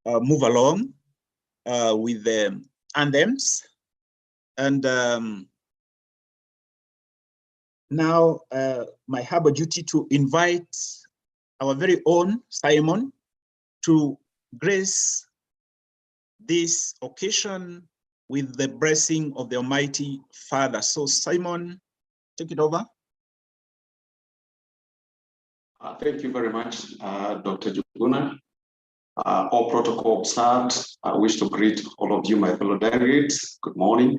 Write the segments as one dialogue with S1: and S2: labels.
S1: move along with the anthems. And now my humble duty to invite our very own Simon to grace this occasion with the blessing of the Almighty Father. So Simon, take it over.
S2: Thank you very much, Dr. Njuguna. All protocol observed. I wish to greet all of you, my fellow delegates. Good morning.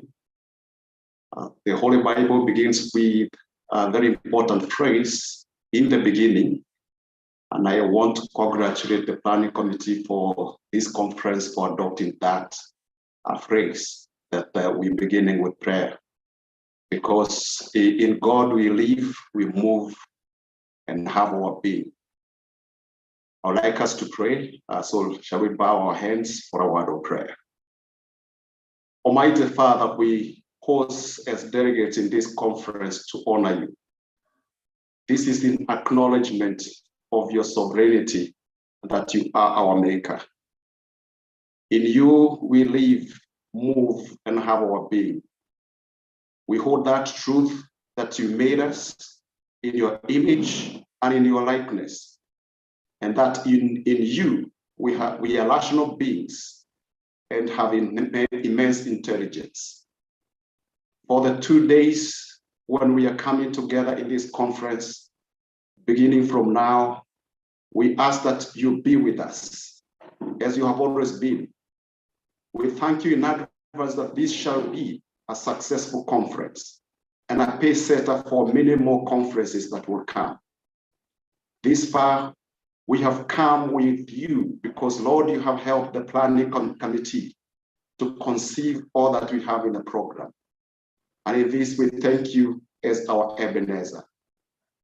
S2: The Holy Bible begins with a very important phrase, in the beginning. And I want to congratulate the planning committee for this conference for adopting that phrase, that we're beginning with prayer. Because in God we live, we move, and have our being. I would like us to pray, so shall we bow our hands for a word of prayer. Almighty Father, we pause as delegates in this conference to honor you. This is in acknowledgement of your sovereignty, that you are our maker. In you we live, move, and have our being. We hold that truth that you made us in your image and in your likeness, and that in you we are rational beings and have immense intelligence. For the 2 days when we are coming together in this conference, beginning from now, we ask that you be with us as you have always been. We thank you in advance that this shall be a successful conference and a pace setter for many more conferences that will come. This far, we have come with you because, Lord, you have helped the planning committee to conceive all that we have in the program. And in this, we thank you as our Ebenezer.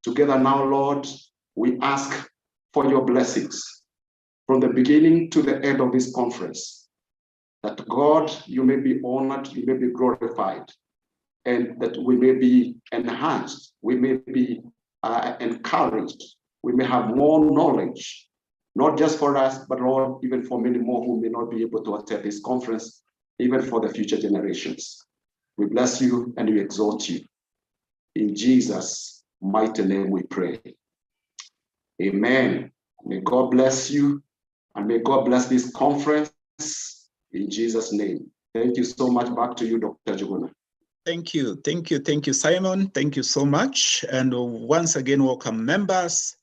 S2: Together now, Lord, we ask for your blessings from the beginning to the end of this conference, that God, you may be honored, you may be glorified, and that we may be enhanced, we may be encouraged, we may have more knowledge, not just for us, but Lord, even for many more who may not be able to attend this conference, even for the future generations. We bless you and we exalt you. In Jesus' mighty name we pray. Amen. May God bless you, and may God bless this conference in Jesus' name. Thank you so much. Back to you, Dr. Njuguna.
S1: Thank you, Simon. Thank you so much. And once again, welcome members.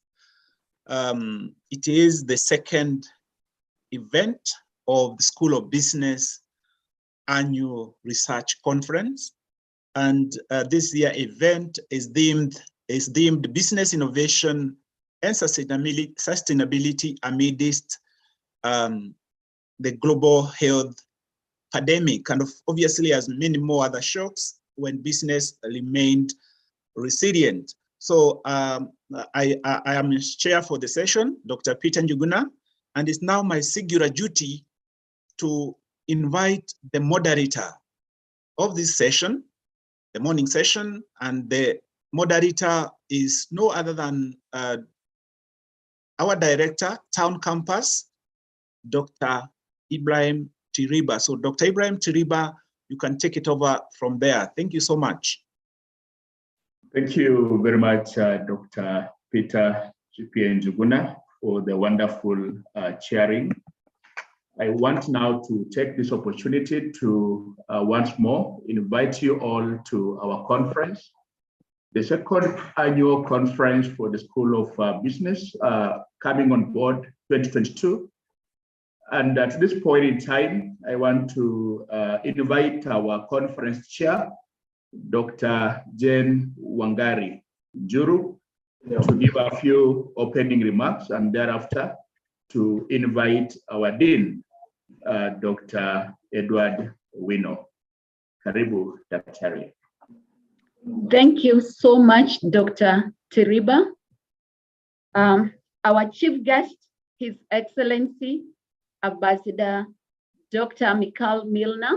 S1: It is the second event of the School of Business Annual Research Conference. And this year event is deemed Business Innovation and Sustainability amidst the global health pandemic, and obviously as many more other shocks when business remained resilient. So I am chair for the session, Dr. Peter Njuguna, and it's now my singular duty to invite the moderator of this session, the morning session, and the moderator is no other than our director, Town Campus, Dr. Ibrahim Tiriba. So Dr. Ibrahim Tiriba, you can take it over from there. Thank you so much.
S3: Thank you very much, Dr. Peter Njuguna, for the wonderful chairing. I want now to take this opportunity to once more invite you all to our conference, the second annual conference for the School of Business, coming on board 2022. And at this point in time, I want to invite our conference chair, Dr. Jane Wangari Njuru, to give a few opening remarks, and thereafter to invite our Dean, Dr. Edward Wino. Karibu, Daktari.
S4: Thank you so much, Dr. Tiriba. Our chief guest, His Excellency, Ambassador Dr. Mikhail Milner,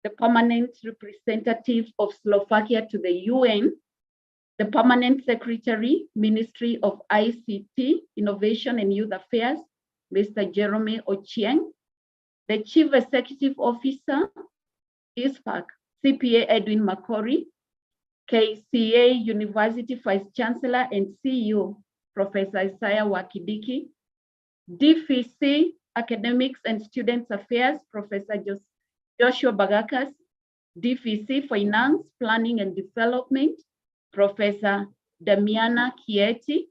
S4: the permanent representative of Slovakia to the UN, the permanent secretary, Ministry of ICT, Innovation and Youth Affairs, Mr. Jeremy Ochieng, the Chief Executive Officer, SOBARC, CPA Edwin Makori, KCA University Vice Chancellor and CEO, Professor Isaiah Wakidiki, DVC Academics and Students Affairs, Professor Joshua Bagakas, DVC Finance, Planning and Development, Professor Damiana Kieti,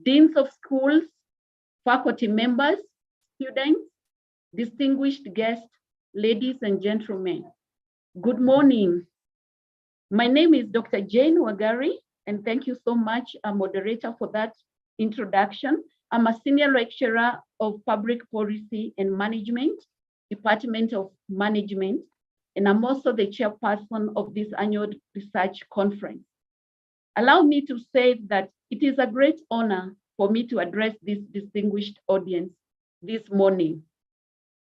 S4: Deans of Schools, faculty members, students, distinguished guests, ladies and gentlemen. Good morning. My name is Dr. Jane Wagari, and thank you so much, Moderator, for that introduction. I'm a senior lecturer of Public Policy and Management, Department of Management, and I'm also the chairperson of this annual research conference. Allow me to say that it is a great honor for me to address this distinguished audience this morning.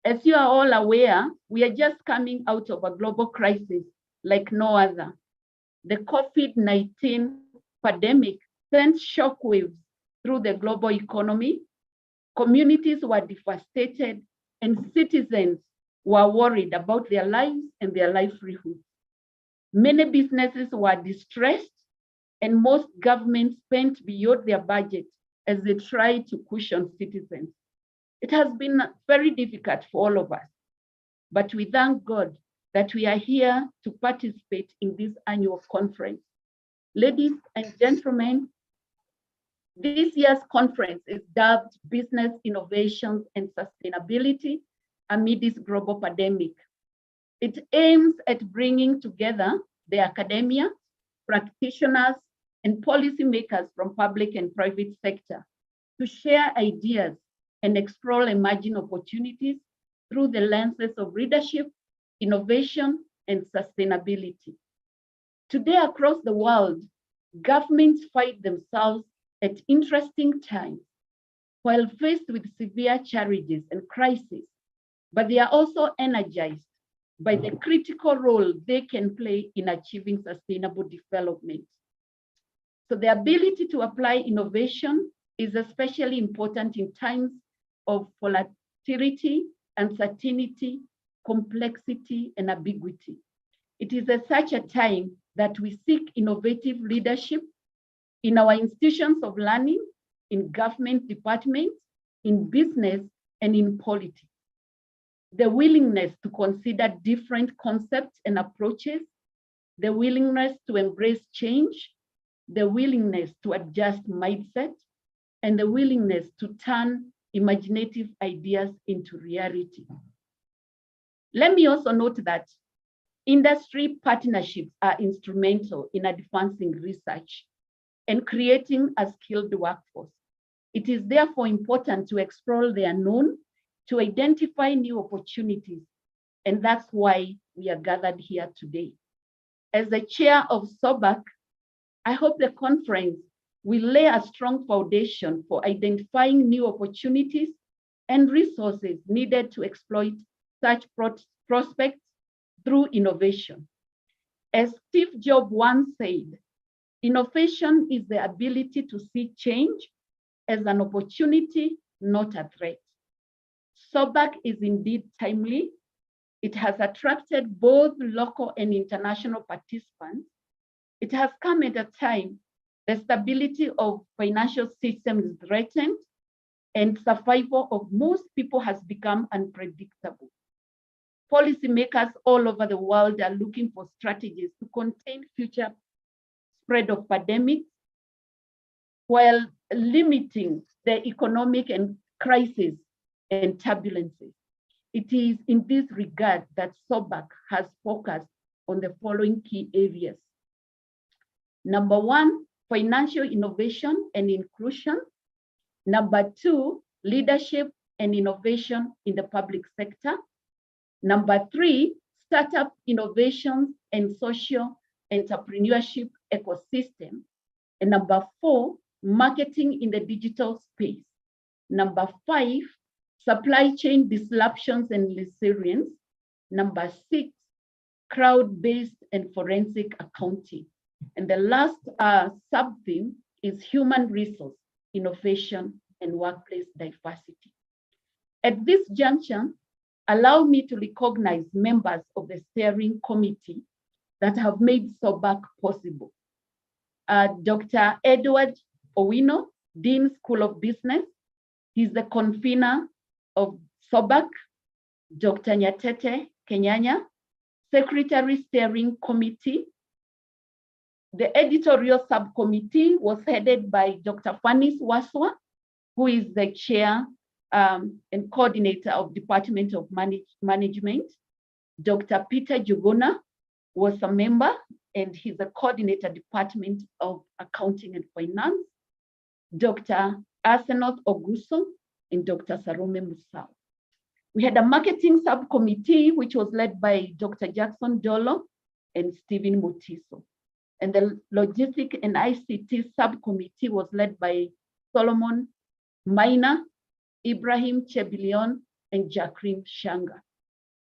S4: As you are all aware, we are just coming out of a global crisis like no other. The COVID-19 pandemic sent shockwaves through the global economy. Communities were devastated and citizens were worried about their lives and their livelihoods. Many businesses were distressed and most governments spent beyond their budget as they tried to cushion citizens. It has been very difficult for all of us, but we thank God that we are here to participate in this annual conference. Ladies and gentlemen, this year's conference is dubbed Business Innovations and Sustainability Amid this Global Pandemic. It aims at bringing together the academia, practitioners, and policymakers from public and private sector to share ideas and explore emerging opportunities through the lenses of leadership, innovation, and sustainability. Today across the world, governments find themselves at interesting times while faced with severe challenges and crises, but they are also energized by the critical role they can play in achieving sustainable development. So the ability to apply innovation is especially important in times of volatility, uncertainty, complexity, and ambiguity. It is at such a time that we seek innovative leadership in our institutions of learning, in government departments, in business, and in politics. The willingness to consider different concepts and approaches, the willingness to embrace change, the willingness to adjust mindset, and the willingness to turn imaginative ideas into reality. Let me also note that industry partnerships are instrumental in advancing research and creating a skilled workforce. It is therefore important to explore the unknown, to identify new opportunities, and that's why we are gathered here today. As the chair of SOBARC, I hope the conference will lay a strong foundation for identifying new opportunities and resources needed to exploit such prospects through innovation. As Steve Jobs once said, innovation is the ability to see change as an opportunity, not a threat. SOBARC is indeed timely. It has attracted both local and international participants. It has come at a time the stability of financial systems is threatened and survival of most people has become unpredictable. Policymakers all over the world are looking for strategies to contain future spread of pandemics while limiting the economic and crisis and turbulences. It is in this regard that SOBARC has focused on the following key areas. Number one, financial innovation and inclusion. Number two, leadership and innovation in the public sector. Number three, startup innovations and social entrepreneurship ecosystem. And number four, marketing in the digital space. Number five, supply chain disruptions and resilience. Number six, crowd-based and forensic accounting. And the last sub-theme is human resource, innovation, and workplace diversity. At this junction, allow me to recognize members of the steering committee that have made SOBARC possible. Dr. Edward Owino, Dean School of Business. He's the convener of SOBARC. Dr. Nyatete Kenyanya, Secretary Steering Committee. The editorial subcommittee was headed by Dr. Fanis Waswa, who is the chair and coordinator of Department of Management. Dr. Peter Juguna was a member, and he's a coordinator, Department of Accounting and Finance. Dr. Arsenault Oguso and Dr. Salome Musau. We had a marketing subcommittee, which was led by Dr. Jackson Dolo and Stephen Mutiso. And the logistic and ICT subcommittee was led by Solomon Maina, Ibrahim Chebilion, and Jacqueline Shanga.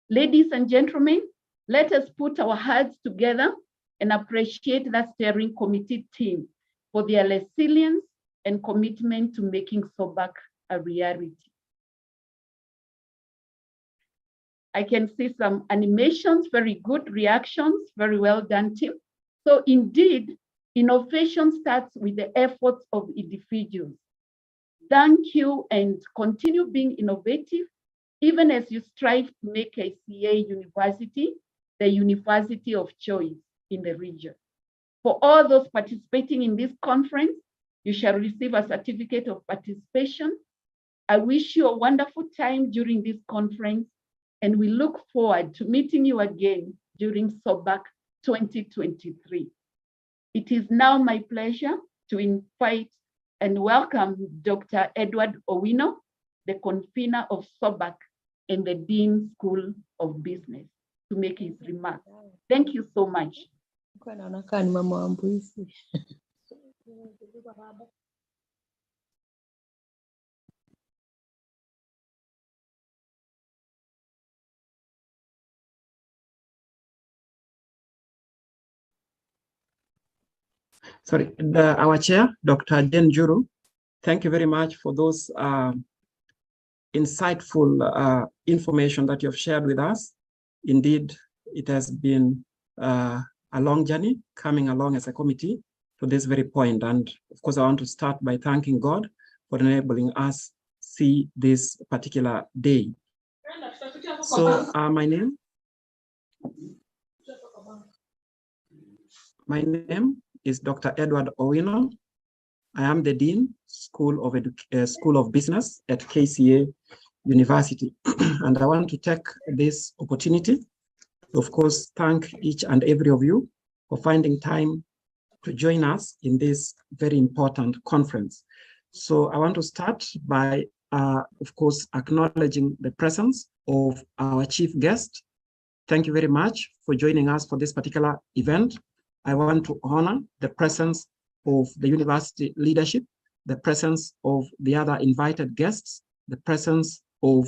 S4: Ladies and gentlemen, let us put our heads together and appreciate the steering committee team for their resilience and commitment to making SOBARC a reality. I can see some animations, very good reactions, very well done, team. So indeed, innovation starts with the efforts of individuals. Thank you and continue being innovative, even as you strive to make KCA University the university of choice in the region. For all those participating in this conference, you shall receive a certificate of participation. I wish you a wonderful time during this conference, and we look forward to meeting you again during SOBARC 2023. It is now my pleasure to invite and welcome Dr. Edward Owino, the convener of SOBARC and the Dean School of Business, to make his remarks. Thank you so much.
S5: Sorry, our chair, Dr. Jen Juru, thank you very much for those insightful information that you've shared with us. Indeed, it has been a long journey coming along as a committee to this very point. And of course, I want to start by thanking God for enabling us see this particular day. So my name is Dr. Edward Owino. I am the Dean, School of Business at KCA University. And I want to take this opportunity to, of course, thank each and every of you for finding time to join us in this very important conference. So I want to start by, of course, acknowledging the presence of our chief guest. Thank you very much for joining us for this particular event. I want to honor the presence of the university leadership, the presence of the other invited guests, the presence of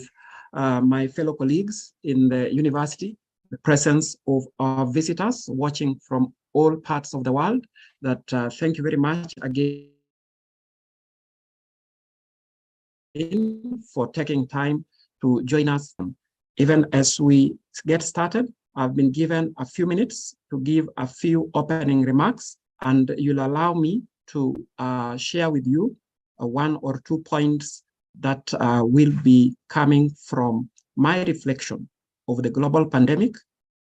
S5: my fellow colleagues in the university, the presence of our visitors watching from all parts of the world. That thank you very much again for taking time to join us. Even as we get started, I've been given a few minutes to give a few opening remarks, and you'll allow me to share with you one or two points that will be coming from my reflection of the global pandemic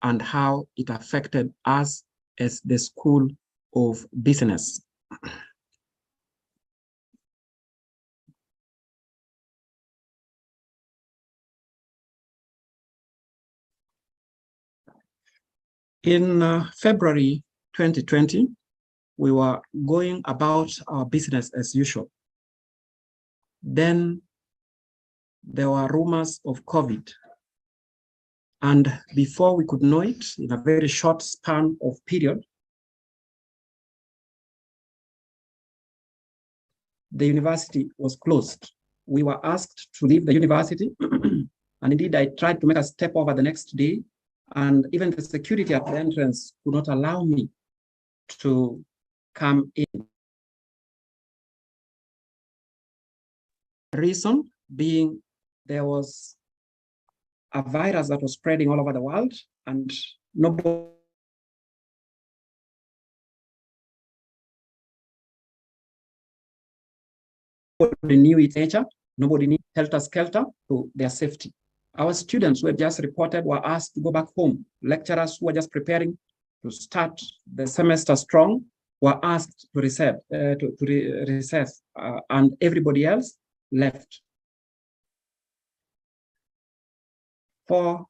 S5: and how it affected us as the School of Business. In February 2020, we were going about our business as usual. Then there were rumors of COVID. And before we could know it, in a very short span of period, the university was closed. We were asked to leave the university. And indeed, I tried to make a step over the next day. And even the security at the entrance could not allow me to come in. Reason being there was a virus that was spreading all over the world, and nobody knew its nature. Nobody knew helter-skelter to their safety. Our students who had just reported were asked to go back home. Lecturers who were just preparing to start the semester strong were asked to recess, and everybody else left. For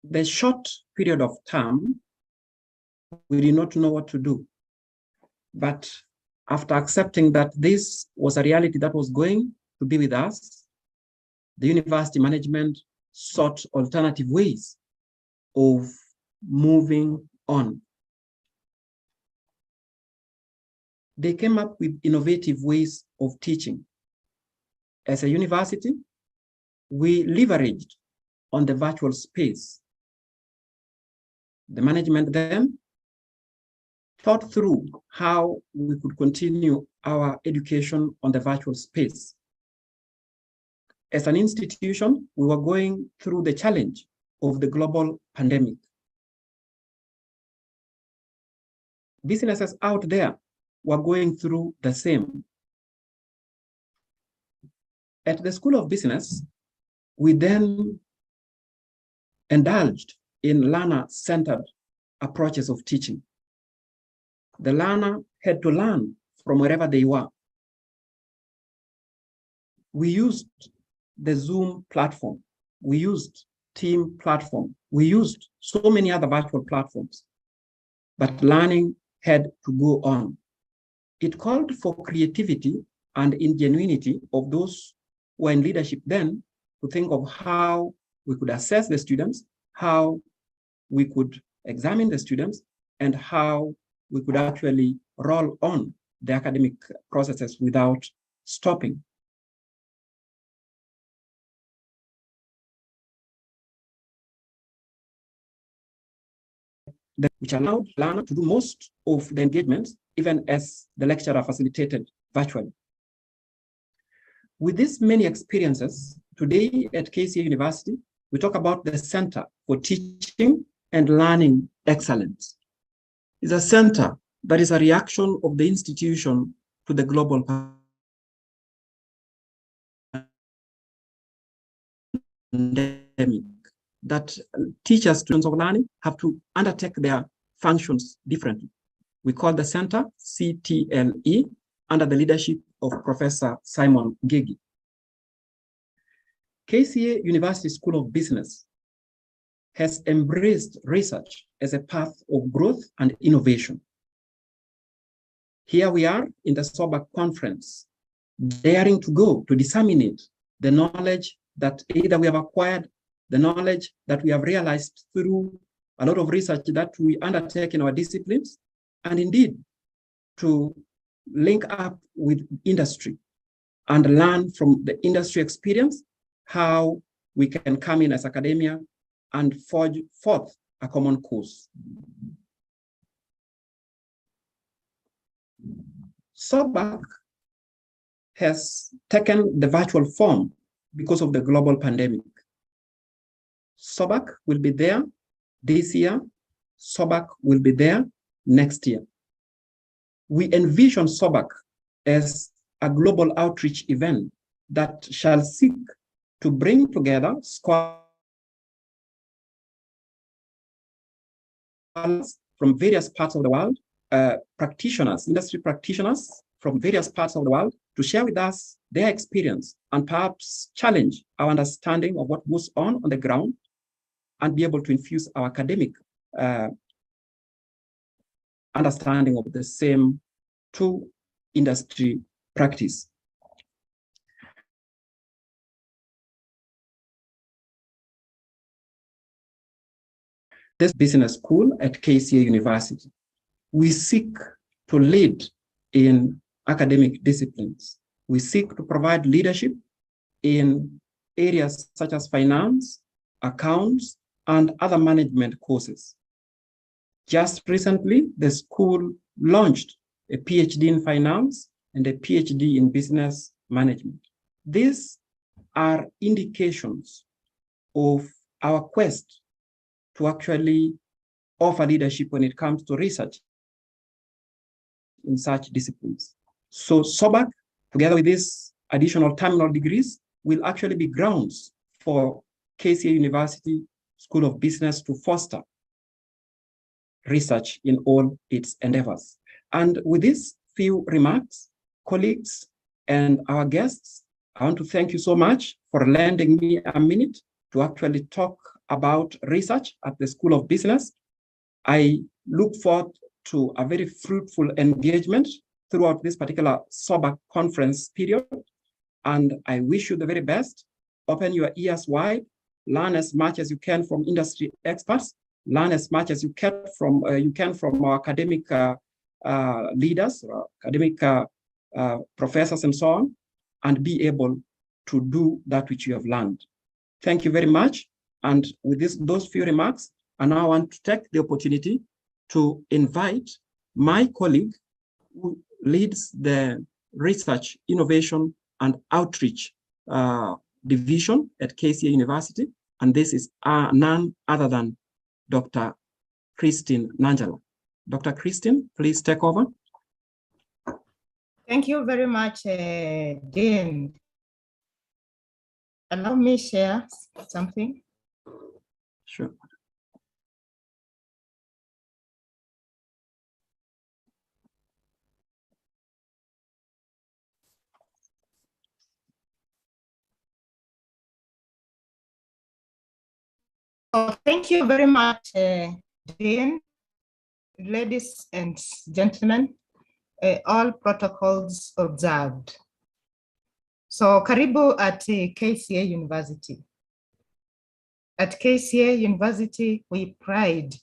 S5: the short period of time, we did not know what to do. But after accepting that this was a reality that was going to be with us, the university management sought alternative ways of moving on. They came up with innovative ways of teaching. As a university, we leveraged on the virtual space. The management then thought through how we could continue our education on the virtual space. As an institution, we were going through the challenge of the global pandemic. Businesses out there were going through the same. At the School of Business, we then indulged in learner-centered approaches of teaching. The learner had to learn from wherever they were. We used the Zoom platform. We used Team platform. We used so many other virtual platforms, but learning had to go on. It called for creativity and ingenuity of those who were in leadership then to think of how we could assess the students, how we could examine the students, and how we could actually roll on the academic processes without stopping. Which allowed learners to do most of the engagements, even as the lecturer facilitated virtually. With these many experiences, today at KCA University, we talk about the Center for Teaching and Learning Excellence. It's a center that is a reaction of the institution to the global pandemic, that teachers, students of learning, have to undertake their functions differently. We call the center CTLE under the leadership of Professor Simon Ngigi. KCA University School of Business has embraced research as a path of growth and innovation. Here we are in the SOBARC conference, daring to go to disseminate the knowledge that either we have acquired, the knowledge that we have realized through a lot of research that we undertake in our disciplines, and indeed to link up with industry and learn from the industry experience how we can come in as academia and forge forth a common course. SOBARC has taken the virtual form because of the global pandemic. SOBARC will be there this year. SOBARC will be there next year. We envision SOBARC as a global outreach event that shall seek to bring together scholars from various parts of the world, practitioners, industry practitioners from various parts of the world, to share with us their experience and perhaps challenge our understanding of what goes on the ground, and be able to infuse our academic understanding of the same to industry practice. This business school at KCA University, we seek to lead in academic disciplines. We seek to provide leadership in areas such as finance, accounts, and other management courses. Just recently, the school launched a PhD in finance and a PhD in business management. These are indications of our quest to actually offer leadership when it comes to research in such disciplines. So SOBARC, together with these additional terminal degrees, will actually be grounds for KCA University School of Business to foster research in all its endeavors. And with these few remarks, colleagues and our guests, I want to thank you so much for lending me a minute to actually talk about research at the School of Business. I look forward to a very fruitful engagement throughout this particular SOBARC conference period. And I wish you the very best. Open your ears wide, learn as much as you can from industry experts, learn as much as you can from our academic leaders, academic professors and so on, and be able to do that which you have learned. Thank you very much. And with those few remarks, I now want to take the opportunity to invite my colleague who leads the Research, Innovation, and Outreach division at KCA University. And this is none other than Dr. Christine Nanjala. Dr. Christine, please take over.
S6: Thank you very much, Dean. Allow me share something.
S5: Sure.
S6: Oh, thank you very much, Dean. Ladies and gentlemen, all protocols observed. So, karibu at KCA University. At KCA University, we pride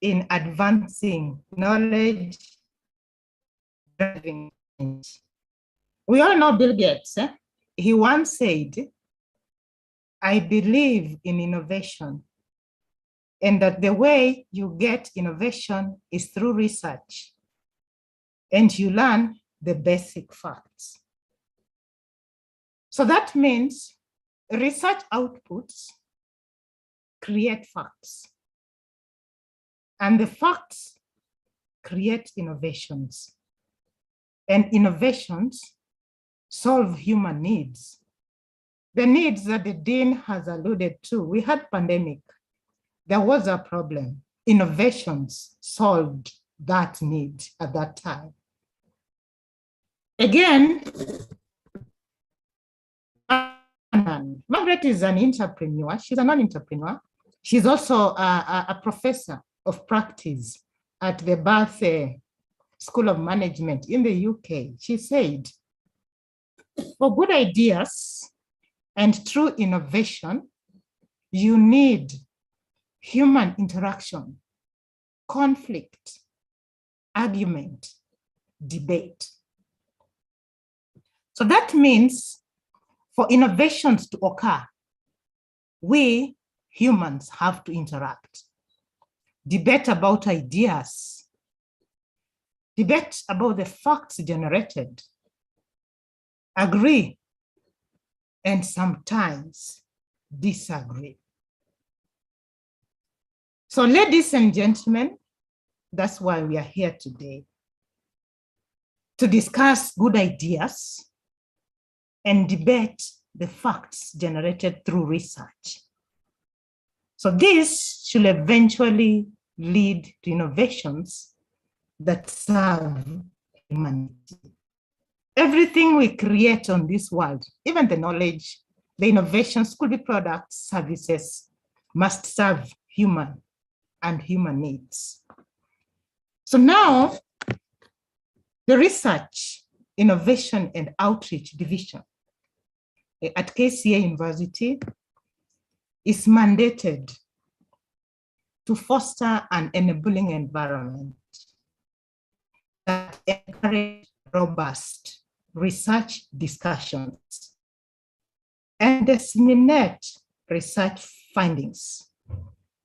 S6: in advancing knowledge. We all know Bill Gates. He once said, "I believe in innovation, and that the way you get innovation is through research, and you learn the basic facts." So that means research outputs create facts, and the facts create innovations, and innovations solve human needs. The needs that the Dean has alluded to. We had pandemic. There was a problem. Innovations solved that need at that time. Again, Margaret is an entrepreneur. She's a non-entrepreneur. She's also a professor of practice at the Bath School of Management in the UK. She said, for good ideas and true innovation, you need human interaction, conflict, argument, debate. So that means for innovations to occur, we humans have to interact, debate about ideas, debate about the facts generated, agree, and sometimes disagree. So ladies and gentlemen, that's why we are here today, to discuss good ideas and debate the facts generated through research. So this should eventually lead to innovations that serve humanity. Everything we create on this world, even the knowledge, the innovations, could be products, services, must serve human and human needs. So now, the Research, Innovation, and Outreach Division at KCA University is mandated to foster an enabling environment that encourages robust research discussions and disseminate research findings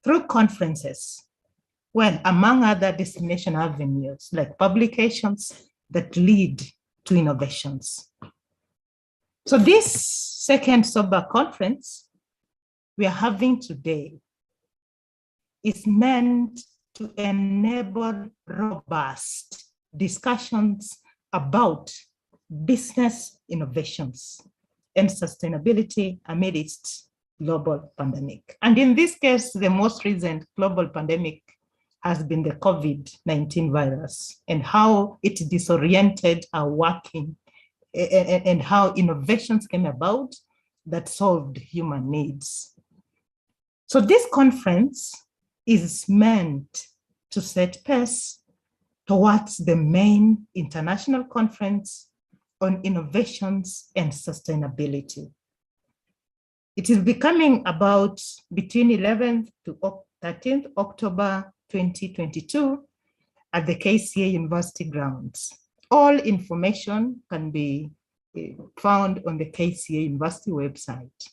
S6: through conferences, well, among other dissemination avenues like publications that lead to innovations. So this second SOBARC conference we are having today is meant to enable robust discussions about business innovations and sustainability amidst global pandemic. And in this case, the most recent global pandemic has been the COVID-19 virus and how it disoriented our working and how innovations came about that solved human needs. So this conference is meant to set pace towards the main international conference on innovations and sustainability. It is becoming about between 11th to 13th October 2022 at the KCA University grounds. All information can be found on the KCA University website.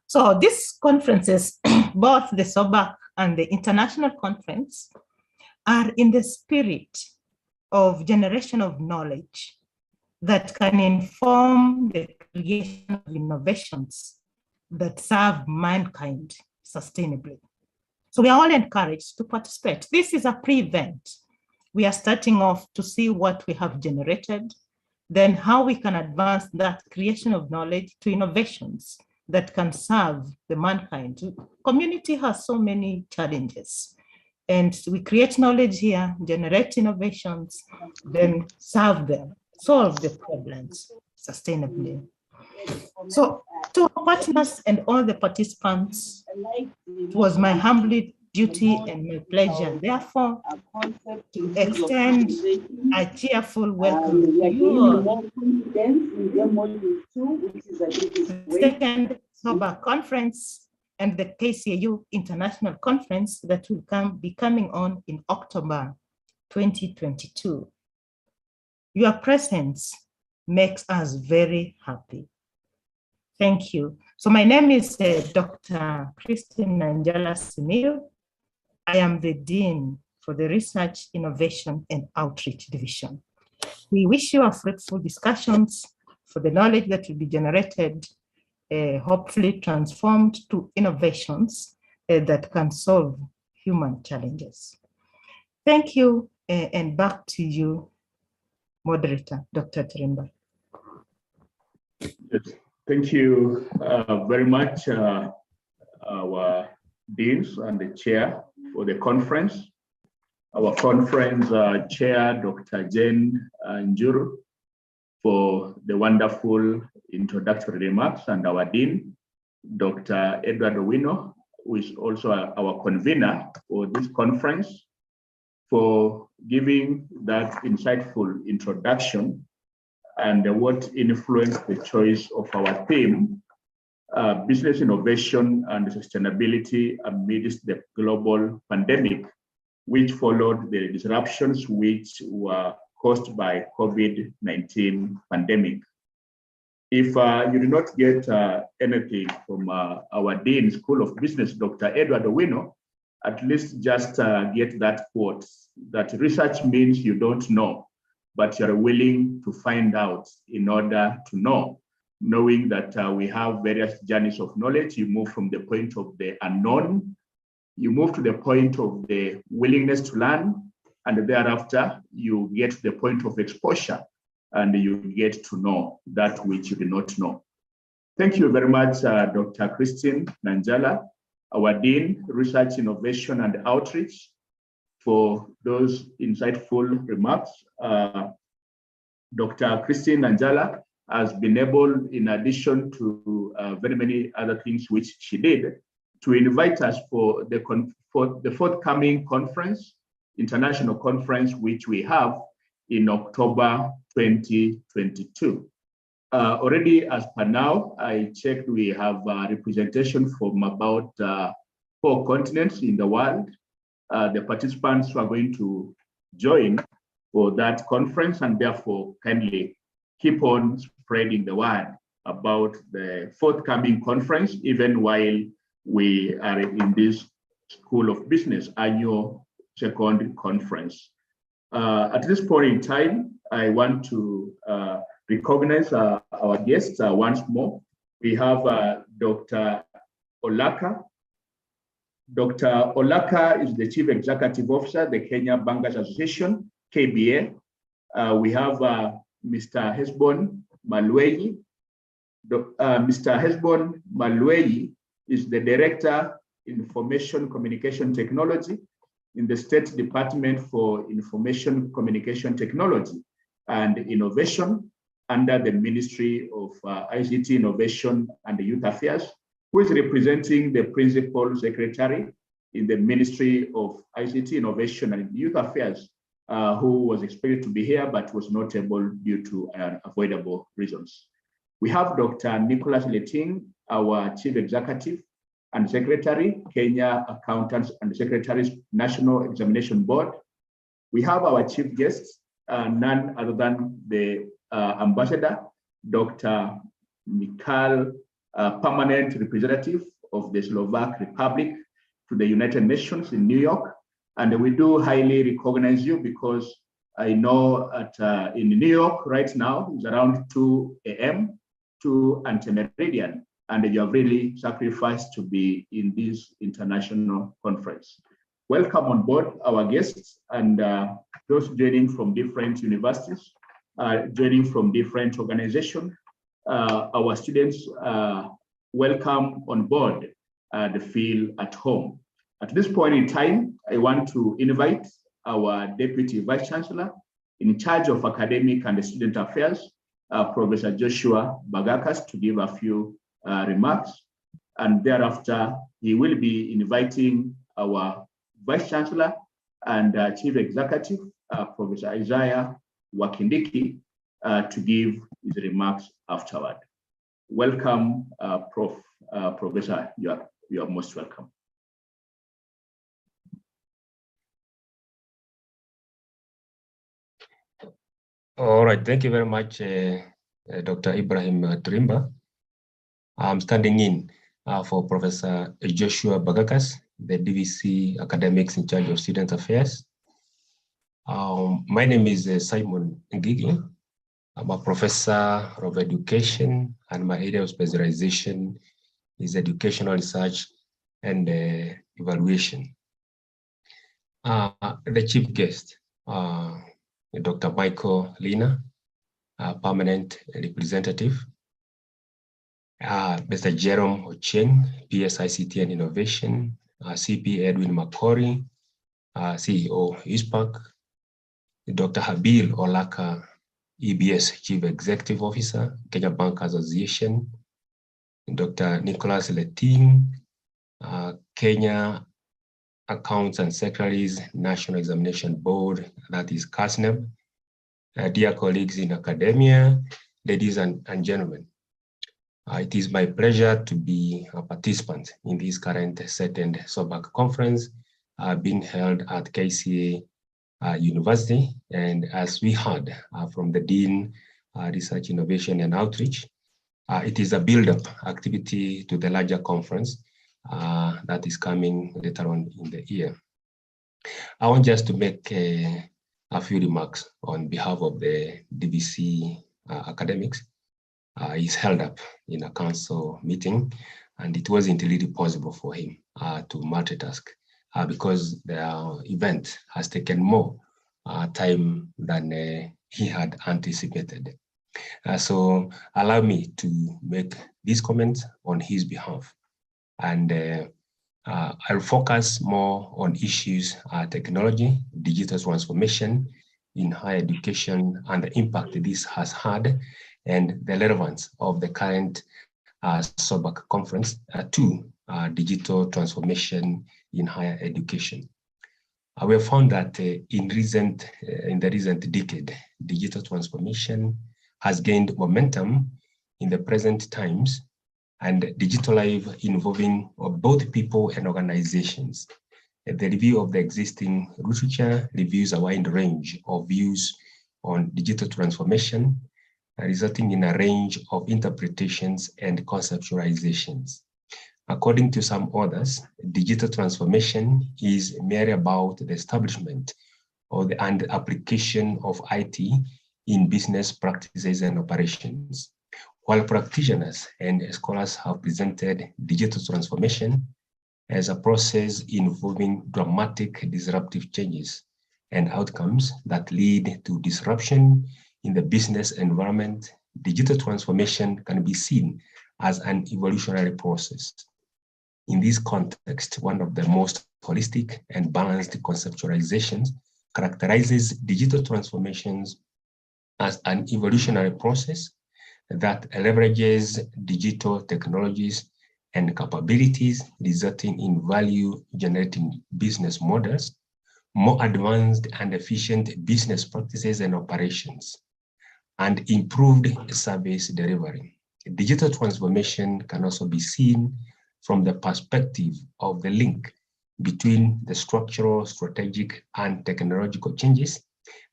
S6: So these conferences, both the SOBARC and the international conference, are in the spirit of generation of knowledge that can inform the creation of innovations that serve mankind sustainably. So we are all encouraged to participate. This is a pre-event. We are starting off to see what we have generated, then how we can advance that creation of knowledge to innovations that can serve the mankind. Community has so many challenges, and we create knowledge here, generate innovations, then serve them, solve the problems sustainably. So to our partners and all the participants, it was my humble duty and my pleasure, therefore, to extend a cheerful welcome to you all. The second SOBARC conference and the KCAU International Conference that will be coming on in October 2022. Your presence makes us very happy. Thank you. So my name is Dr. Christine Nanjala Simil. I am the Dean for the Research, Innovation, and Outreach Division. We wish you a fruitful discussions for the knowledge that will be generated, hopefully transformed to innovations that can solve human challenges. Thank you, and back to you, Moderator, Dr. Tirimba.
S3: Yes. Thank you very much, our deans and the chair for the conference. Our conference chair, Dr. Jane Njuru, for the wonderful introductory remarks, and our dean, Dr. Edward Owino, who is also our convener for this conference, for giving that insightful introduction and what influenced the choice of our theme, business innovation and sustainability amidst the global pandemic, which followed the disruptions which were caused by COVID-19 pandemic. If you did not get anything from our Dean School of Business, Dr. Edward Owino, at least just get that quote, that research means you don't know, but you're willing to find out in order to know, knowing that we have various journeys of knowledge. You move from the point of the unknown, you move to the point of the willingness to learn, and thereafter you get to the point of exposure and you get to know that which you did not know. Thank you very much, Dr. Christine Nanjala, our Dean, Research, Innovation, and Outreach, for those insightful remarks. Dr. Christine Nanjala has been able, in addition to very many other things which she did, to invite us for the forthcoming conference, international conference, which we have in October 2022. Already, as per now, I checked, we have representation from about 4 continents in the world. The participants who are going to join for that conference, and therefore kindly keep on spreading the word about the forthcoming conference, even while we are in this School of Business annual second conference. At this point in time, I want to recognize our guests once more. We have Dr. Olaka. Dr. Olaka is the Chief Executive Officer, the Kenya Bankers Association, KBA. We have Mr. Hesbon Malweyi. Mr. Hesbon Malweyi is the Director, Information Communication Technology in the State Department for Information Communication Technology and Innovation under the Ministry of ICT Innovation and Youth Affairs, who is representing the Principal Secretary in the Ministry of ICT Innovation and Youth Affairs, who was expected to be here but was not able due to unavoidable reasons. We have Dr. Nicholas Leting, our Chief Executive and Secretary, Kenya Accountants and Secretaries National Examination Board. We have our chief guest, none other than the Ambassador, Dr. Mikal, Permanent Representative of the Slovak Republic to the United Nations in New York. And we do highly recognize you because I know in New York right now, it's around 2 a.m. to Antemeridian, and you have really sacrificed to be in this international conference. Welcome on board our guests and those joining from different universities, joining from different organizations. Our students, welcome on board and feel at home. At this point in time, I want to invite our Deputy Vice Chancellor in charge of Academic and Student Affairs, Professor Joshua Bagakas, to give a few remarks. And thereafter, he will be inviting our Vice Chancellor and Chief Executive, Professor Isaiah Wakindiki, to give his remarks afterward. Welcome, Professor, you are most welcome.
S7: All right, thank you very much, Dr. Ibrahim Trimba. I'm standing in for Professor Joshua Bagakas, the DVC Academics in charge of Student Affairs. My name is Simon Ngigi. I'm a professor of education, and my area of specialization is educational research and evaluation. The chief guest, Dr. Michael Lina, permanent representative. Mr. Jerome Ochieng, PSICT and Innovation. CP Edwin Makori, CEO ISPAC. Dr. Habil Olaka, EBS Chief Executive Officer, Kenya Bankers Association. Dr. Nicholas Leting, Kenya Accounts and Secretaries National Examination Board, that is CASNEB. Dear colleagues in academia, ladies and gentlemen, it is my pleasure to be a participant in this current second SOBARC conference being held at KCA University. And as we heard from the Dean, Research, Innovation and Outreach, it is a build-up activity to the larger conference that is coming later on in the year. I want just to make a few remarks on behalf of the DVC academics. He's held up in a council meeting, and it wasn't really possible for him to multitask because the event has taken more time than he had anticipated. So allow me to make these comments on his behalf. And I'll focus more on issues, technology, digital transformation in higher education, and the impact this has had, and the relevance of the current SOBARC conference to digital transformation in higher education. We have found that in the recent decade, digital transformation has gained momentum in the present times, and digital life involving both people and organizations. The review of the existing literature reviews a wide range of views on digital transformation, resulting in a range of interpretations and conceptualizations. According to some authors, digital transformation is merely about the establishment and application of IT in business practices and operations, While practitioners and scholars have presented digital transformation as a process involving dramatic disruptive changes and outcomes that lead to disruption in the business environment, digital transformation can be seen as an evolutionary process. In this context, one of the most holistic and balanced conceptualizations characterizes digital transformations as an evolutionary process that leverages digital technologies and capabilities, resulting in value-generating business models, more advanced and efficient business practices and operations, and improved service delivery. Digital transformation can also be seen from the perspective of the link between the structural, strategic, and technological changes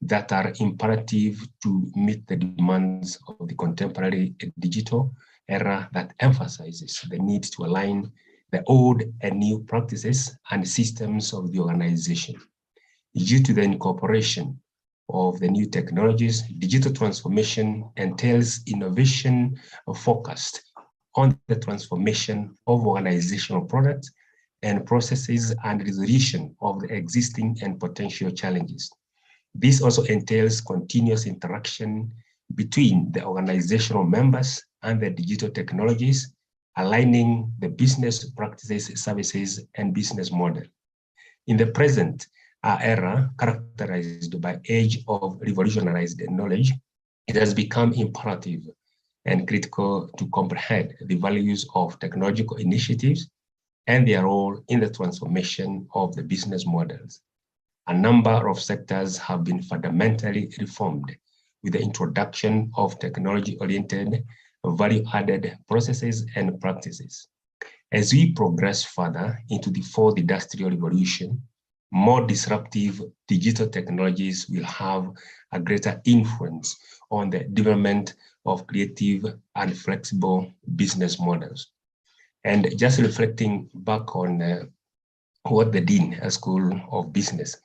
S7: that are imperative to meet the demands of the contemporary digital era that emphasizes the need to align the old and new practices and systems of the organization. Due to the incorporation of the new technologies, digital transformation entails innovation focused on the transformation of organizational products and processes and resolution of the existing and potential challenges. This also entails continuous interaction between the organizational members and the digital technologies, aligning the business practices, services, and business model. In the present era, characterized by age of revolutionized knowledge, it has become imperative and critical to comprehend the values of technological initiatives and their role in the transformation of the business models. A number of sectors have been fundamentally reformed with the introduction of technology-oriented, value-added processes and practices. As we progress further into the fourth industrial revolution, more disruptive digital technologies will have a greater influence on the development of creative and flexible business models. And just reflecting back on what the Dean at School of Business,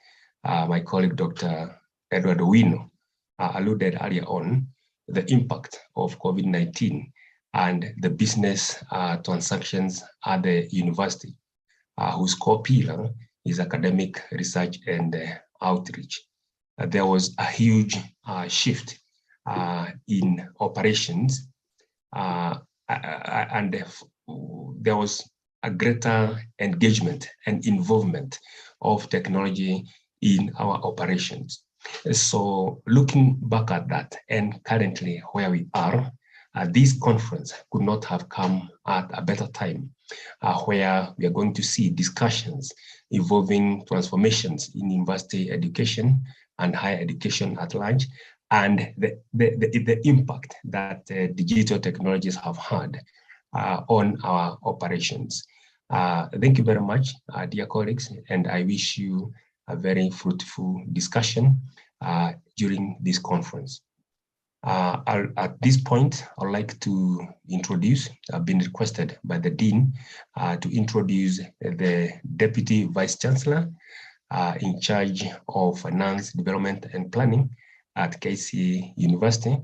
S7: my colleague, Dr. Edward Owino, alluded earlier on, the impact of COVID-19 and the business transactions at the university, whose core pillar is academic research and outreach. There was a huge shift in operations, and there was a greater engagement and involvement of technology in our operations. So looking back at that and currently where we are, this conference could not have come at a better time, where we are going to see discussions involving transformations in university education and higher education at large, and the impact that digital technologies have had on our operations. Thank you very much, dear colleagues, and I wish you a very fruitful discussion during this conference. At this point, I'd like to introduce, I've been requested by the Dean to introduce the Deputy Vice Chancellor in charge of Finance, Development and Planning at KCA University,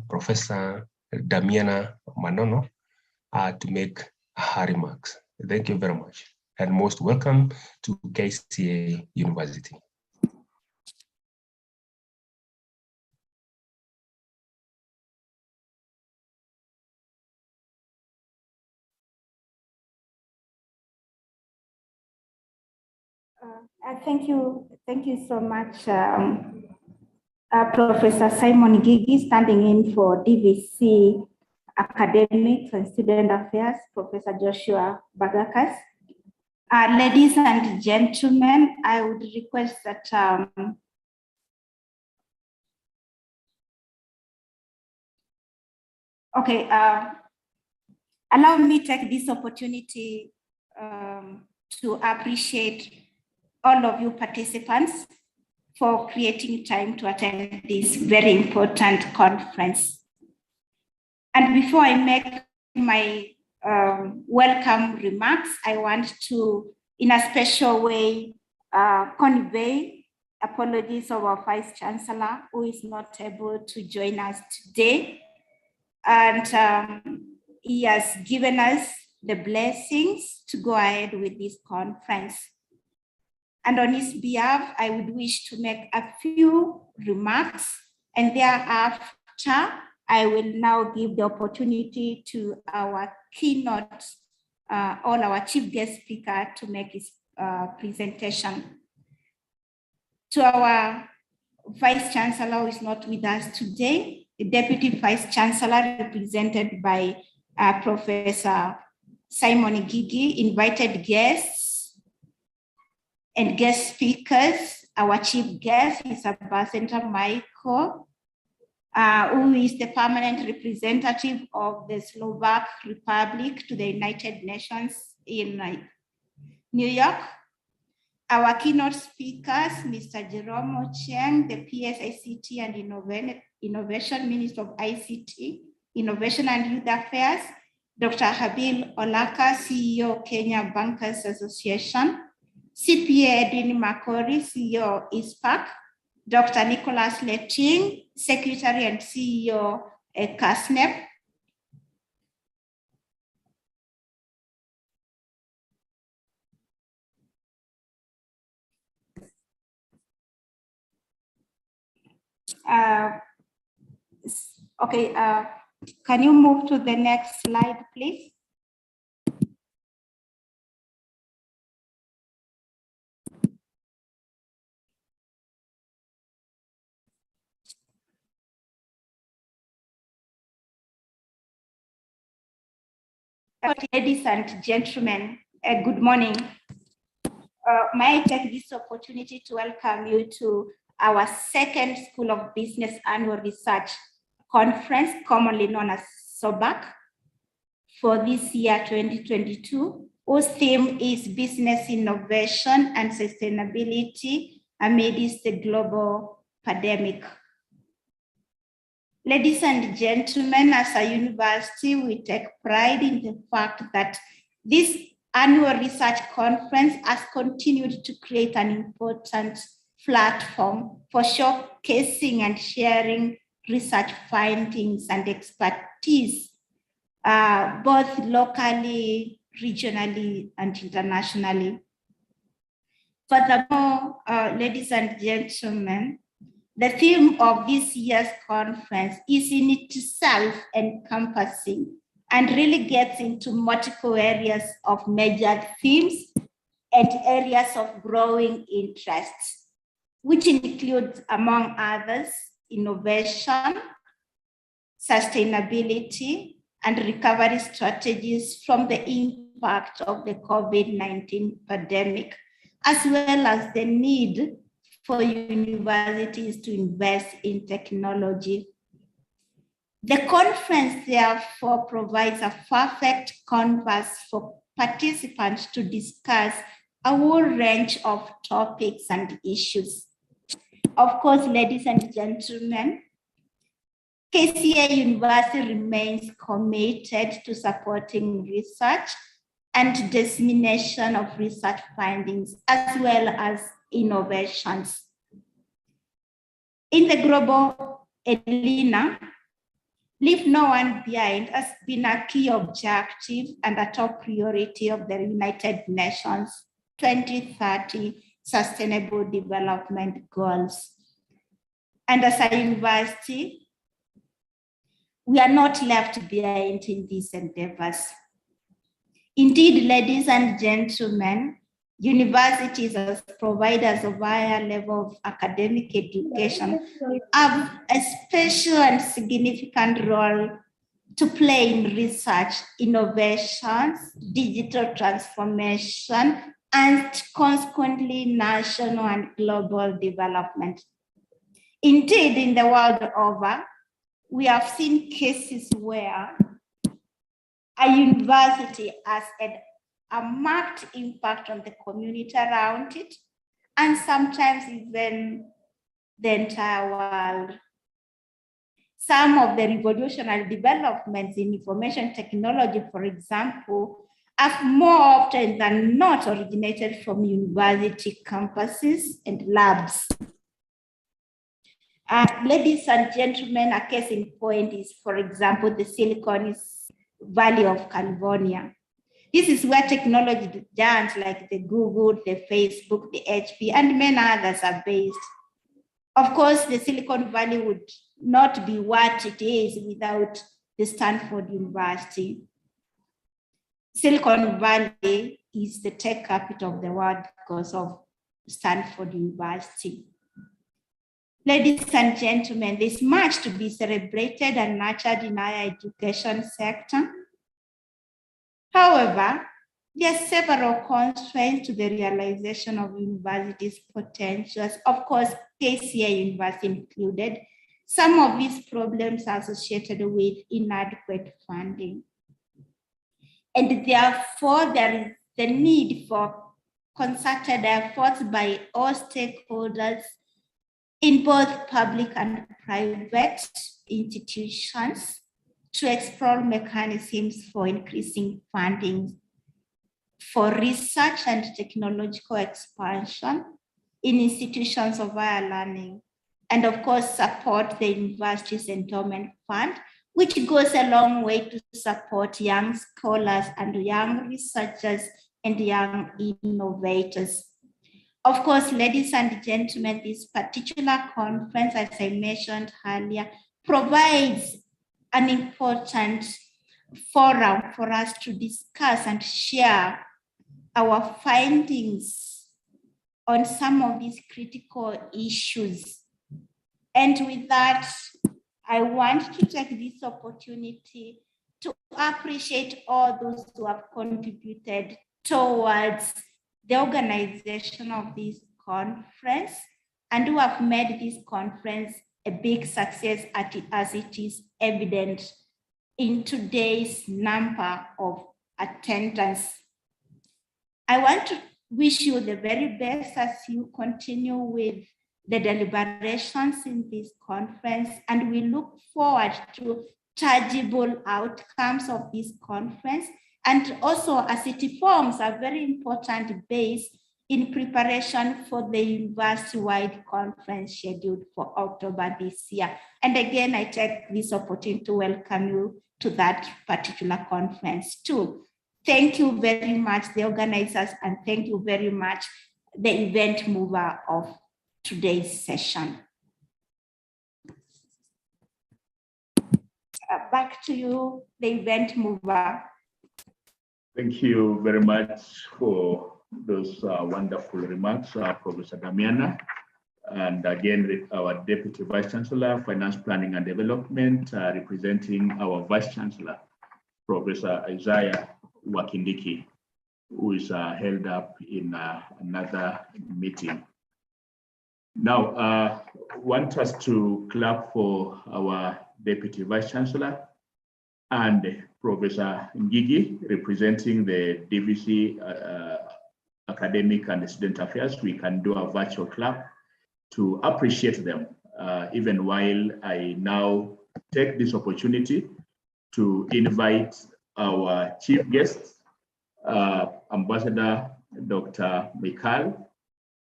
S7: Professor Damiana Manono, to make her remarks. Thank you very much, and most welcome to KCA University.
S8: Thank you so much, Professor Simon Gigi, standing in for DVC Academics and Student Affairs, Professor Joshua Bagakas. Ladies and gentlemen, I would request that allow me to take this opportunity to appreciate all of you participants for creating time to attend this very important conference. And before I make my welcome remarks, I want to, in a special way, convey apologies of our Vice Chancellor, who is not able to join us today. And he has given us the blessings to go ahead with this conference. And on his behalf, I would wish to make a few remarks, and thereafter, I will now give the opportunity to our keynote, all our chief guest speaker to make his presentation. To our Vice Chancellor who is not with us today, the Deputy Vice Chancellor represented by Professor Simon Gigi, invited guests and guest speakers. Our chief guest is Ambassador Michael, who is the permanent representative of the Slovak Republic to the United Nations in New York. Our keynote speakers, Mr. Jerome Cheng, the PSICT and Innovation Minister of ICT, Innovation and Youth Affairs, Dr. Habil Olaka, CEO, Kenya Bankers Association, CPA Edwin Makori, CEO, ISPAC, Dr. Nicholas Letting, Secretary and CEO, CASNEP, can you move to the next slide, please? Ladies and gentlemen, good morning. May I take this opportunity to welcome you to our second School of Business Annual Research Conference, commonly known as SOBARC, for this year 2022, whose theme is Business Innovation and Sustainability amidst the Global Epidemic. Ladies and gentlemen, as a university, we take pride in the fact that this annual research conference has continued to create an important platform for showcasing and sharing research findings and expertise, both locally, regionally, and internationally. Furthermore, ladies and gentlemen, the theme of this year's conference is in itself encompassing and really gets into multiple areas of major themes and areas of growing interests, which include, among others, innovation, sustainability, and recovery strategies from the impact of the COVID-19 pandemic, as well as the need for universities to invest in technology. The conference, therefore, provides a perfect canvas for participants to discuss a whole range of topics and issues. Of course, ladies and gentlemen, KCA University remains committed to supporting research and dissemination of research findings, as well as innovations. In the global arena, leave no one behind has been a key objective and a top priority of the United Nations 2030 Sustainable Development Goals. And as a university, we are not left behind in these endeavors. Indeed, ladies and gentlemen, universities as providers of higher level of academic education have a special and significant role to play in research, innovations, digital transformation, and consequently national and global development. Indeed, in the world over, we have seen cases where a university has had a marked impact on the community around it, and sometimes even the entire world. Some of the revolutionary developments in information technology, for example, have more often than not originated from university campuses and labs. Ladies and gentlemen, a case in point is, for example, the Silicon Valley of California. This is where technology giants like the Google, the Facebook, the HP, and many others are based. Of course, the Silicon Valley would not be what it is without the Stanford University. Silicon Valley is the tech capital of the world because of Stanford University. Ladies and gentlemen, there's much to be celebrated and nurtured in our education sector. However, there are several constraints to the realization of universities' potentials, of course, KCA University included. Some of these problems are associated with inadequate funding. And therefore, there is the need for concerted efforts by all stakeholders in both public and private institutions to explore mechanisms for increasing funding for research and technological expansion in institutions of higher learning, and of course support the university's endowment fund, which goes a long way to support young scholars and young researchers and young innovators. Of course, ladies and gentlemen, this particular conference, as I mentioned earlier, provides an important forum for us to discuss and share our findings on some of these critical issues. And with that, I want to take this opportunity to appreciate all those who have contributed towards the organization of this conference and who have made this conference a big success as it is evident in today's number of attendance. I want to wish you the very best as you continue with the deliberations in this conference, and we look forward to tangible outcomes of this conference, and also as it forms a very important base in preparation for the university-wide conference scheduled for October this year. And again, I take this opportunity to welcome you to that particular conference too. Thank you very much, the organizers, and thank you very much, the event mover of today's session. Back to you, the event mover.
S3: Thank you very much for those wonderful remarks, Professor Damiana. And again, our Deputy Vice Chancellor, Finance Planning and Development, representing our Vice Chancellor, Professor Isaiah Wakindiki, who is held up in another meeting. Now, want us to clap for our Deputy Vice Chancellor and Professor Ngigi, representing the DVC Academic and Student Affairs. We can do a virtual clap to appreciate them, even while I now take this opportunity to invite our chief guest, Ambassador Dr. Mikhail,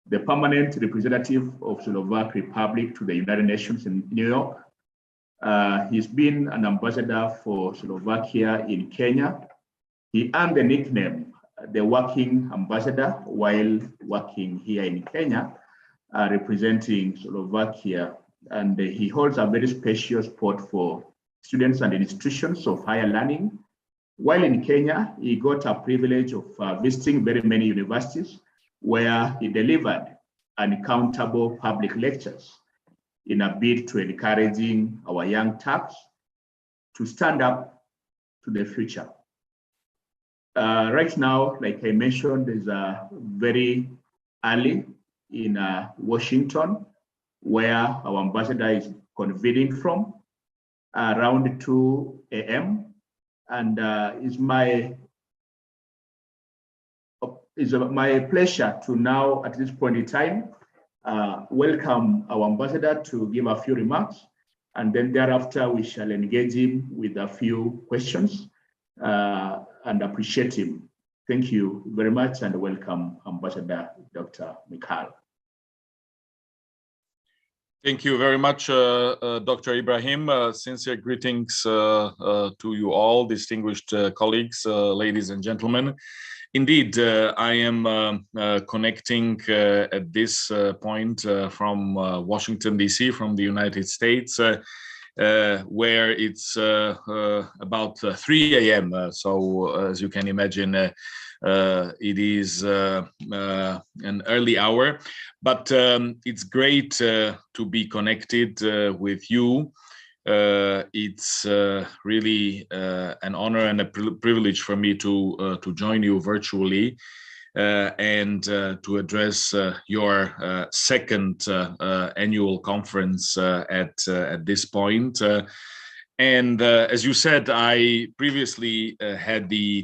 S3: the permanent representative of Slovak Republic to the United Nations in New York. He's been an ambassador for Slovakia in Kenya. He earned the nickname, the working ambassador, while working here in Kenya, representing Slovakia. And he holds a very special spot for students and institutions of higher learning. While in Kenya, he got a privilege of visiting very many universities where he delivered uncountable public lectures in a bid to encouraging our young Turks to stand up to the future. Right now, like I mentioned, there's a very early in Washington, where our ambassador is convening from, around 2 a.m. And it's my pleasure to now, at this point in time, welcome our ambassador to give a few remarks, and then thereafter we shall engage him with a few questions and appreciate him. Thank you very much, and welcome Ambassador Dr. Mikhail.
S9: Thank you very much, Dr. Ibrahim. Sincere greetings to you all, distinguished colleagues, ladies and gentlemen. Indeed, I am connecting at this point from Washington, D.C., from the United States, where it's about 3 a.m. So as you can imagine, it is an early hour, but it's great to be connected with you. It's really an honor and a privilege for me to join you virtually and to address your second annual conference at this point. And as you said, I previously had the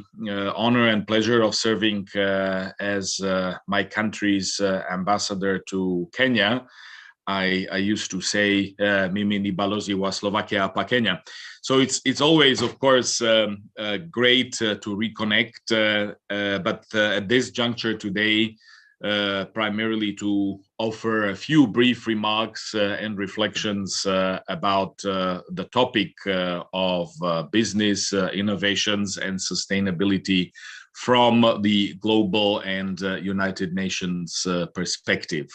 S9: honor and pleasure of serving as my country's ambassador to Kenya. I used to say, Mimi ni balozi wa Slovakia pa Kenya. So it's always, of course, great to reconnect, but at this juncture today, primarily to offer a few brief remarks and reflections about the topic of business innovations and sustainability from the global and United Nations perspective.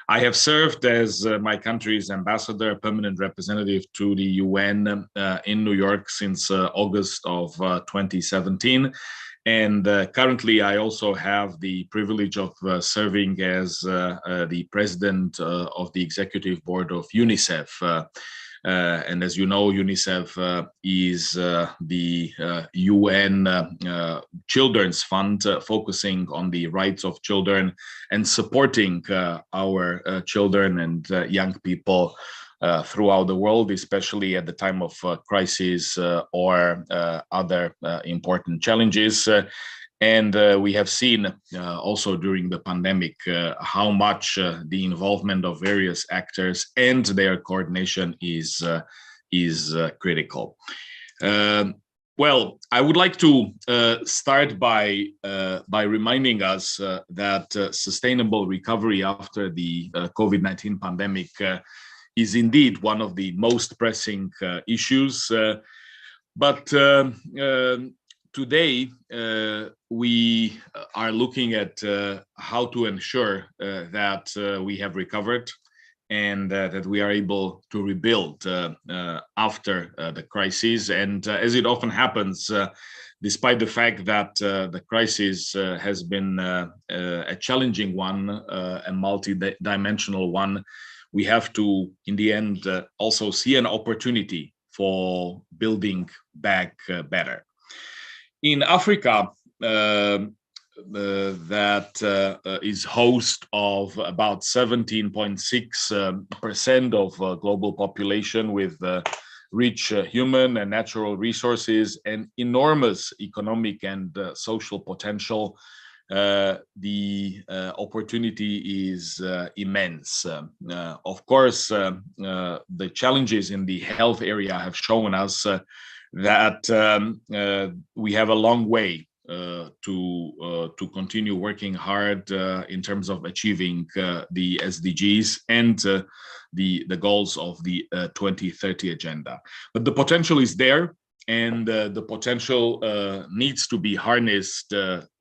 S9: I have served as my country's ambassador, permanent representative to the UN in New York since August of 2017. And currently, I also have the privilege of serving as the president of the executive board of Unicef. And as you know, Unicef is the UN Children's Fund focusing on the rights of children and supporting our children and young people throughout the world, especially at the time of crisis or other important challenges. And we have seen also during the pandemic how much the involvement of various actors and their coordination is critical. Well, I would like to start by reminding us that sustainable recovery after the COVID-19 pandemic is indeed one of the most pressing issues. But today, we are looking at how to ensure that we have recovered and that we are able to rebuild after the crisis. And as it often happens, despite the fact that the crisis has been a challenging one, a multi-dimensional one, we have to, in the end, also see an opportunity for building back better. In Africa, that is host of about 17.6% of global population with rich human and natural resources and enormous economic and social potential. The opportunity is immense. Of course, the challenges in the health area have shown us that we have a long way to continue working hard in terms of achieving the SDGs and the goals of the 2030 agenda. But the potential is there, and the potential needs to be harnessed,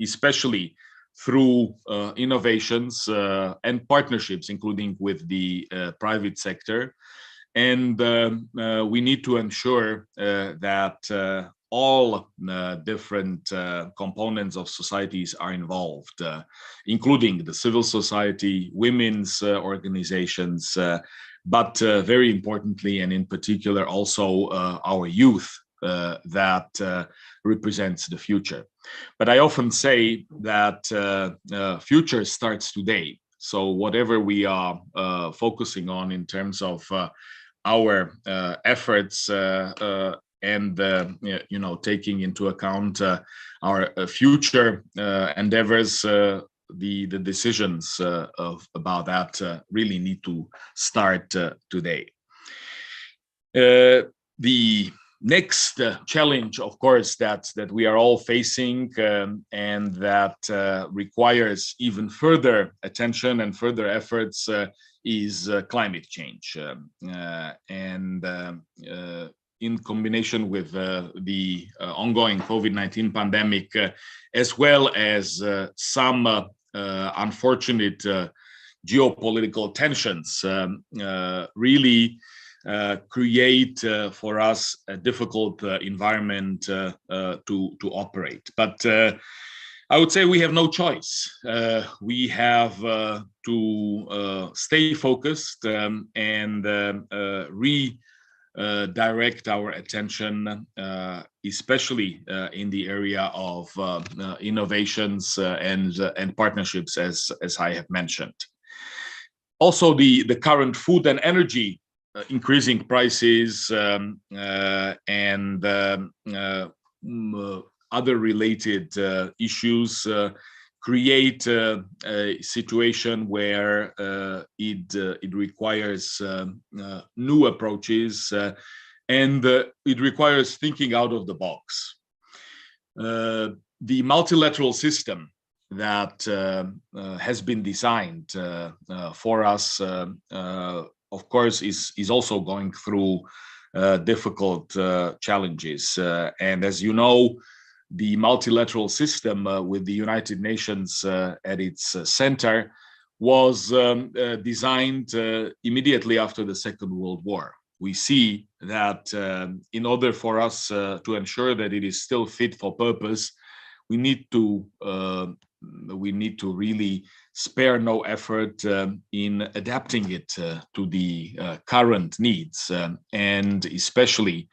S9: especially through innovations and partnerships, including with the private sector. And we need to ensure that all different components of societies are involved, including the civil society, women's organizations, but very importantly, and in particular, also our youth that represents the future. But I often say that future starts today. So whatever we are focusing on in terms of our efforts and taking into account our future endeavors, the decisions about that really need to start today. The next challenge, of course, that we are all facing and that requires even further attention and further efforts is climate change. In combination with the ongoing COVID-19 pandemic, as well as some unfortunate geopolitical tensions, really create for us a difficult environment to operate. But I would say we have no choice. We have to stay focused and redirect our attention, especially in the area of innovations and partnerships, as I have mentioned. Also, the current food and energy increasing prices and other related issues create a situation where it requires new approaches and it requires thinking out of the box. The multilateral system that has been designed for us, of course, is also going through difficult challenges. And as you know, the multilateral system with the United Nations at its center was designed immediately after the Second World War. We see that in order for us to ensure that it is still fit for purpose, we need to really spare no effort in adapting it to the current needs and especially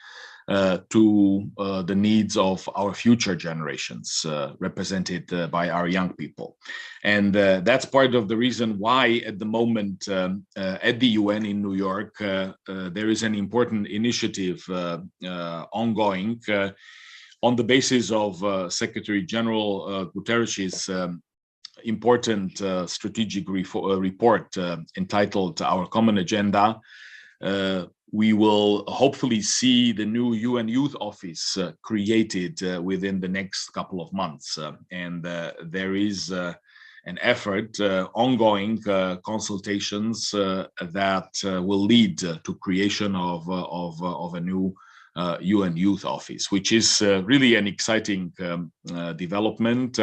S9: to the needs of our future generations, represented by our young people. And that's part of the reason why at the moment at the UN in New York, there is an important initiative ongoing on the basis of Secretary General Guterres's important strategic report entitled Our Common Agenda. We will hopefully see the new UN Youth Office created within the next couple of months. And there is an effort, ongoing consultations that will lead to creation of a new UN Youth Office, which is really an exciting development.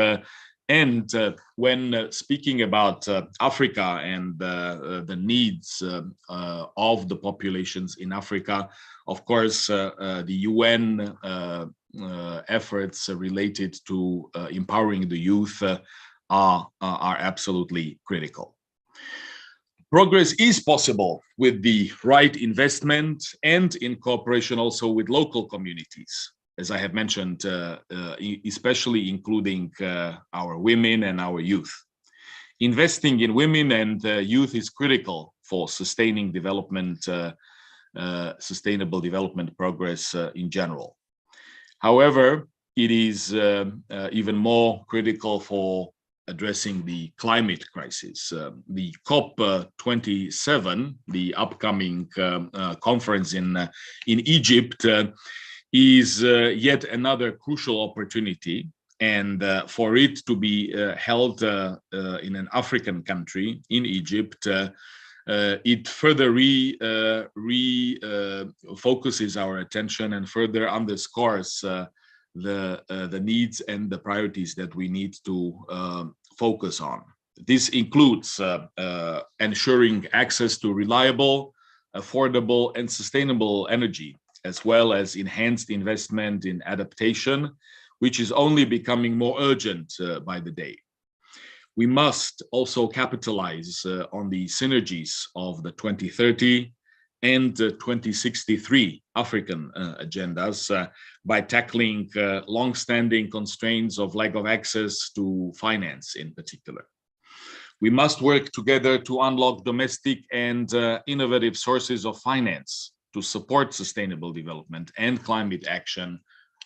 S9: And when speaking about Africa and the needs of the populations in Africa, of course, the UN efforts related to empowering the youth are absolutely critical. Progress is possible with the right investment and in cooperation also with local communities, as I have mentioned, especially including our women and our youth. Investing in women and youth is critical for sustaining development, sustainable development progress in general. However, it is even more critical for addressing the climate crisis. The COP27, the upcoming conference in Egypt, is yet another crucial opportunity, and for it to be held in an African country, in Egypt, it further focuses our attention and further underscores the needs and the priorities that we need to focus on. This includes ensuring access to reliable, affordable, and sustainable energy, as well as enhanced investment in adaptation, which is only becoming more urgent by the day. We must also capitalize on the synergies of the 2030 and 2063 African agendas by tackling long-standing constraints of lack of access to finance in particular. We must work together to unlock domestic and innovative sources of finance to support sustainable development and climate action,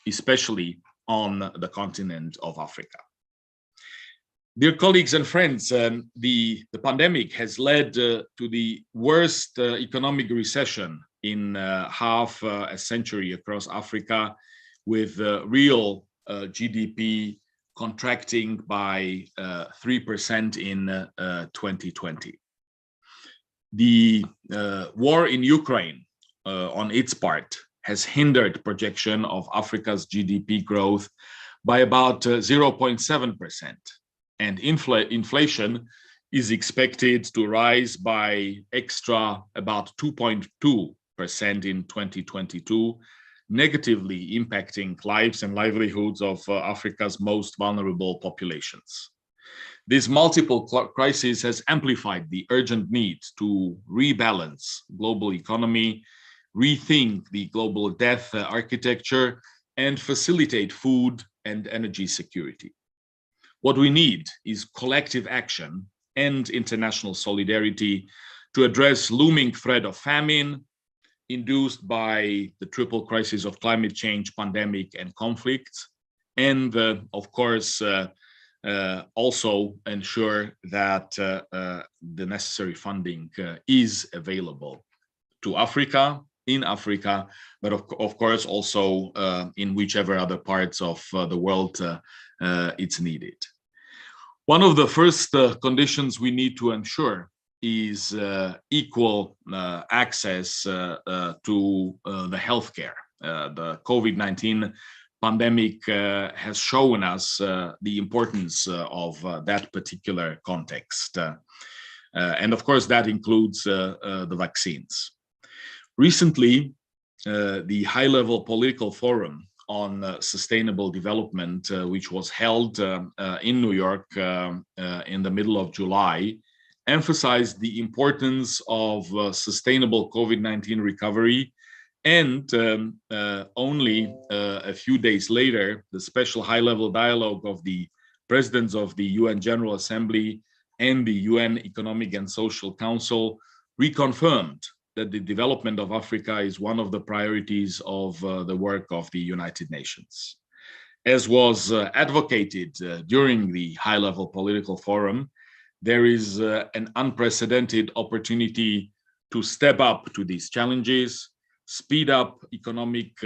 S9: especially on the continent of Africa. Dear colleagues and friends, the pandemic has led to the worst economic recession in half a century across Africa, with real GDP contracting by 3% in 2020. The war in Ukraine, on its part, has hindered projection of Africa's GDP growth by about 0.7%, and inflation is expected to rise by extra about 2.2% in 2022, negatively impacting lives and livelihoods of Africa's most vulnerable populations. This multiple crisis has amplified the urgent need to rebalance global economy, rethink the global debt architecture, and facilitate food and energy security. What we need is collective action and international solidarity to address looming threat of famine induced by the triple crisis of climate change, pandemic, and conflict, and of course, also ensure that the necessary funding is available to Africa, in Africa, but of course also in whichever other parts of the world it's needed. One of the first conditions we need to ensure is equal access to the healthcare. The COVID-19 pandemic has shown us the importance of that particular context. And of course, that includes the vaccines. Recently, the high-level political forum on sustainable development, which was held in New York in the middle of July, emphasized the importance of sustainable COVID-19 recovery. And only a few days later, the special high-level dialogue of the presidents of the UN General Assembly and the UN Economic and Social Council reconfirmed that the development of Africa is one of the priorities of the work of the United Nations. As was advocated during the high-level political forum, there is an unprecedented opportunity to step up to these challenges, speed up economic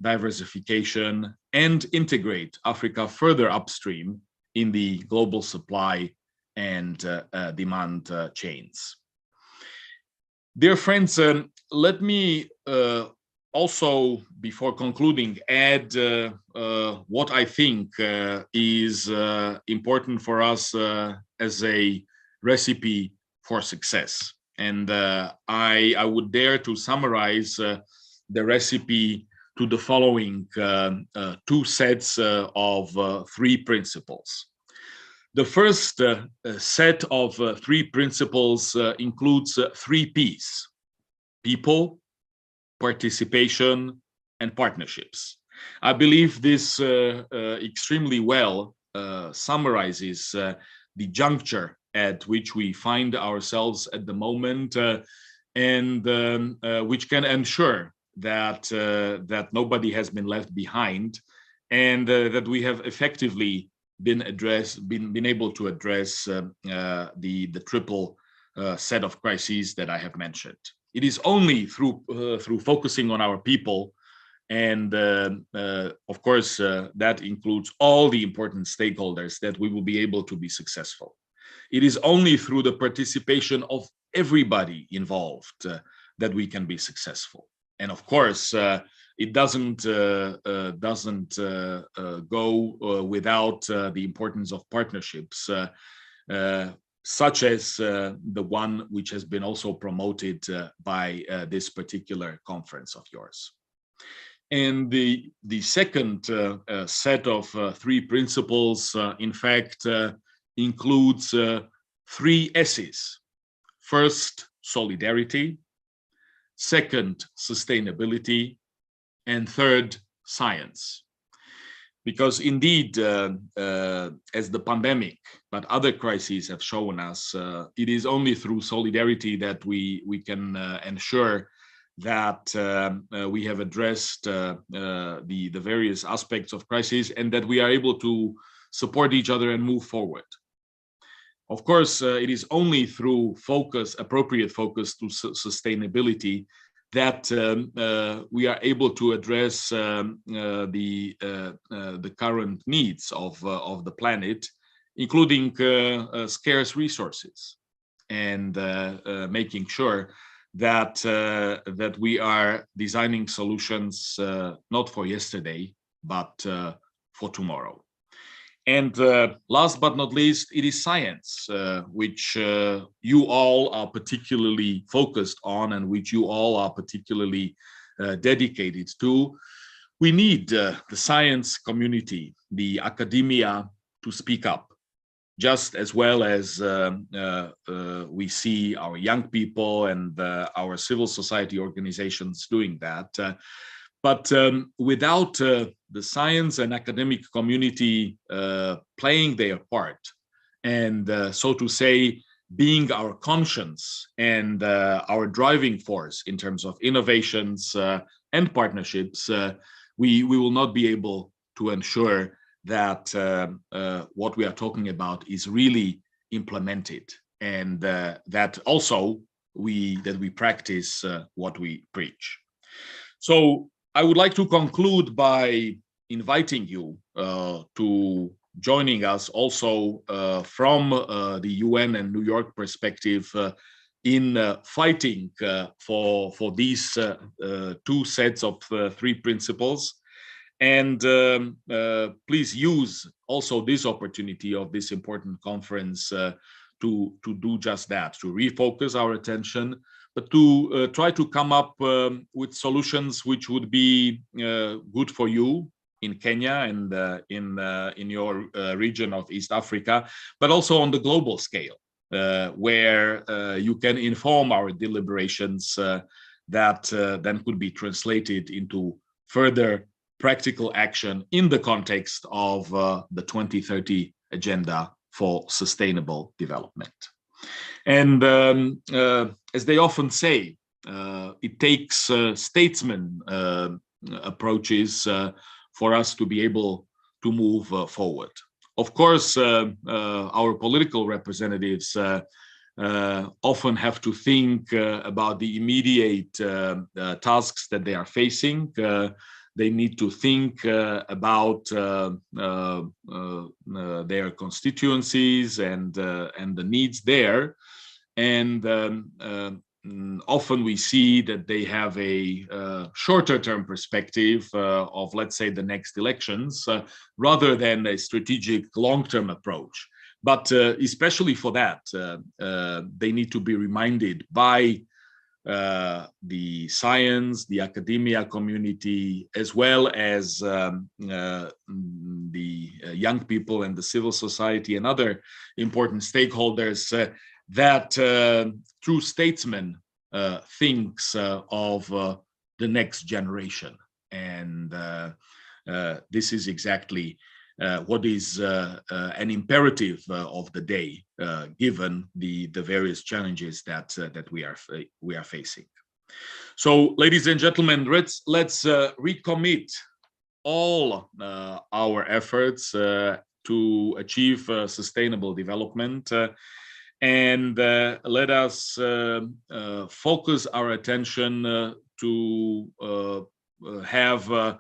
S9: diversification, and integrate Africa further upstream in the global supply and demand chains. Dear friends, let me also, before concluding, add what I think is important for us as a recipe for success. And I would dare to summarize the recipe to the following two sets of three principles. The first set of three principles includes three P's: people, participation, and partnerships. I believe this extremely well summarizes the juncture at which we find ourselves at the moment, and which can ensure that that nobody has been left behind, and that we have effectively been able to address the triple set of crises that I have mentioned. It is only through focusing on our people, and of course that includes all the important stakeholders, that we will be able to be successful. It is only through the participation of everybody involved that we can be successful. And of course, it doesn't go without the importance of partnerships, such as the one which has been also promoted by this particular conference of yours. And the second set of three principles, in fact, includes three S's. First, solidarity. Second, sustainability. And third, science. Because indeed, as the pandemic, but other crises have shown us, it is only through solidarity that we can ensure that we have addressed the various aspects of crisis, and that we are able to support each other and move forward. Of course, it is only through appropriate focus to sustainability, that we are able to address the current needs of the planet, including scarce resources. and making sure that that we are designing solutions not for yesterday, but for tomorrow. And last but not least, it is science, which you all are particularly focused on and which you all are particularly dedicated to. We need the science community, the academia, to speak up, just as well as we see our young people and our civil society organizations doing that. But without the science and academic community playing their part and, so to say, being our conscience and our driving force in terms of innovations and partnerships, we will not be able to ensure that what we are talking about is really implemented, and that also we practice what we preach. So I would like to conclude by inviting you to joining us also from the UN and New York perspective in fighting for these two sets of three principles. And please use also this opportunity of this important conference to do just that, to refocus our attention, but to try to come up with solutions which would be good for you in Kenya and in your region of East Africa, but also on the global scale, where you can inform our deliberations that then could be translated into further practical action in the context of the 2030 Agenda for Sustainable Development. And as they often say, it takes statesman approaches for us to be able to move forward. Of course, our political representatives often have to think about the immediate tasks that they are facing. They need to think about their constituencies and the needs there. And often we see that they have a shorter term perspective of, let's say, the next elections, rather than a strategic long-term approach. But especially for that, they need to be reminded by the science, the academia community, as well as the young people and the civil society and other important stakeholders, that true statesman thinks of the next generation. And this is exactly what is an imperative of the day, given the various challenges that we are facing. So, ladies and gentlemen, let's recommit all our efforts to achieve sustainable development, and let us focus our attention to have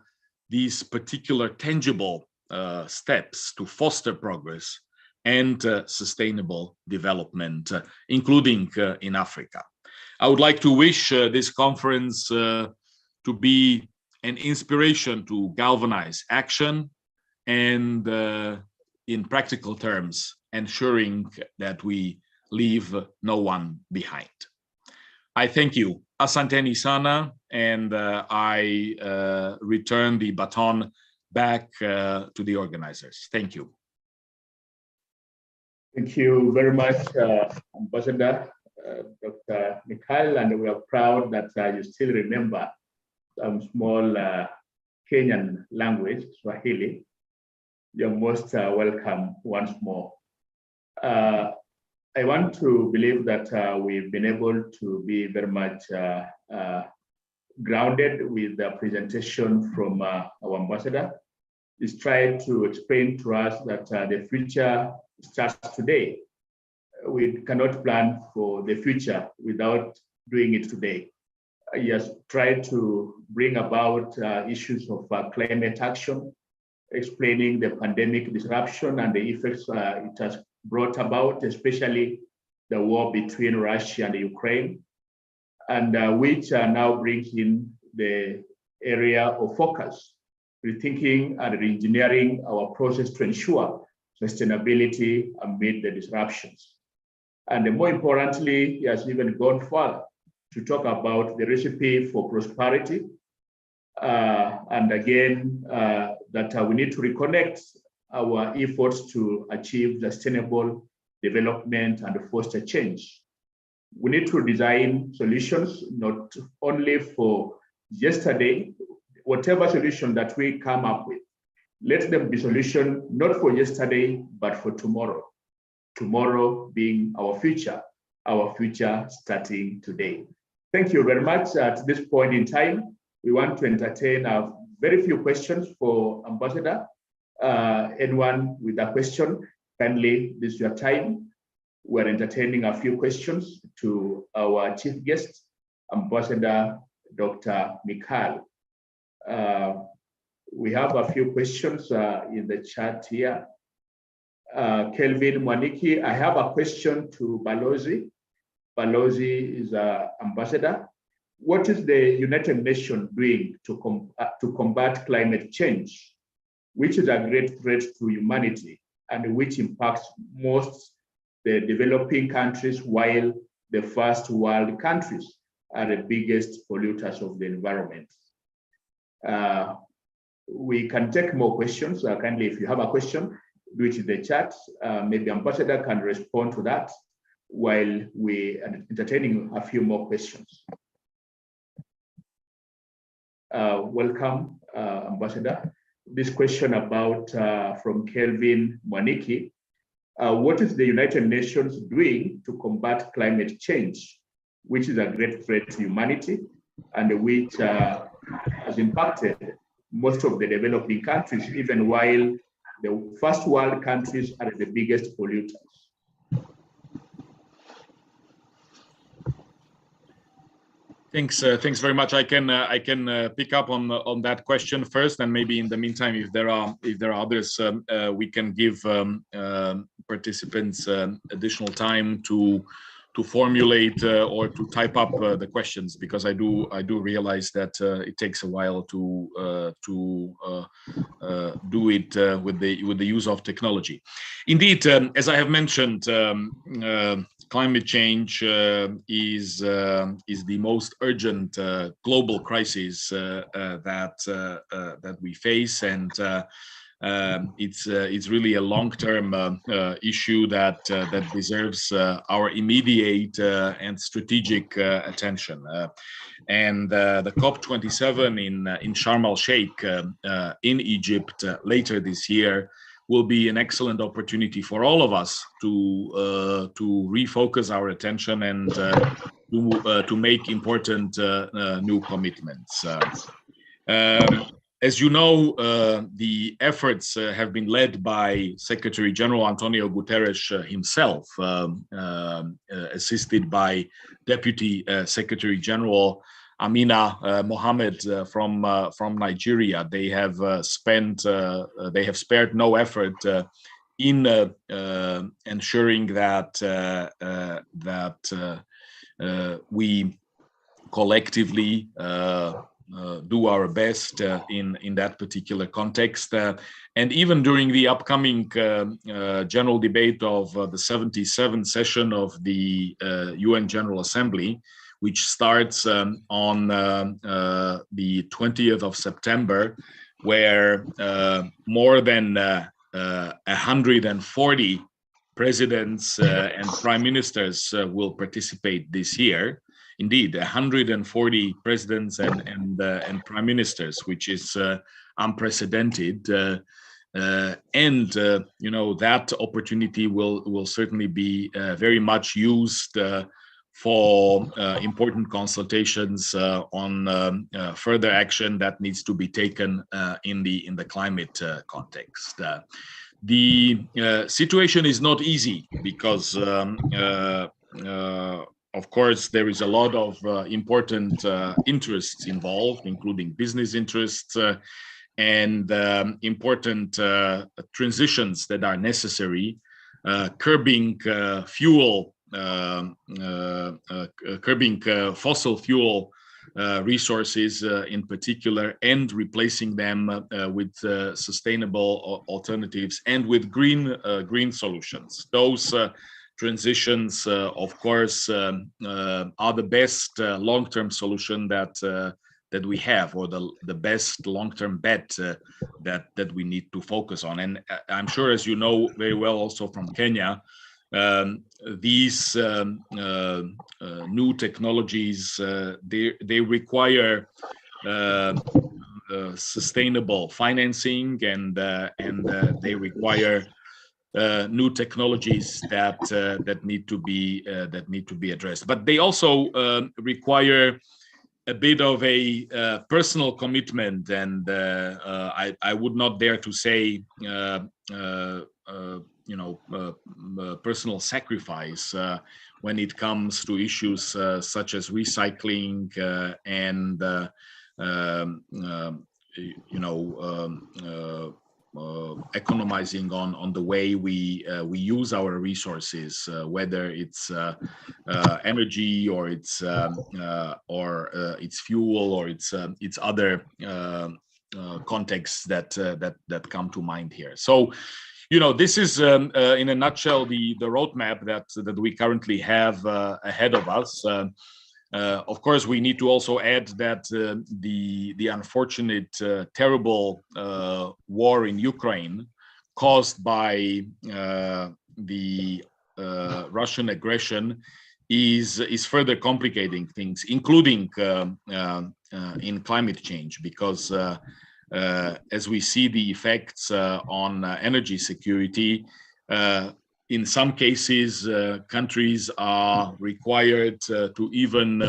S9: these particular tangible steps to foster progress and sustainable development, including in Africa. I would like to wish this conference to be an inspiration to galvanize action and, in practical terms, ensuring that we leave no one behind. I thank you. Asanteni sana, and I return the baton back to the organizers. Thank you.
S3: Thank you very much, Ambassador Dr. Mikhail, and we are proud that you still remember some small Kenyan language, Swahili. You're most welcome once more. I want to believe that we've been able to be very much grounded with the presentation from our ambassador. He's tried to explain to us that the future starts today. We cannot plan for the future without doing it today. He has tried to bring about issues of climate action, explaining the pandemic disruption and the effects it has brought about, especially the war between Russia and Ukraine, and which now brings in the area of focus, rethinking and re-engineering our process to ensure sustainability amid the disruptions. And more importantly, he has even gone further to talk about the recipe for prosperity. And again, that we need to reconnect our efforts to achieve sustainable development and foster change. We need to design solutions not only for yesterday, whatever solution that we come up with, let them be solution not for yesterday, but for tomorrow. Tomorrow being our future starting today. Thank you very much. At this point in time, we want to entertain a very few questions for Ambassador. Anyone with a question, kindly, this is your time. We're entertaining a few questions to our chief guest, Ambassador Dr. Mikal. We have a few questions in the chat here. Kelvin Mwaniki, I have a question to Balozi. Balozi is an ambassador. What is the United Nations doing to combat climate change, which is a great threat to humanity and which impacts most the developing countries, while the first world countries are the biggest polluters of the environment? We can take more questions. Kindly, if you have a question, do it in the chat. Maybe Ambassador can respond to that while we are entertaining a few more questions. Welcome, Ambassador. This question about from Kelvin Mwaniki. What is the United Nations doing to combat climate change, which is a great threat to humanity and which has impacted most of the developing countries, even while the first world countries are the biggest polluters?
S9: Thanks very much. I can pick up on that question first, and maybe in the meantime, if there are others, we can give participants additional time to formulate or to type up the questions, because I do realize that it takes a while to do it with the use of technology. Indeed, as I have mentioned, climate change is the most urgent global crisis that we face, and it's really a long-term issue that deserves our immediate and strategic attention. And the COP27 in Sharm el-Sheikh in Egypt later this year will be an excellent opportunity for all of us to refocus our attention and to make important new commitments. As you know, the efforts have been led by Secretary General Antonio Guterres himself, assisted by Deputy Secretary General Amina Mohammed from Nigeria. They have spared no effort in ensuring that we collectively do our best in that particular context. And even during the upcoming general debate of the 77th session of the UN General Assembly, which starts on the 20th of September, where more than 140 presidents and prime ministers will participate this year. Indeed, 140 presidents and prime ministers, which is unprecedented. And you know, that opportunity will certainly be very much used for important consultations on further action that needs to be taken in the climate context. The situation is not easy because, of course, there is a lot of important interests involved, including business interests and important transitions that are necessary, curbing fuel curbing fossil fuel resources in particular, and replacing them with sustainable alternatives and with green solutions. Those transitions, of course, are the best long-term solution that we have, or the best long-term bet that we need to focus on. And I'm sure, as you know very well, also from Kenya, these new technologies, they require sustainable financing, and they require new technologies that need to be addressed. But they also require a bit of a personal commitment, and I would not dare to say personal sacrifice when it comes to issues such as recycling and economizing on the way we use our resources, whether it's energy, or it's fuel, or it's other contexts that come to mind here. So, this is in a nutshell the roadmap that we currently have ahead of us. Of course, we need to also add that the unfortunate, terrible war in Ukraine, caused by the Russian aggression, is further complicating things, including in climate change, because as we see the effects on energy security, in some cases, countries are required to even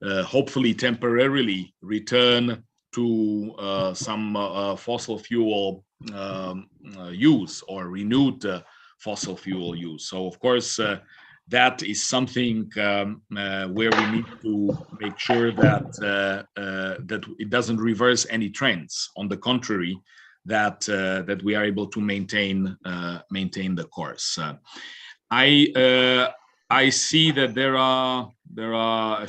S9: hopefully temporarily return to some fossil fuel use, or renewed fossil fuel use. So, of course, that is something where we need to make sure that it doesn't reverse any trends. On the contrary, that we are able to maintain the course. I see that there are a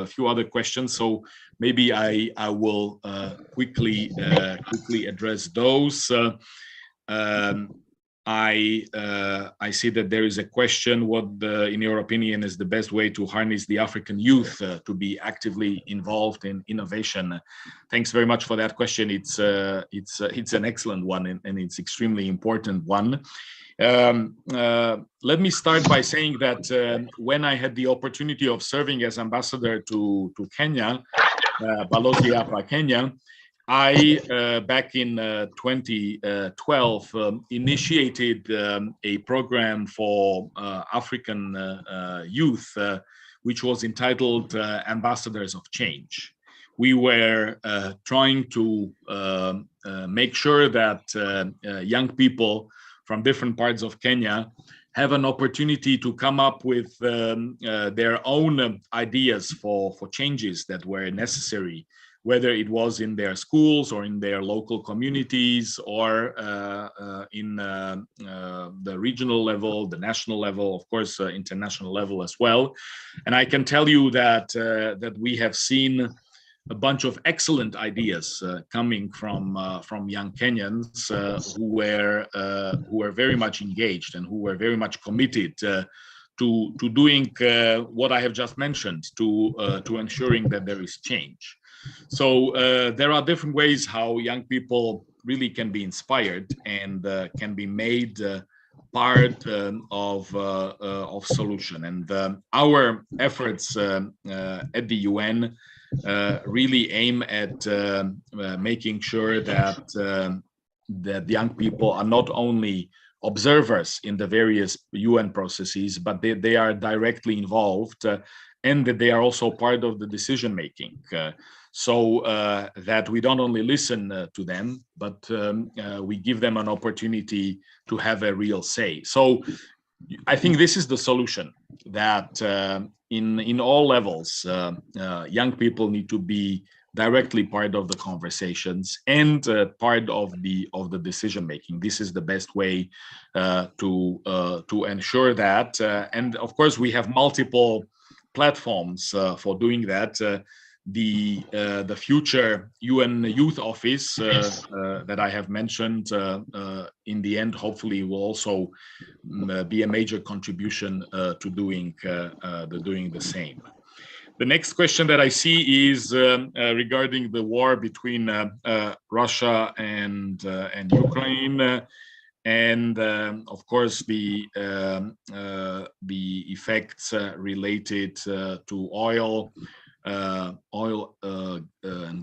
S9: few other questions, so maybe I will quickly address those. I see that there is a question: what, in your opinion, is the best way to harness the African youth to be actively involved in innovation? Thanks very much for that question. It's an excellent one, and it's extremely important one. Let me start by saying that when I had the opportunity of serving as ambassador to Kenya, Balozi Hapa, Kenya, I, back in 2012, initiated a program for African youth, which was entitled Ambassadors of Change. We were trying to make sure that young people from different parts of Kenya have an opportunity to come up with their own ideas for changes that were necessary, whether it was in their schools or in their local communities, or in the regional level, the national level, of course, international level as well. And I can tell you that we have seen a bunch of excellent ideas coming from young Kenyans who were very much engaged and who were very much committed to doing what I have just mentioned, to ensuring that there is change. So there are different ways how young people really can be inspired and can be made part of solution. And our efforts at the UN really aim at making sure that young people are not only observers in the various UN processes, but they are directly involved, and that they are also part of the decision making. So that we don't only listen to them, but we give them an opportunity to have a real say. So I think this is the solution, that in all levels, young people need to be directly part of the conversations and part of the decision making. This is the best way to ensure that. And of course, we have multiple platforms for doing that. The future UN Youth Office that I have mentioned in the end, hopefully, will also be a major contribution to doing the same. The next question that I see is regarding the war between Russia and Ukraine, and of course the effects related to oil and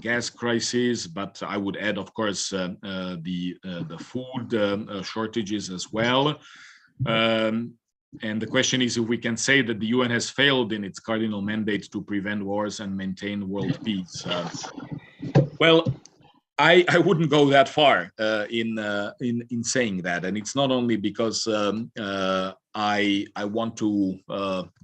S9: gas crisis. But I would add, of course, the food shortages as well. And the question is if we can say that the UN has failed in its cardinal mandate to prevent wars and maintain world peace. Well, I wouldn't go that far in saying that, and it's not only because I want to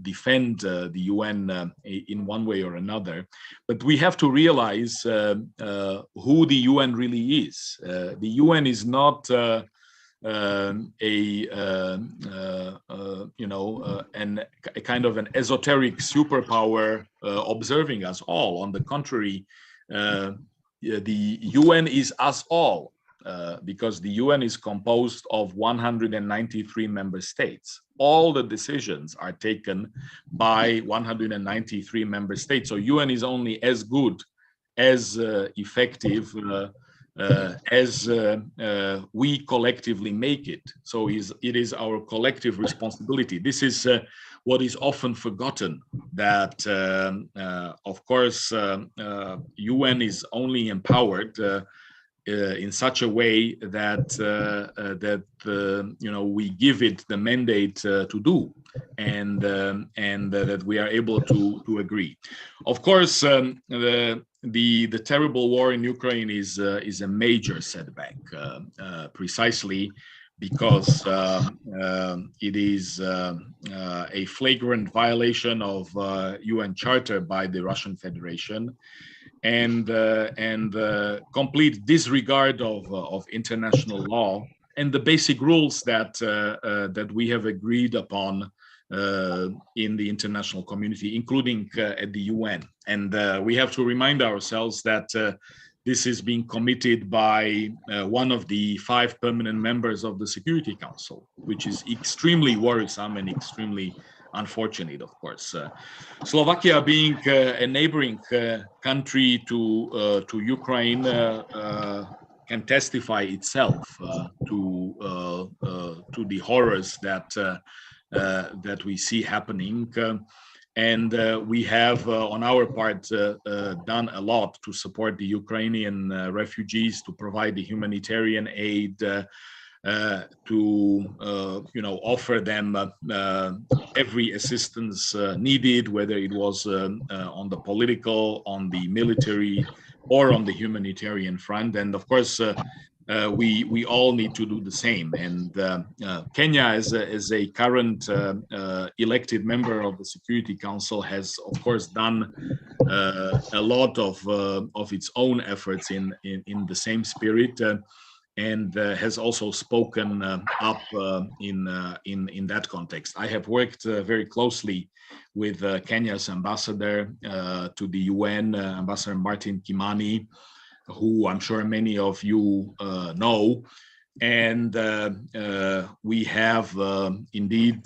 S9: defend the UN in one way or another, but we have to realize who the UN really is. The UN is not a kind of an esoteric superpower observing us all. On the contrary, the UN is us all, because the UN is composed of 193 member states. All the decisions are taken by 193 member states. So UN is only as good, as effective as we collectively make it. So it is our collective responsibility. This is what is often forgotten, that of course UN is only empowered in such a way that we give it the mandate to do, and that we are able to agree. Of course, the terrible war in Ukraine is a major setback, precisely because it is a flagrant violation of UN Charter by the Russian Federation, and complete disregard of international law and the basic rules that we have agreed upon in the international community, including at the UN. And we have to remind ourselves that this is being committed by one of the 5 permanent members of the Security Council, which is extremely worrisome and extremely unfortunate, of course. Slovakia, being a neighboring country to Ukraine, can testify itself to the horrors that we see happening. And we have, on our part, done a lot to support the Ukrainian refugees, to provide the humanitarian aid, to offer them every assistance needed, whether it was on the political, on the military, or on the humanitarian front. And of course, we all need to do the same. And Kenya, as a current elected member of the Security Council, has of course done a lot of its own efforts in the same spirit, and has also spoken up in that context. I have worked very closely with Kenya's ambassador to the UN, Ambassador Martin Kimani, who I'm sure many of you know. And we have indeed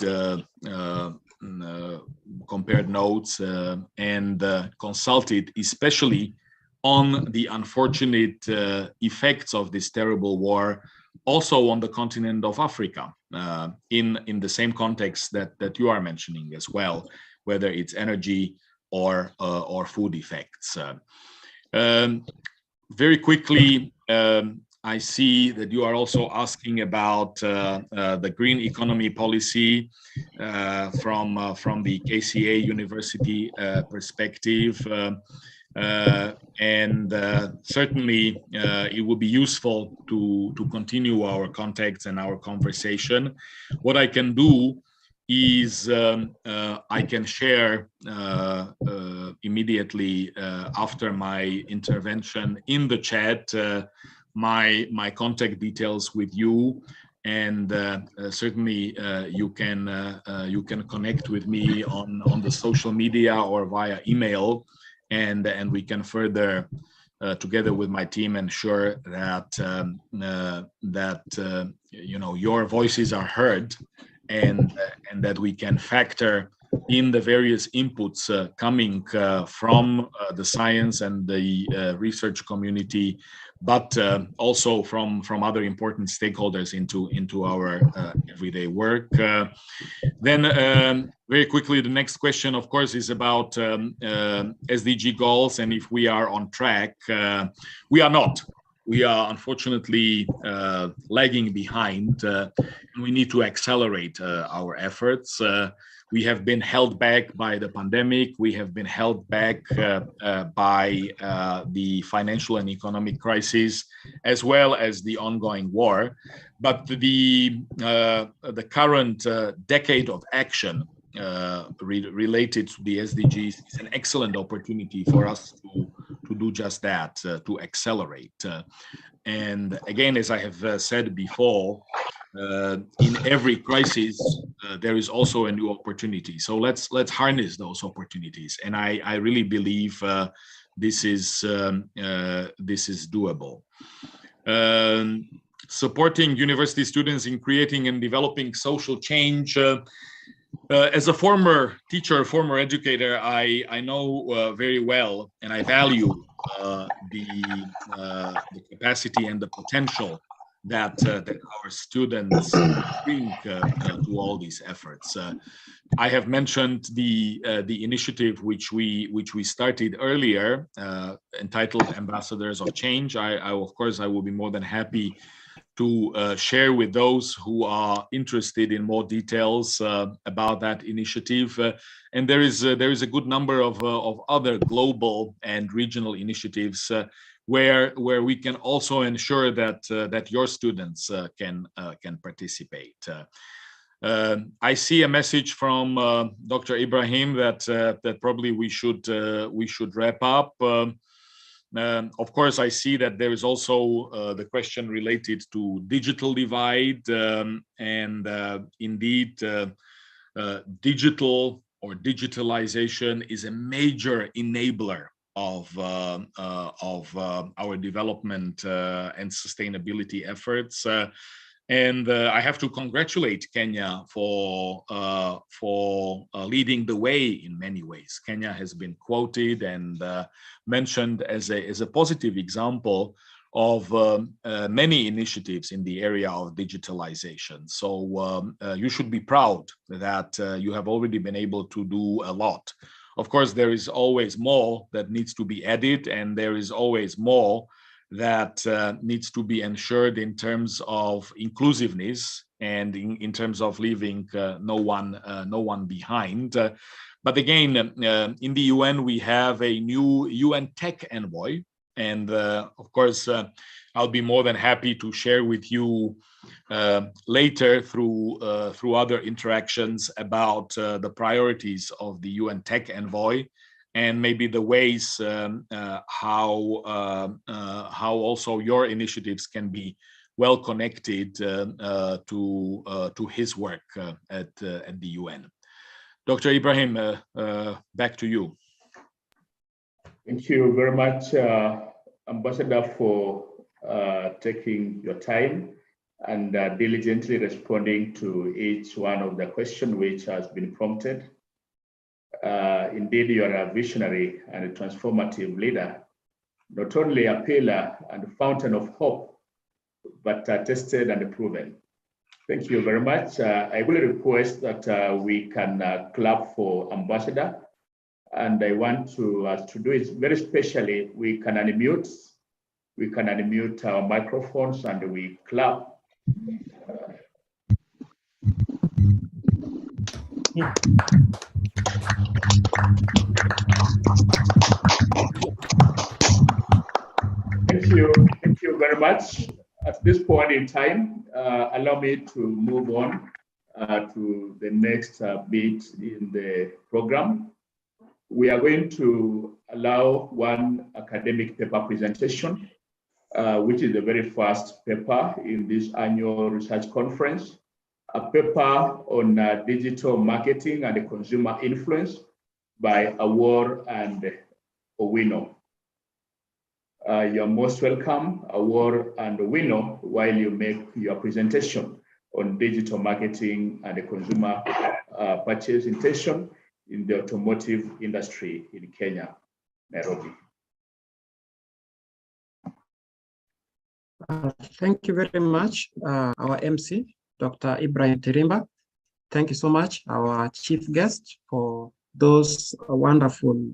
S9: compared notes and consulted, especially on the unfortunate effects of this terrible war, also on the continent of Africa, in the same context that you are mentioning as well, whether it's energy or food effects. Very quickly, I see that you are also asking about the green economy policy from the KCA University perspective. And certainly it would be useful to continue our contacts and our conversation. What I can do is I can share immediately after my intervention in the chat my contact details with you, and certainly you can connect with me on the social media or via email, and we can further together with my team ensure that your voices are heard, and that we can factor in the various inputs coming from the science and the research community, but also from other important stakeholders into our everyday work. Then very quickly, the next question, of course, is about SDG goals and if we are on track. We are not. We are unfortunately lagging behind, and we need to accelerate our efforts. We have been held back by the pandemic. We have been held back by the financial and economic crisis, as well as the ongoing war. But the current decade of action related to the SDGs is an excellent opportunity for us to do just that, to accelerate. And again, as I have said before, in every crisis, there is also a new opportunity. So let's harness those opportunities. And I really believe this is doable. Supporting university students in creating and developing social change. As a former teacher, former educator, I know very well, and I value the capacity and the potential that our students bring to all these efforts. I have mentioned the initiative which we started earlier, entitled Ambassadors of Change. Of course, I will be more than happy to share with those who are interested in more details about that initiative. And there is a good number of other global and regional initiatives where we can also ensure that your students can participate. I see a message from Dr. Ibrahim that probably we should wrap up. Of course, I see that there is also the question related to digital divide, and indeed, digital or digitalization is a major enabler of our development and sustainability efforts. And I have to congratulate Kenya for leading the way in many ways. Kenya has been quoted and mentioned as a positive example of many initiatives in the area of digitalization. So you should be proud that you have already been able to do a lot. Of course, there is always more that needs to be added, and there is always more that needs to be ensured in terms of inclusiveness and in terms of leaving no one behind. But again, in the UN, we have a new UN Tech Envoy, and of course, I'll be more than happy to share with you later through other interactions about the priorities of the UN Tech Envoy, and maybe the ways how also your initiatives can be well connected to his work at the UN. Dr. Ibrahim, back to you.
S3: Thank you very much, Ambassador, for taking your time and diligently responding to each one of the questions which has been prompted. Indeed, you are a visionary and a transformative leader, not only a pillar and a fountain of hope, but tested and proven. Thank you very much. I will request that we can clap for Ambassador, and I want us to do it very specially. We can unmute our microphones and we clap. Thank you very much. At this point in time, allow me to move on to the next bit in the program. We are going to allow one academic paper presentation, which is the very first paper in this annual research conference, a paper on digital marketing and consumer influence by Awor and Owino. You're most welcome, Awor and Owino, while you make your presentation on digital marketing and the consumer purchase intention in the automotive industry in Kenya, Nairobi.
S5: Thank you very much, our MC, Dr. Ibrahim Tirimba. Thank you so much, our chief guest, for those wonderful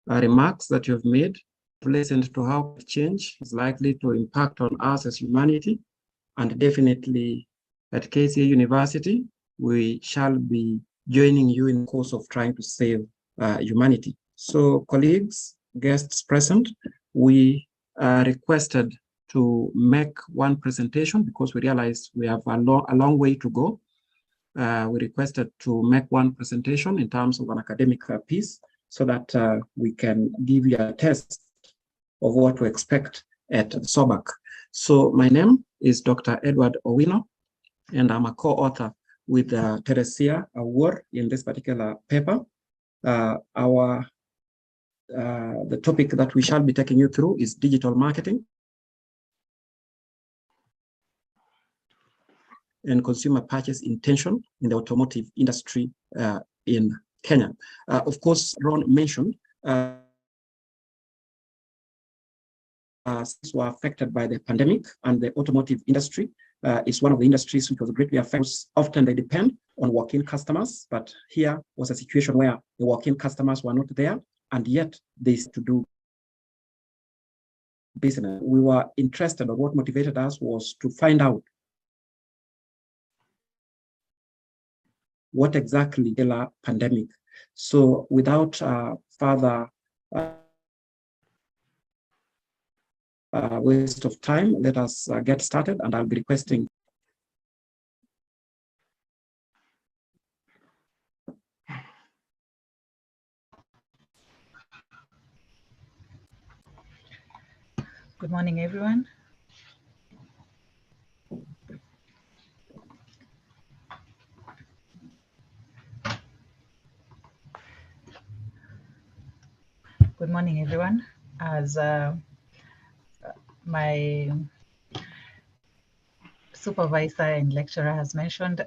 S5: remarks that you've made. Listened to how change is likely to impact on us as humanity, and definitely at KCA University, we shall be joining you in the course of trying to save humanity. So colleagues, guests present, we are requested to make one presentation because we realize we have a long way to go. We requested to make one presentation in terms of an academic piece so that we can give you a test of what to expect at SOBARC. So my name is Dr. Edward Owino, and I'm a co-author with Teresia Awor in this particular paper. The topic that we shall be taking you through is digital marketing and consumer purchase intention in the automotive industry in Kenya. Of course, Ron mentioned were affected by the pandemic, and the automotive industry is one of the industries which was greatly affected. Often they depend on walk-in customers, but here was a situation where the walk-in customers were not there, and yet they used to do business. We were interested, but what motivated us was to find out what exactly the pandemic. So without further waste of time, let us get started, and I'll be requesting
S10: Good morning, everyone. Good morning, everyone. As my supervisor and lecturer has mentioned,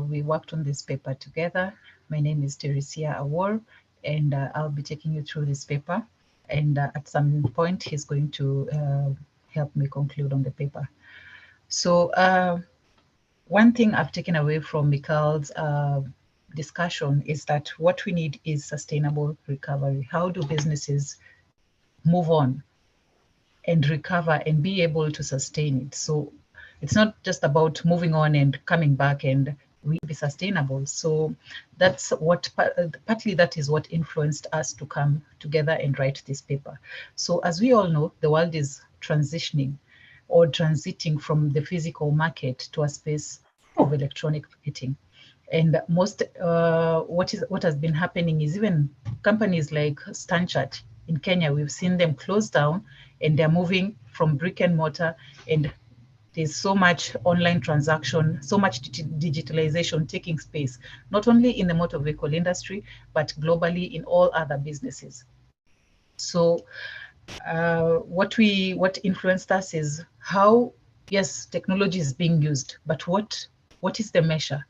S10: we worked on this paper together. My name is Teresia Awor, and I'll be taking you through this paper. And at some point, he's going to help me conclude on the paper. So one thing I've taken away from Michael's discussion is that what we need is sustainable recovery. How do businesses move on and recover and be able to sustain it? So it's not just about moving on and coming back and we be sustainable. So that's what, partly that is what influenced us to come together and write this paper. So as we all know, the world is transitioning or transiting from the physical market to a space of electronic marketing. And most, what has been happening is even companies like Stanchart in Kenya, we've seen them close down and they're moving from brick and mortar, and there's so much online transaction, so much digitalization taking space, not only in the motor vehicle industry, but globally in all other businesses. So what influenced us is how, yes, technology is being used, but what is the measure?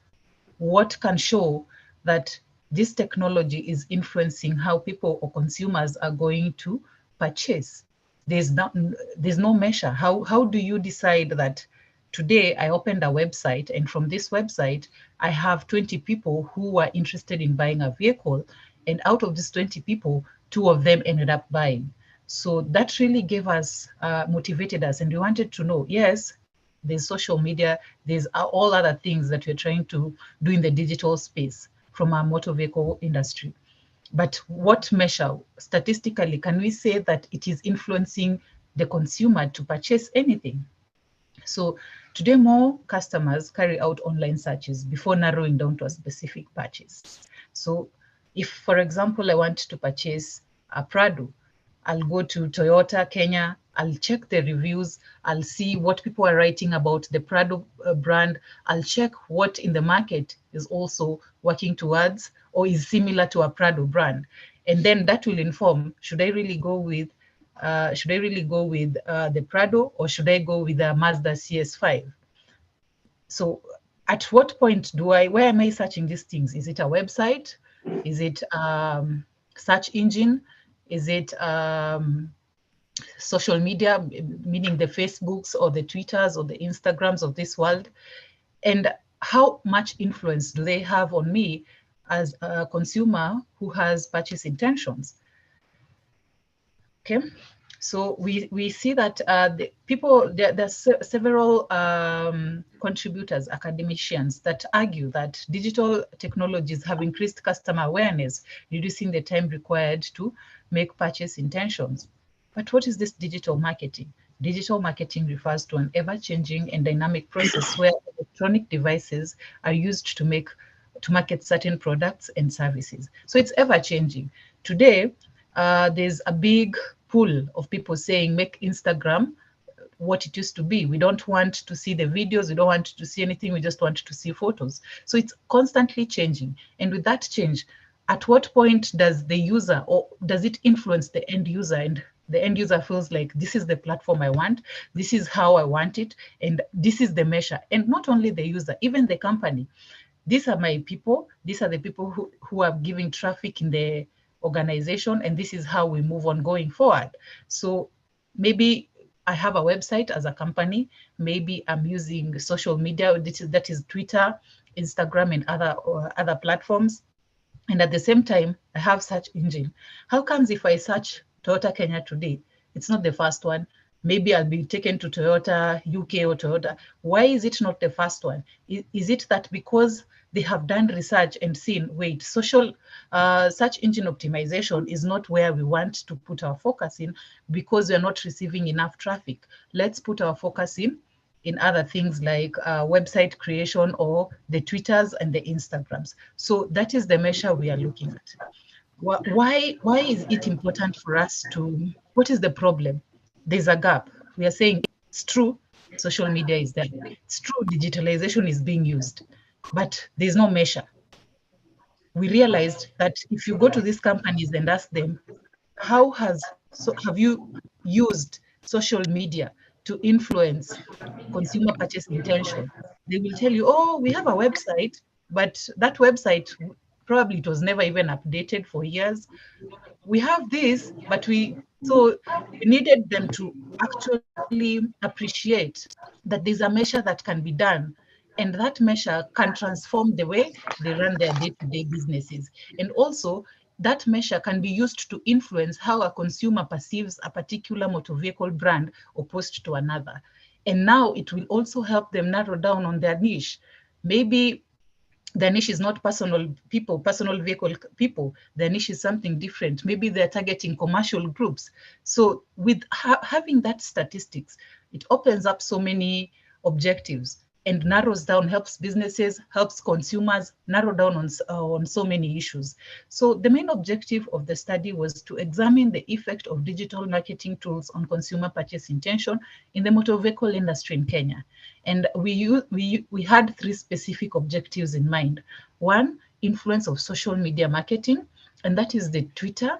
S10: What can show that this technology is influencing how people or consumers are going to purchase? There's no measure. How do you decide that today I opened a website and from this website I have 20 people who were interested in buying a vehicle, and out of these 20 people, 2 of them ended up buying? So that really gave us, motivated us, and we wanted to know, yes, there's social media, there's all other things that we're trying to do in the digital space from our motor vehicle industry. But what measure, statistically, can we say that it is influencing the consumer to purchase anything? So Today, more customers carry out online searches before narrowing down to a specific purchase. So if, for example, I want to purchase a Prado, I'll go to Toyota Kenya, I'll check the reviews, I'll see what people are writing about the Prado brand, I'll check what in the market is also working towards or is similar to a Prado brand. And then that will inform, should I really go with the Prado, or should I go with the Mazda CS5? So at what point where am I searching these things? Is it a website? Is it search engine? Is it social media, meaning the Facebooks or the Twitters or the Instagrams of this world? And how much influence do they have on me as a consumer who has purchase intentions? Okay, so we see that there's several contributors, academicians, that argue that digital technologies have increased customer awareness, reducing the time required to make purchase intentions. But what is this digital marketing? Digital marketing refers to an ever-changing and dynamic process where electronic devices are used to market certain products and services. So it's ever-changing. Today, there's a big pool of people saying, make Instagram what it used to be. We don't want to see the videos, we don't want to see anything, we just want to see photos. So it's constantly changing. And with that change, at what point does the user, or does it influence the end user, and the end user feels like, this is the platform I want, this is how I want it, and this is the measure. And not only the user, even the company. These are my people, these are the people who are giving traffic in the organization, and this is how we move on going forward. So maybe I have a website as a company, maybe I'm using social media, that is Twitter, Instagram, and other platforms. And at the same time, I have search engine. How comes if I search Toyota Kenya today, it's not the first one? Maybe I'll be taken to Toyota UK or Toyota. Why is it not the first one? Is it that because they have done research and seen, wait, social search engine optimization is not where we want to put our focus in because we're not receiving enough traffic. Let's put our focus in other things like website creation or the Twitters and the Instagrams. So that is the measure we are looking at. Why is it important for us to, what is the problem? There's a gap. We are saying it's true, social media is there. It's true, digitalization is being used, but there's no measure. We realized that if you go to these companies and ask them, have you used social media to influence consumer purchase intention? They will tell you, oh, we have a website, but that website, probably it was never even updated for years. We have this, but so we needed them to actually appreciate that there's a measure that can be done, and that measure can transform the way they run their day-to-day businesses. And also, that measure can be used to influence how a consumer perceives a particular motor vehicle brand opposed to another. And now it will also help them narrow down on their niche. Maybe the niche is not personal vehicle people. The niche is something different. Maybe they're targeting commercial groups. So with having that statistics, it opens up so many objectives and narrows down, helps businesses, helps consumers narrow down on so many issues. So the main objective of the study was to examine the effect of digital marketing tools on consumer purchase intention in the motor vehicle industry in Kenya. And we had three specific objectives in mind. One, influence of social media marketing, and that is the Twitter,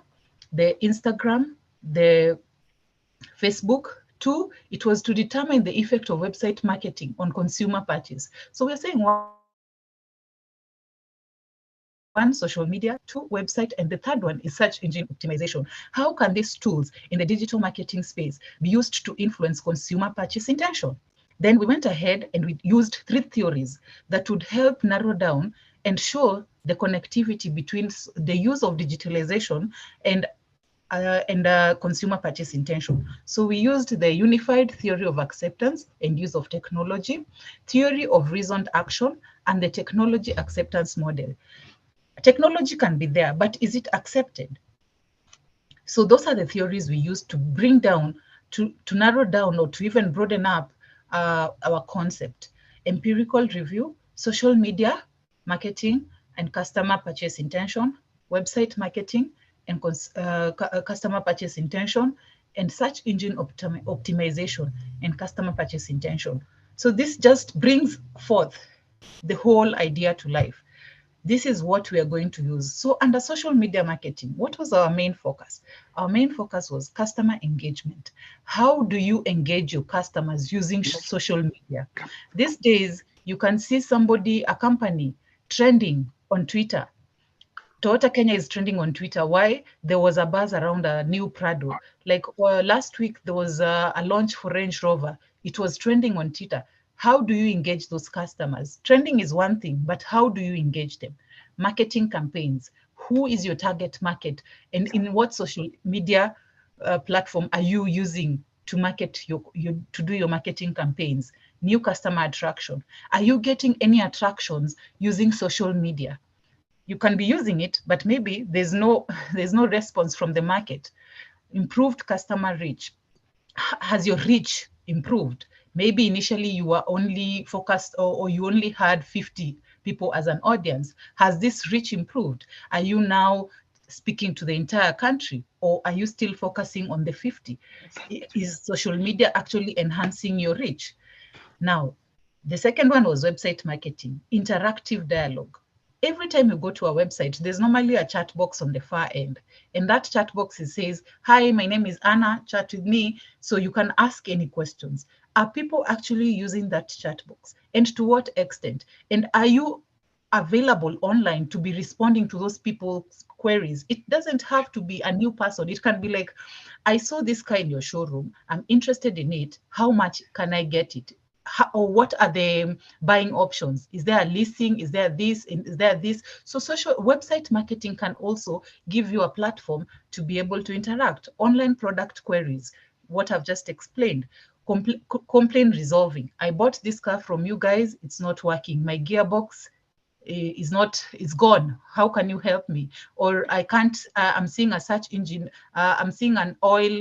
S10: the Instagram, the Facebook. Two, it was to determine the effect of website marketing on consumer purchase. So we're saying one, social media, two, website, and the third one is search engine optimization. How can these tools in the digital marketing space be used to influence consumer purchase intention? Then we went ahead and we used three theories that would help narrow down and show the connectivity between the use of digitalization and consumer purchase intention. So we used the unified theory of acceptance and use of technology, theory of reasoned action, and the technology acceptance model. Technology can be there, but is it accepted? So those are the theories we used to bring down, to narrow down or to even broaden up our concept: empirical review, social media marketing and customer purchase intention, website marketing and customer purchase intention, and search engine optimization and customer purchase intention. So this just brings forth the whole idea to life. This is what we are going to use. So under social media marketing, what was our main focus? Our main focus was customer engagement. How do you engage your customers using social media? These days, you can see somebody, a company, trending on Twitter. Toyota Kenya is trending on Twitter. Why? There was a buzz around a new Prado. Like last week, there was a launch for Range Rover. It was trending on Twitter. How do you engage those customers? Trending is one thing, but how do you engage them? Marketing campaigns. Who is your target market? And in what social media platform are you using to market to do your marketing campaigns? New customer attraction. Are you getting any attractions using social media? You can be using it, but maybe there's no response from the market. Improved customer reach. Has your reach improved? Maybe initially you were only focused or you only had 50 people as an audience. Has this reach improved? Are you now speaking to the entire country, or are you still focusing on the 50? Is social media actually enhancing your reach? Now, the second one was website marketing, interactive dialogue. Every time you go to a website, there's normally a chat box on the far end. And that chat box says, hi, my name is Anna, chat with me. So you can ask any questions. Are people actually using that chat box? And to what extent? And are you available online to be responding to those people's queries? It doesn't have to be a new person. It can be like, I saw this car in your showroom. I'm interested in it. How much can I get it? Or what are the buying options? Is there a listing? Is there this? Is there this? So social website marketing can also give you a platform to be able to interact. Online product queries, what I've just explained. Complaint resolving. I bought this car from you guys. It's not working. My gearbox it's gone. How can you help me? Or I can't, I'm seeing a search engine. I'm seeing an oil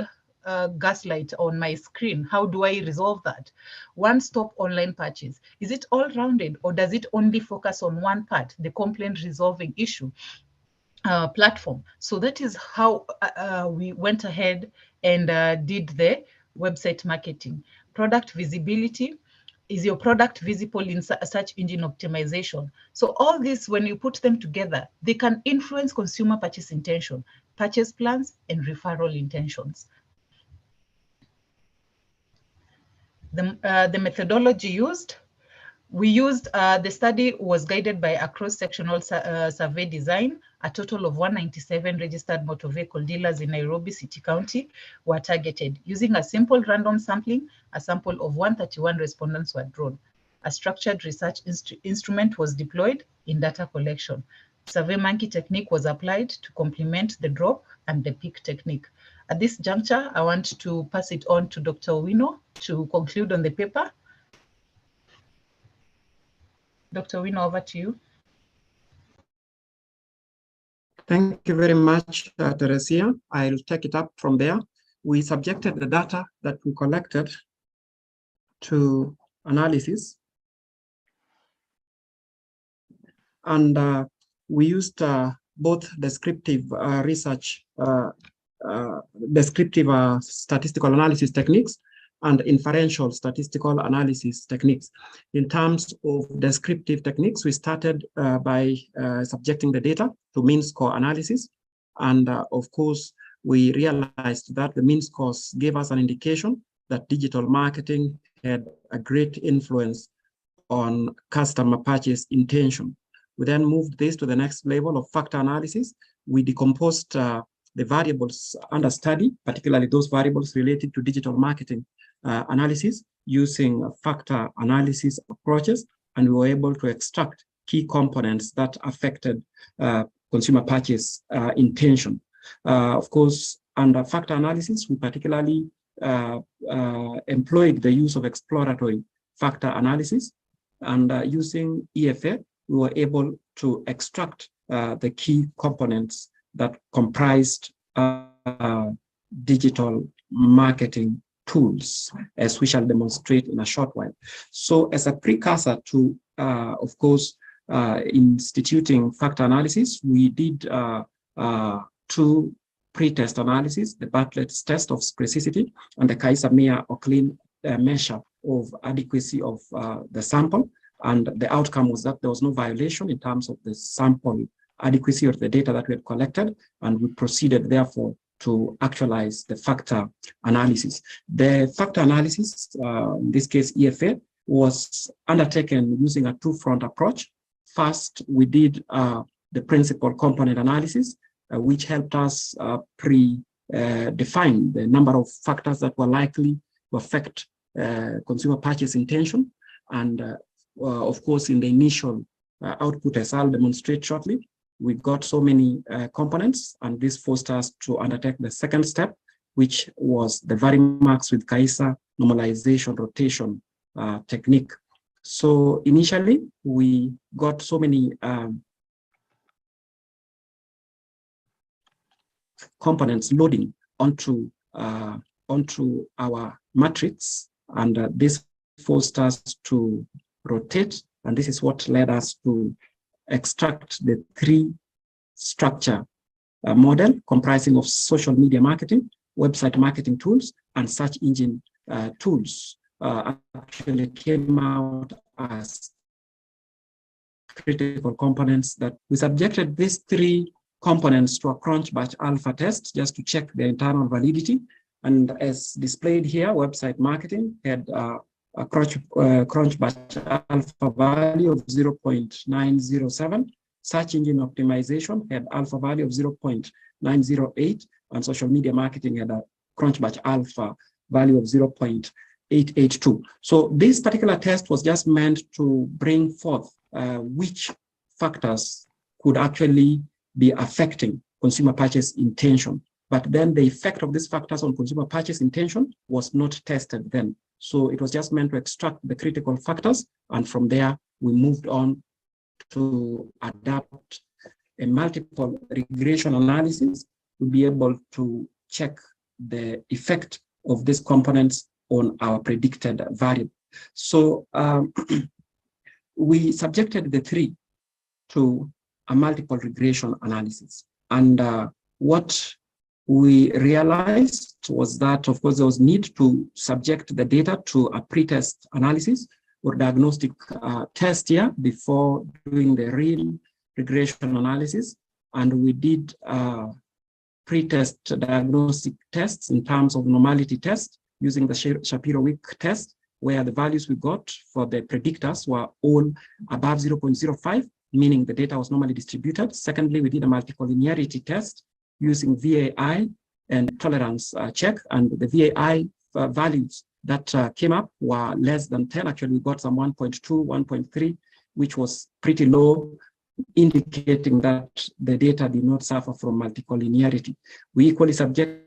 S10: gaslight on my screen. How do I resolve that? One-stop online purchase. Is it all-rounded, or does it only focus on one part, the complaint resolving issue platform? So that is how we went ahead and did the website marketing. Product visibility. Is your product visible in search engine optimization? So all this, when you put them together, they can influence consumer purchase intention, purchase plans, and referral intentions. The methodology used, we used, the study was guided by a cross-sectional survey design. A total of 197 registered motor vehicle dealers in Nairobi City County were targeted. Using a simple random sampling, a sample of 131 respondents were drawn. A structured research instrument was deployed in data collection. Survey monkey technique was applied to complement the drop and the peak technique. At this juncture, I want to pass it on to Dr. Owino to conclude on the paper. Dr. Owino, over to you.
S5: Thank you very much, Teresia. I'll take it up from there. We subjected the data that we collected to analysis. And we used both descriptive research, descriptive statistical analysis techniques and inferential statistical analysis techniques. In terms of descriptive techniques, we started by subjecting the data to mean score analysis. And of course, we realized that the mean scores gave us an indication that digital marketing had a great influence on customer purchase intention. We then moved this to the next level of factor analysis. We decomposed the variables under study, particularly those variables related to digital marketing analysis, using factor analysis approaches, and we were able to extract key components that affected consumer purchase intention. Of course, under factor analysis, we particularly employed the use of exploratory factor analysis, and using EFA, we were able to extract the key components that comprised digital marketing tools, as we shall demonstrate in a short while. So as a precursor to, of course, instituting factor analysis, we did 2 pre-test analysis, the Bartlett's test of specificity and the Kaiser-Meyer-Oakley measure of adequacy of the sample. And the outcome was that there was no violation in terms of the sample adequacy of the data that we had collected, and we proceeded therefore to actualize the factor analysis. The factor analysis, in this case EFA, was undertaken using a 2-front approach. First, we did the principal component analysis, which helped us define the number of factors that were likely to affect consumer purchase intention. And of course, in the initial output, as I'll demonstrate shortly, we got so many components, and this forced us to undertake the second step, which was the Varimax with Kaiser normalization rotation technique. So initially, we got so many components loading onto our matrix, and this forced us to rotate, and this is what led us to extract the 3 structure model comprising of social media marketing, website marketing tools, and search engine tools. Actually came out as critical components that we subjected these 3 components to a crunch batch alpha test just to check their internal validity. And as displayed here, website marketing had a crunch batch alpha value of 0.907. Search engine optimization had alpha value of 0.908, and social media marketing had a crunch batch alpha value of 0.882. So this particular test was just meant to bring forth which factors could actually be affecting consumer purchase intention. But then the effect of these factors on consumer purchase intention was not tested then. So it was just meant to extract the critical factors, and from there we moved on to adapt a multiple regression analysis to be able to check the effect of these components on our predicted variable. So we subjected the 3 to a multiple regression analysis. And what we realized was that, of course, there was need to subject the data to a pre-test analysis or diagnostic test here before doing the real regression analysis. And we did pre-test diagnostic tests in terms of normality test using the Shapiro-Wilk test, where the values we got for the predictors were all above 0.05, meaning the data was normally distributed. Secondly, we did a multicollinearity test using VAI and tolerance check, and the VAI values that came up were less than 10. Actually, we got some 1.2, 1.3, which was pretty low, indicating that the data did not suffer from multicollinearity. We equally subjected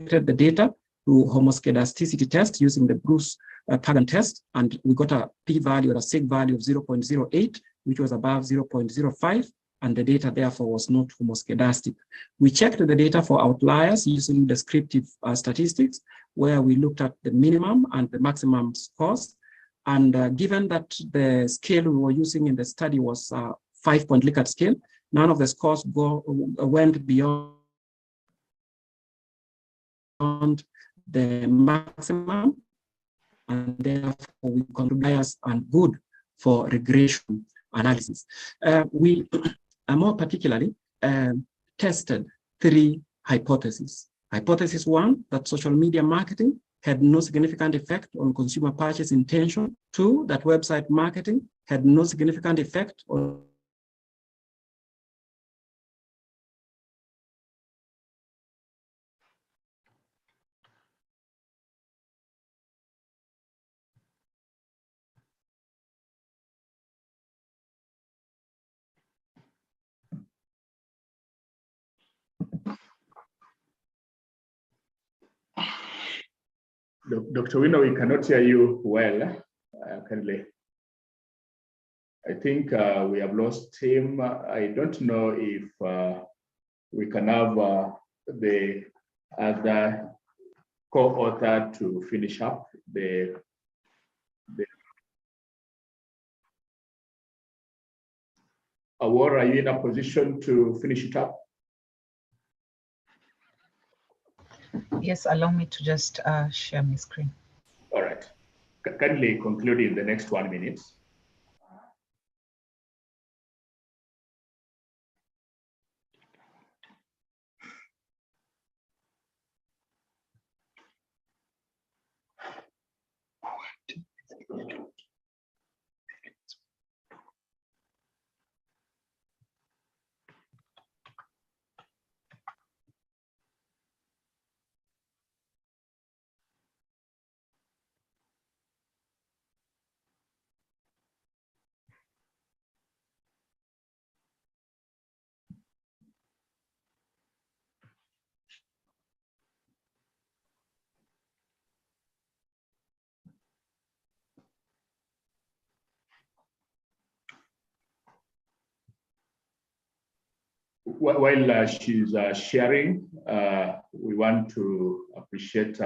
S5: the data to homoscedasticity test using the Bruce Pagan test, and we got a p-value or a sig value of 0.08, which was above 0.05, and the data therefore was not homoscedastic. We checked the data for outliers using descriptive statistics, where we looked at the minimum and the maximum scores. And given that the scale we were using in the study was 5-point Likert scale, none of the scores went beyond the maximum, and therefore we conclude bias and good for regression analysis. We more particularly tested 3 hypotheses. Hypothesis 1, that social media marketing had no significant effect on consumer purchase intention. 2, that website marketing had no significant effect on
S3: Dr. Wino, we cannot hear you well, currently. I think we have lost him. I don't know if we can have the other co-author to finish up the Award. Are you in a position to finish it up?
S10: Yes, allow me to just share my screen.
S3: All right. Kindly conclude in the next 1 minute. While she's sharing, we want to appreciate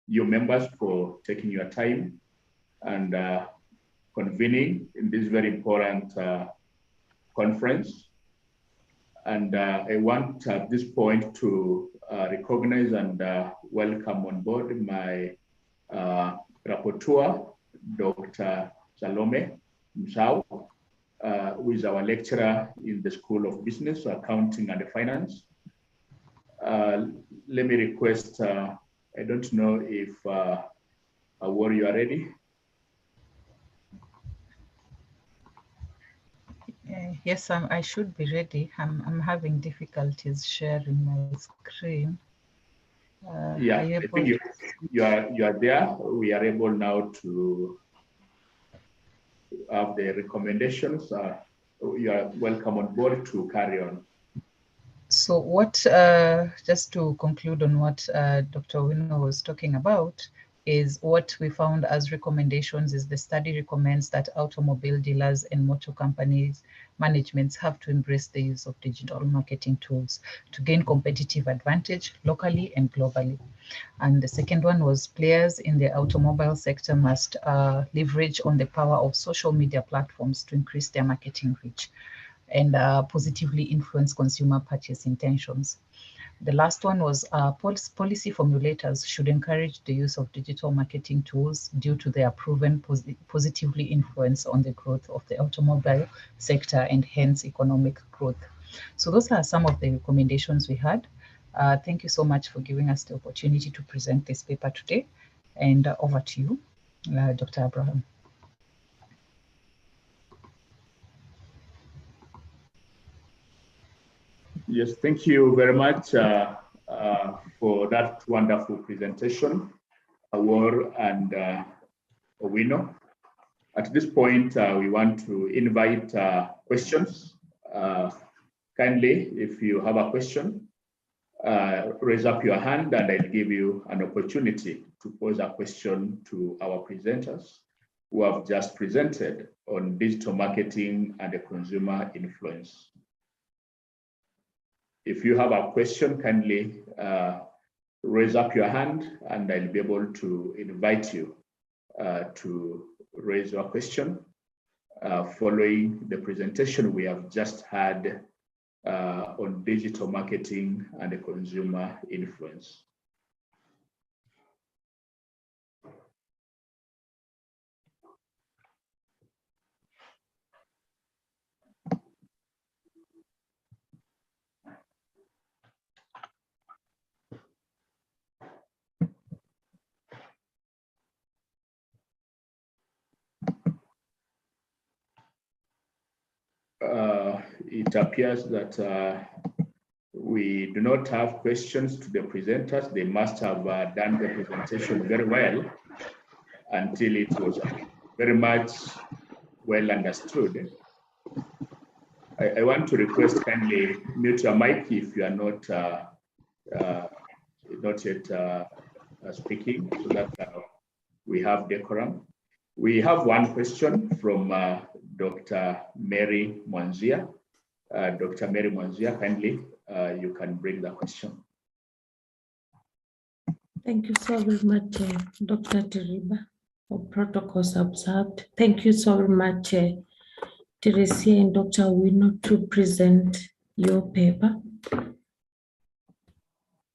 S3: your members for taking your time and convening in this very important conference. And I want at this point to recognize and welcome on board my rapporteur, Dr. Salome Msau, who is our lecturer in the School of Business, Accounting and Finance. Let me request, I don't know if Awor, you are ready?
S10: Yes, I should be ready. I'm having difficulties sharing my screen.
S3: Yeah, I think you are there. We are able now to have the recommendations. You are welcome on board to carry on.
S10: So what, just to conclude on what Dr. Wino was talking about, is what we found as recommendations is the study recommends that automobile dealers and motor companies managements have to embrace the use of digital marketing tools to gain competitive advantage locally and globally. And the second one was players in the automobile sector must leverage on the power of social media platforms to increase their marketing reach and positively influence consumer purchase intentions. The last one was policy formulators should encourage the use of digital marketing tools due to their proven positively influence on the growth of the automobile sector and hence economic growth. So those are some of the recommendations we had. Thank you so much for giving us the opportunity to present this paper today. And over to you, Dr. Abraham.
S3: Yes, thank you very much for that wonderful presentation, Awor and Owino. At this point, we want to invite questions. Kindly, if you have a question, raise up your hand and I'll give you an opportunity to pose a question to our presenters who have just presented on digital marketing and the consumer influence. If you have a question, kindly raise up your hand and I'll be able to invite you to raise your question following the presentation we have just had on digital marketing and the consumer influence. It appears that we do not have questions to the presenters. They must have done the presentation very well until it was very much well understood. I want to request kindly mute your mic if you are not yet speaking, so that we have decorum. We have one question from Dr. Mary Mwanzia. Dr. Mary Mwanzia, kindly, you can bring the question.
S11: Thank you so very much, Dr. Teriba, for protocols observed. Thank you so very much, Teresia and Dr. Wino, to present your paper.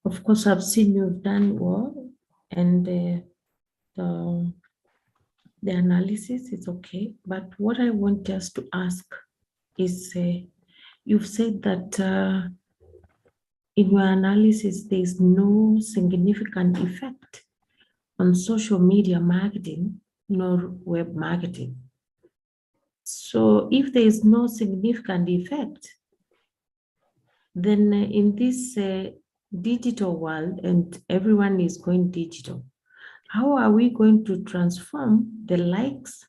S11: Of course, I've seen you've done well, and the analysis is okay. But what I want just to ask is, you've said that in your analysis, there's no significant effect on social media marketing nor web marketing. So if there is no significant effect, then in this digital world, and everyone is going digital, how are we going to transform the likes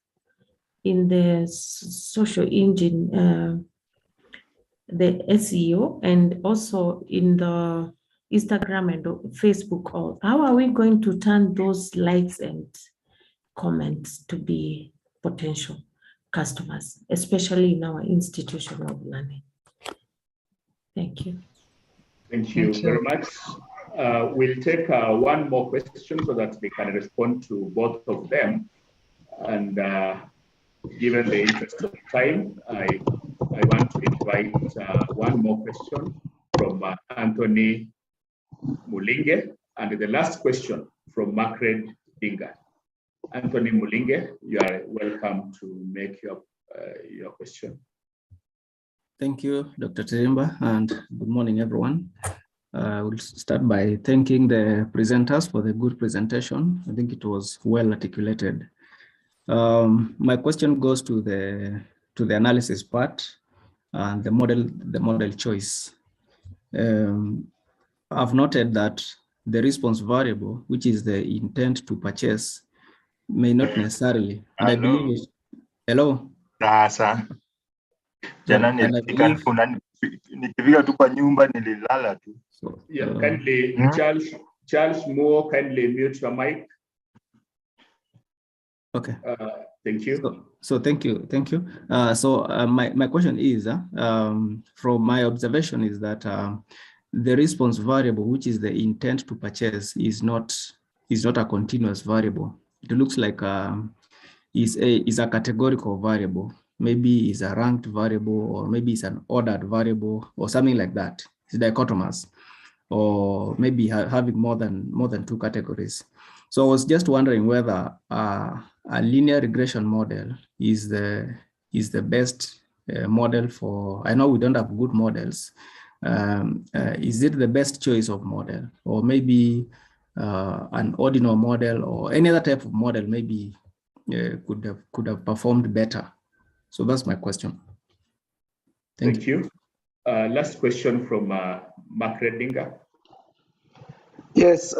S11: in the social engine, the SEO, and also in the Instagram and Facebook? Or how are we going to turn those likes and comments to be potential customers, especially in our institution of learning? Thank you.
S3: Thank you very much. We'll take one more question so that they can respond to both of them. And given the interest of time, I want to invite one more question from Anthony Mulinge, and the last question from Margaret Dinga. Anthony Mulinge, you are welcome to make your question.
S5: Thank you, Dr. Teriba, and good morning, everyone. We'll start by thanking the presenters for the good presentation. I think it was well articulated. My question goes to the analysis part and the model choice. I've noted that the response variable, which is the intent to purchase, may not necessarily. And I believe it, hello.
S12: Jana nikifika tu kwa nyumba nililala tu.
S3: Yeah, kindly, Charles Moore, kindly mute your mic.
S5: Okay.
S3: Thank you.
S5: So thank you. My question is, from my observation is that the response variable, which is the intent to purchase, is not a continuous variable. It looks like is a categorical variable. Maybe it's a ranked variable, or maybe it's an ordered variable, or something like that. It's dichotomous, or maybe having more than two categories. So I was just wondering whether a linear regression model is the best model for. I know we don't have good models. Is it the best choice of model, or maybe an ordinal model, or any other type of model maybe could have performed better? So that's my question.
S3: Thank you. Last question from Margaret Dinga.
S13: Yes,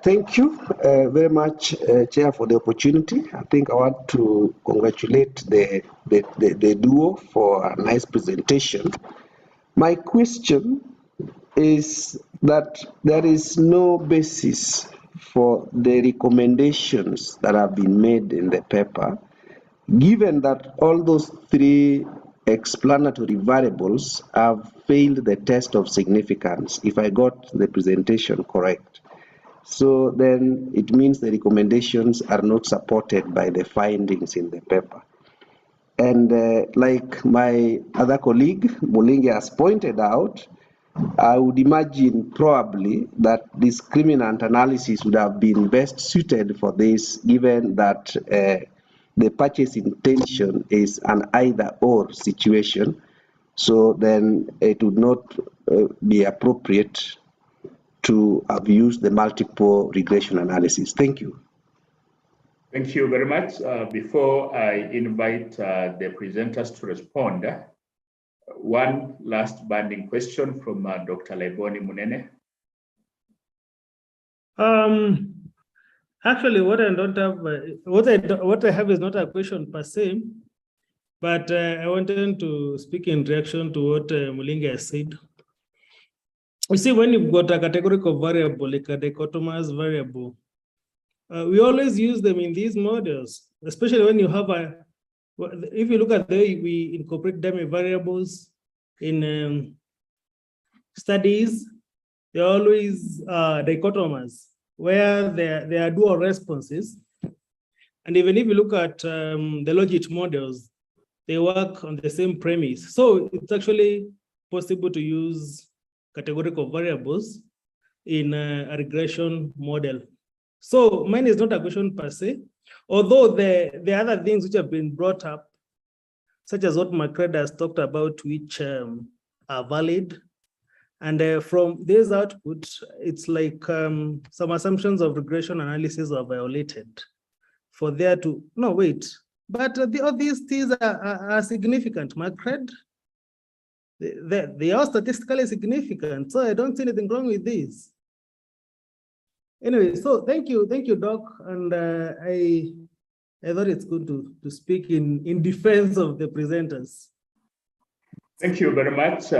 S13: thank you very much, Chair, for the opportunity. I think I want to congratulate the duo for a nice presentation. My question is that there is no basis for the recommendations that have been made in the paper, given that all those three explanatory variables have failed the test of significance, if I got the presentation correct. So then it means the recommendations are not supported by the findings in the paper. And like my other colleague, Mulinge, has pointed out, I would imagine probably that discriminant analysis would have been best suited for this, given that the purchase intention is an either-or situation. So then it would not be appropriate to have used the multiple regression analysis. Thank you.
S3: Thank you very much. Before I invite the presenters to respond, one last burning question from Dr. Leboni Munene.
S14: Actually, what I don't have, what I have is not a question per se, but I wanted to speak in reaction to what Mulinga has said. You see, when you've got a categorical variable, like a dichotomous variable, we always use them in these models, especially when you have if you look at the way we incorporate dummy variables in studies, they're always dichotomous. where there are dual responses. And even if you look at the logit models, they work on the same premise. So it's actually possible to use categorical variables in a regression model. So mine is not a question per se, although the other things which have been brought up, such as what Macred has talked about, which are valid. And from this output, it's like some assumptions of regression analysis are violated for there to, no, wait. But all these things are significant, Macred. They are statistically significant, so I don't see anything wrong with this. Anyway, so thank you, Doc. And I thought it's good to speak in defense of the presenters.
S3: Thank you very much.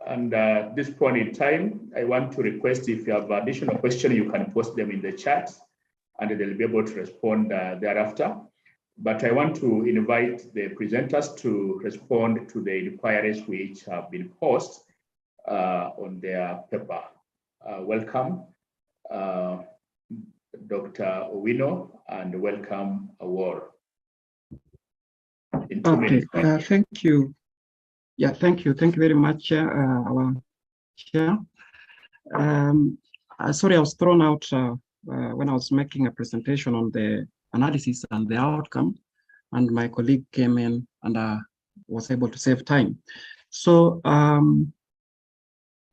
S3: And at this point in time, I want to request if you have additional questions, you can post them in the chat and they'll be able to respond thereafter. But I want to invite the presenters to respond to the inquiries which have been posed on their paper. Welcome, Dr. Owino, and welcome, Awor.
S5: Okay, thank you. Yeah, thank you. Thank you very much, our chair. Sorry, I was thrown out when I was making a presentation on the analysis and the outcome, and my colleague came in and was able to save time. So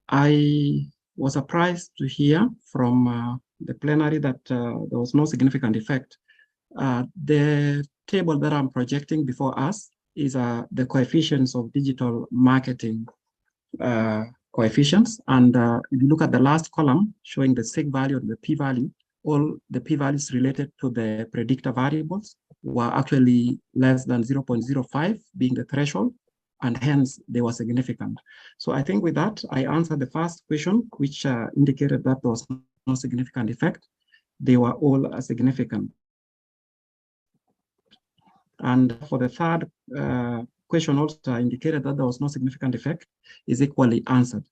S5: I was surprised to hear from the plenary that there was no significant effect. The table that I'm projecting before us is the coefficients of digital marketing coefficients. And if you look at the last column showing the sig value and the p-value, all the p-values related to the predictor variables were actually less than 0.05 being the threshold, and hence they were significant. So I think with that, I answered the first question, which indicated that there was no significant effect. They were all significant. And for the third question also indicated that there was no significant effect is equally answered.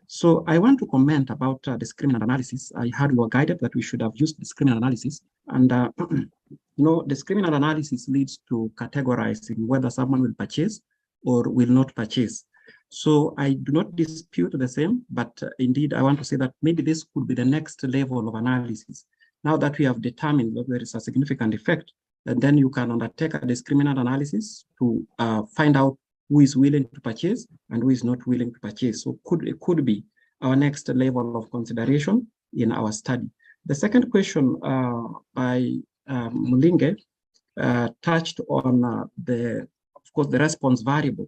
S5: So I want to comment about discriminant analysis. I heard we were guided that we should have used discriminant analysis. And you know, discriminant analysis leads to categorizing whether someone will purchase or will not purchase. So I do not dispute the same, but indeed I want to say that maybe this could be the next level of analysis. Now that we have determined that there is a significant effect, and then you can undertake a discriminant analysis to find out who is willing to purchase and who is not willing to purchase. So it could be our next level of consideration in our study. The second question by Mulinge touched on of course, the response variable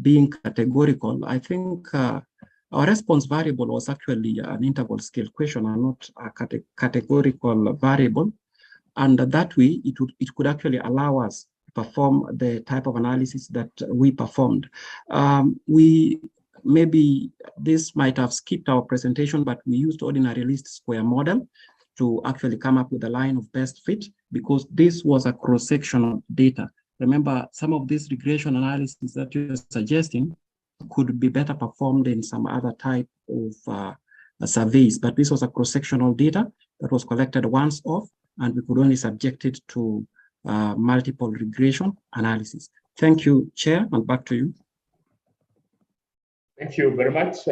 S5: being categorical. I think our response variable was actually an interval scale question and not a categorical variable. And that way, it could actually allow us to perform the type of analysis that we performed. Maybe this might have skipped our presentation, but we used ordinary least square model to actually come up with a line of best fit, because this was a cross-sectional data. Remember, some of this regression analysis that you're suggesting could be better performed in some other type of surveys, but this was a cross-sectional data that was collected once off, and we could only subject it to multiple regression analysis. Thank you, Chair, and back to you.
S3: Thank you very much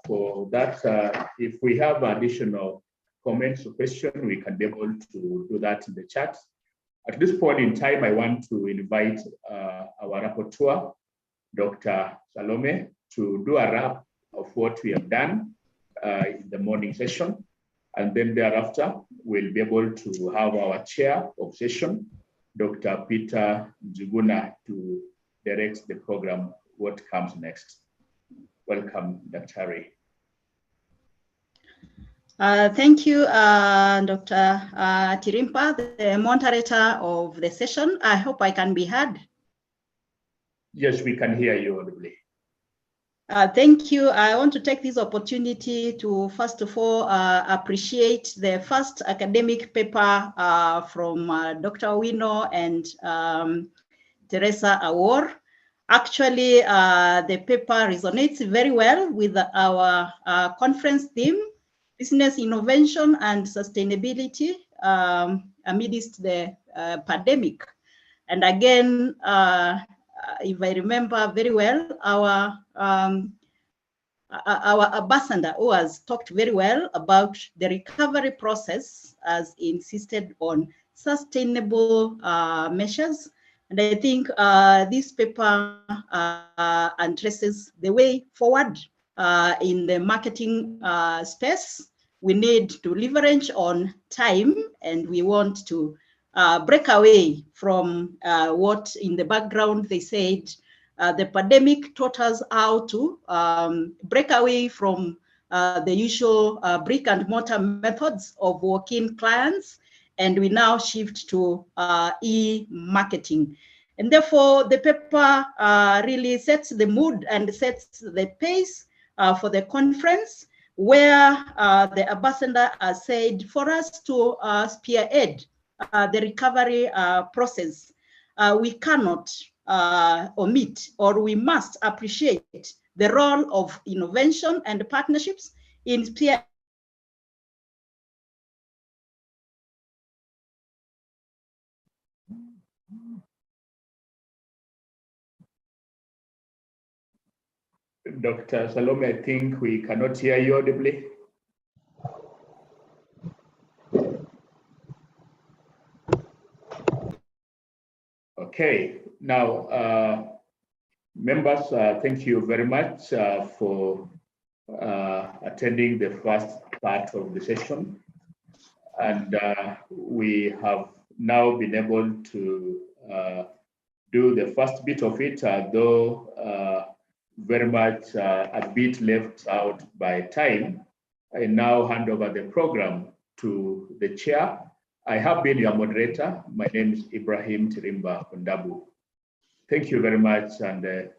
S3: for that. If we have additional comments or questions, we can be able to do that in the chat. At this point in time, I want to invite our rapporteur, Dr. Salome, to do a wrap of what we have done in the morning session. And then thereafter, we'll be able to have our chair of session, Dr. Peter Njuguna, to direct the program, what comes next. Welcome, Dr. Harry.
S15: Thank you, Dr. Tirimpa, the moderator of the session. I hope I can be heard.
S3: Yes, we can hear you audibly.
S15: Thank you. I want to take this opportunity to, first of all, appreciate the first academic paper from Dr. Owino and Teresa Awor. Actually, the paper resonates very well with our conference theme, business innovation and sustainability amidst the pandemic. And again, if I remember very well, our ambassador who has talked very well about the recovery process has insisted on sustainable measures. And I think this paper addresses the way forward in the marketing space. We need to leverage on time, and we want to break away from what in the background they said the pandemic taught us how to break away from the usual brick and mortar methods of walk-in clients, and we now shift to e-marketing. And therefore, the paper really sets the mood and sets the pace for the conference, where the ambassador has said for us to spearhead the recovery process, we cannot omit, or we must appreciate the role of innovation and partnerships in spear.
S3: Dr. Salome, I think we cannot hear you audibly. Okay, now, members, thank you very much for attending the first part of the session. And we have now been able to do the first bit of it, though very much a bit left out by time. I now hand over the program to the chair. I have been your moderator. My name is Ibrahim Tirimba Kondabu. Thank you very much, and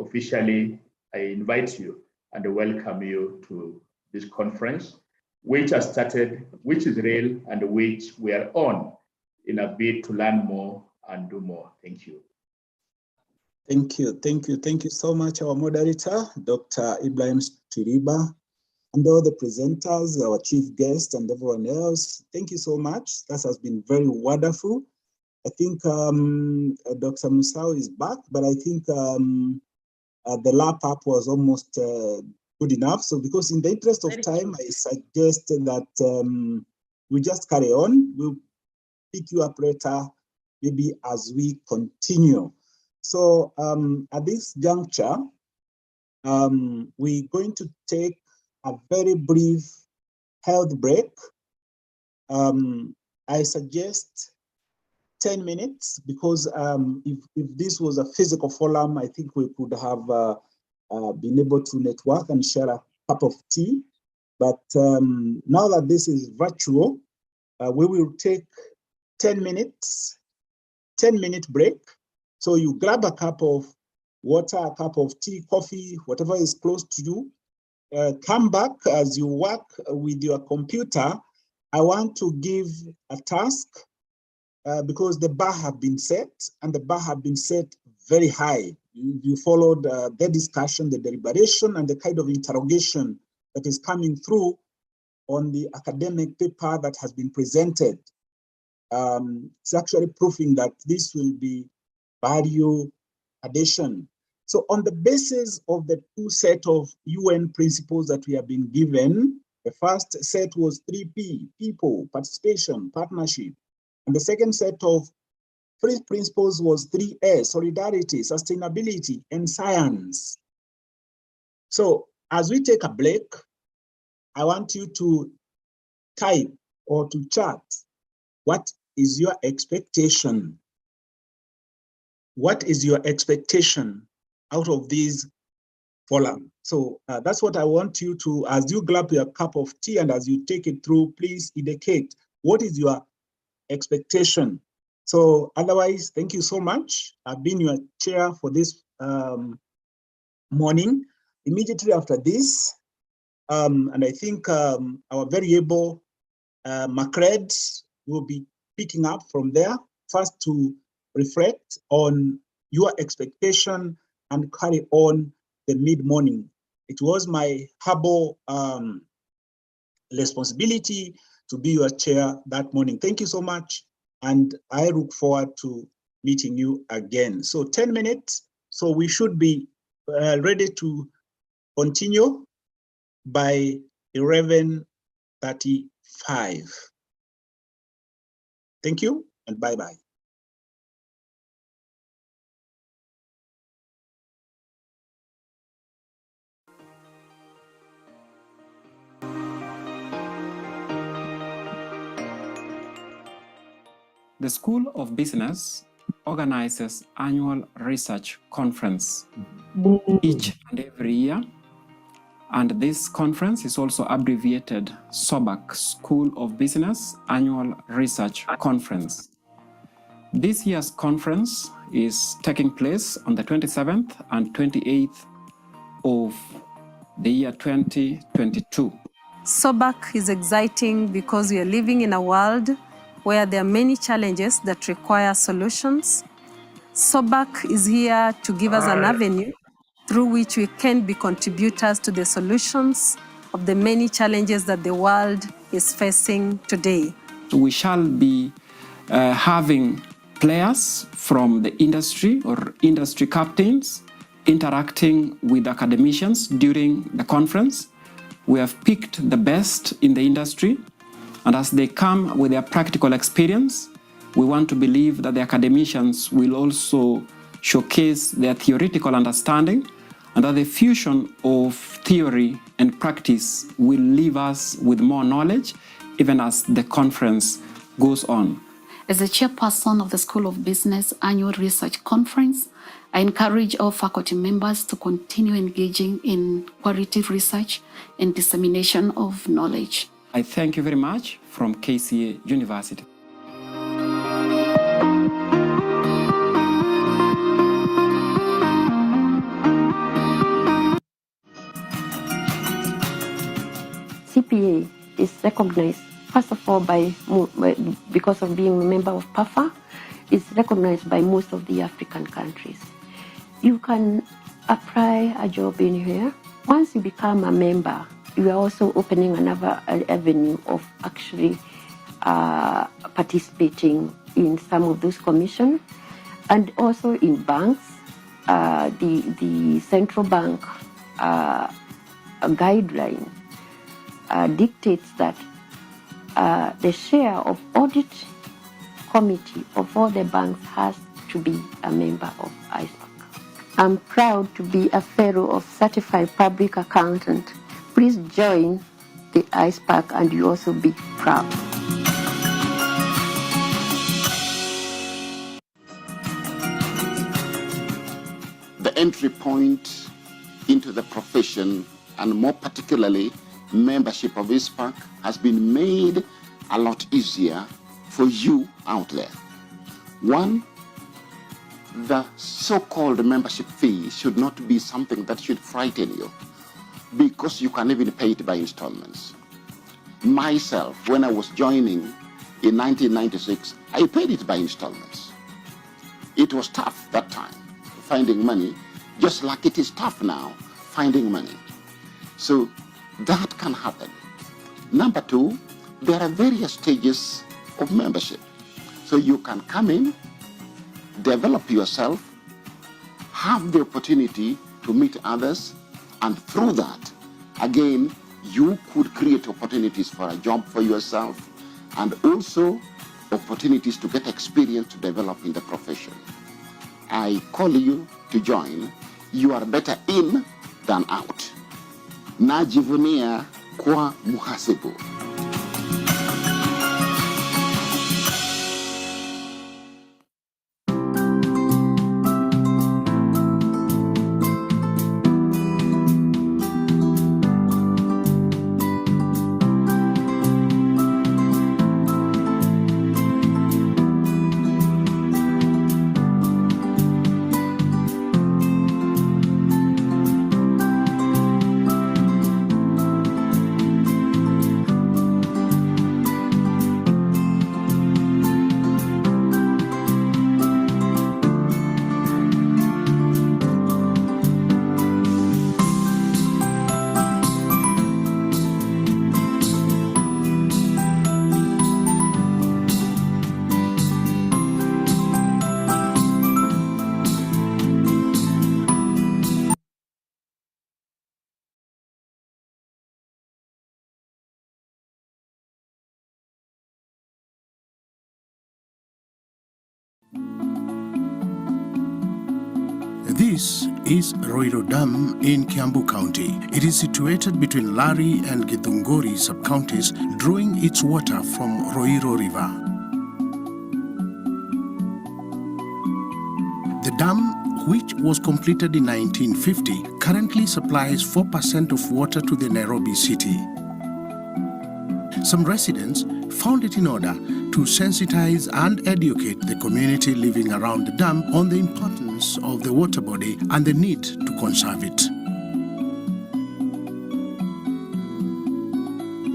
S3: officially I invite you and welcome you to this conference, which has started, which is real, and which we are on in a bid to learn more and do more. Thank you.
S1: Thank you, thank you, thank you so much, our moderator, Dr. Ibrahim Tiriba, and all the presenters, our chief guest, and everyone else. Thank you so much. That has been very wonderful. I think Dr. Musau is back, but I think the lap up was almost good enough. So because in the interest of time, I suggest that we just carry on. We'll pick you up later, maybe as we continue. So at this juncture, we're going to take a very brief health break. I suggest 10 minutes because if this was a physical forum, I think we could have been able to network and share a cup of tea. But now that this is virtual, we will take 10 minutes, 10-minute break. So you grab a cup of water, a cup of tea, coffee, whatever is close to you. Come back as you work with your computer. I want to give a task because the bar have been set, and the bar have been set very high. You followed the discussion, the deliberation, and the kind of interrogation that is coming through on the academic paper that has been presented. It's actually proving that this will be value addition. So on the basis of the two set of UN principles that we have been given, the first set was 3P, people, participation, partnership. And the second set of 3 principles was 3S, solidarity, sustainability, and science. So as we take a break, I want you to type or to chat, what is your expectation? What is your expectation out of these forum? So that's what I want you to, as you grab your cup of tea and as you take it through, please indicate what is your expectation. So otherwise, thank you so much. I've been your chair for this morning. Immediately after this, and I think our very able Macred will be picking up from there, first to reflect on your expectation and carry on the mid-morning. It was my humble responsibility to be your chair that morning. Thank you so much. And I look forward to meeting you again. So 10 minutes. So we should be ready to continue by 11:35. Thank you and bye-bye.
S5: The School of Business organizes annual research conference each and every year. And this conference is also abbreviated SOBARC, School of Business Annual Research Conference. This year's conference is taking place on the 27th and 28th of the year 2022.
S16: SOBARC is exciting because we are living in a world where there are many challenges that require solutions. SOBARC is here to give us an avenue through which we can be contributors to the solutions of the many challenges that the world is facing today.
S5: We shall be having players from the industry or industry captains interacting with academicians during the conference. We have picked the best in the industry, and as they come with their practical experience, we want to believe that the academicians will also showcase their theoretical understanding, and that the fusion of theory and practice will leave us with more knowledge even as the conference goes on.
S17: As the chairperson of the School of Business Annual Research Conference, I encourage all faculty members to continue engaging in quality research and dissemination of knowledge.
S5: I thank you very much from KCA University.
S18: CPA is recognized, first of all, because of being a member of PAFA, it's recognized by most of the African countries. You can apply a job in here. Once you become a member, you are also opening another avenue of actually participating in some of those commissions, and also in banks. The central bank guideline dictates that the share of audit committee of all the banks has to be a member of ISPAC. I'm proud to be a fellow of Certified Public Accountant. Please join the ISPAC and you also be proud.
S19: The entry point into the profession, and more particularly membership of ISPAC, has been made a lot easier for you out there. One, the so-called membership fee should not be something that should frighten you, because you can even pay it by installments. Myself, when I was joining in 1996, I paid it by installments. It was tough that time, finding money, just like it is tough now, finding money. So that can happen. Number two, there are various stages of membership. So you can come in, develop yourself, have the opportunity to meet others, and through that, again, you could create opportunities for a job for yourself, and also opportunities to get experience to develop in the profession. I call you to join. You are better in than out. Najivunia kwa muhasibu.
S20: This is Roiro Dam in Kiambu County. It is situated between Lari and Githunguri sub-counties, drawing its water from Roiro River. The dam, which was completed in 1950, currently supplies 4% of water to the Nairobi city. Some residents found it in order to sensitize and educate the community living around the dam on the importance of the water body and the need to conserve it.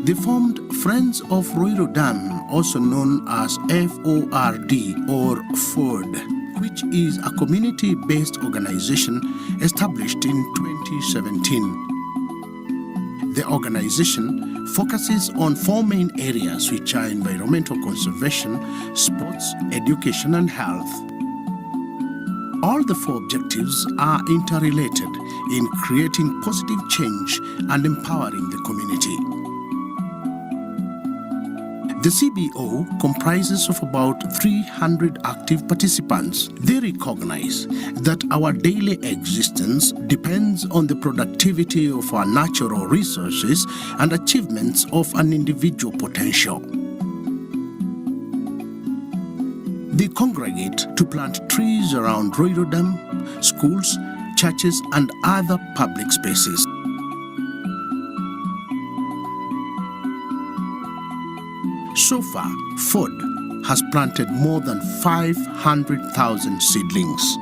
S20: They formed Friends of Roiro Dam, also known as FORD or FORD, which is a community-based organization established in 2017. The organization focuses on 4 main areas, which are environmental conservation, sports, education, and health. All the 4 objectives are interrelated in creating positive change and empowering the community. The CBO comprises of about 300 active participants. They recognize that our daily existence depends on the productivity of our natural resources and achievements of an individual potential. They congregate to plant trees around Roiro Dam, schools, churches, and other public spaces. So far, FORD has planted more than 500,000 seedlings.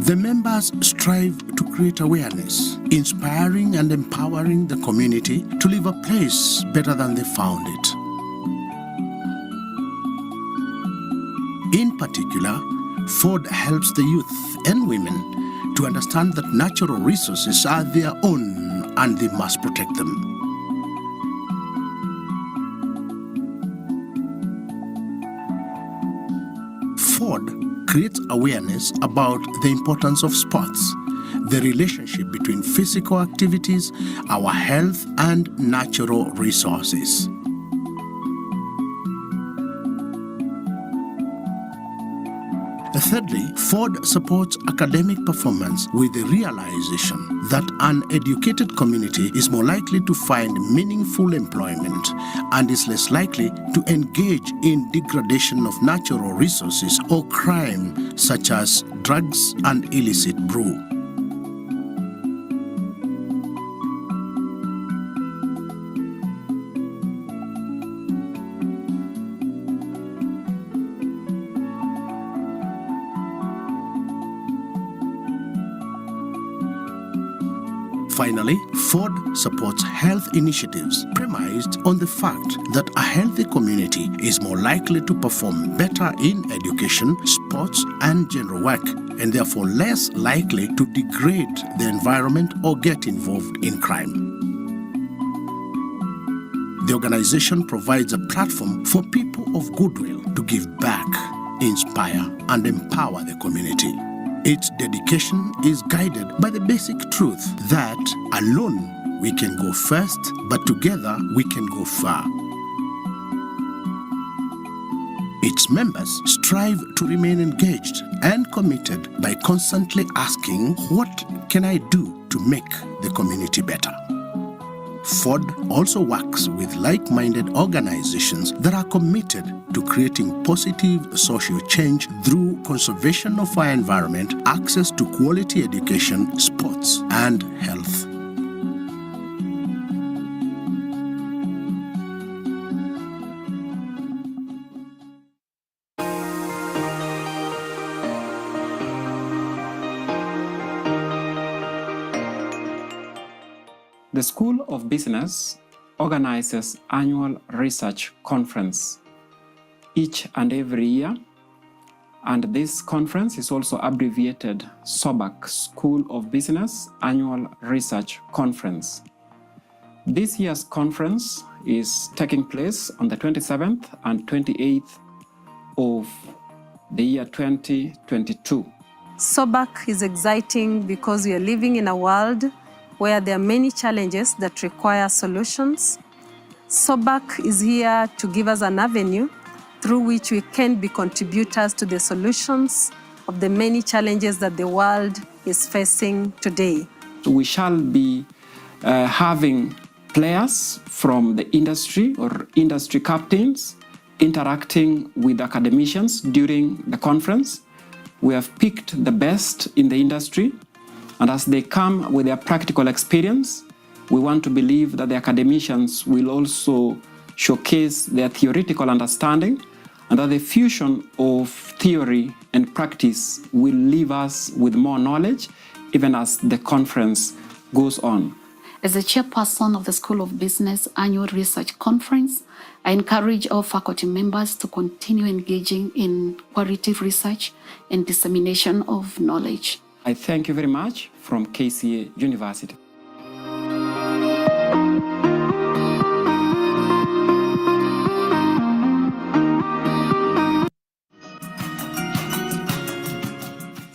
S20: The members strive to create awareness, inspiring and empowering the community to leave a place better than they found it. In particular, FORD helps the youth and women to understand that natural resources are their own and they must protect them. FORD creates awareness about the importance of sports, the relationship between physical activities, our health, and natural resources. Thirdly, FORD supports academic performance with the realization that an educated community is more likely to find meaningful employment and is less likely to engage in degradation of natural resources or crime such as drugs and illicit brew. Finally, FORD supports health initiatives premised on the fact that a healthy community is more likely to perform better in education, sports, and general work, and therefore less likely to degrade the environment or get involved in crime. The organization provides a platform for people of goodwill to give back, inspire, and empower the community. Its dedication is guided by the basic truth that alone we can go first, but together we can go far. Its members strive to remain engaged and committed by constantly asking, what can I do to make the community better? FORD also works with like-minded organizations that are committed to creating positive social change through conservation of our environment, access to quality education, sports, and health.
S5: The School of Business organizes annual research conference each and every year, and this conference is also abbreviated SOBARC, School of Business Annual Research Conference. This year's conference is taking place on the 27th and 28th of the year 2022.
S16: SOBARC is exciting because we are living in a world where there are many challenges that require solutions. SOBARC is here to give us an avenue through which we can be contributors to the solutions of the many challenges that the world is facing today.
S2: We shall be having players from the industry or industry captains interacting with academicians during the conference. We have picked the best in the industry, and as they come with their practical experience, we want to believe that the academicians will also showcase their theoretical understanding, and that the fusion of theory and practice will leave us with more knowledge even as the conference goes on.
S17: As the chairperson of the School of Business Annual Research Conference, I encourage all faculty members to continue engaging in qualitative research and dissemination of knowledge.
S2: I thank you very much from KCA University.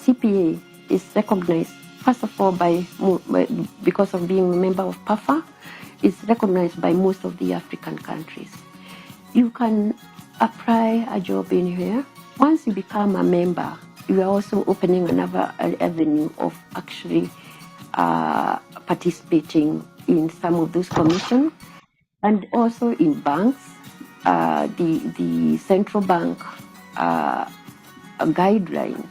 S18: CPA is recognized, first of all, because of being a member of PAFA, it's recognized by most of the African countries. You can apply a job in here. Once you become a member, you are also opening another avenue of actually participating in some of those commissions, and also in banks. The central bank guideline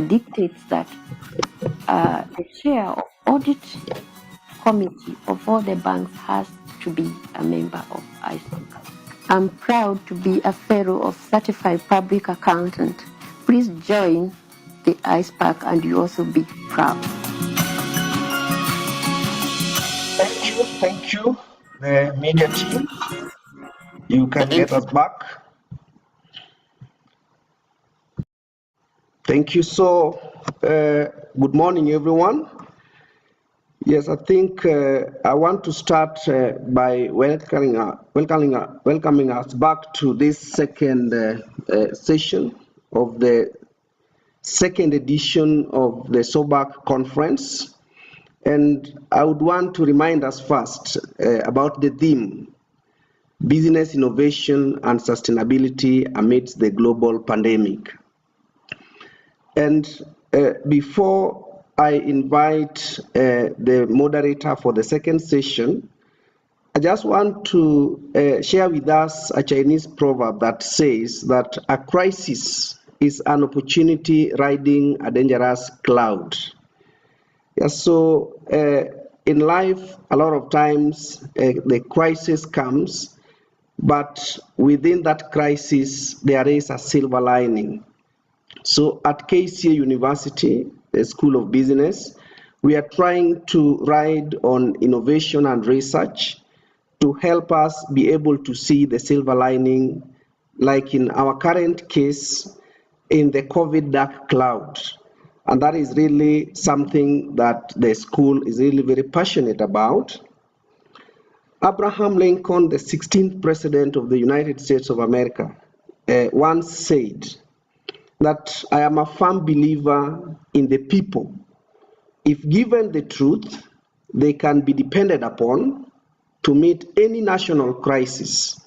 S18: dictates that the chair of audit committee of all the banks has to be a member of ISPAC. I'm proud to be a fellow of Certified Public Accountant. Please join the ISPAC and you also be proud.
S13: Thank you, the media team. You can get us back. Thank you. So, good morning, everyone. Yes, I think I want to start by welcoming us back to this second session of the second edition of the SOBARC conference. And I would want to remind us first about the theme, business innovation and sustainability amidst the global pandemic. And before I invite the moderator for the second session, I just want to share with us a Chinese proverb that says that a crisis is an opportunity riding a dangerous cloud. Yeah, so in life, a lot of times the crisis comes, but within that crisis, there is a silver lining. So at KCA University, the School of Business, we are trying to ride on innovation and research to help us be able to see the silver lining, like in our current case, in the COVID dark cloud. And that is really something that the school is really very passionate about. Abraham Lincoln, the 16th president of the United States of America, once said that I am a firm believer in the people. If given the truth, they can be depended upon to meet any national crisis.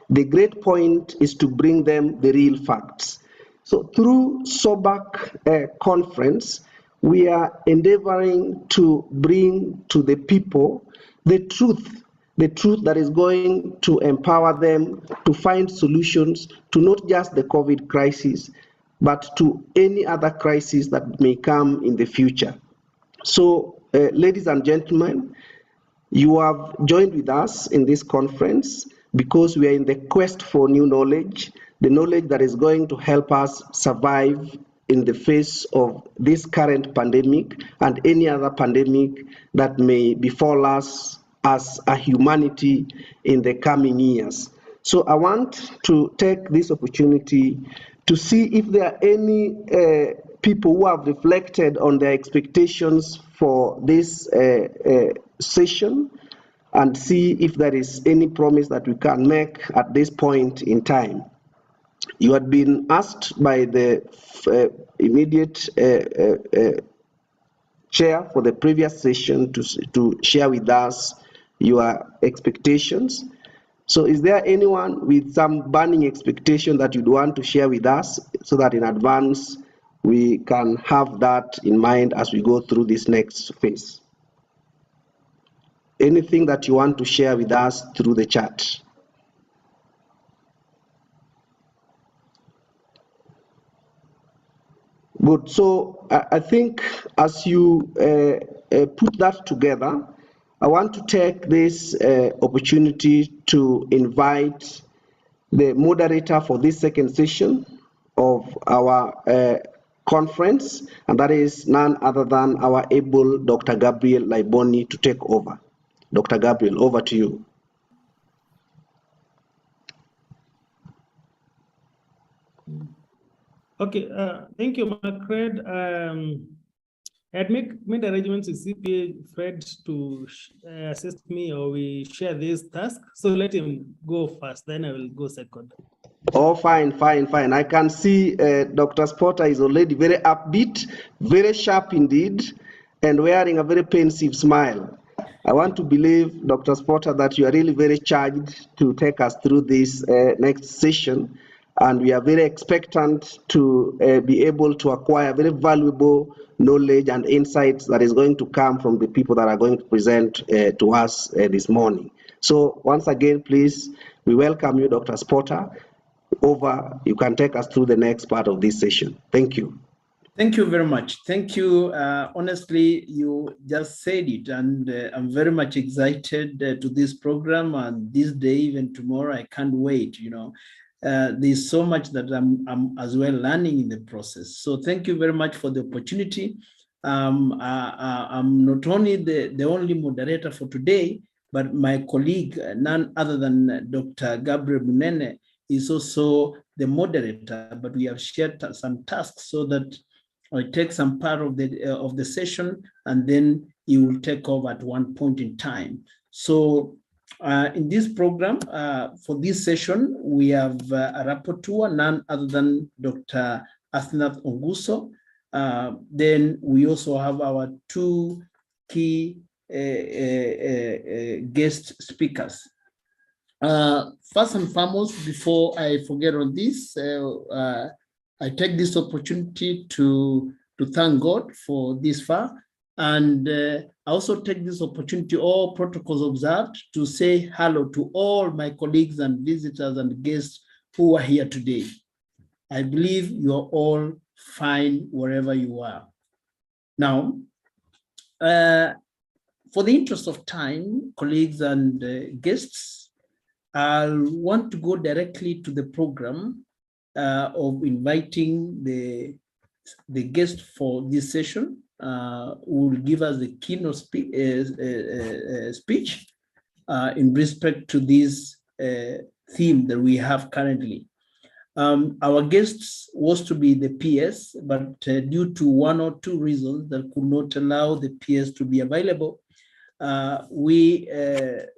S13: The great point is to bring them the real facts. So through SOBARC conference, we are endeavoring to bring to the people the truth that is going to empower them to find solutions to not just the COVID crisis, but to any other crisis that may come in the future. So, ladies and gentlemen, you have joined with us in this conference because we are in the quest for new knowledge, the knowledge that is going to help us survive in the face of this current pandemic and any other pandemic that may befall us as a humanity in the coming years. So I want to take this opportunity to see if there are any people who have reflected on their expectations for this session and see if there is any promise that we can make at this point in time. You had been asked by the immediate chair for the previous session to share with us your expectations. So is there anyone with some burning expectation that you'd want to share with us so that in advance we can have that in mind as we go through this next phase. Anything that you want to share with us through the chat? Good. So I think as you put that together, I want to take this opportunity to invite the moderator for this second session of our conference, and that is none other than our able Dr. Gabriel Laiboni to take over. Dr. Gabriel, over to you.
S14: Okay, thank you, Macred. I had made arrangements with CPA Fred to assist me, or we share this task. So let him go first, then I will go second.
S13: Oh, fine. I can see Dr. Spotter is already very upbeat, very sharp indeed, and wearing a very pensive smile. I want to believe, Dr. Spotter, that you are really very charged to take us through this next session, and we are very expectant to be able to acquire very valuable knowledge and insights that is going to come from the people that are going to present to us this morning. So once again, please, we welcome you, Dr. Spotter. Over, you can take us through the next part of this session. Thank you.
S19: Thank you very much. Thank you. Honestly, you just said it, and I'm very much excited to this program, and this day, even tomorrow, I can't wait. You know, there's so much that I'm as well learning in the process. So thank you very much for the opportunity. I'm not only the only moderator for today, but my colleague, none other than Dr. Gabriel Munene, is also the moderator, but we have shared some tasks so that I take some part of the session, and then he will take over at one point in time. So in this program, for this session, we have a rapporteur, none other than Dr. Athnath Onguso. Then we also have our two key guest speakers. First and foremost, before I forget on this, I take this opportunity to thank God for this far, and I also take this opportunity, all protocols observed, to say hello to all my colleagues and visitors and guests who are here today. I believe you are all fine wherever you are. Now, for the interest of time, colleagues and guests, I'll want to go directly to the program of inviting the guest for this session, who will give us the keynote speech in respect to this theme that we have currently. Our guests was to be the PS, but due to one or two reasons that could not allow the PS to be available, we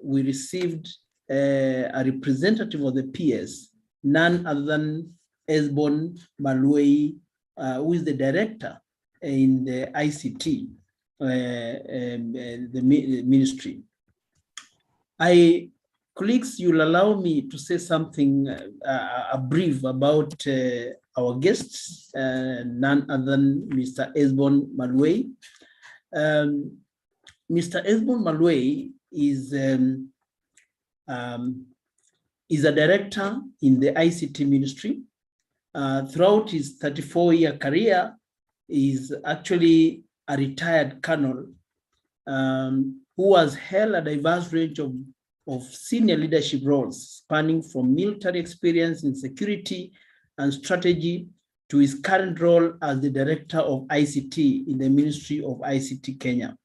S19: received a representative of the PS, none other than Esbon Malwei, who is the director in the ICT, the ministry. Colleagues, you'll allow me to say something, a brief about our guests, none other than Mr. Esbon Malwei. Mr. Esbon Malwei is a director in the ICT ministry. Throughout his 34-year career, is actually a retired colonel who has held a diverse range of senior leadership roles, spanning from military experience in security and strategy to his current role as the director of ICT in the Ministry of ICT Kenya.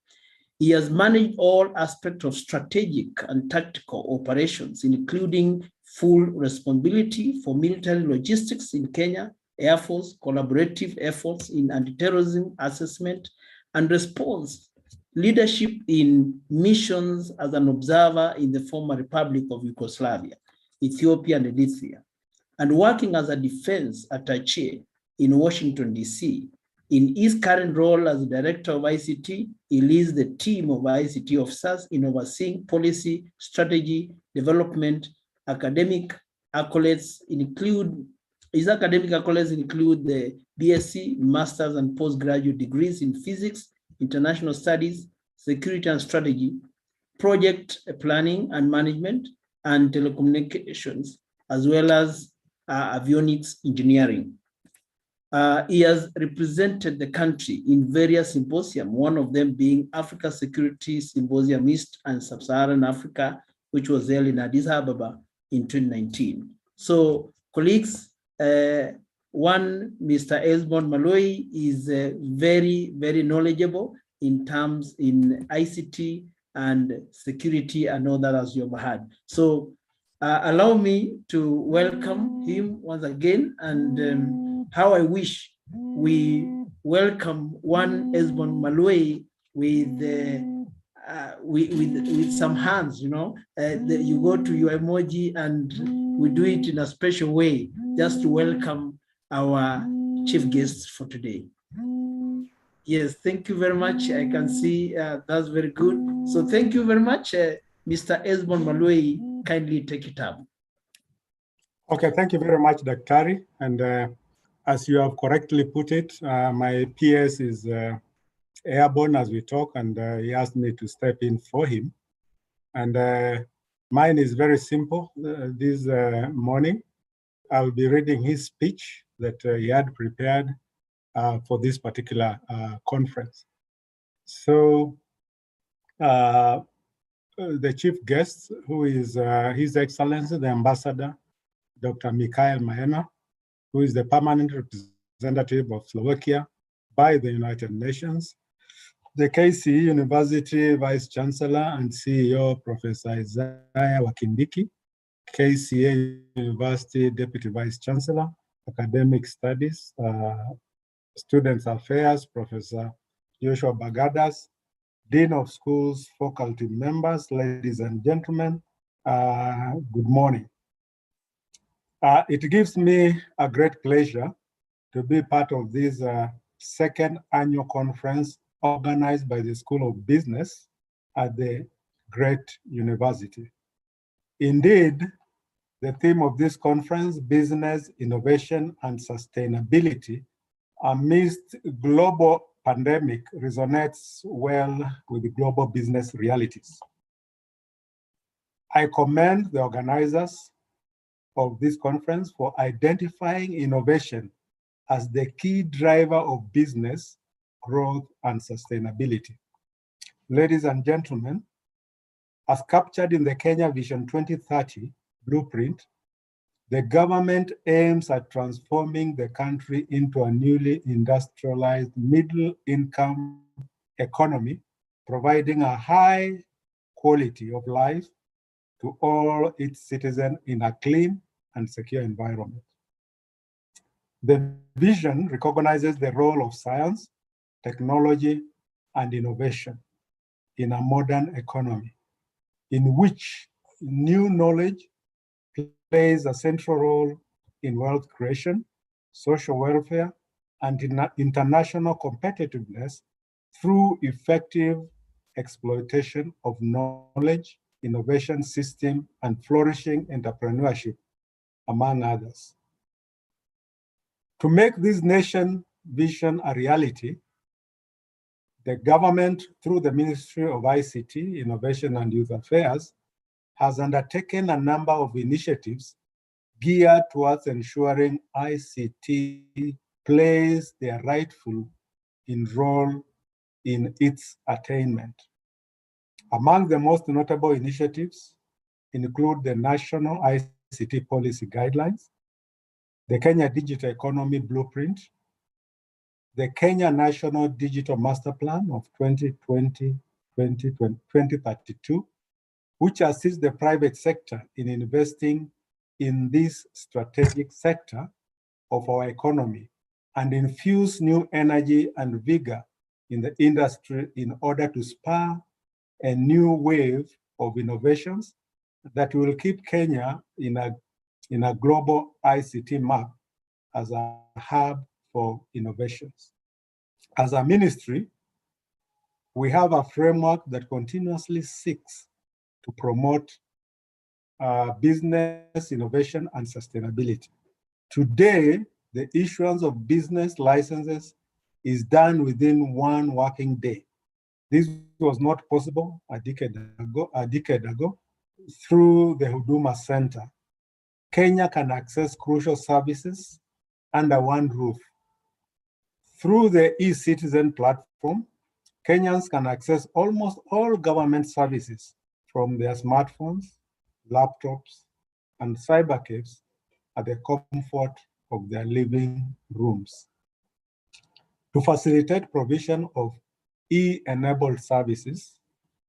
S19: He has managed all aspects of strategic and tactical operations, including full responsibility for military logistics in Kenya, Air Force, collaborative efforts in anti-terrorism assessment and response, leadership in missions as an observer in the former Republic of Yugoslavia, Ethiopia and Eritrea, and working as a defense attaché in Washington, DC. In his current role as Director of ICT, he leads the team of ICT officers in overseeing policy, strategy, development, academic accolades, include
S21: His academic accolades include the BSc, master's and postgraduate degrees in physics, international studies, security and strategy, project planning and management, and telecommunications, as well as avionics engineering. He has represented the country in various symposiums, one of them being Africa Security Symposium East and Sub-Saharan Africa, which was held in Addis Ababa in 2019. So, colleagues, one, Mr. Esmond Malloy is very, very knowledgeable in terms in ICT and security and all that, as you've heard. So allow me to welcome him once again, and how I wish we welcome one Esmond Malloy with some hands, you know. You go to your emoji and we do it in a special way just to welcome our chief guests for today. Yes, thank you very much. I can see that's very good. So thank you very much, Mr. Esmond Malloy. Kindly take it up.
S22: Okay, thank you very much, Daktari. And as you have correctly put it, my PS is airborne as we talk, and he asked me to step in for him. And mine is very simple. This morning, I'll be reading his speech that he had prepared for this particular conference. So the chief guest, who is His Excellency, the Ambassador, Dr. Mikhail Mahema, who is the permanent representative of Slovakia by the United Nations, the KCE University Vice Chancellor and CEO, Professor Isaiah Wakindiki, KCA University Deputy Vice Chancellor, Academic Studies, Students Affairs, Professor Joshua Bagadas, Dean of Schools, faculty members, ladies and gentlemen, good morning. It gives me a great pleasure to be part of this second annual conference organized by the School of Business at the Great University. Indeed, the theme of this conference, Business, Innovation, and Sustainability amidst global pandemic, resonates well with the global business realities. I commend the organizers of this conference for identifying innovation as the key driver of business growth and sustainability. Ladies and gentlemen, as captured in the Kenya Vision 2030 blueprint, the government aims at transforming the country into a newly industrialized middle-income economy, providing a high quality of life to all its citizens in a clean and secure environment. The vision recognizes the role of science, technology, and innovation in a modern economy, in which new knowledge plays a central role in wealth creation, social welfare, and international competitiveness through effective exploitation of knowledge, innovation system, and flourishing entrepreneurship, among others. To make this nation vision a reality, the government, through the Ministry of ICT, Innovation and Youth Affairs, has undertaken a number of initiatives geared towards ensuring ICT plays their rightful role in its attainment. Among the most notable initiatives include the National ICT Policy Guidelines, the Kenya Digital Economy Blueprint, the Kenya National Digital Master Plan of 2020-2032, which assists the private sector in investing in this strategic sector of our economy and infuse new energy and vigor in the industry in order to spur a new wave of innovations that will keep Kenya in a global ICT map as a hub for innovations. As a ministry, we have a framework that continuously seeks to promote business, innovation, and sustainability. Today, the issuance of business licenses is done within 1 working day. This was not possible a decade ago. Through the Huduma Center, Kenya can access crucial services under one roof. Through the eCitizen platform, Kenyans can access almost all government services from their smartphones, laptops, and cybercafes at the comfort of their living rooms. To facilitate provision of e-enabled services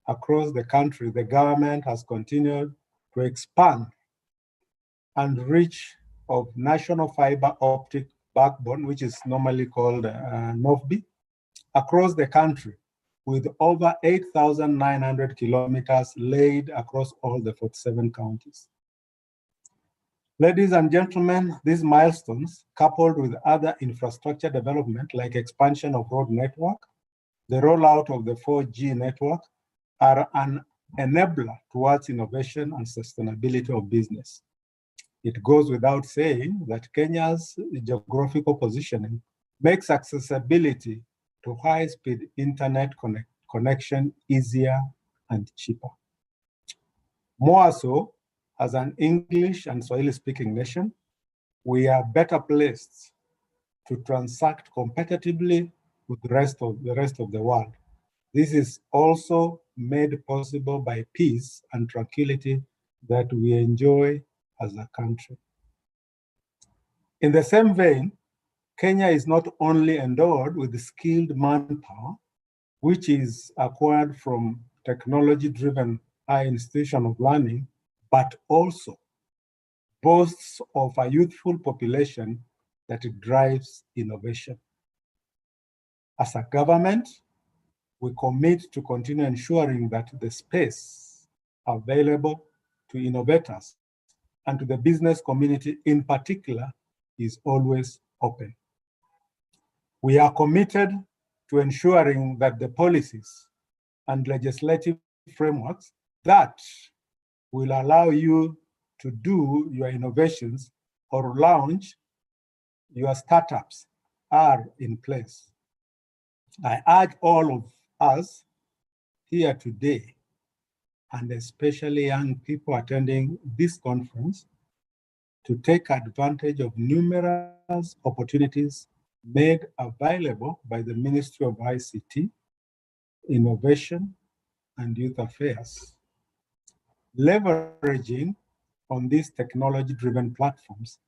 S22: across the country, the government has continued to expand and reach of national fiber optic backbone, which is normally called NOFB, across the country, with over 8,900 kilometers laid across all the 47 counties. Ladies and gentlemen, these milestones, coupled with other infrastructure development like expansion of road network, the rollout of the 4G network, are an enabler towards innovation and sustainability of business. It goes without saying that Kenya's geographical positioning makes accessibility to high-speed internet connection easier and cheaper. More so, as an English and Swahili-speaking nation, we are better placed to transact competitively with the rest of the world. This is also made possible by peace and tranquility that we enjoy as a country. In the same vein, Kenya is not only endowed with skilled manpower, which is acquired from technology-driven high institution of learning, but also boasts of a youthful population that drives innovation. As a government, we commit to continue ensuring that the space available to innovators and to the business community in particular is always open. We are committed to ensuring that the policies and legislative frameworks that will allow you to do your innovations or launch your startups are in place. I urge all of us here today, and especially young people attending this conference, to take advantage of numerous opportunities made available by the Ministry of ICT, Innovation, and Youth Affairs. Leveraging on these technology-driven platforms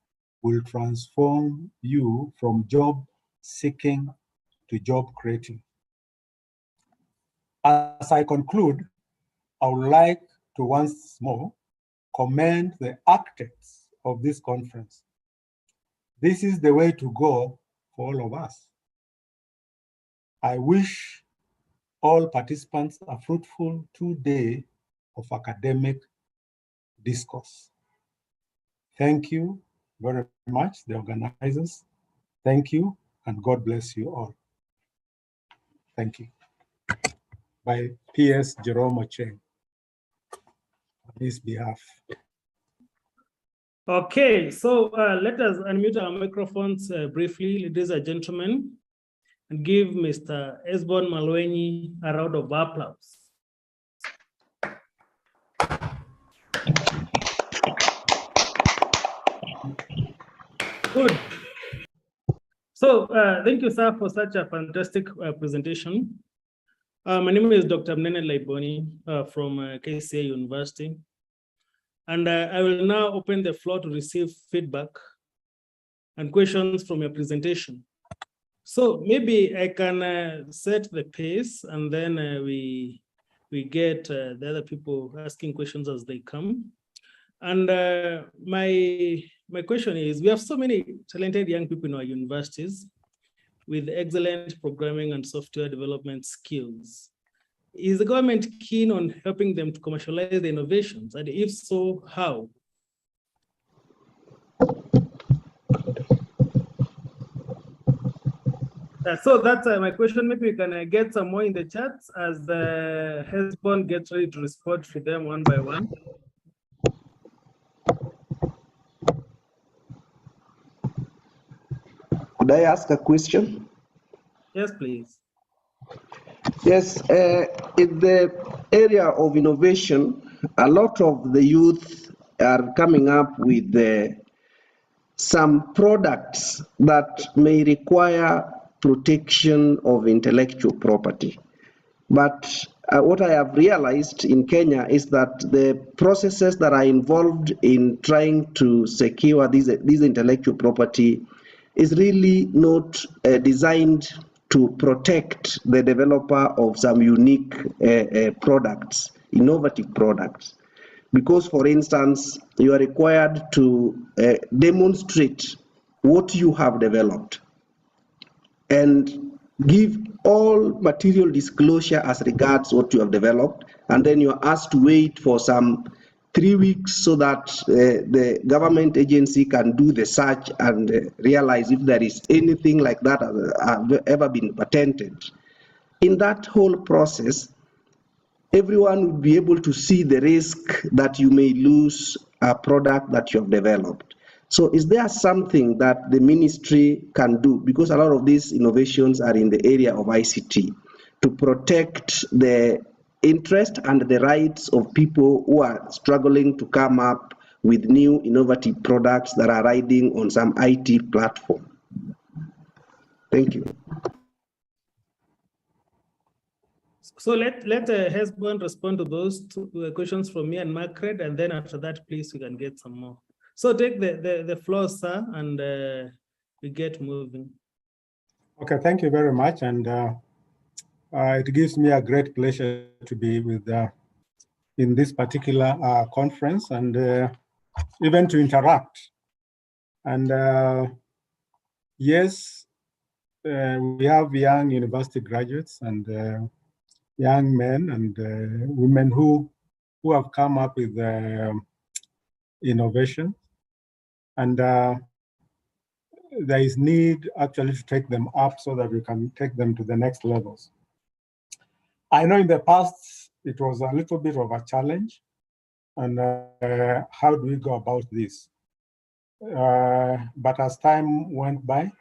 S22: will transform you from job seeking to job creating. As I conclude, I would like to once more commend the architects of this conference. This is the way to go for all of us. I wish all participants a fruitful 2 days of academic discourse. Thank you very much, the organizers. Thank you, and God bless you all. Thank you. By P.S. Jerome Ocheng, on his behalf.
S14: Okay, so let us unmute our microphones briefly, ladies and gentlemen, and give Mr. Esbon Malwenyi a round of applause. Good. So thank you, sir, for such a fantastic presentation. My name is Dr. Mnene Laiboni from KCA University. And I will now open the floor to receive feedback and questions from your presentation. So maybe I can set the pace, and then we get the other people asking questions as they come. And my question is, we have so many talented young people in our universities with excellent programming and software development skills. Is the government keen on helping them to commercialize the innovations? And if so, how? So that's my question. Maybe we can get some more in the chats as the Hesbon gets ready to respond to them one by one.
S13: I ask a question?
S14: Yes, please.
S13: Yes, in the area of innovation, a lot of the youth are coming up with some products that may require protection of intellectual property. But what I have realized in Kenya is that the processes that are involved in trying to secure these intellectual property is really not designed to protect the developer of some unique products, innovative products. Because, for instance, you are required to demonstrate what you have developed and give all material disclosure as regards what you have developed, and then you are asked to wait for some 3 weeks so that the government agency can do the search and realize if there is anything like that has ever been patented. In that whole process, everyone would be able to see the risk that you may lose a product that you have developed. So is there something that the ministry can do, because a lot of these innovations are in the area of ICT, to protect the interest and the rights of people who are struggling to come up with new innovative products that are riding on some IT platform? Thank you.
S14: So let Hesbon respond to those two questions from me and Margaret, and then after that, please, we can get some more. So take the floor, sir, and we get moving.
S22: Okay, thank you very much. And it gives me a great pleasure to be with in this particular conference and even to interact. And yes, we have young university graduates and young men and women who have come up with innovation, and there is need actually to take them up so that we can take them to the next levels. I know in the past it was a little bit of a challenge, and how do we go about this? But as time went by,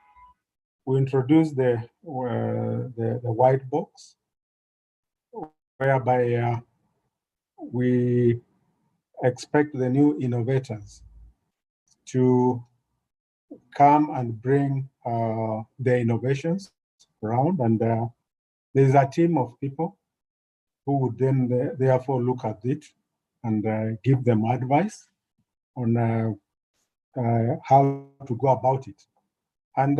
S22: we introduced the white box, whereby we expect the new innovators to come and bring their innovations around, and there's a team of people who would then therefore look at it and give them advice on how to go about it. And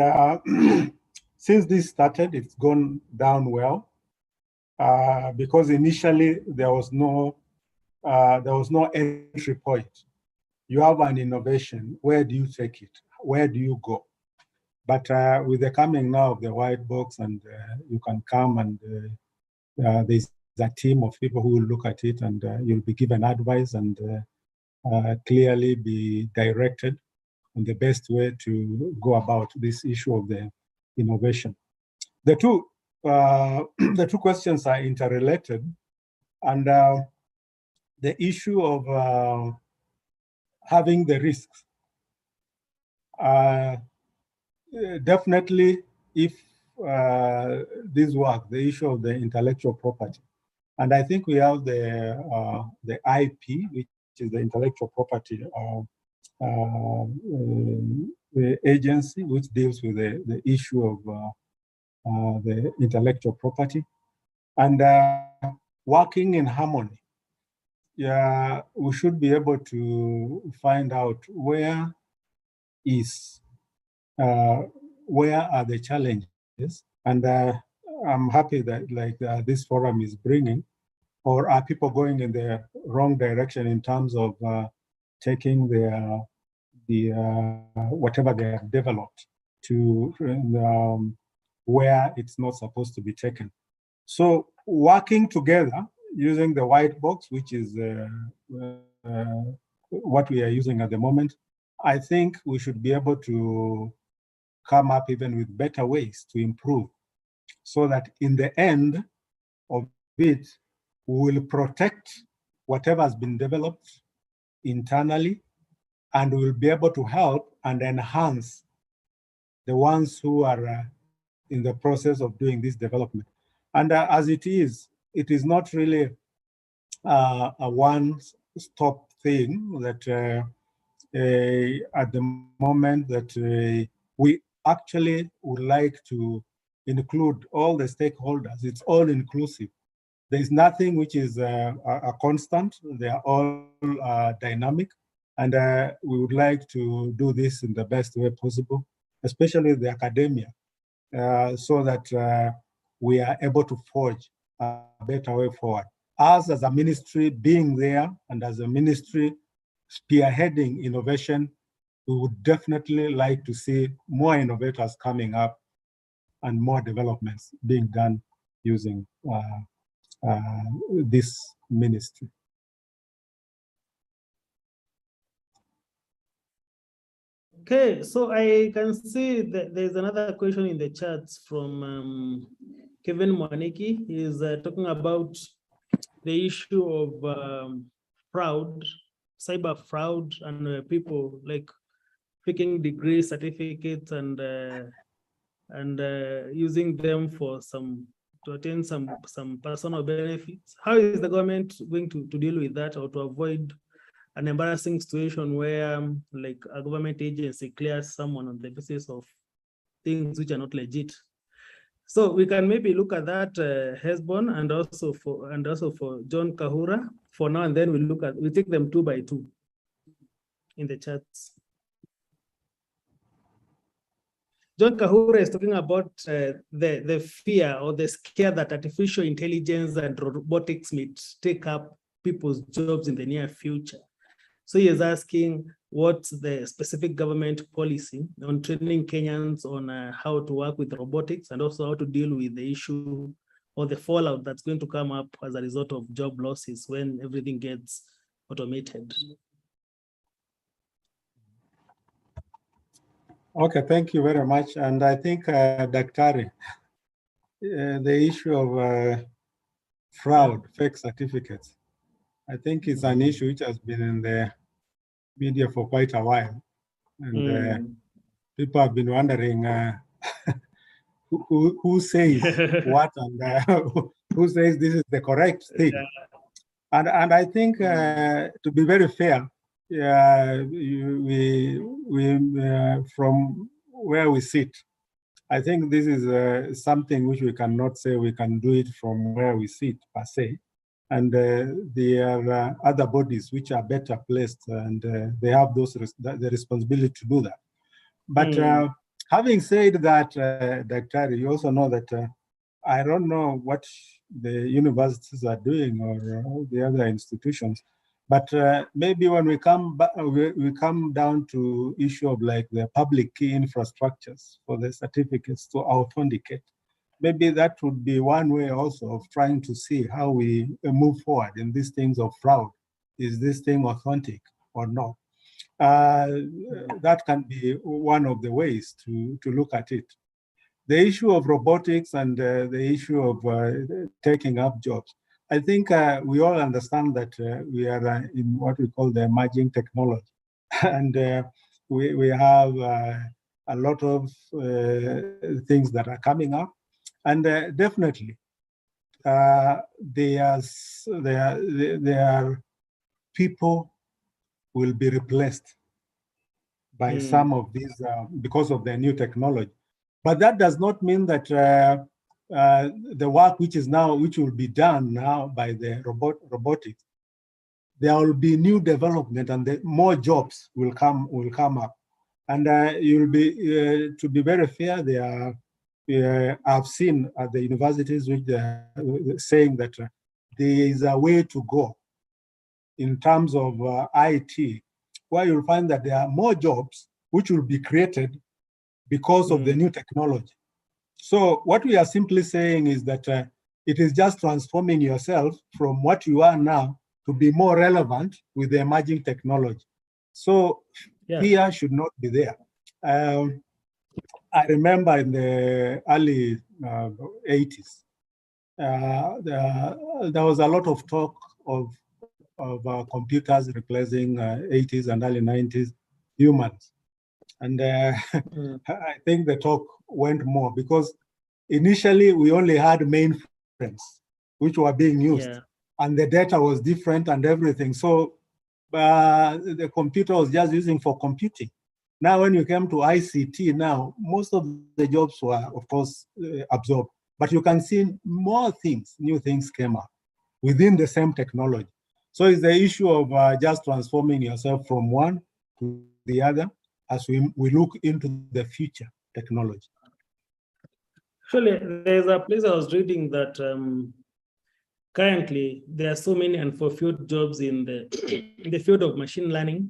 S22: since this started, it's gone down well, because initially there was no entry point. You have an innovation, where do you take it? Where do you go? But with the coming now of the white box, and you can come and there's a team of people who will look at it, and you'll be given advice and clearly be directed on the best way to go about this issue of the innovation. The two questions are interrelated, and the issue of having the risks. Definitely, if this work, the issue of the intellectual property, and I think we have the IP, which is the intellectual property the agency which deals with the issue of the intellectual property, and working in harmony. Yeah, we should be able to find out where are the challenges, and I'm happy that this forum is bringing, or are people going in the wrong direction in terms of taking whatever they have developed to where it's not supposed to be taken. So working together using the white box, which is what we are using at the moment, I think we should be able to come up even with better ways to improve, so that in the end of it, we will protect whatever has been developed internally, and we will be able to help and enhance the ones who are in the process of doing this development. And as it is not really a one-stop thing that at the moment that we actually would like to include all the stakeholders. It's all inclusive. There is nothing which is a constant. They are all dynamic. And we would like to do this in the best way possible, especially the academia, so that we are able to forge a better way forward. Us as a ministry being there and as a ministry spearheading innovation, we would definitely like to see more innovators coming up and more developments being done using this ministry.
S14: Okay, so I can see that there's another question in the chats from Kevin Mwaniki. He's talking about the issue of fraud, cyber fraud, and people like faking degree certificates and using them for to attain some personal benefits. How is the government going to deal with that, or to avoid an embarrassing situation where like a government agency clears someone on the basis of things which are not legit? So we can maybe look at that, Hesbon, and also for John Kahura for now, and then we take them 2 by 2 in the chats. John Kahura is talking about the fear or the scare that artificial intelligence and robotics may take up people's jobs in the near future. So he is asking what's the specific government policy on training Kenyans on how to work with robotics, and also how to deal with the issue or the fallout that's going to come up as a result of job losses when everything gets automated.
S22: Okay, thank you very much. And I think, Daktari, the issue of fraud, fake certificates, I think it's an issue which has been in the media for quite a while. And people have been wondering who says what and who says this is the correct thing. And I think, to be very fair, from where we sit, I think this is something which we cannot say we can do it from where we sit per se. And there are other bodies which are better placed, and they have the responsibility to do that. But having said that, Dr. you also know that I don't know what the universities are doing or the other institutions, but maybe when we come down to issue of like the public key infrastructures for the certificates to authenticate, maybe that would be one way also of trying to see how we move forward in these things of fraud. Is this thing authentic or not? That can be one of the ways to look at it. The issue of robotics and the issue of taking up jobs. I think we all understand that we are in what we call the emerging technology. And we have a lot of things that are coming up. And definitely, there are people will be replaced by some of these because of the new technology. But that does not mean that the work which will be done now by the robotics, there will be new development and more jobs will come up. And you'll be to be very fair, there are. I've seen at the universities which they're saying that there is a way to go in terms of IT, where you'll find that there are more jobs which will be created because of the new technology. So what we are simply saying is that it is just transforming yourself from what you are now to be more relevant with the emerging technology. So fear should not be there. I remember in the early 80s, there was a lot of talk of computers replacing 80s and early 90s humans. And I think the talk went more because initially we only had mainframes which were being used, and the data was different and everything. So the computer was just using for computing. Now, when you came to ICT now, most of the jobs were, of course, absorbed. But you can see more things, new things came up within the same technology. So it's the issue of just transforming yourself from one to the other as we look into the future technology.
S14: Actually, there's a place I was reading that currently there are so many unfulfilled jobs in the field of machine learning,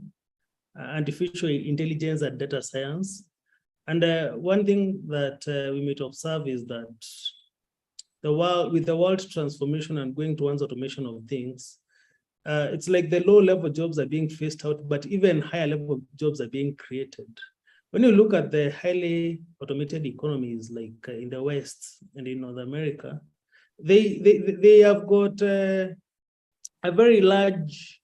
S14: artificial intelligence, and data science. And one thing that we might observe is that with the world transformation and going towards automation of things, it's like the low-level jobs are being phased out, but even higher-level jobs are being created. When you look at the highly automated economies, like in the West and in North America, they have got a very large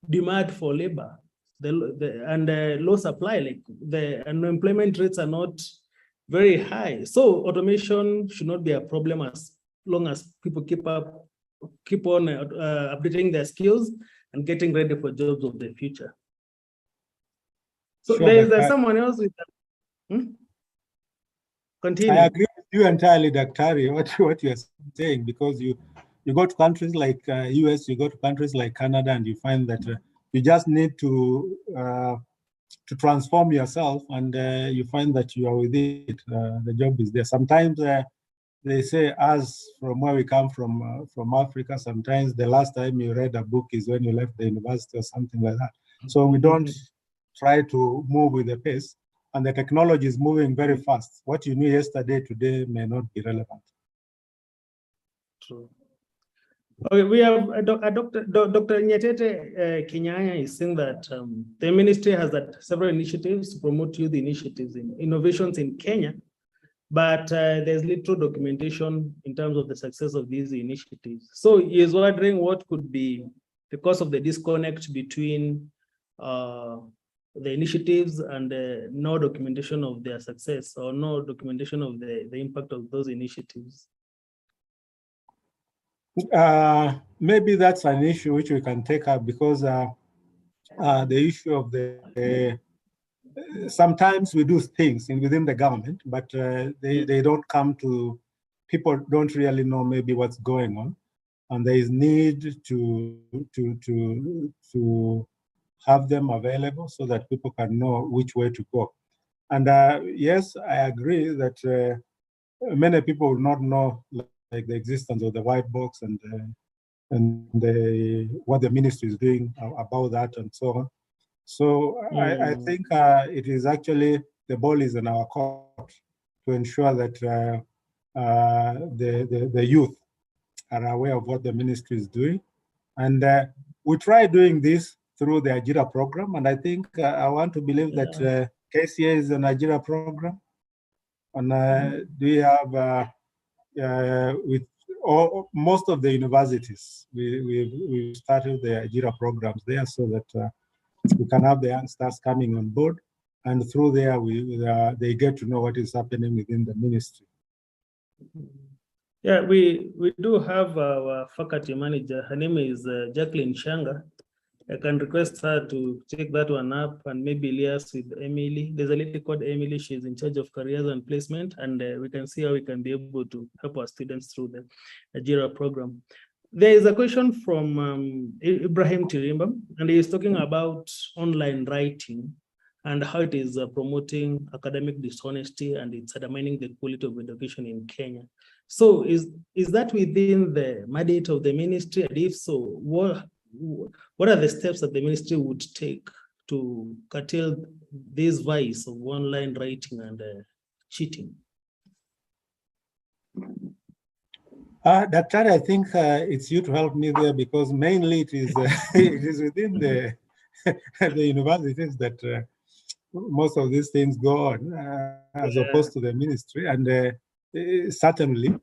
S14: demand for labor, and low supply. Like the unemployment rates are not very high. So automation should not be a problem as long as people keep on updating their skills and getting ready for jobs of the future. So
S22: Sure,
S14: there's someone else with that. Continue.
S22: I agree with you entirely, Daktari, what you're saying, because you go to countries like US, you go to countries like Canada, and you find that you just need to transform yourself, and you find that you are with it. The job is there. Sometimes they say, as from where we come from Africa, sometimes the last time you read a book is when you left the university or something like that. So we don't try to move with the pace, and the technology is moving very fast. What you knew yesterday, today may not be relevant.
S14: True. Okay, we have Dr. Nyatete Kenyanya is saying that the ministry has had several initiatives to promote youth initiatives in innovations in Kenya, but there's little documentation in terms of the success of these initiatives. So he is wondering what could be the cause of the disconnect between the initiatives and no documentation of their success, or no documentation of the impact of those initiatives.
S22: Maybe that's an issue which we can take up, because the issue of the sometimes we do things within the government, but they don't come to, people don't really know maybe what's going on, and there is need to have them available so that people can know which way to go. And yes, I agree that many people will not know like the existence of the white box and what the ministry is doing about that and so on. So I think it is actually, the ball is in our court to ensure that the youth are aware of what the ministry is doing. And we try doing this through the Ajira program. And I think I want to believe that KCA is an Ajira program. And we have, with most of the universities, we started the Ajira programs there so that we can have the youngsters coming on board. And through there, they get to know what is happening within the ministry.
S14: Yeah, we do have our faculty manager. Her name is Jacqueline Shanga. I can request her to take that one up and maybe liaise with Emily. There's a lady called Emily. She's in charge of careers and placement, and we can see how we can be able to help our students through the Ajira program. There is a question from Ibrahim Tirimba, and he is talking about online writing and how it is promoting academic dishonesty, and it's undermining the quality of education in Kenya. So is that within the mandate of the ministry? And if so, what are the steps that the ministry would take to curtail this vice of online writing and cheating?
S22: Daktari, I think it's you to help me there, because mainly it is it is within the universities that most of these things go on, as opposed to the ministry. And certainly,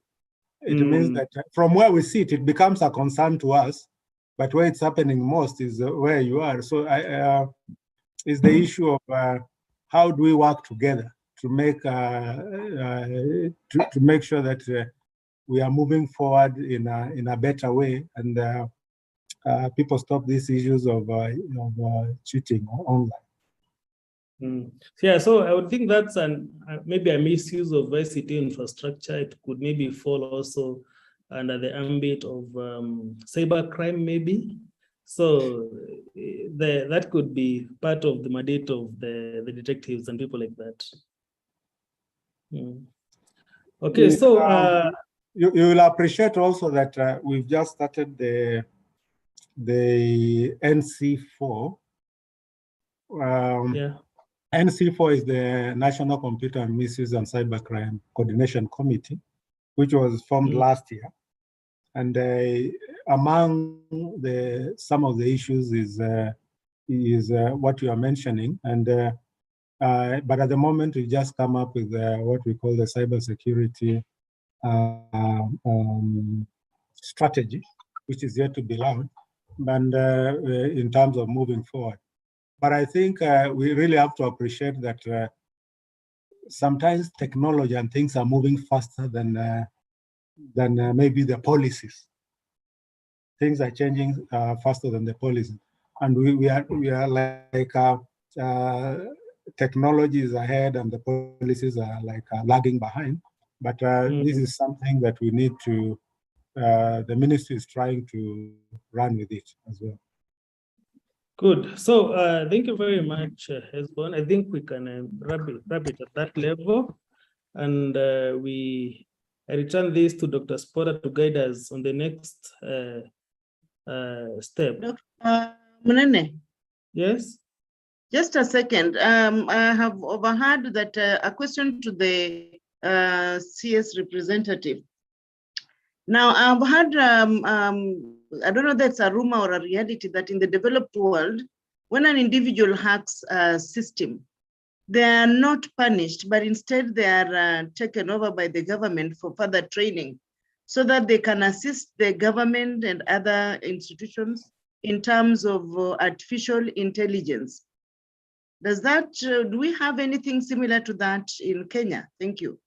S22: it means that from where we sit, it becomes a concern to us. But where it's happening most is where you are. So it's the issue of how do we work together to make sure that we are moving forward in a better way, and people stop these issues of cheating online.
S14: Yeah, so I would think that's maybe a misuse of ICT infrastructure. It could maybe fall also under the ambit of cybercrime, maybe. So that could be part of the mandate of the detectives and people like that. Okay, so
S22: you will appreciate also that we've just started the NC4.
S14: Yeah.
S22: NC4 is the National Computer and Misuse and Cybercrime Coordination Committee, which was formed last year. And among some of the issues is what you are mentioning. And but at the moment, we just come up with what we call the cybersecurity strategy, which is yet to be launched, and in terms of moving forward. But I think we really have to appreciate that sometimes technology and things are moving faster than maybe the policies. Things are changing faster than the policies, and we are like technology is ahead and the policies are like lagging behind. But this is something that we need to. The ministry is trying to run with it as well.
S14: Good. So thank you very much, Hesbon. I think we can wrap it at that level. And I return this to Dr. Spotter to guide us on the next step.
S4: Dr. Munene.
S14: Yes?
S4: Just a second. I have overheard that a question to the CS representative. Now, I've heard, I don't know if that's a rumor or a reality, that in the developed world, when an individual hacks a system, they are not punished, but instead they are taken over by the government for further training so that they can assist the government and other institutions in terms of artificial intelligence. Does that, do we have anything similar to that in Kenya? Thank you.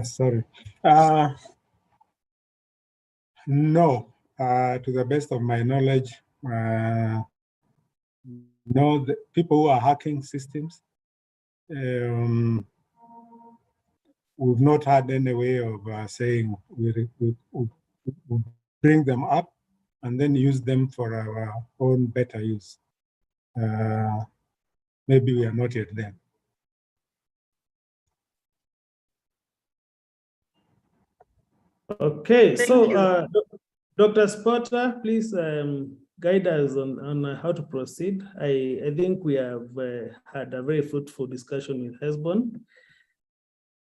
S22: Sorry. No, to the best of my knowledge, no, the people who are hacking systems, we've not had any way of saying we bring them up and then use them for our own better use. Maybe we are not yet there.
S14: Okay, so Dr. Spotter, please guide us on how to proceed. I think we have had a very fruitful discussion with Hesbon,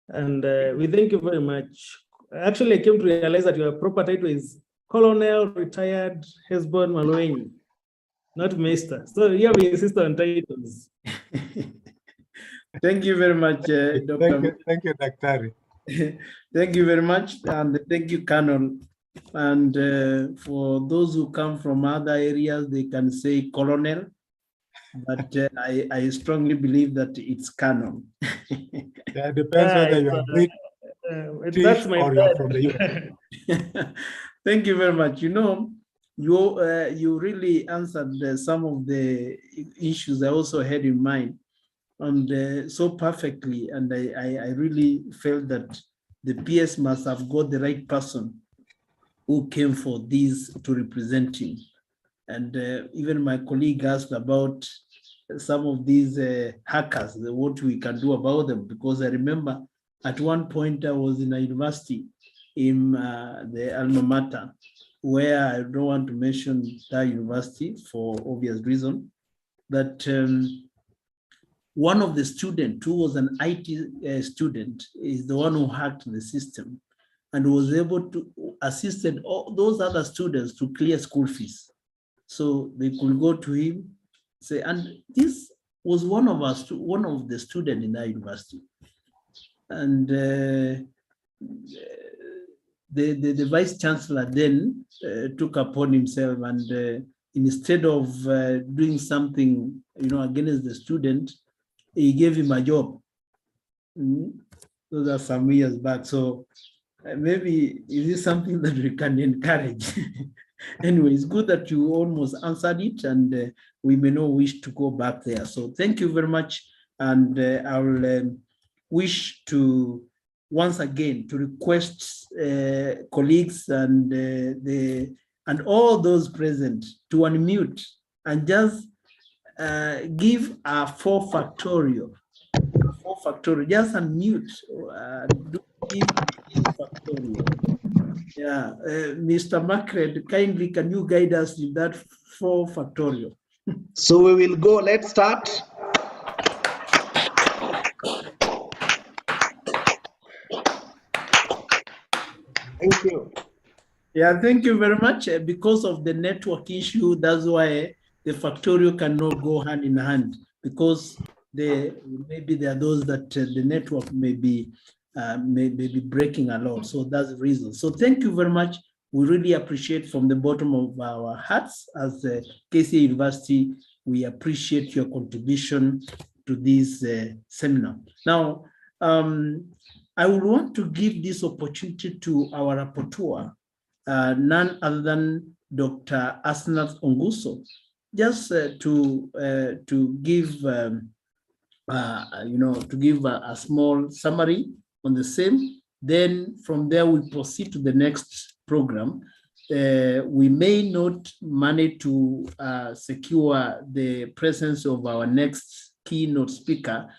S14: and we thank you very much. Actually, I came to realize that your proper title is Colonel Retired Hesbon Malweni, not Master. So here we insist on titles.
S21: Thank you very much, Dr.
S22: Thank you, Dr.
S21: Thank you very much, and thank you, Colonel. And for those who come from other areas, they can say Colonel, but I strongly believe that it's Colonel.
S22: Yeah, it depends whether you are
S14: that's my
S22: or you are from the US.
S21: Thank you very much. You know, you really answered some of the issues I also had in mind, and so perfectly. And I really felt that the PS must have got the right person who came for these to represent him. And even my colleague asked about some of these hackers, what we can do about them, because I remember at one point I was in a university in the alma mater, where I don't want to mention that university for obvious reason, that one of the students who was an IT student is the one who hacked the system and was able to assist all those other students to clear school fees. So they could go to him, say, and this was one of the students in that university. And the vice chancellor then took upon himself, and instead of doing something, against the student, he gave him a job. Those are some years back. So maybe is this something that we can encourage? Anyway, it's good that you almost answered it, and we may not wish to go back there. So thank you very much. And I will wish to once again to request colleagues and all those present to unmute and just give a 4 factorial. 4 factorial, just unmute. Do give 4 factorial. Yeah, Mr. Macred, kindly can you guide us with that 4 factorial?
S13: So we will go, let's start. Thank you.
S21: Yeah, thank you very much. Because of the network issue, that's why the factorial cannot go hand in hand, because maybe there are those that the network may be breaking a lot. So that's the reason. So thank you very much. We really appreciate from the bottom of our hearts as KCA University, we appreciate your contribution to this seminar. Now, I would want to give this opportunity to our rapporteur, none other than Dr. Asnath Onguso, just to give a small summary on the same. Then from there we proceed to the next program. We may not manage to secure the presence of our next keynote speaker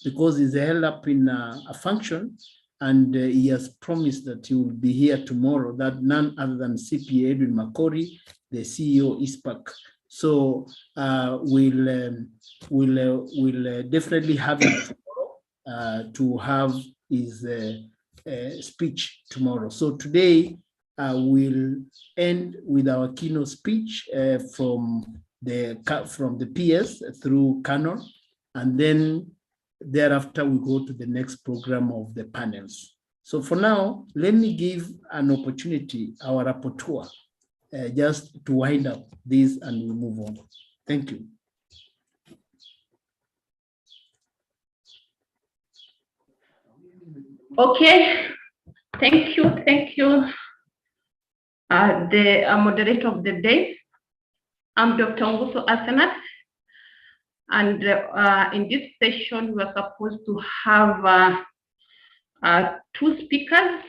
S21: because he's held up in a function, and he has promised that he will be here tomorrow, that none other than CPA Edwin Makori, the CEO ISPAC. So we'll definitely have him tomorrow to have his speech tomorrow. So today we'll end with our keynote speech from the PS through Canon, and then thereafter we go to the next program of the panels. So for now, let me give an opportunity our rapporteur just to wind up this and we move on. Thank you.
S6: Okay, thank you. The moderator of the day, I'm Dr. Onguso Asnath, and in this session we are supposed to have 2 speakers,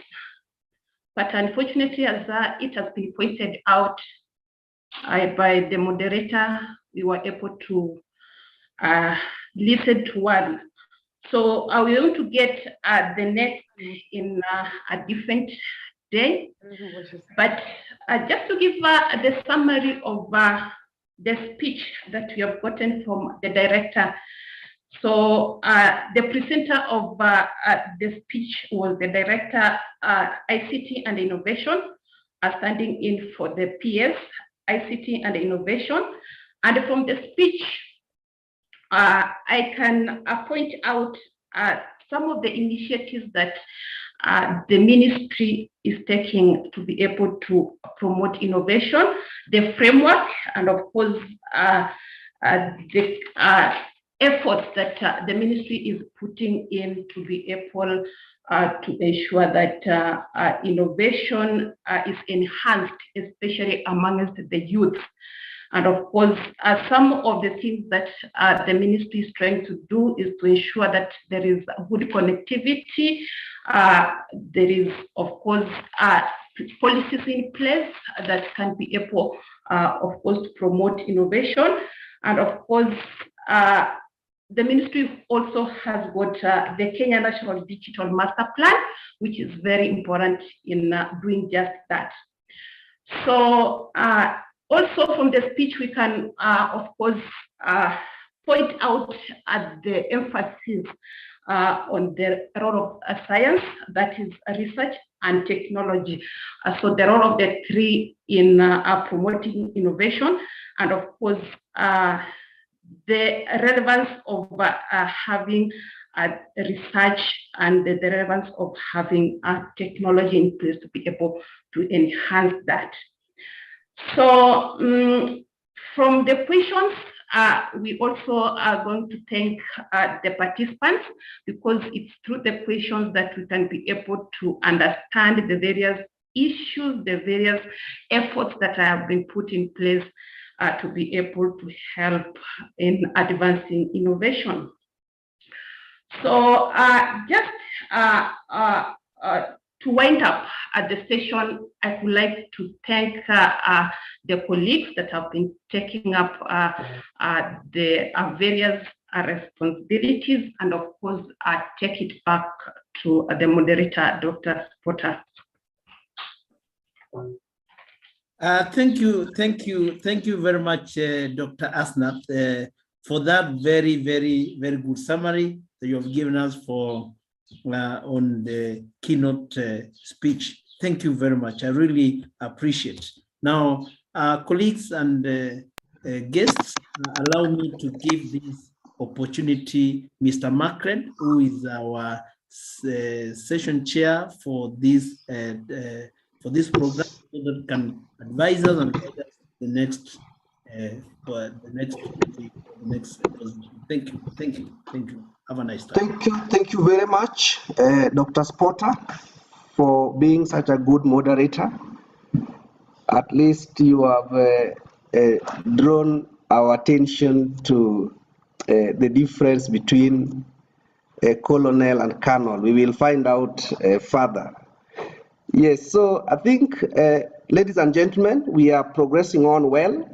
S6: but unfortunately, as it has been pointed out by the moderator, we were able to listen to 1. So I will going to get the next in a different day, but just to give the summary of the speech that we have gotten from the director. So the presenter of the speech was the director, ICT and Innovation, standing in for the PS, ICT and Innovation. And from the speech, I can point out some of the initiatives that the ministry is taking to be able to promote innovation, the framework, and of course, the efforts that the ministry is putting in to be able to ensure that innovation is enhanced, especially amongst the youth. And of course, some of the things that the ministry is trying to do is to ensure that there is good connectivity. There is, of course, policies in place that can be able, of course, to promote innovation. And of course, the ministry also has got the Kenya National Digital Master Plan, which is very important in doing just that. So also from the speech, we can, of course, point out at the emphasis on the role of science, that is research and technology. So the role of the 3 in promoting innovation, and of course, the relevance of having research and the relevance of having technology in place to be able to enhance that. So From the questions, we also are going to thank the participants, because it's through the questions that we can be able to understand the various issues, the various efforts that have been put in place to be able to help in advancing innovation. So just to wind up the session, I would like to thank the colleagues that have been taking up the various responsibilities, and of course, take it back to the moderator, Dr. Potter.
S21: Thank you very much, Dr. Asnath, for that very good summary that you have given us for on the keynote speech. Thank you very much. I really appreciate it. Now, colleagues and guests, allow me to give this opportunity, Mr. Macred, who is our session chair for this program, so that can advise us and guide us the next position. Thank you. Have a nice time.
S13: Thank you very much, Dr. Spotter, for being such a good moderator. At least you have drawn our attention to the difference between a colonel and colonel. We will find out further. Yes, so I think, ladies and gentlemen, we are progressing on well.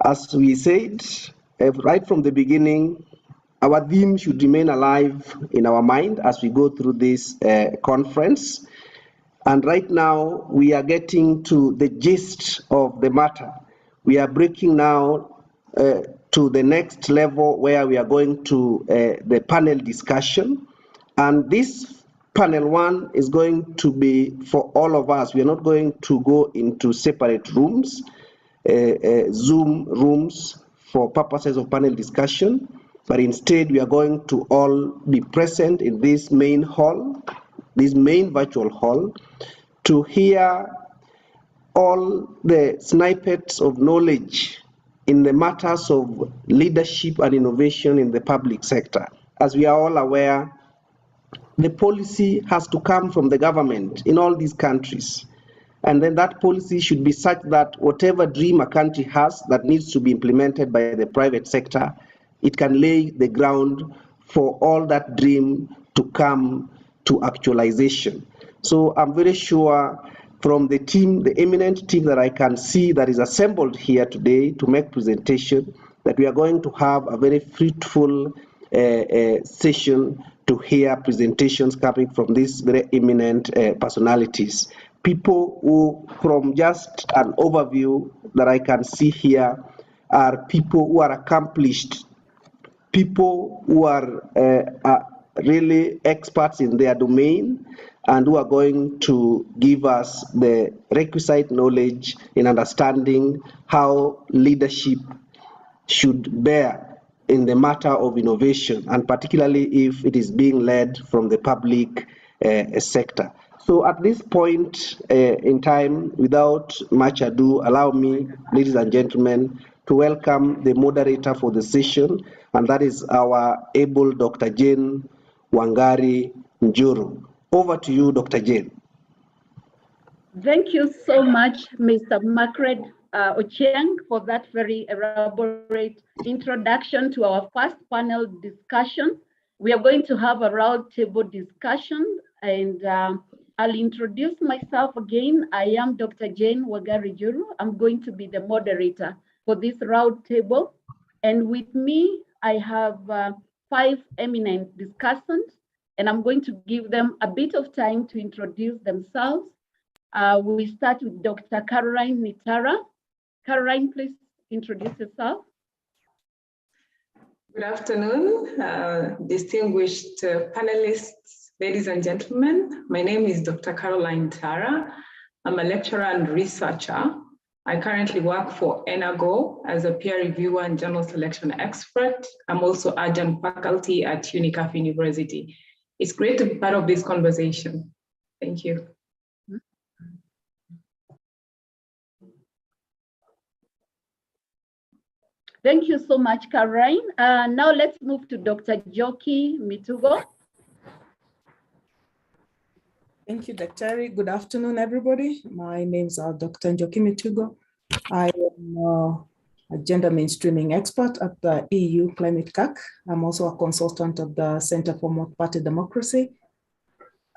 S13: As we said, right from the beginning, our theme should remain alive in our mind as we go through this conference. And right now, we are getting to the gist of the matter. We are breaking now to the next level, where we are going to the panel discussion. And this panel one is going to be for all of us. We are not going to go into separate rooms, Zoom rooms, for purposes of panel discussion, but instead we are going to all be present in this main hall, this main virtual hall, to hear all the snippets of knowledge in the matters of leadership and innovation in the public sector. As we are all aware, the policy has to come from the government in all these countries. And then that policy should be such that whatever dream a country has that needs to be implemented by the private sector, it can lay the ground for all that dream to come to actualization. So I'm very sure from the team, the eminent team that I can see that is assembled here today to make presentation, that we are going to have a very fruitful session to hear presentations coming from these very eminent personalities. People who, from just an overview that I can see here, are people who are accomplished, people who are really experts in their domain, and who are going to give us the requisite knowledge in understanding how leadership should bear in the matter of innovation, and particularly if it is being led from the public sector. So at this point in time, without much ado, allow me, ladies and gentlemen, to welcome the moderator for the session, and that is our able Dr. Jane Wangari Njuru. Over to you, Dr. Jane.
S7: Thank you so much, Mr. Macred Ochieng, for that very elaborate introduction to our first panel discussion. We are going to have a roundtable discussion, and I'll introduce myself again. I am Dr. Jane Wangari Njuru. I'm going to be the moderator for this roundtable. And with me, I have 5 eminent discussants, and I'm going to give them a bit of time to introduce themselves. We start with Dr. Caroline Nitara. Caroline, please introduce yourself.
S8: Good afternoon, distinguished panelists, ladies and gentlemen. My name is Dr. Caroline Nitara. I'm a lecturer and researcher. I currently work for ENAGO as a peer reviewer and journal selection expert. I'm also adjunct faculty at Unicef University. It's great to be part of this conversation. Thank you.
S7: Thank you so much, Caroline. Now let's move to Dr. Njoki Mitugo.
S9: Thank you, Dr. Good afternoon, everybody. My name is Dr. Njoki Mitugo. I am a gender mainstreaming expert at the EU Climate CAC. I'm also a consultant at the Center for Multi-Party Democracy.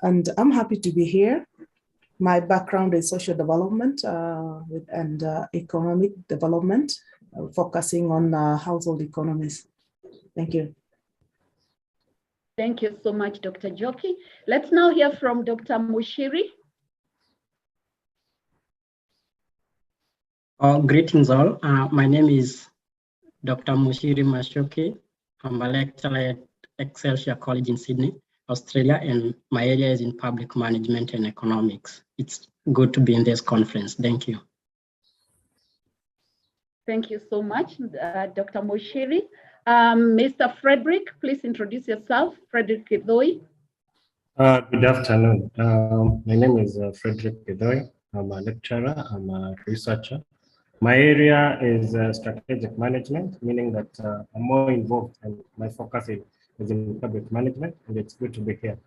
S9: And I'm happy to be here. My background is social development and economic development, focusing on household economies. Thank you.
S7: Thank you so much, Dr. Njoki. Let's now hear from Dr. Mushiri.
S10: Greetings all. My name is Dr. Mushiri Mashoki. I'm a lecturer at Excelsior College in Sydney, Australia, and my area is in public management and economics. It's good to be in this conference. Thank you.
S7: Thank you so much, Dr. Mushiri. Mr. Frederick, please introduce yourself. Frederick Kidoi.
S23: Good afternoon. My name is Frederick Kidoi. I'm a lecturer, I'm a researcher. My area is strategic management, meaning that I'm more involved and my focus is in public management, and it's good to be here.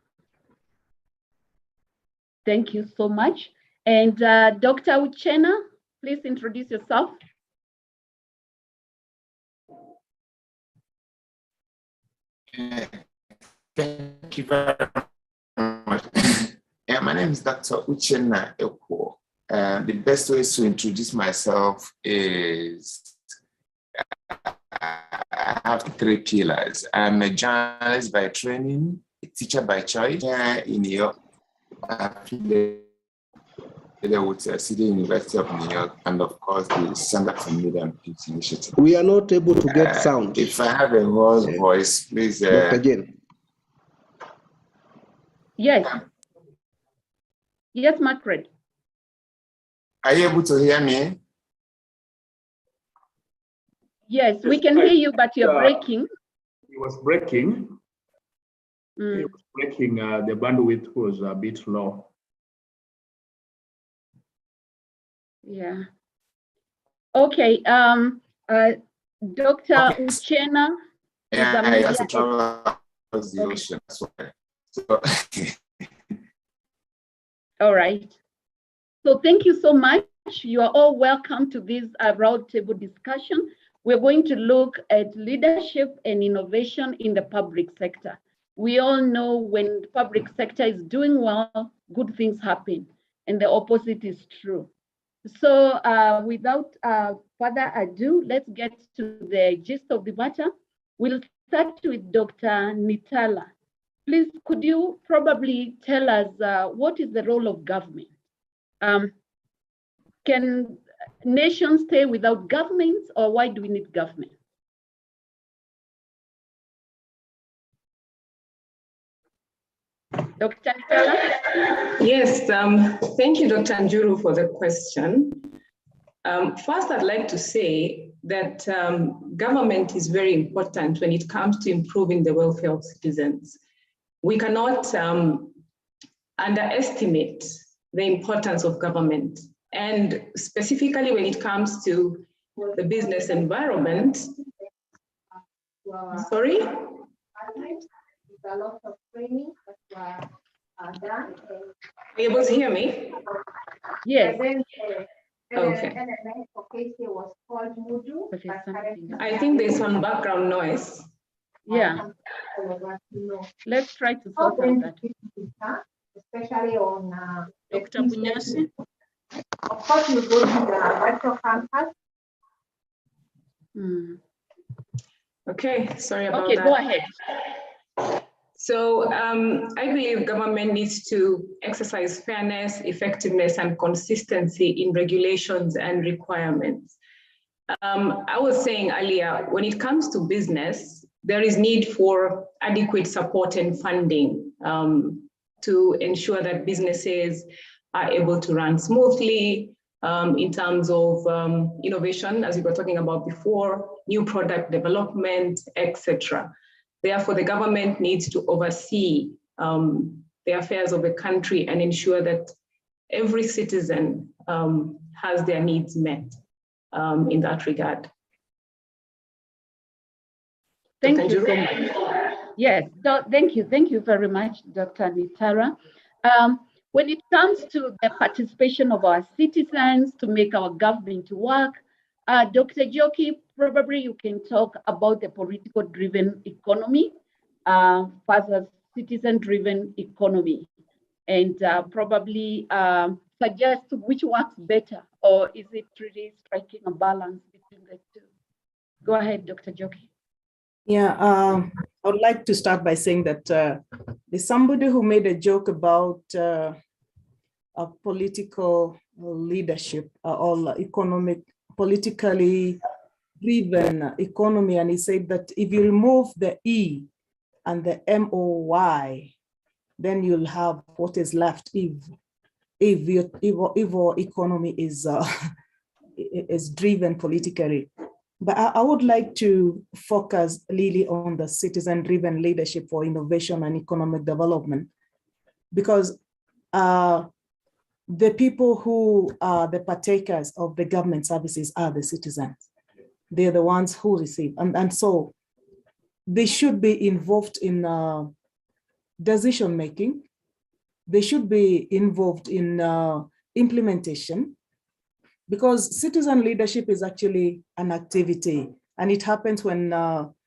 S7: Thank you so much. And Dr. Uchenna, please introduce yourself.
S24: Thank you very much. My name is Dr. Uchenna Ekwo. The best way to introduce myself is I have 3 pillars. I'm a journalist by training, a teacher by choice here in New York. With City University of New York, and of course the Center for Media and Peace Initiative.
S13: We are not able to get sound.
S24: If I have a voice, please.
S13: Dr. Jane.
S7: Yes. Yes, Margaret.
S24: Are you able to hear me?
S7: Yes, we can hear you, but you're breaking.
S3: It was breaking. It was breaking. The bandwidth was a bit low.
S7: Yeah. Okay. Dr. Uchenna.
S24: Yeah, I have to travel across the ocean. That's why. So.
S7: All right. So thank you so much. You are all welcome to this roundtable discussion. We're going to look at leadership and innovation in the public sector. We all know when the public sector is doing well, good things happen, and the opposite is true. So without further ado, let's get to the gist of the matter. We'll start with Dr. Nitala. Please, could you probably tell us what is the role of government? Can nations stay without governments, or why do we need government? Dr. Nitala?
S8: Yes, thank you, Dr. Njuru, for the question. First, I'd like to say that government is very important when it comes to improving the welfare of citizens. We cannot underestimate the importance of government. And specifically when it comes to the business environment, sorry?
S25: A lot of training that were done.
S8: Are you able to hear me?
S7: Yes.
S8: Okay.
S25: For KCA was called Mudu.
S8: I think there's some background noise.
S7: Yeah. Let's try to sort out that.
S25: Especially on
S7: Dr. Bunyasi.
S25: Of course, we go to the retro campus.
S8: Okay, sorry about that.
S7: Okay, go ahead.
S8: So I believe government needs to exercise fairness, effectiveness, and consistency in regulations and requirements. I was saying earlier, when it comes to business, there is need for adequate support and funding to ensure that businesses are able to run smoothly in terms of innovation, as we were talking about before, new product development, etc. Therefore, the government needs to oversee the affairs of the country and ensure that every citizen has their needs met in that regard.
S7: Thank you so much. Yes, thank you very much, Dr. Nitara. When it comes to the participation of our citizens to make our government work, Dr. Joki, probably you can talk about the political-driven economy versus citizen-driven economy, and probably suggest which works better, or is it really striking a balance between the two? Go ahead, Dr. Joki.
S9: Yeah, I would like to start by saying that there's somebody who made a joke about a political leadership or politically driven economy, and he said that if you remove the E and the MOY, then you'll have what is left if our economy is driven politically. But I would like to focus really on the citizen-driven leadership for innovation and economic development, because the people who are the partakers of the government services are the citizens. They're the ones who receive, and so they should be involved in decision-making. They should be involved in implementation, because citizen leadership is actually an activity, and it happens when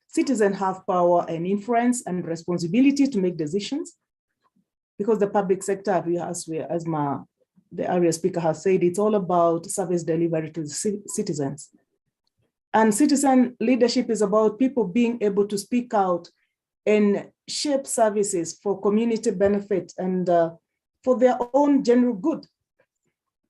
S9: citizens have power and influence and responsibility to make decisions. Because the public sector, as the area speaker has said, it's all about service delivery to the citizens. And citizen leadership is about people being able to speak out and shape services for community benefit and for their own general good.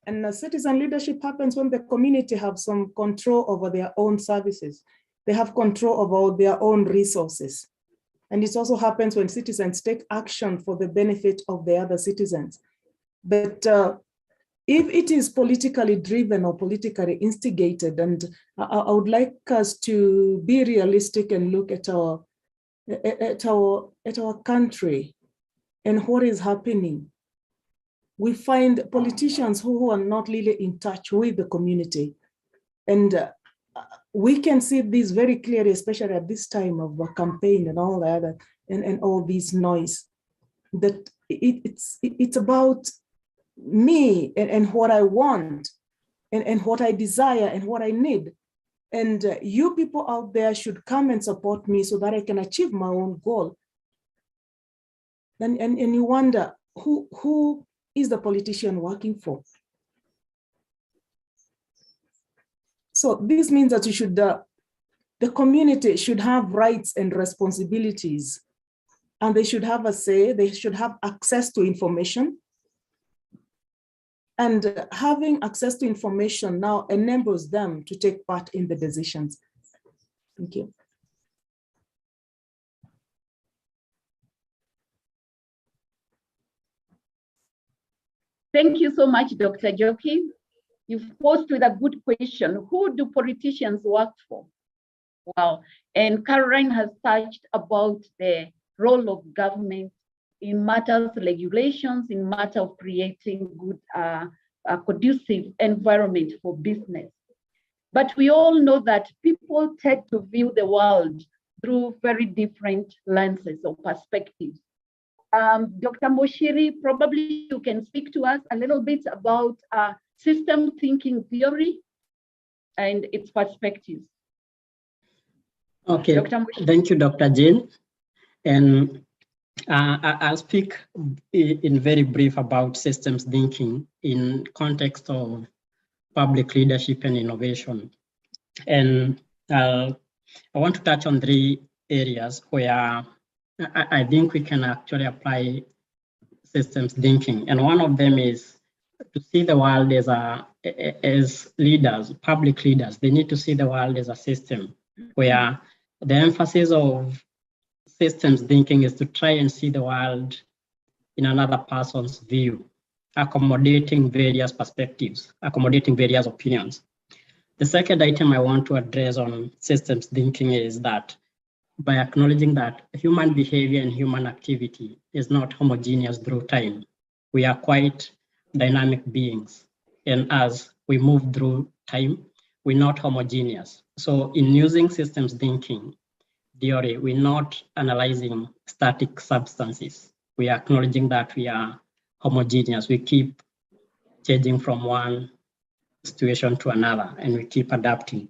S9: And citizen leadership happens when the community have some control over their own services. They have control over their own resources. And it also happens when citizens take action for the benefit of the other citizens. But if it is politically driven or politically instigated, and I would like us to be realistic and look at our country and what is happening. We find politicians who are not really in touch with the community. And we can see this very clearly, especially at this time of a campaign and all that, and all this noise, that it's about me and what I want and what I desire and what I need. And you people out there should come and support me so that I can achieve my own goal. And you wonder, who is the politician working for? So this means that you should, the community should have rights and responsibilities, and they should have a say, they should have access to information. And having access to information now enables them to take part in the decisions. Thank you.
S7: Thank you so much, Dr. Joki. You've posed with a good question. Who do politicians work for? Wow. And Caroline has touched about the role of government in matters of regulations, in matter of creating good, conducive environment for business. But we all know that people tend to view the world through very different lenses or perspectives. Dr. Moshiri, probably you can speak to us a little bit about system thinking theory and its perspectives.
S10: Okay, thank you, Dr. Jane. And I'll speak in very brief about systems thinking in context of public leadership and innovation. And I want to touch on 3 areas where I think we can actually apply systems thinking. And one of them is to see the world as leaders, public leaders. They need to see the world as a system, where the emphasis of systems thinking is to try and see the world in another person's view, accommodating various perspectives, accommodating various opinions. The second item I want to address on systems thinking is that by acknowledging that human behavior and human activity is not homogeneous through time. We are quite dynamic beings. And as we move through time, we're not homogeneous. So in using systems thinking, theory, we're not analyzing static substances. We are acknowledging that we are homogeneous. We keep changing from one situation to another, and we keep adapting.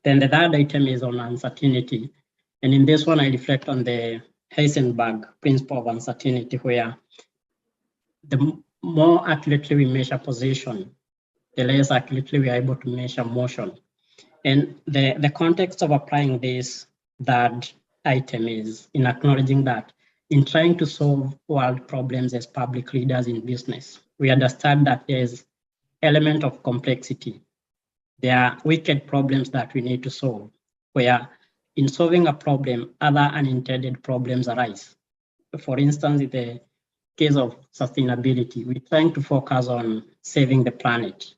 S10: Then the third item is on uncertainty. And in this one, I reflect on the Heisenberg principle of uncertainty, where the more accurately we measure position, the less accurately we are able to measure motion. And the context of applying this third item is in acknowledging that in trying to solve world problems as public leaders in business, we understand that there's element of complexity. There are wicked problems that we need to solve, where in solving a problem, other unintended problems arise. For instance, in the case of sustainability, we're trying to focus on saving the planet,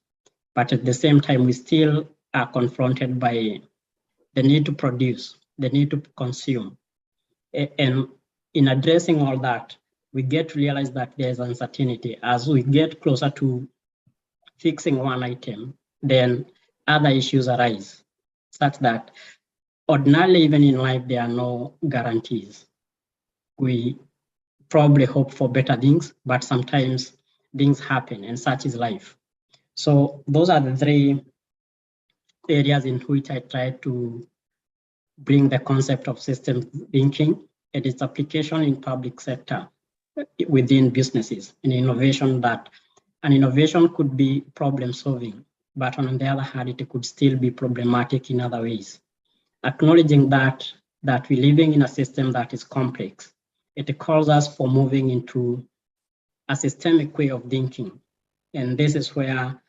S10: but at the same time, we still are confronted by the need to produce, the need to consume. And in addressing all that, we get to realize that there's uncertainty. As we get closer to fixing one item, then other issues arise, such that ordinarily, even in life, there are no guarantees. We probably hope for better things, but sometimes things happen, and such is life. So those are the three areas in which I try to bring the concept of systems thinking and its application in public sector within businesses, an innovation could be problem solving, but on the other hand, it could still be problematic in other ways. Acknowledging that we're living in a system that is complex, it calls us for moving into a systemic way of thinking. And this is where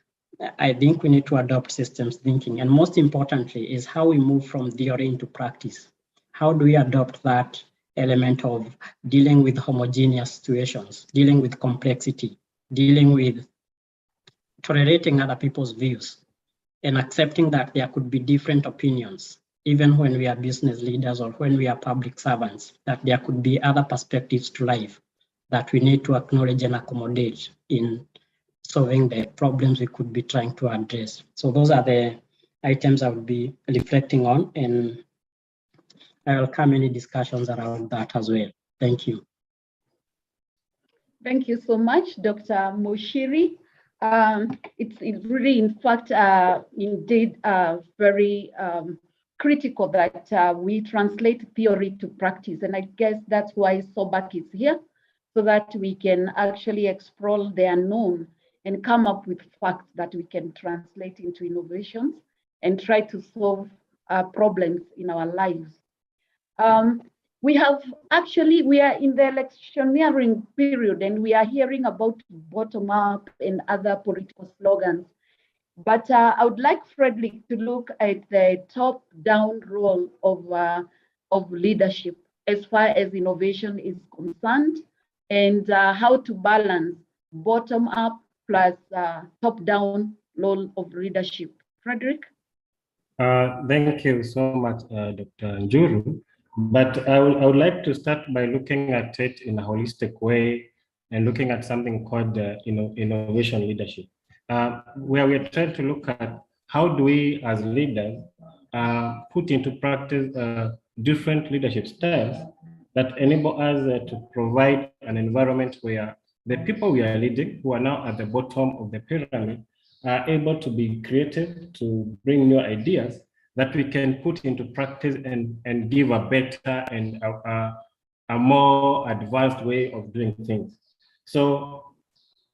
S10: I think we need to adopt systems thinking. And most importantly is how we move from theory into practice. How do we adopt that element of dealing with homogeneous situations, dealing with complexity, dealing with tolerating other people's views, and accepting that there could be different opinions, even when we are business leaders or when we are public servants, that there could be other perspectives to life that we need to acknowledge and accommodate in solving the problems we could be trying to address. So those are the items I would be reflecting on, and I welcome any discussions around that as well. Thank you.
S7: Thank you so much, Dr. Moshiri. It's really, in fact, indeed very critical that we translate theory to practice. And I guess that's why SOBARC is here, so that we can actually explore the unknown and come up with facts that we can translate into innovations and try to solve problems in our lives. We are in the electioneering period, and we are hearing about bottom-up and other political slogans. But I would like Frederick to look at the top-down role of leadership as far as innovation is concerned, and how to balance bottom-up plus top-down role of leadership. Frederick?
S23: Thank you so much, Dr. Njuru. But I would like to start by looking at it in a holistic way and looking at something called innovation leadership, where we're trying to look at how do we as leaders put into practice different leadership styles that enable us to provide an environment where the people we are leading, who are now at the bottom of the pyramid, are able to be creative, to bring new ideas that we can put into practice and give a better and a more advanced way of doing things. So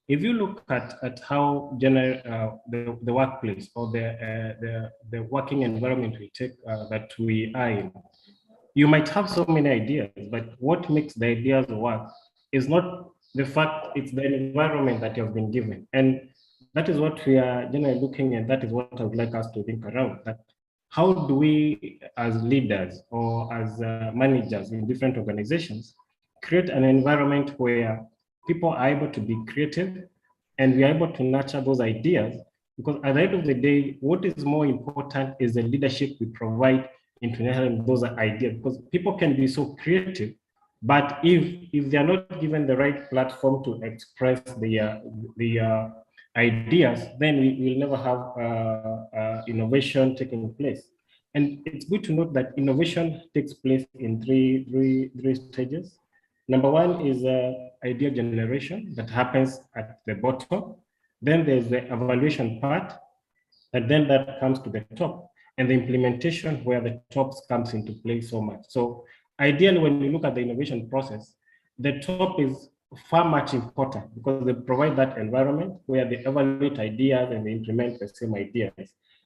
S23: if you look at how general the workplace or the working environment we take that we are in, you might have so many ideas, but what makes the ideas work is not the fact, it's the environment that you have been given. And that is what we are generally looking at. That is what I would like us to think around. That how do we, as leaders or as managers in different organizations, create an environment where people are able to be creative and we are able to nurture those ideas? Because at the end of the day, what is more important is the leadership we provide into nurturing those ideas. Because people can be so creative, but if they are not given the right platform to express their ideas, then we will never have innovation taking place. And it's good to note that innovation takes place in three stages. Number one is idea generation that happens at the bottom. Then there's the evaluation part, and then that comes to the top, and the implementation where the top comes into play so much. So ideally, when you look at the innovation process, the top is far much important because they provide that environment where they evaluate ideas and they implement the same ideas.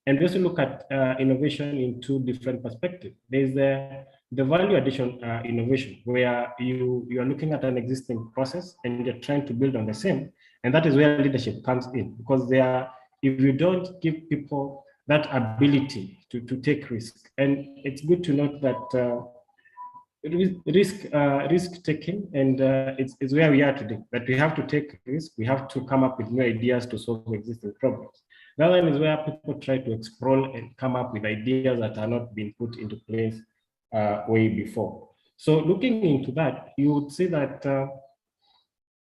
S23: And we also look at innovation in two different perspectives. There's the value addition innovation, where you are looking at an existing process and you're trying to build on the same. And that is where leadership comes in, because if you don't give people that ability to take risk, and it's good to note that risk taking, and it's where we are today, that we have to take risk, we have to come up with new ideas to solve existing problems. The other one is where people try to explore and come up with ideas that are not being put into place way before. So looking into that, you would see that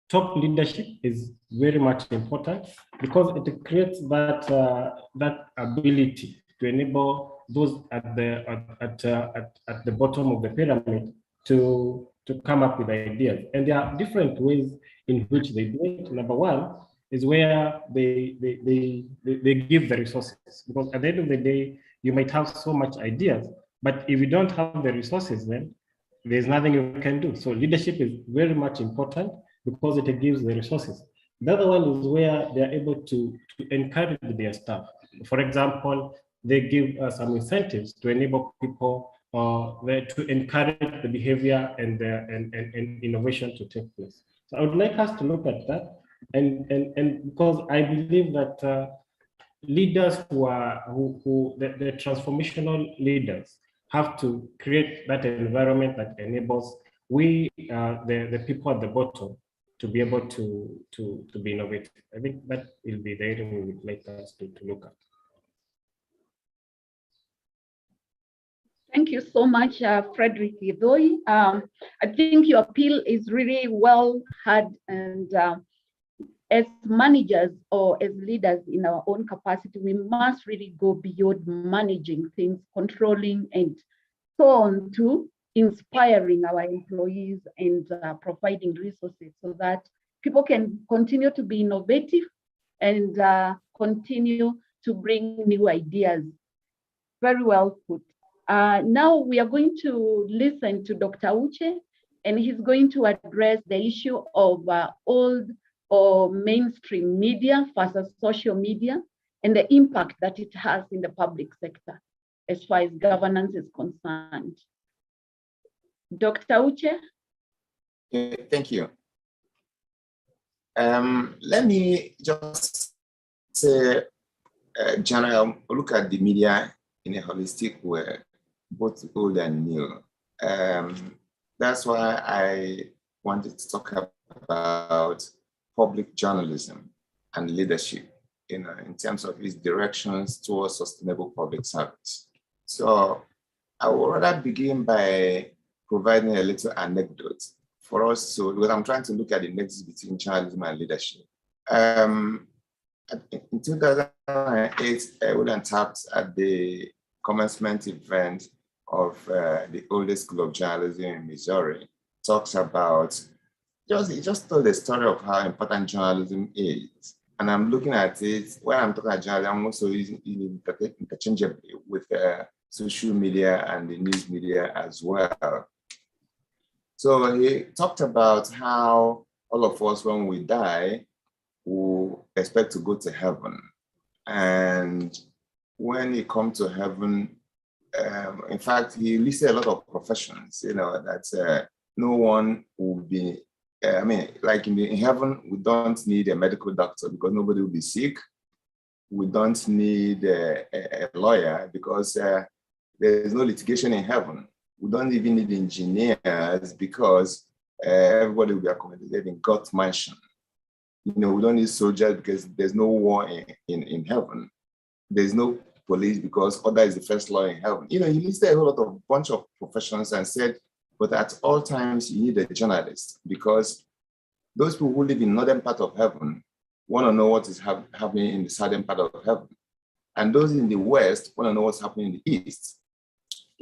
S23: top leadership is very much important because it creates that ability to enable those at the bottom of the pyramid to come up with ideas. And there are different ways in which they do it. Number one is where they give the resources, because at the end of the day, you might have so much ideas, but if you don't have the resources, then there's nothing you can do. So leadership is very much important because it gives the resources. The other one is where they're able to encourage their staff. For example, they give some incentives to enable people to encourage the behavior and innovation to take place. So I would like us to look at that, and because I believe that leaders the transformational leaders have to create that environment that enables the people at the bottom to be able to be innovative. I think that will be the area we would like us to look at.
S7: Thank you so much, Frederick Idoi. I think your appeal is really well heard, and as managers or as leaders in our own capacity, we must really go beyond managing things, controlling, and so on, to inspiring our employees and providing resources so that people can continue to be innovative and continue to bring new ideas. Very well put. Now we are going to listen to Dr. Uche, and he's going to address the issue of old or mainstream media versus social media and the impact that it has in the public sector as far as governance is concerned. Dr. Uche?
S24: Thank you. Let me just say, general, look at the media in a holistic way, both old and new. That's why I wanted to talk about public journalism and leadership, in terms of its directions towards sustainable public service. So I would rather begin by providing a little anecdote for us to, because I'm trying to look at the nexus between journalism and leadership. In 2008, I went and tapped at the commencement event of the oldest school of journalism in Missouri. Talks about, it just told the story of how important journalism is. And I'm looking at it, when I'm talking about journalism, I'm also using it interchangeably with social media and the news media as well. So he talked about how all of us, when we die, we expect to go to heaven. And when you come to heaven, in fact, he listed a lot of professions, that no one will be, like in heaven, we don't need a medical doctor because nobody will be sick. We don't need a lawyer because there's no litigation in heaven. We don't even need engineers because everybody will be accommodated in God's mansion. We don't need soldiers because there's no war in heaven. There's no police because order is the first law in heaven. He listed a whole lot of bunch of professions and said, but at all times you need a journalist because those people who live in northern part of heaven want to know what is happening in the southern part of heaven. And those in the west want to know what's happening in the east.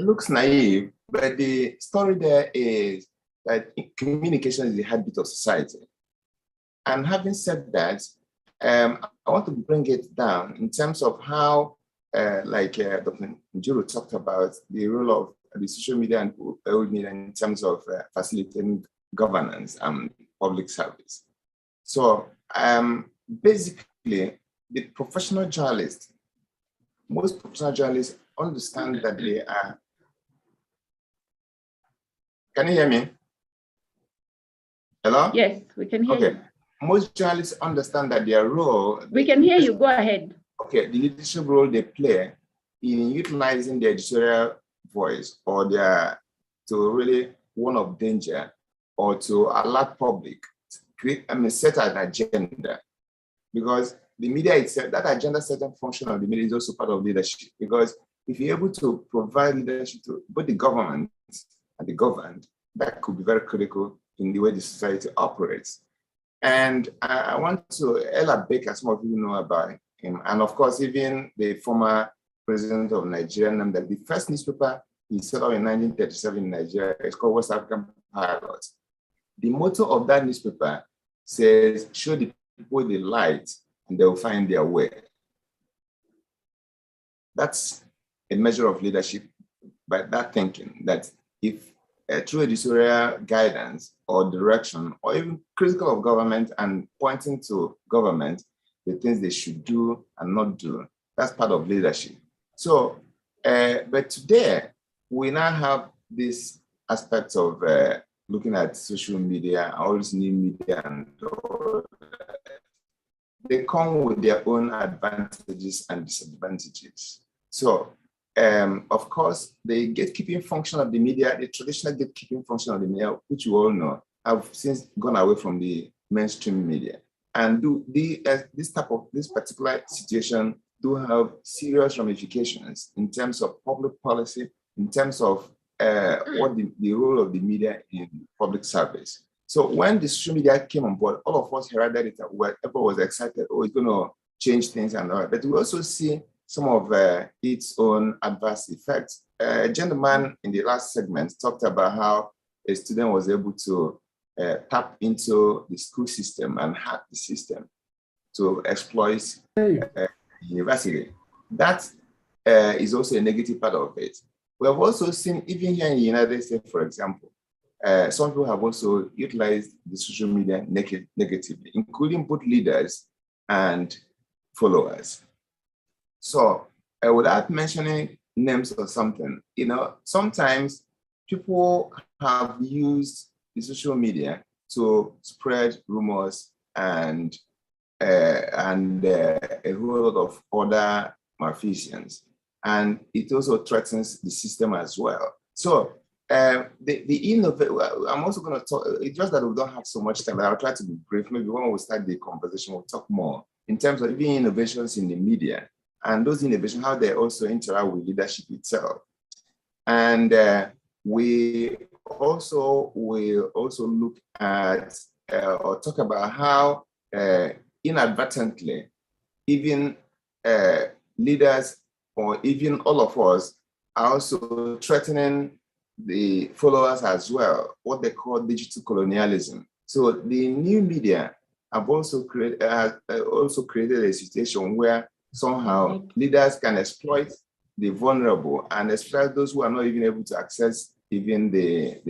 S24: looks naive, but the story there is that communication is the heartbeat of society. And having said that, I want to bring it down in terms of how, Dr. Njuru talked about the role of the social media and old media in terms of facilitating governance and public service. So basically, the professional journalists, most professional journalists understand that they are. Can you hear me? Hello?
S7: Yes, we can hear you.
S24: Most journalists understand that their role.
S7: We can hear you, go ahead.
S24: Okay, the leadership role they play in utilizing their editorial voice or to really warn of danger or to alert public, set an agenda. Because the media itself, that agenda setting function of the media is also part of leadership. Because if you're able to provide leadership to both the government and the governed, that could be very critical in the way the society operates. And I want to, Ella Baker, some of you know about him, and of course, even the former president of Nigeria, that the first newspaper he set up in 1937 in Nigeria is called West African Pilot. The motto of that newspaper says, show the people the light and they will find their way. That's a measure of leadership by that thinking, that if through editorial guidance or direction, or even critical of government and pointing to government, the things they should do and not do, that's part of leadership. So, but today, we now have this aspect of looking at social media, all this new media, and they come with their own advantages and disadvantages. So, of course, the gatekeeping function of the media, the traditional gatekeeping function of the media, which you all know, have since gone away from the mainstream media. And this particular situation do have serious ramifications in terms of public policy, in terms of what the role of the media in public service. So when the social media came on board, all of us heralded it, everyone was excited, oh, it's going to change things and all that. But we also see some of its own adverse effects. A gentleman in the last segment talked about how a student was able to tap into the school system and hack the system to exploit the university. That is also a negative part of it. We have also seen, even here in the United States, for example, some people have also utilized the social media negatively, including both leaders and followers. So without mentioning names or something, sometimes people have used the social media to spread rumors and a whole lot of other malfeasance. And it also threatens the system as well. So the innovation, I'm also going to talk, it's just that we don't have so much time, but I'll try to be brief. Maybe when we start the conversation, we'll talk more in terms of even innovations in the media and those innovations, how they also interact with leadership itself. And we also will also look at or talk about how inadvertently, even leaders or even all of us are also threatening the followers as well, what they call digital colonialism. So the new media have also created a situation where somehow leaders can exploit the vulnerable and exploit those who are not even able to access even the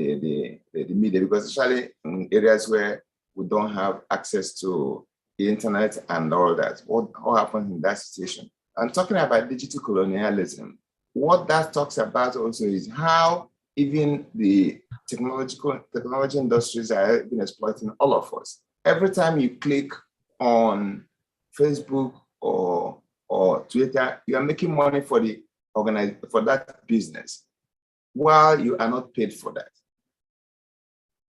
S24: media, because especially in areas where we don't have access to the internet and all that. What happens in that situation? And talking about digital colonialism, what that talks about also is how even the technology industries are been exploiting all of us. Every time you click on Facebook or Twitter, you are making money for that business, while you are not paid for that.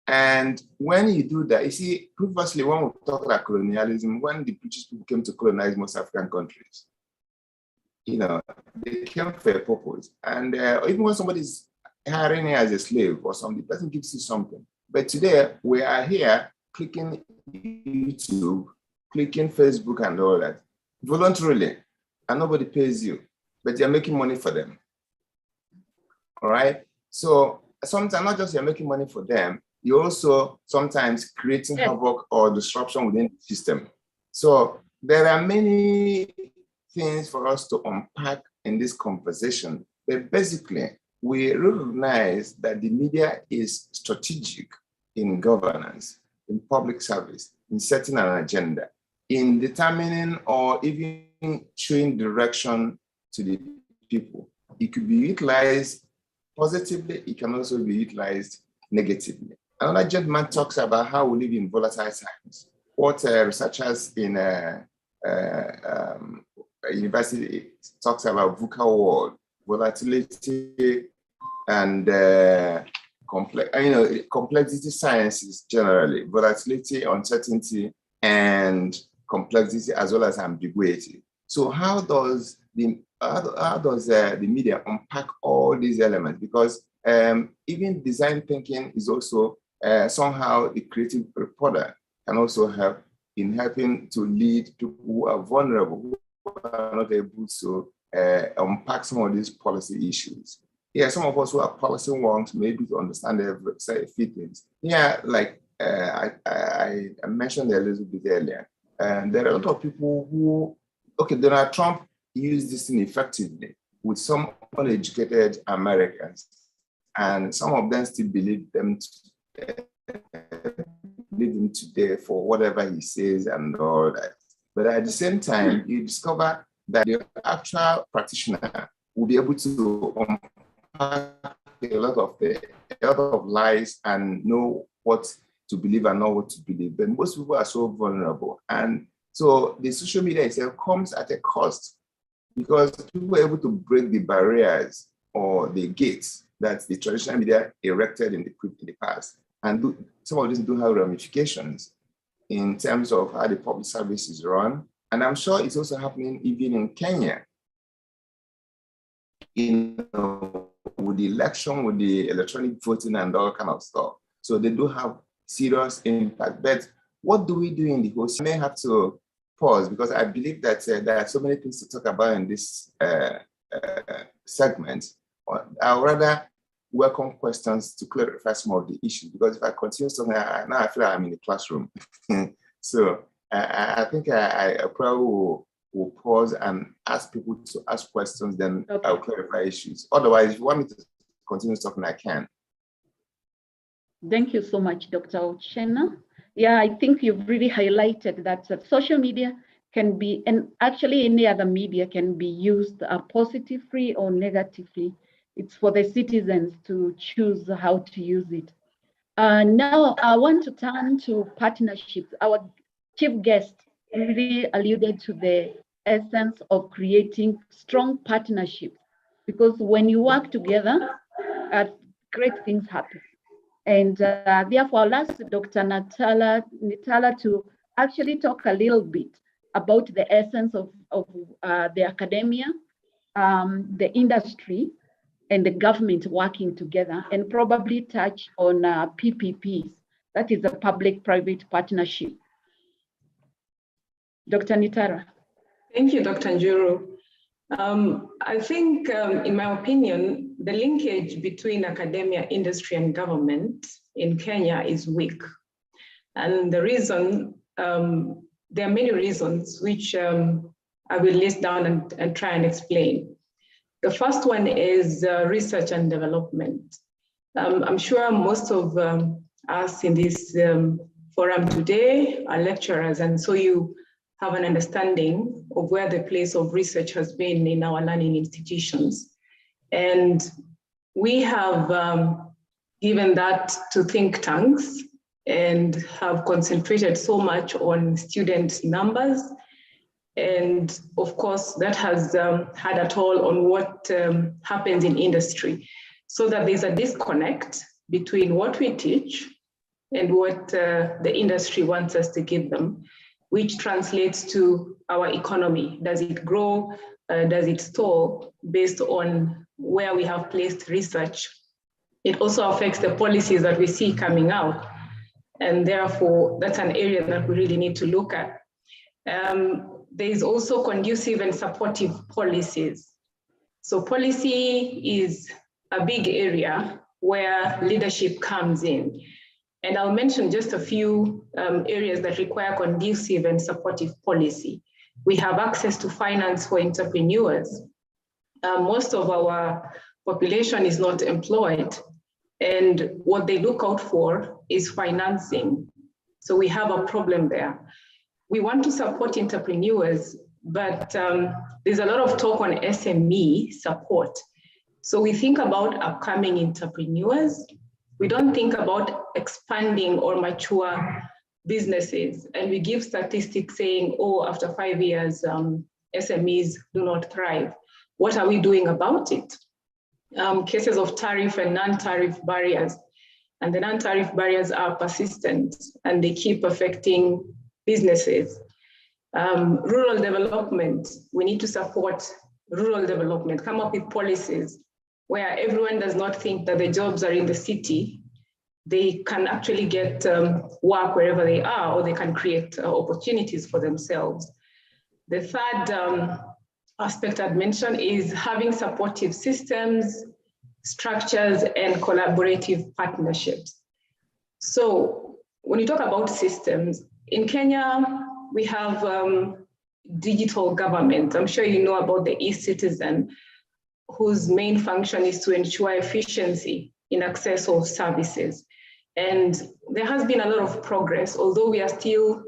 S24: And when you do that, you see, previously when we talk about colonialism, when the British people came to colonize most African countries, they came for a purpose. And even when somebody's hiring you as a slave or something, the person gives you something. But today, we are here clicking YouTube, clicking Facebook and all that, voluntarily, and nobody pays you, but you're making money for them. all right? So sometimes not just you're making money for them, you're also sometimes creating havoc or disruption within the system. So there are many things for us to unpack in this conversation, but basically we recognize that the media is strategic in governance, in public service, in setting an agenda, in determining or even showing direction to the people. It could be utilized positively, it can also be utilized negatively. Another gentleman talks about how we live in volatile times. What researchers in university talks about VUCA world, volatility and complexity sciences generally, volatility, uncertainty, and complexity as well as ambiguity. So how does the media unpack all these elements? Because even design thinking is also somehow the creative reporter can also help in helping to lead people who are vulnerable, who are not able to unpack some of these policy issues. Yeah, some of us who are policy wonks may be able to understand a few things. Yeah, like I mentioned a little bit earlier, and there are a lot of people who, okay, Donald Trump used this thing effectively with some uneducated Americans, and some of them still believe him today for whatever he says and all that. But at the same time, you discover that the actual practitioner will be able to unpack a lot of lies and know what to believe and not what to believe. But most people are so vulnerable. And so the social media itself comes at a cost, because people were able to break the barriers or the gates that the traditional media erected in the past. And some of these do have ramifications in terms of how the public service is run. And I'm sure it's also happening even in Kenya. With the election, with the electronic voting and all kind of stuff. So they do have serious impact. But what do we do in the host? I may have to pause because I believe that there are so many things to talk about in this segment. I would rather welcome questions to clarify some of the issues, because if I continue talking, now I feel like I'm in the classroom. So I think I probably will pause and ask people to ask questions, then okay. I'll clarify issues. Otherwise, if you want me to continue talking, I can.
S7: Thank you so much, Dr. Ochena. Yeah, I think you've really highlighted that social media can be, and actually any other media can be used positively or negatively. It's for the citizens to choose how to use it. Now I want to turn to partnerships. Our chief guest really alluded to the essence of creating strong partnerships, because when you work together, great things happen. And therefore, I'll ask Dr. Nitala to actually talk a little bit about the essence of the academia, the industry, and the government working together, and probably touch on PPPs, that is a public-private partnership. Dr. Nitara.
S8: Thank you, Dr. Njuru. I think, in my opinion, the linkage between academia, industry, and government in Kenya is weak. And the reason, there are many reasons which I will list down and try and explain. The first one is research and development. I'm sure most of us in this forum today are lecturers, and so you have an understanding of where the place of research has been in our learning institutions. And we have given that to think tanks and have concentrated so much on student numbers. And of course, that has had a toll on what happens in industry, so that there's a disconnect between what we teach and what the industry wants us to give them, which translates to our economy. Does it grow? Does it stall based on where we have placed research? It also affects the policies that we see coming out. And therefore, that's an area that we really need to look at. There is also conducive and supportive policies. So policy is a big area where leadership comes in. And I'll mention just a few areas that require conducive and supportive policy. We have access to finance for entrepreneurs. Most of our population is not employed, and what they look out for is financing. So we have a problem there. We want to support entrepreneurs, but there's a lot of talk on SME support. So we think about upcoming entrepreneurs. We don't think about expanding or mature businesses. And we give statistics saying, oh, after 5 years, SMEs do not thrive. What are we doing about it? Cases of tariff and non-tariff barriers. And the non-tariff barriers are persistent and they keep affecting businesses. Rural development, we need to support rural development, come up with policies where everyone does not think that the jobs are in the city. They can actually get work wherever they are, or they can create opportunities for themselves. The third aspect I'd mention is having supportive systems, structures, and collaborative partnerships. So when you talk about systems, in Kenya, we have digital government. I'm sure you know about the e-citizen, whose main function is to ensure efficiency in access of services. And there has been a lot of progress, although we are still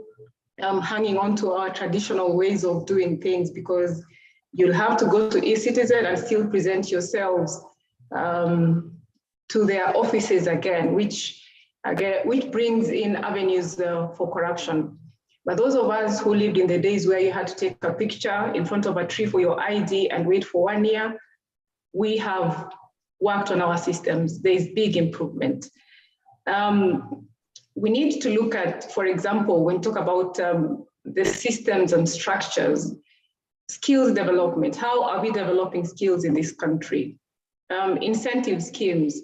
S8: hanging on to our traditional ways of doing things, because you'll have to go to e-citizen and still present yourselves to their offices again, which brings in avenues for corruption. But those of us who lived in the days where you had to take a picture in front of a tree for your ID and wait for 1 year, we have worked on our systems. There's big improvement. We need to look at, for example, when we talk about the systems and structures, skills development. How are we developing skills in this country? Incentive schemes.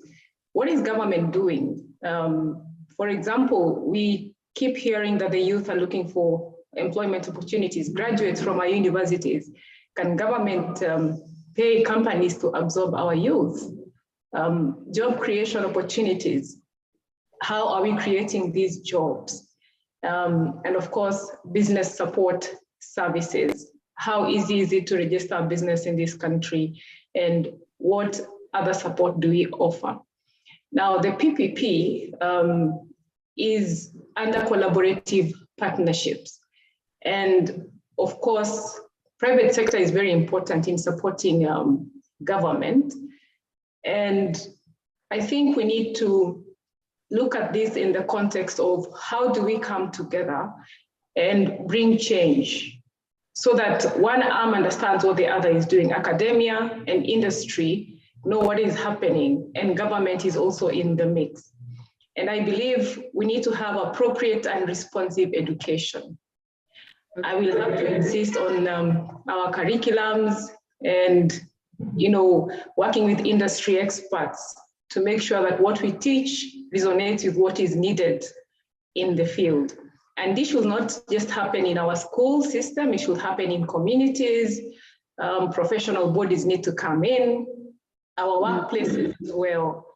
S8: What is government doing? For example, we keep hearing that the youth are looking for employment opportunities, graduates from our universities. Can government pay companies to absorb our youth? Job creation opportunities. How are we creating these jobs? And of course, business support services. How easy is it to register a business in this country? And what other support do we offer? Now, the PPP is under collaborative partnerships. And of course, private sector is very important in supporting government. And I think we need to look at this in the context of how do we come together and bring change so that one arm understands what the other is doing. Academia and industry know what is happening, and government is also in the mix. And I believe we need to have appropriate and responsive education. I will have to insist on our curriculums and, working with industry experts to make sure that what we teach resonates with what is needed in the field. And this should not just happen in our school system, it should happen in communities. Professional bodies need to come in, our workplaces as well.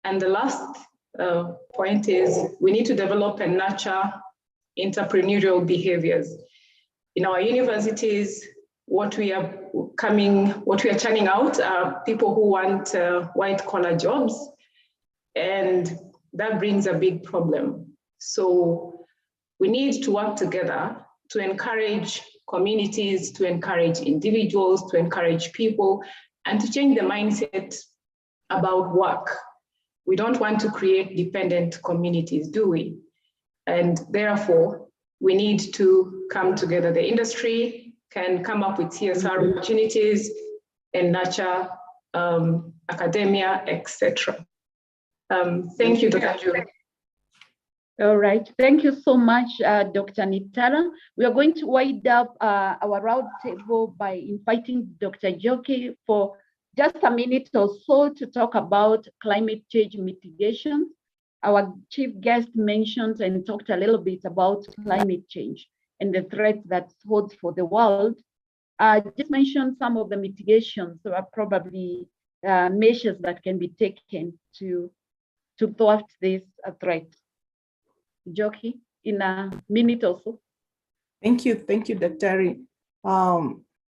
S8: And the last point is we need to develop and nurture entrepreneurial behaviors. In our universities, what we are churning out are people who want white-collar jobs, and that brings a big problem. So we need to work together to encourage communities, to encourage individuals, to encourage people, and to change the mindset about work. We don't want to create dependent communities, do we? And therefore, we need to come together. The industry can come up with CSR opportunities and nurture academia, etc. Thank you, Dr. Julie.
S7: All right, thank you so much, Dr. Nitara. We are going to wind up our round table by inviting Dr. Njoki for just a minute or so to talk about climate change mitigation. Our chief guest mentioned and talked a little bit about climate change and the threat that holds for the world. Just mentioned some of the mitigations that are probably measures that can be taken to thwart this threat. Joki, in a minute or so.
S9: Thank you, Dr.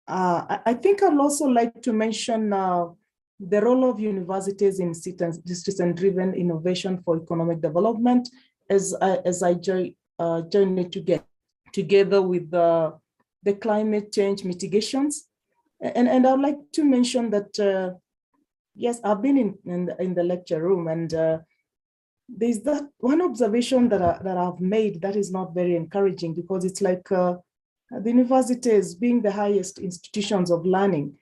S9: I think I'd also like to mention the role of universities in citizen-driven innovation for economic development as I join it together with the climate change mitigations. And I'd like to mention that, yes, I've been in the lecture room, and there's that one observation that I've made that is not very encouraging, because it's like the universities being the highest institutions of learning.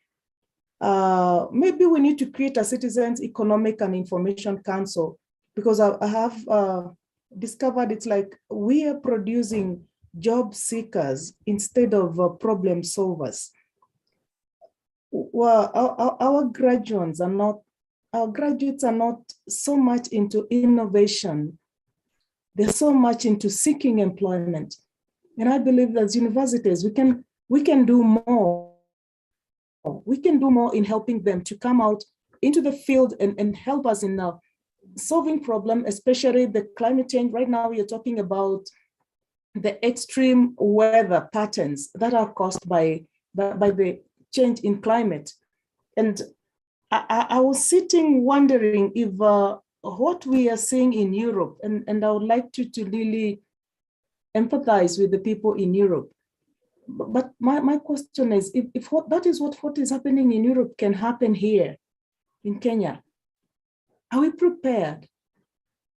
S9: Maybe we need to create a Citizens Economic and Information Council, because I have discovered it's like we are producing job seekers instead of problem solvers. Well, our graduates are not so much into innovation. They're so much into seeking employment. And I believe that as universities, we can do more. We can do more in helping them to come out into the field and help us in solving problems, especially the climate change. Right now, we are talking about the extreme weather patterns that are caused by the change in climate. And I was sitting wondering if what we are seeing in Europe, and I would like to really empathize with the people in Europe. But my question is, if that is what is happening in Europe can happen here in Kenya, are we prepared?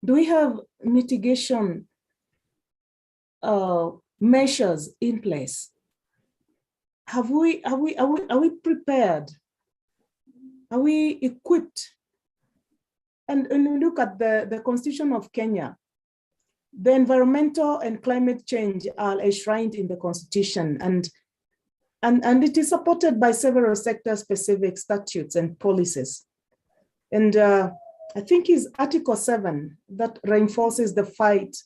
S9: Do we have mitigation measures in place? Are we prepared? Are we equipped? And when we look at the Constitution of Kenya, the environmental and climate change are enshrined in the Constitution, and it is supported by several sector-specific statutes and policies. And I think it's Article 7 that reinforces the fight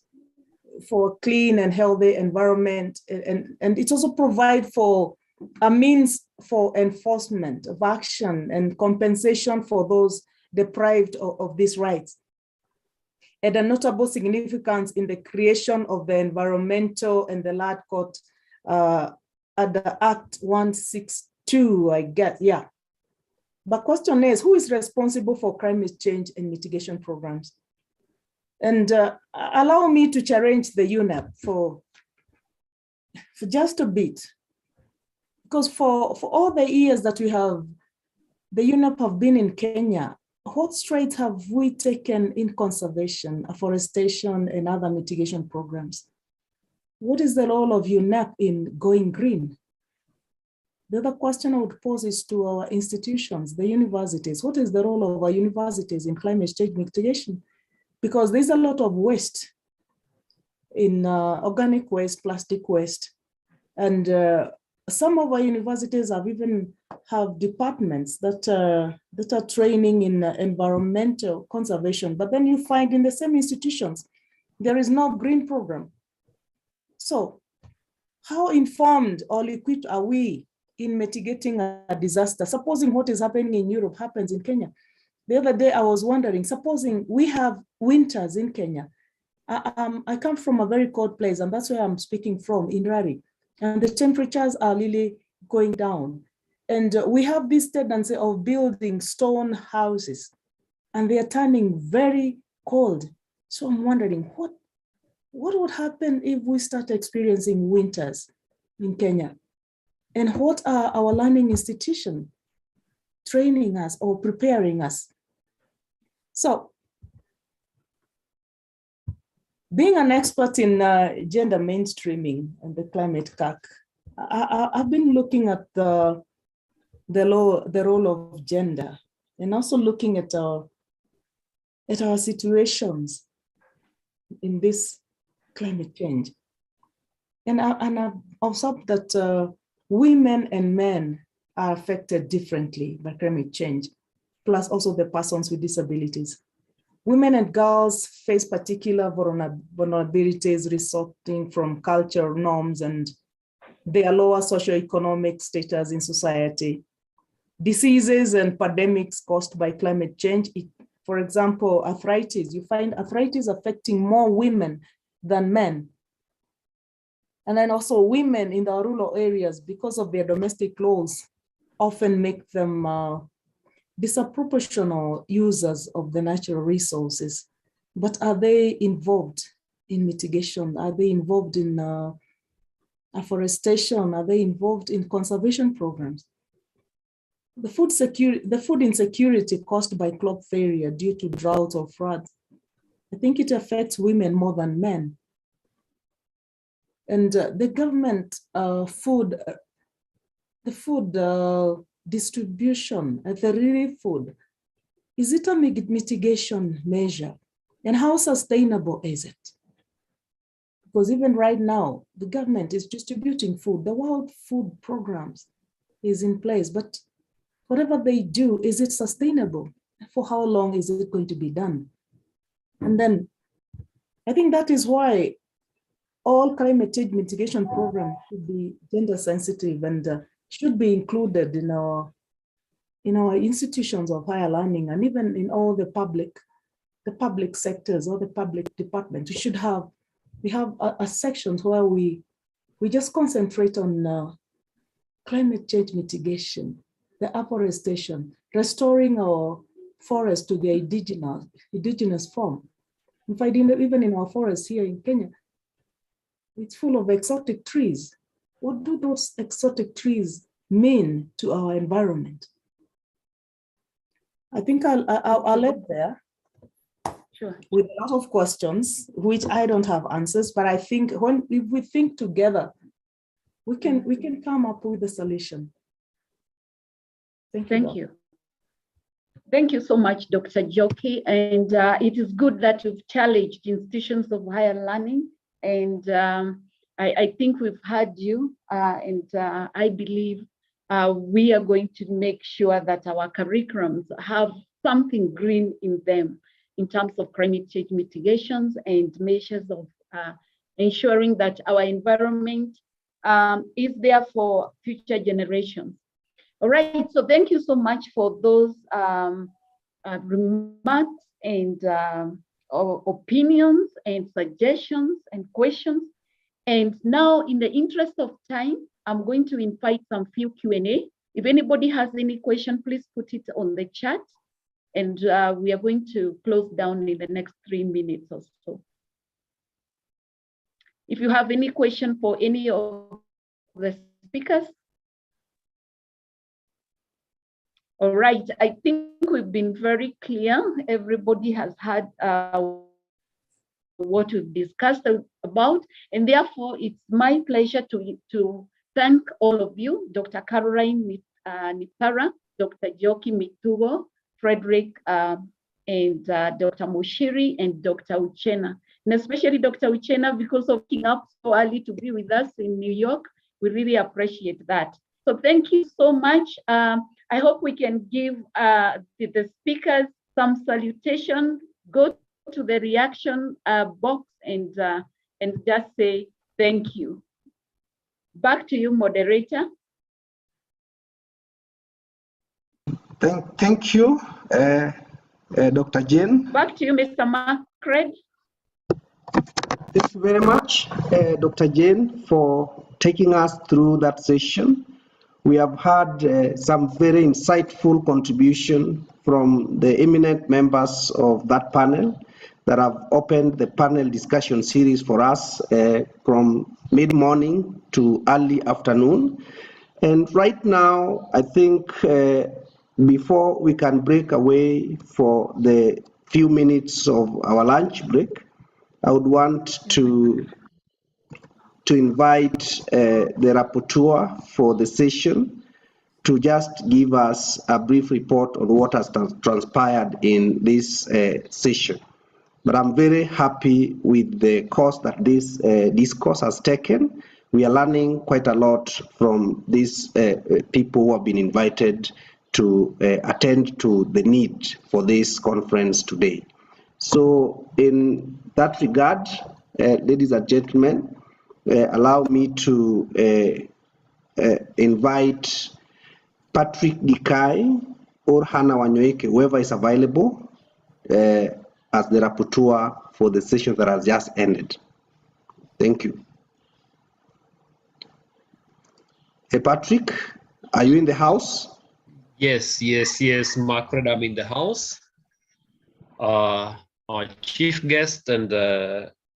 S9: for clean and healthy environment, and it also provides for a means for enforcement of action and compensation for those deprived of these rights. And a notable significance in the creation of the environmental and the land court at the Act 162, I guess, yeah. But question is, who is responsible for climate change and mitigation programs? And allow me to challenge the UNEP for just a bit. Because for all the years that we have, the UNEP have been in Kenya, what strides have we taken in conservation, afforestation, and other mitigation programs? What is the role of UNEP in going green? The other question I would pose is to our institutions, the universities. What is the role of our universities in climate change mitigation? Because there's a lot of waste in organic waste, plastic waste, and some of our universities have departments that are training in environmental conservation, but then you find in the same institutions, there is no green program. So how informed or equipped are we in mitigating a disaster? Supposing what is happening in Europe happens in Kenya. The other day I was wondering, supposing we have winters in Kenya. I come from a very cold place, and that's where I'm speaking from, in Rari. And the temperatures are really going down. And we have this tendency of building stone houses, and they are turning very cold. So I'm wondering, what would happen if we start experiencing winters in Kenya? And what are our learning institutions training us or preparing us? So, being an expert in gender mainstreaming and the climate CAC, I've been looking at the role of gender, and also looking at our situations in this climate change. And I've observed that women and men are affected differently by climate change, plus also the persons with disabilities. Women and girls face particular vulnerabilities resulting from cultural norms and their lower socioeconomic status in society. diseases and pandemics caused by climate change. For example, arthritis, you find arthritis affecting more women than men. And then also women in the rural areas, because of their domestic laws, often make them disproportionate users of the natural resources. But are they involved in mitigation? Are they involved in afforestation? Are they involved in conservation programs? The food insecurity caused by crop failure due to drought or floods, I think it affects women more than men. And the government food distribution, the relief food, is it a mitigation measure? And how sustainable is it? Because even right now, the government is distributing food. The World Food Programs is in place, but whatever they do, is it sustainable? For how long is it going to be done? And then I think that is why all climate change mitigation programs should be gender sensitive and should be included in our institutions of higher learning, and even in all the public sectors or the public departments. We have a section where we just concentrate on climate change mitigation, the afforestation, restoring our forests to their indigenous form. In fact, even in our forests here in Kenya, it's full of exotic trees. What do those exotic trees mean to our environment? I think I'll let there.
S7: Sure.
S9: With a lot of questions, which I don't have answers, but I think if we think together, we can come up with a solution.
S7: Thank you. Thank you so much, Dr. Njoki. And it is good that you've challenged institutions of higher learning. And I think we've heard you, and I believe we are going to make sure that our curriculums have something green in them in terms of climate change mitigations and measures of ensuring that our environment is there for future generations. All right, so thank you so much for those remarks and opinions and suggestions and questions. And now, in the interest of time, I'm going to invite some few Q&A. If anybody has any question, please put it on the chat. And we are going to close down in the next 3 minutes or so. If you have any question for any of the speakers. All right, I think we've been very clear. Everybody has had what we've discussed about, and therefore it's my pleasure to thank all of you, Dr. Caroline Nitara, Dr. Njoki Mitugo, Frederick, and Dr. Mushiri, and Dr. Uchenna. And especially Dr. Uchenna, because of waking up so early to be with us in New York. We really appreciate that. So thank you so much. I hope we can give the speakers some salutation. Go to the reaction box and just say thank you. Back to you, moderator.
S13: Thank you, Dr. Jane.
S7: Back to you, Mr. Macred.
S13: Thank you very much, Dr. Jane, for taking us through that session. We have had some very insightful contribution from the eminent members of that panel that have opened the panel discussion series for us from mid-morning to early afternoon. And right now, I think before we can break away for the few minutes of our lunch break, I would want to invite the rapporteur for the session to just give us a brief report on what has transpired in this session. But I'm very happy with the course that this discourse has taken. We are learning quite a lot from these people who have been invited to attend to the need for this conference today. So in that regard, ladies and gentlemen, allow me to invite Patrick Dikai or Hannah Wanyoike, whoever is available as the rapporteur for the session that has just ended. Thank you. Hey, Patrick, are you in the house?
S1: Yes, Margaret, I'm in the house. Our chief guest and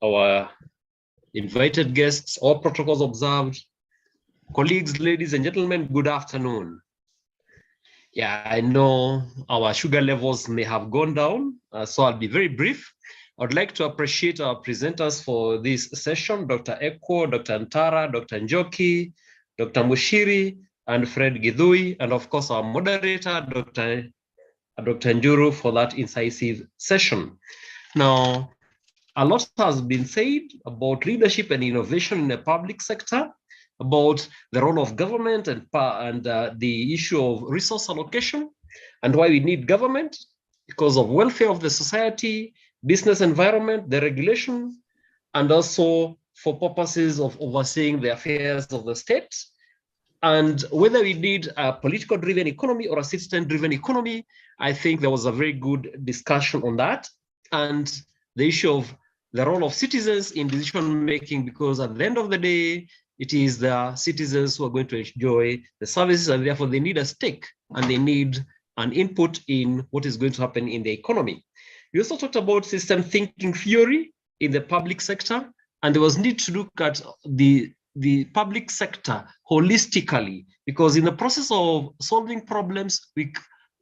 S1: our invited guests, all protocols observed. Colleagues, ladies and gentlemen, good afternoon. Yeah, I know our sugar levels may have gone down, so I'll be very brief. I'd like to appreciate our presenters for this session, Dr. Eko, Dr. Antara, Dr. Njoki, Dr. Mushiri, and Fred Gidhui, and of course our moderator, Dr. Njuru, for that incisive session. Now, a lot has been said about leadership and innovation in the public sector, about the role of government and the issue of resource allocation, and why we need government, because of welfare of the society, business environment, the regulation, and also for purposes of overseeing the affairs of the state. And whether we need a political-driven economy or a citizen-driven economy, I think there was a very good discussion on that. And the issue of the role of citizens in decision-making, because at the end of the day, it is the citizens who are going to enjoy the services, and therefore they need a stake and they need an input in what is going to happen in the economy. We also talked about system thinking theory in the public sector, and there was need to look at the public sector holistically, because in the process of solving problems,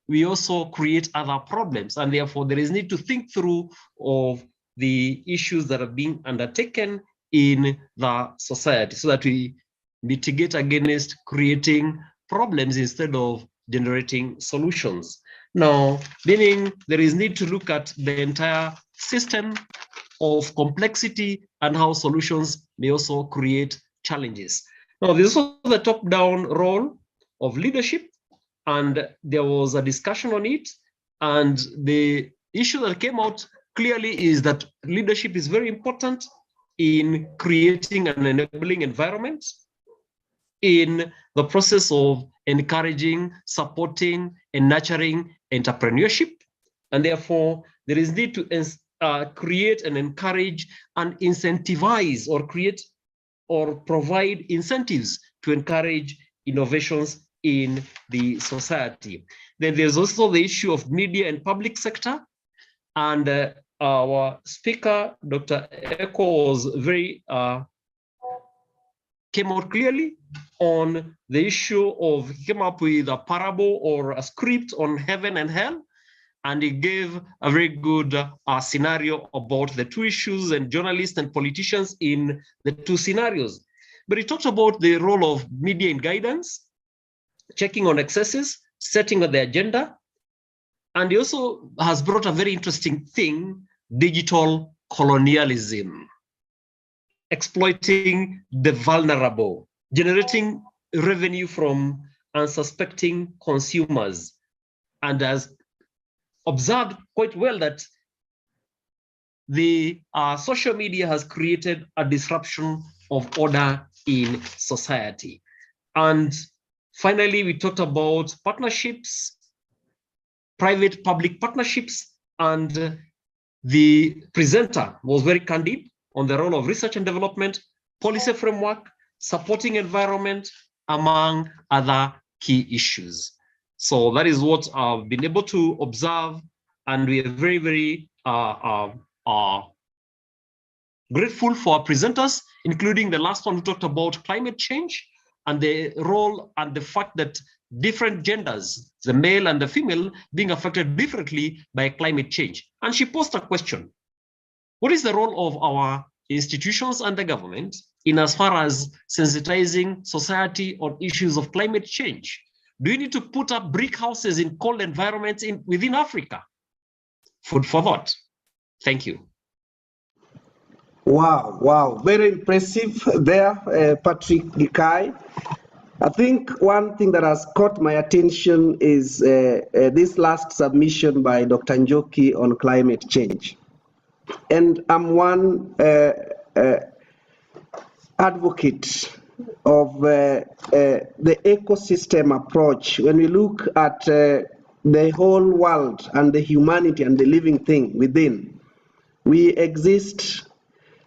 S1: we also create other problems, and therefore there is need to think through of the issues that are being undertaken in the society so that we mitigate against creating problems instead of generating solutions. Now, meaning there is need to look at the entire system of complexity and how solutions may also create challenges. Now, there's also the top-down role of leadership, and there was a discussion on it. And the issue that came out clearly is that leadership is very important in creating an enabling environment, in the process of encouraging, supporting, and nurturing entrepreneurship. And therefore, there is need to create and encourage and incentivize or create or provide incentives to encourage innovations in the society. Then there's also the issue of media and public sector. And our speaker, Dr. Eko, was very, came out clearly on the issue of, he came up with a parable or a script on heaven and hell. And he gave a very good scenario about the two issues and journalists and politicians in the two scenarios. But he talked about the role of media in guidance, checking on excesses, setting on the agenda. And he also has brought a very interesting thing, digital colonialism, exploiting the vulnerable, generating revenue from unsuspecting consumers. And as observed quite well that the social media has created a disruption of order in society. And finally, we talked about partnerships, private-public partnerships, and the presenter was very candid on the role of research and development, policy framework, supporting environment, among other key issues. So that is what I've been able to observe, and we are very, very grateful for our presenters, including the last one who talked about climate change and the role and the fact that different genders, the male and the female, being affected differently by climate change. And she posed a question: what is the role of our institutions and the government in as far as sensitizing society on issues of climate change? Do you need to put up brick houses in cold environments within Africa? Food for thought. Thank you.
S13: Wow, very impressive there, Patrick Dikai. I think one thing that has caught my attention is this last submission by Dr. Njoki on climate change. And I'm one advocate of the ecosystem approach, when we look at the whole world and the humanity and the living thing within, we exist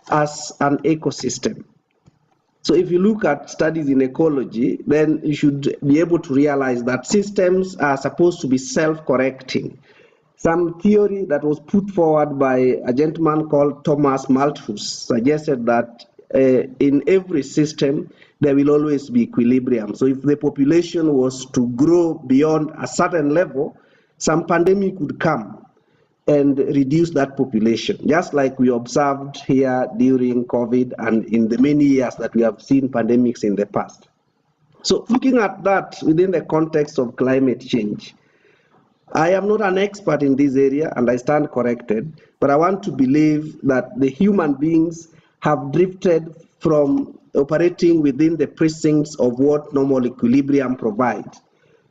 S13: as an ecosystem. So if you look at studies in ecology, then you should be able to realize that systems are supposed to be self-correcting. Some theory that was put forward by a gentleman called Thomas Malthus suggested that in every system, there will always be equilibrium. So if the population was to grow beyond a certain level, some pandemic would come and reduce that population, just like we observed here during COVID and in the many years that we have seen pandemics in the past. So looking at that within the context of climate change, I am not an expert in this area and I stand corrected, but I want to believe that the human beings have drifted from operating within the precincts of what normal equilibrium provides,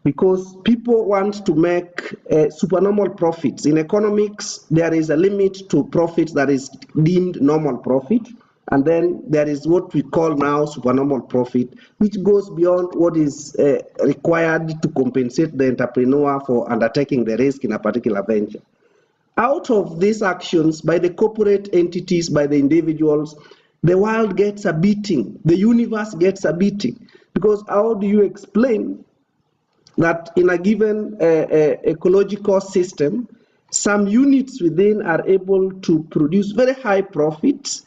S13: because people want to make supernormal profits. In economics, there is a limit to profits that is deemed normal profit, and then there is what we call now supernormal profit, which goes beyond what is required to compensate the entrepreneur for undertaking the risk in a particular venture. Out of these actions by the corporate entities, by the individuals, the world gets a beating, the universe gets a beating, because how do you explain that in a given ecological system, some units within are able to produce very high profits,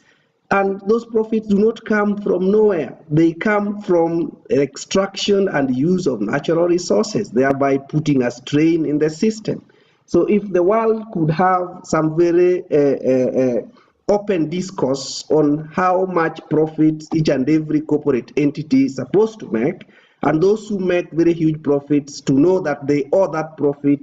S13: and those profits do not come from nowhere. They come from extraction and use of natural resources, thereby putting a strain in the system. So if the world could have some very open discourse on how much profits each and every corporate entity is supposed to make, and those who make very huge profits to know that they owe that profit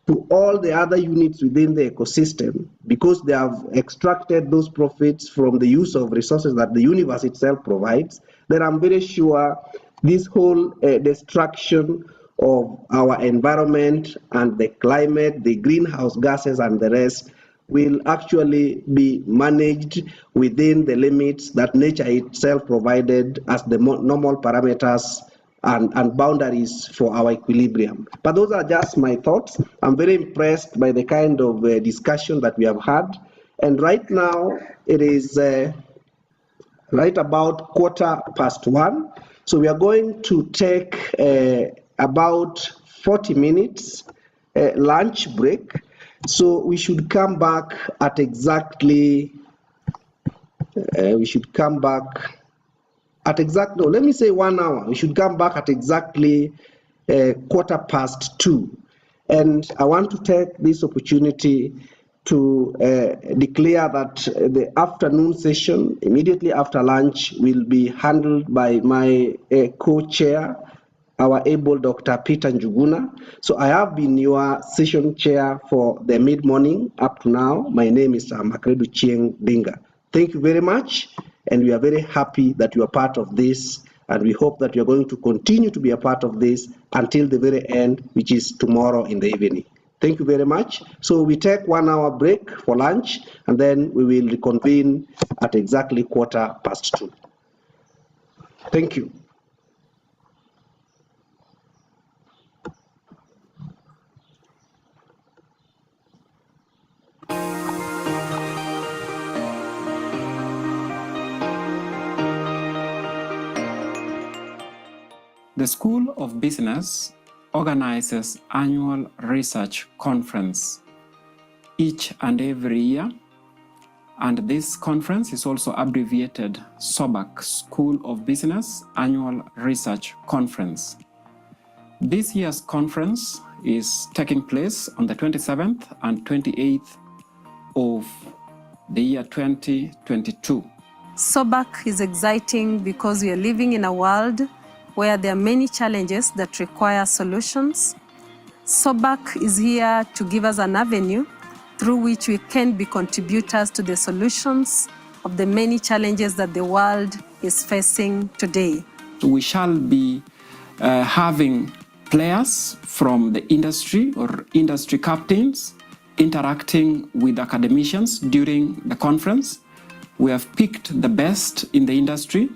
S13: to all the other units within the ecosystem, because they have extracted those profits from the use of resources that the universe itself provides, then I'm very sure this whole destruction of our environment and the climate, the greenhouse gases and the rest will actually be managed within the limits that nature itself provided as the normal parameters and boundaries for our equilibrium. But those are just my thoughts. I'm very impressed by the kind of discussion that we have had. And right now, it is right about 1:15. So we are going to take about 40 minutes lunch break. So we should come back at exactly, no, let me say 1 hour. We should come back at exactly 2:15. And I want to take this opportunity to declare that the afternoon session, immediately after lunch, will be handled by my co-chair, our able Dr. Peter Njuguna. So I have been your session chair for the mid-morning up to now. My name is Makredu Chieng Dinga. Thank you very much. And we are very happy that you are part of this, and we hope that you are going to continue to be a part of this until the very end, which is tomorrow in the evening. Thank you very much. So we take 1 hour break for lunch, and then we will reconvene at exactly 2:15. Thank you.
S5: The School of Business organizes annual research conference each and every year, and this conference is also abbreviated SOBARC, School of Business Annual Research Conference. This year's conference is taking place on the 27th and 28th of the year 2022.
S16: SOBARC is exciting because we are living in a world where there are many challenges that require solutions. SOBARC is here to give us an avenue through which we can be contributors to the solutions of the many challenges that the world is facing today.
S5: We shall be having players from the industry or industry captains interacting with academicians during the conference. We have picked the best in the industry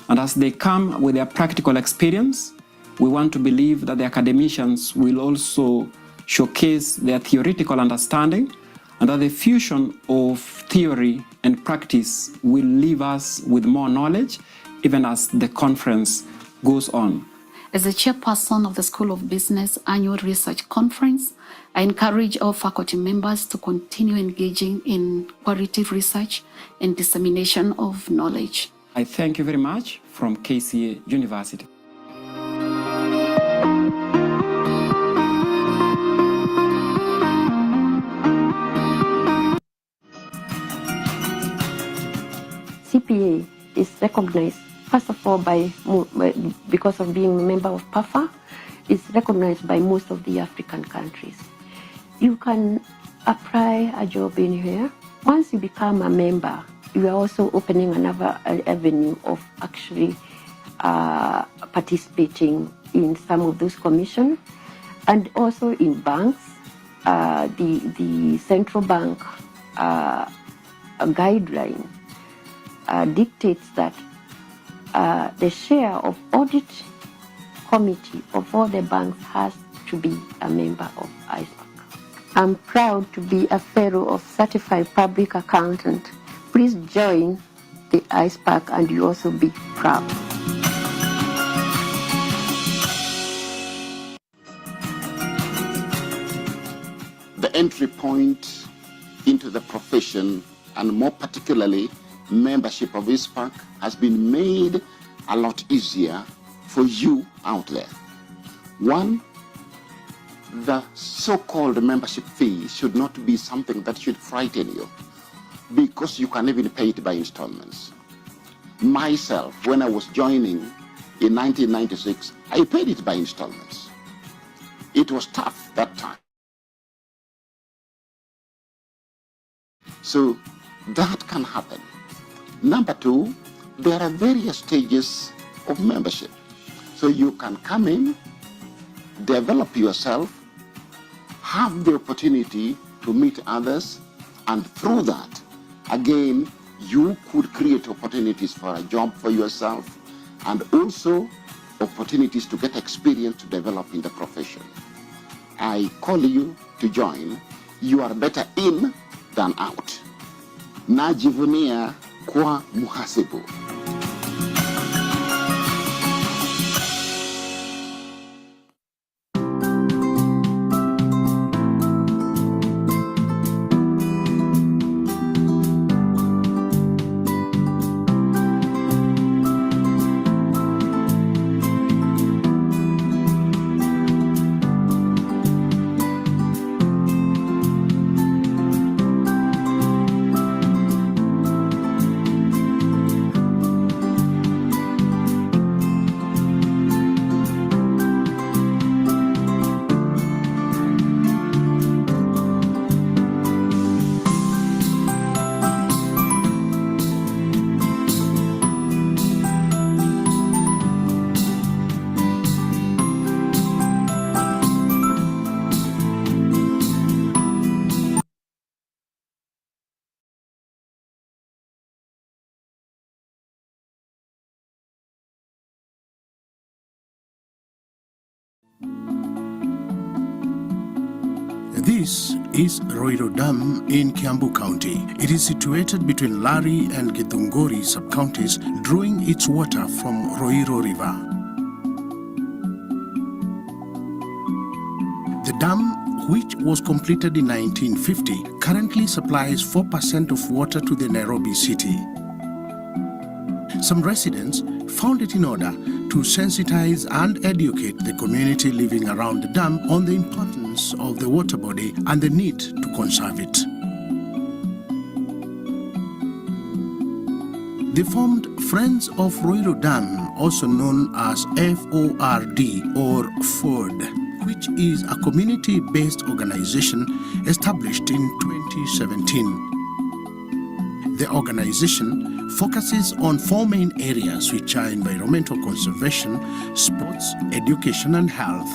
S5: And as they come with their practical experience, we want to believe that the academicians will also showcase their theoretical understanding, and that the fusion of theory and practice will leave us with more knowledge even as the conference goes on.
S11: As the chairperson of the School of Business Annual Research Conference, I encourage all faculty members to continue engaging in quality research and dissemination of knowledge.
S5: I thank you very much from KCA University.
S18: CPA is recognized, first of all, because of being a member of PAFA, it's recognized by most of the African countries. You can apply a job in here. Once you become a member, you are also opening another avenue of actually participating in some of those commissions, and also in banks. The central bank guideline dictates that the share of audit committee of all the banks has to be a member of ISPAC. I'm proud to be a fellow of Certified Public Accountant. Please join the ISPAC and you also be proud.
S19: The entry point into the profession, and more particularly membership of ISPAC, has been made a lot easier for you out there. One, the so-called membership fee should not be something that should frighten you, because you can even pay it by installments. Myself, when I was joining in 1996, I paid it by installments. It was tough that time. So that can happen. Number two, there are various stages of membership. So you can come in, develop yourself, have the opportunity to meet others, and through that, again, you could create opportunities for a job for yourself, and also opportunities to get experience to develop in the profession. I call you to join. You are better in than out. Najivunia kwa muhasibu.
S12: This is Roiro Dam in Kiambu County. It is situated between Lari and Githunguri sub-counties, drawing its water from Roiro River. The dam, which was completed in 1950, currently supplies 4% of water to the Nairobi city. Some residents found it in order to sensitize and educate the community living around the dam on the importance of the water body and the need to conserve it. They formed Friends of Roiro Dam, also known as FORD or FORD, which is a community-based organization established in 2017. The organization focuses on 4 main areas, which are environmental conservation, sports, education, and health.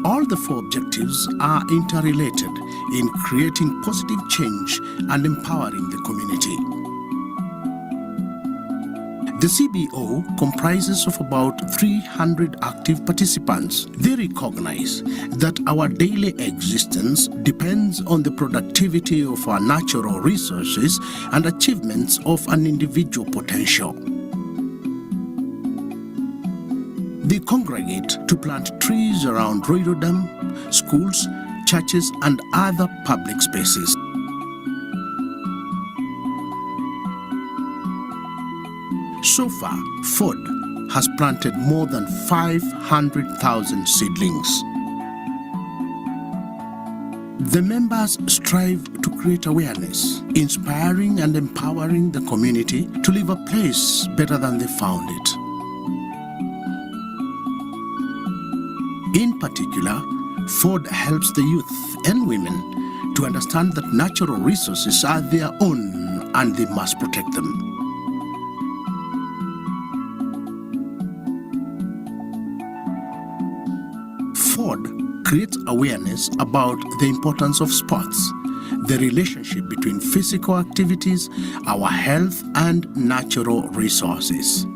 S12: All the 4 objectives are interrelated in creating positive change and empowering the community. The CBO comprises of about 300 active participants. They recognize that our daily existence depends on the productivity of our natural resources and achievements of an individual potential. They congregate to plant trees around Roiro Dam, schools, churches, and other public spaces. So far, Ford has planted more than 500,000 seedlings. The members strive to create awareness, inspiring and empowering the community to leave a place better than they found it. In particular, Ford helps the youth and women to understand that natural resources are their own and they must protect them. Ford creates awareness about the importance of sports, the relationship between physical activities, our health, and natural resources.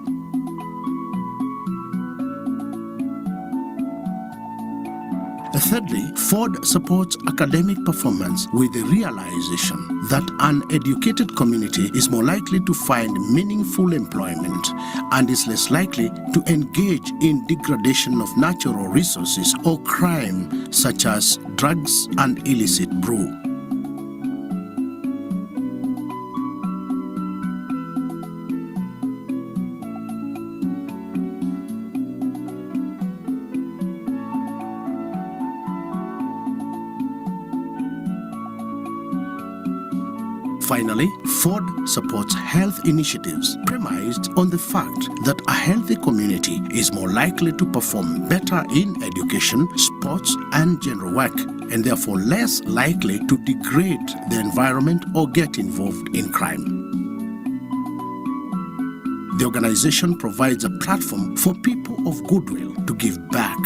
S12: Thirdly, Ford supports academic performance with the realization that an educated community is more likely to find meaningful employment and is less likely to engage in degradation of natural resources or crime such as drugs and illicit brew. Finally, Ford supports health initiatives premised on the fact that a healthy community is more likely to perform better in education, sports, and general work, and therefore less likely to degrade the environment or get involved in crime. The organization provides a platform for people of goodwill to give back,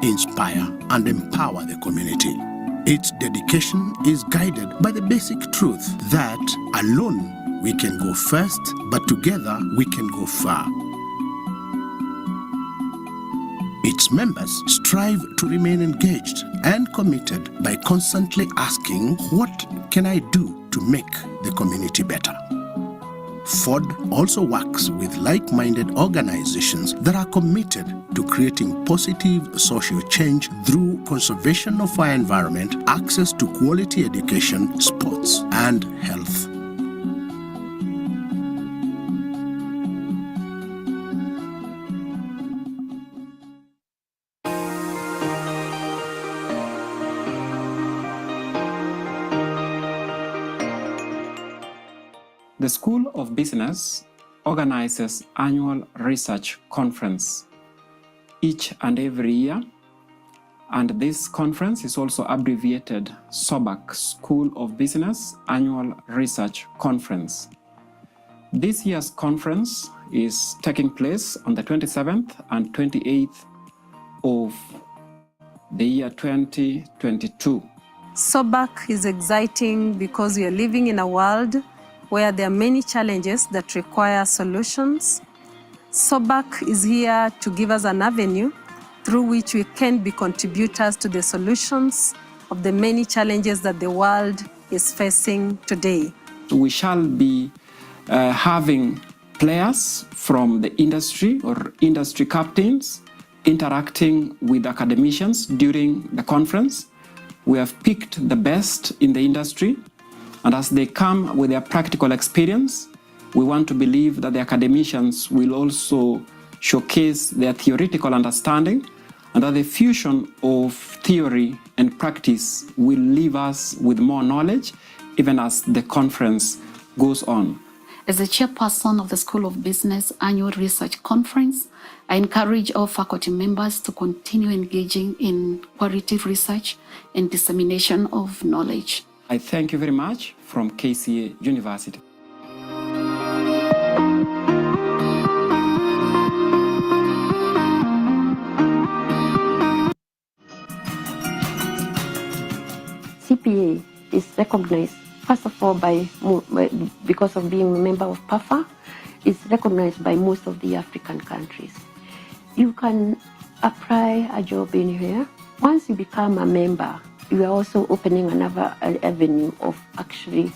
S12: inspire, and empower the community. Its dedication is guided by the basic truth that alone we can go first, but together we can go far. Its members strive to remain engaged and committed by constantly asking, what can I do to make the community better? Ford also works with like-minded organizations that are committed to creating positive social change through conservation of our environment, access to quality education, sports, and health.
S5: The School of Business organizes annual research conference each and every year, and this conference is also abbreviated SOBARC, School of Business Annual Research Conference. This year's conference is taking place on the 27th and 28th of the year 2022.
S16: SOBARC is exciting because we are living in a world where there are many challenges that require solutions. SOBARC is here to give us an avenue through which we can be contributors to the solutions of the many challenges that the world is facing today.
S5: We shall be having players from the industry or industry captains interacting with academicians during the conference. We have picked the best in the industry, and as they come with their practical experience, we want to believe that the academicians will also showcase their theoretical understanding, and that the fusion of theory and practice will leave us with more knowledge even as the conference goes on.
S11: As the chairperson of the School of Business Annual Research Conference, I encourage all faculty members to continue engaging in qualitative research and dissemination of knowledge.
S5: I thank you very much from KCA University.
S18: CPA is recognized, first of all, because of being a member of PAFA, is recognized by most of the African countries. You can apply a job in here. Once you become a member, you are also opening another avenue of actually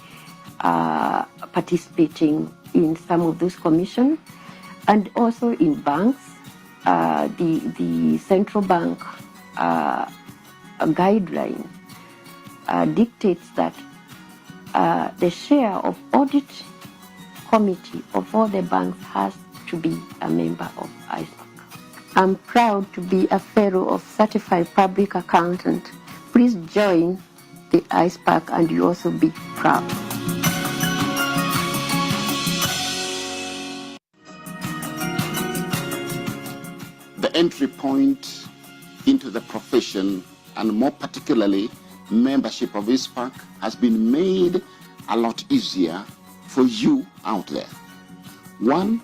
S18: participating in some of those commissions, and also in banks. The central bank guideline dictates that the share of audit committee of all the banks has to be a member of ISPAC. I'm proud to be a fellow of Certified Public Accountant. Please join the ISPAC and you also be proud.
S19: The entry point into the profession, and more particularly membership of ISPAC, has been made a lot easier for you out there. One,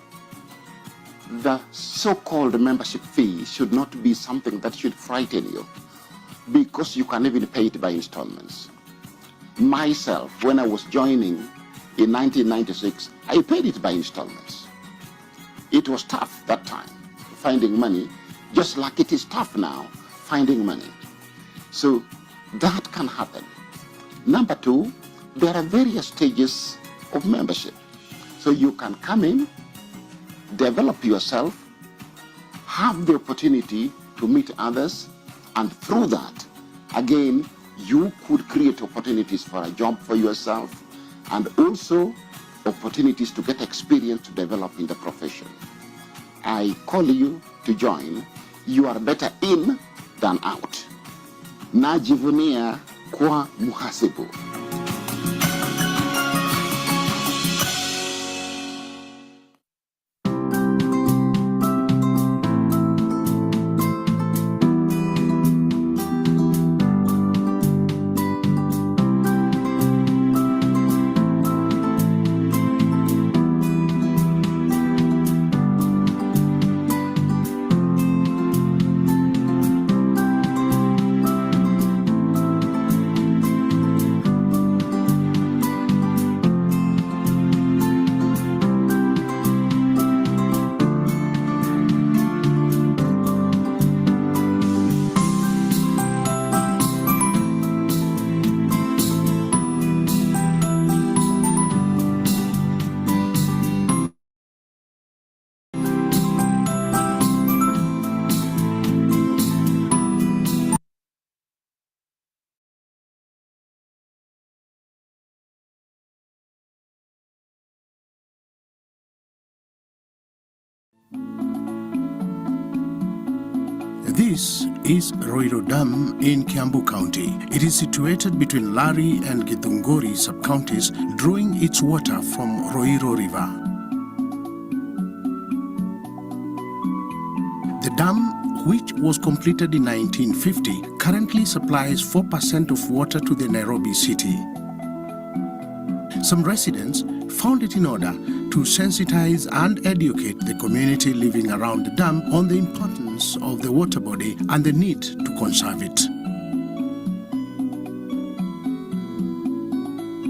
S19: the so-called membership fee should not be something that should frighten you, because you can even pay it by installments. Myself, when I was joining in 1996, I paid it by installments. It was tough that time, finding money, just like it is tough now, finding money. So that can happen. Number two, there are various stages of membership. So you can come in, develop yourself, have the opportunity to meet others, and through that, again, you could create opportunities for a job for yourself, and also opportunities to get experience to develop in the profession. I call you to join. You are better in than out. Najivunia kwa muhasibu.
S12: This is Roiro Dam in Kiambu County. It is situated between Lari and Githunguri sub-counties, drawing its water from Roiro River. The dam, which was completed in 1950, currently supplies 4% of water to the Nairobi city. Some residents found it in order to sensitize and educate the community living around the dam on the importance of the water body and the need to conserve it.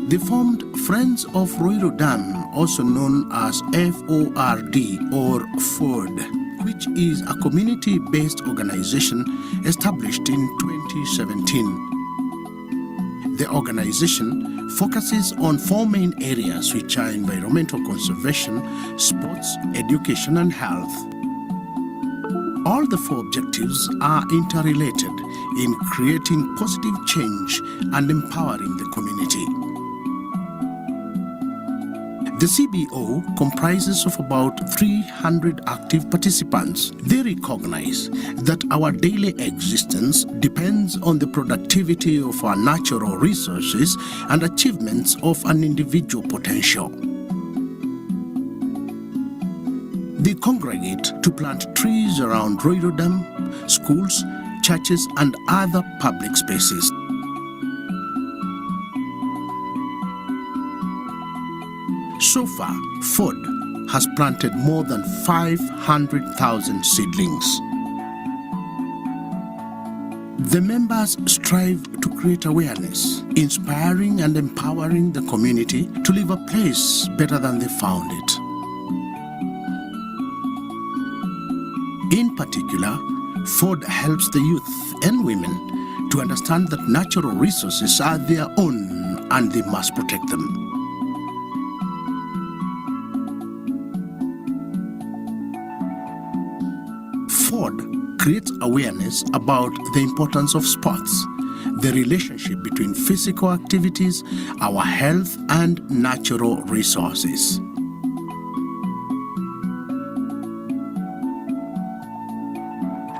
S12: They formed Friends of Roiro Dam, also known as FORD or FORD, which is a community-based organization established in 2017. The organization focuses on four main areas, which are environmental conservation, sports, education, and health. All the four objectives are interrelated in creating positive change and empowering the community. The CBO comprises of about 300 active participants. They recognize that our daily existence depends on the productivity of our natural resources and achievements of an individual potential. They congregate to plant trees around Roiro Dam, schools, churches, and other public spaces. So far, FORD has planted more than 500,000 seedlings. The members strive to create awareness, inspiring and empowering the community to leave a place better than they found it. In particular, Ford helps the youth and women to understand that natural resources are their own and they must protect them. Ford creates awareness about the importance of sports, the relationship between physical activities, our health, and natural resources.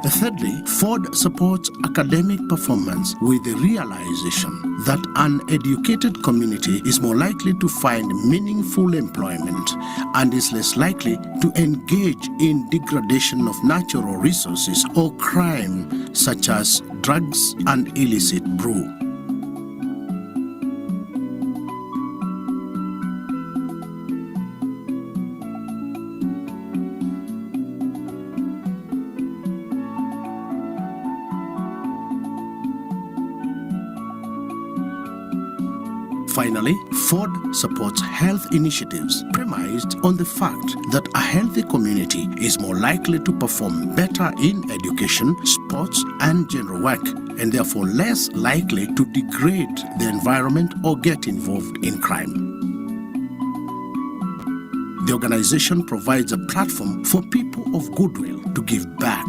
S12: Thirdly, Ford supports academic performance with the realization that an educated community is more likely to find meaningful employment and is less likely to engage in degradation of natural resources or crime such as drugs and illicit brew. Finally, Ford supports health initiatives premised on the fact that a healthy community is more likely to perform better in education, sports, and general work, and therefore less likely to degrade the environment or get involved in crime. The organization provides a platform for people of goodwill to give back,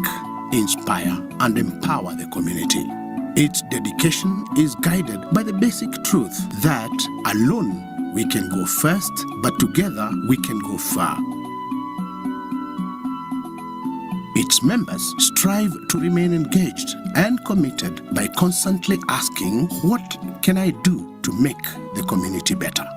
S12: inspire, and empower the community. Its dedication is guided by the basic truth that alone we can go first, but together we can go far. Its members strive to remain engaged and committed by constantly asking, what can I do to make the community better?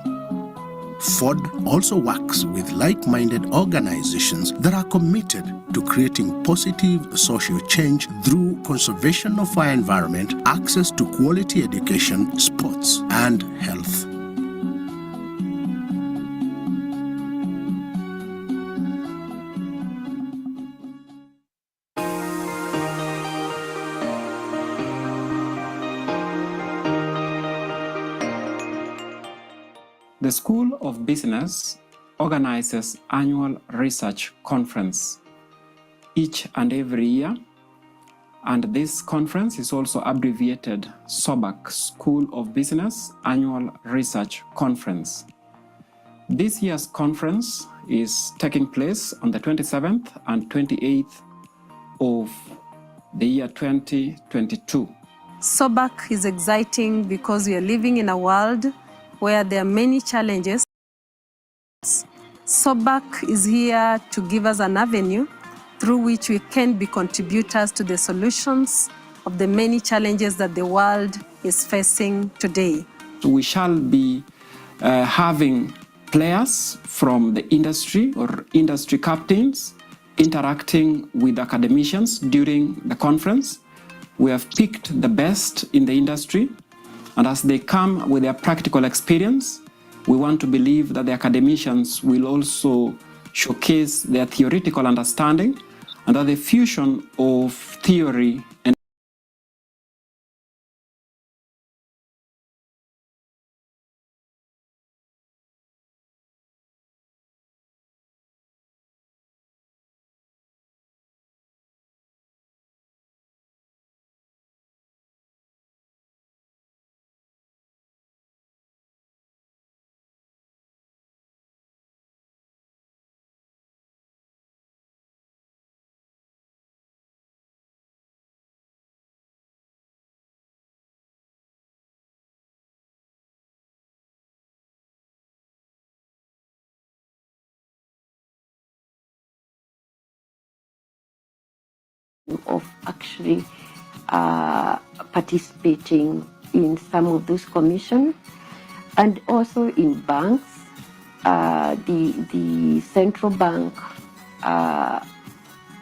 S12: Ford also works with like-minded organizations that are committed to creating positive social change through conservation of our environment, access to quality education, sports, and health.
S5: The School of Business organizes annual research conference each and every year, and this conference is also abbreviated SOBARC, School of Business Annual Research Conference. This year's conference is taking place on the 27th and 28th of the year 2022.
S16: SOBARC is exciting because we are living in a world where there are many challenges. SOBARC is here to give us an avenue through which we can be contributors to the solutions of the many challenges that the world is facing today.
S5: We shall be having players from the industry or industry captains interacting with academicians during the conference. We have picked the best in the industry, and as they come with their practical experience, we want to believe that the academicians will also showcase their theoretical understanding, and that the fusion of theory and
S18: of actually participating in some of those commissions, and also in banks. The central bank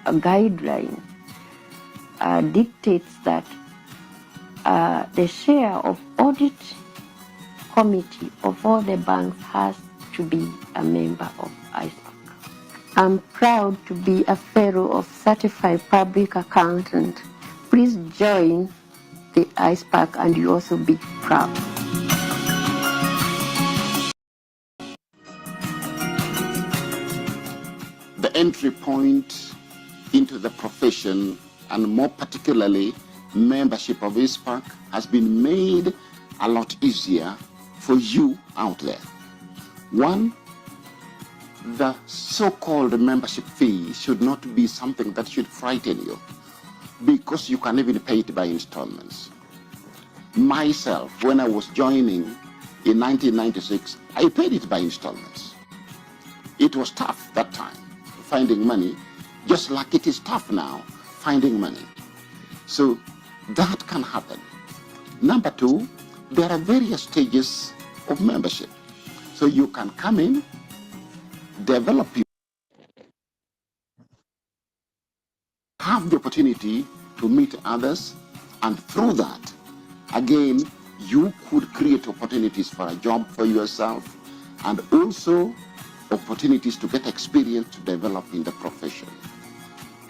S18: guideline dictates that the share of audit committee of all the banks has to be a member of ISPAC. I'm proud to be a fellow of Certified Public Accountant. Please join the ISPAC and you also be proud.
S19: The entry point into the profession, and more particularly membership of ISPAC, has been made a lot easier for you out there. One, the so-called membership fee should not be something that should frighten you, because you can even pay it by installments. Myself, when I was joining in 1996, I paid it by installments. It was tough that time, finding money, just like it is tough now, finding money. So that can happen. Number two, there are various stages of membership. So you can come in, develop, have the opportunity to meet others, and through that, again, you could create opportunities for a job for yourself, and also opportunities to get experience to develop in the profession.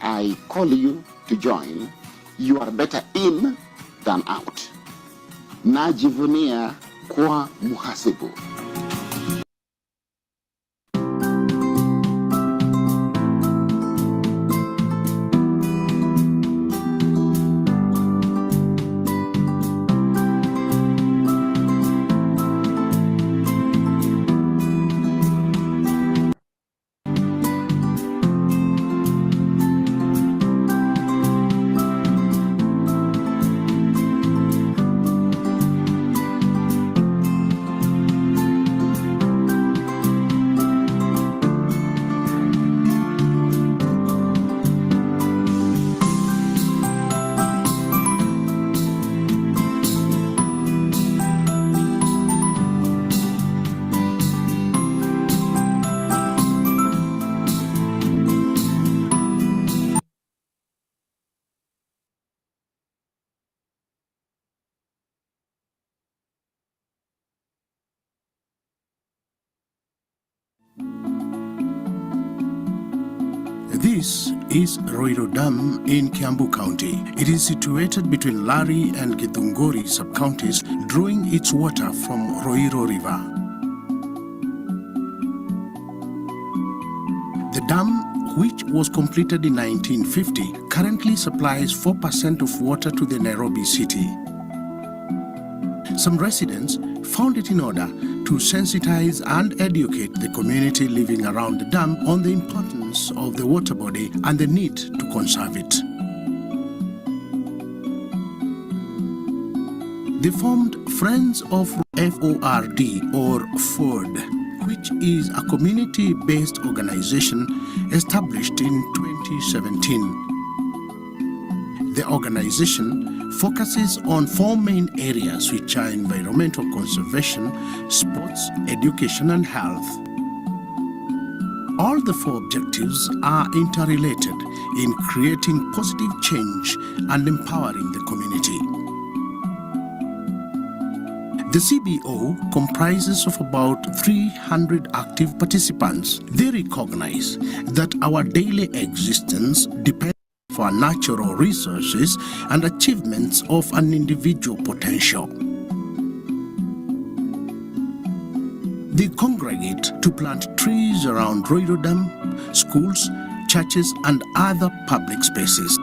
S19: I call you to join. You are better in than out. Najivunia kwa muhasibu.
S12: This is Roiro Dam in Kiambu County. It is situated between Lari and Githunguri sub-counties, drawing its water from Roiro River. The dam, which was completed in 1950, currently supplies 4% of water to the Nairobi city. Some residents found it in order to sensitize and educate the community living around the dam on the importance of the water body and the need to conserve it. They formed Friends of FORD or FORD, which is a community-based organization established in 2017. The organization focuses on four main areas, which are environmental conservation, sports, education, and health. All the four objectives are interrelated in creating positive change and empowering the community. The CBO comprises of about 300 active participants. They recognize that our daily existence depends for natural resources and achievements of an individual potential. They congregate to plant trees around Roiro Dam, schools, churches, and other public spaces.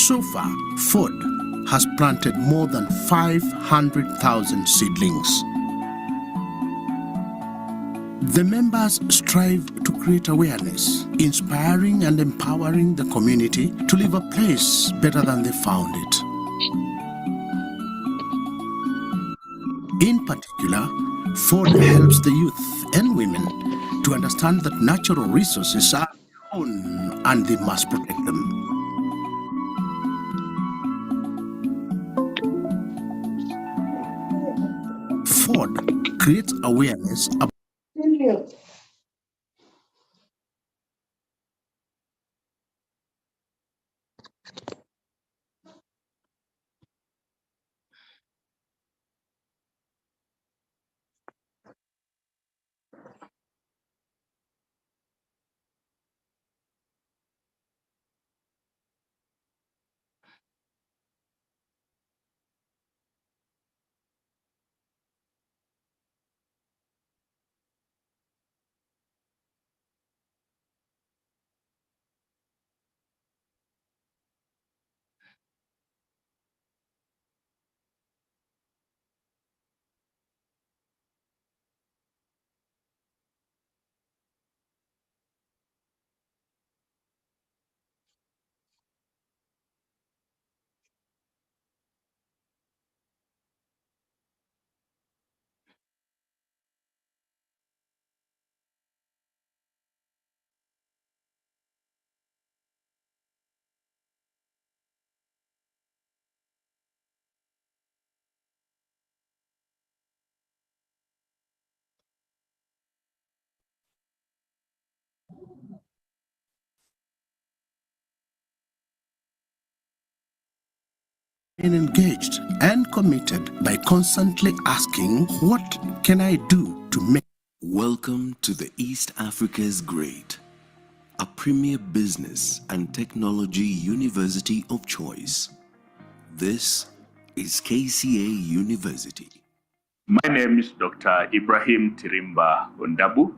S12: So far, FORD has planted more than 500,000 seedlings. The members strive to create awareness, inspiring and empowering the community to leave a place better than they found it. In particular, FORD helps the youth and women to understand that natural resources are their own and they must protect them. FORD creates awareness about and engaged and committed by constantly asking, what can I do to make?
S2: Welcome to the East Africa's Great, a premier business and technology university of choice. This is KCA University.
S3: My name is Dr. Ibrahim Tirimba Ondabu.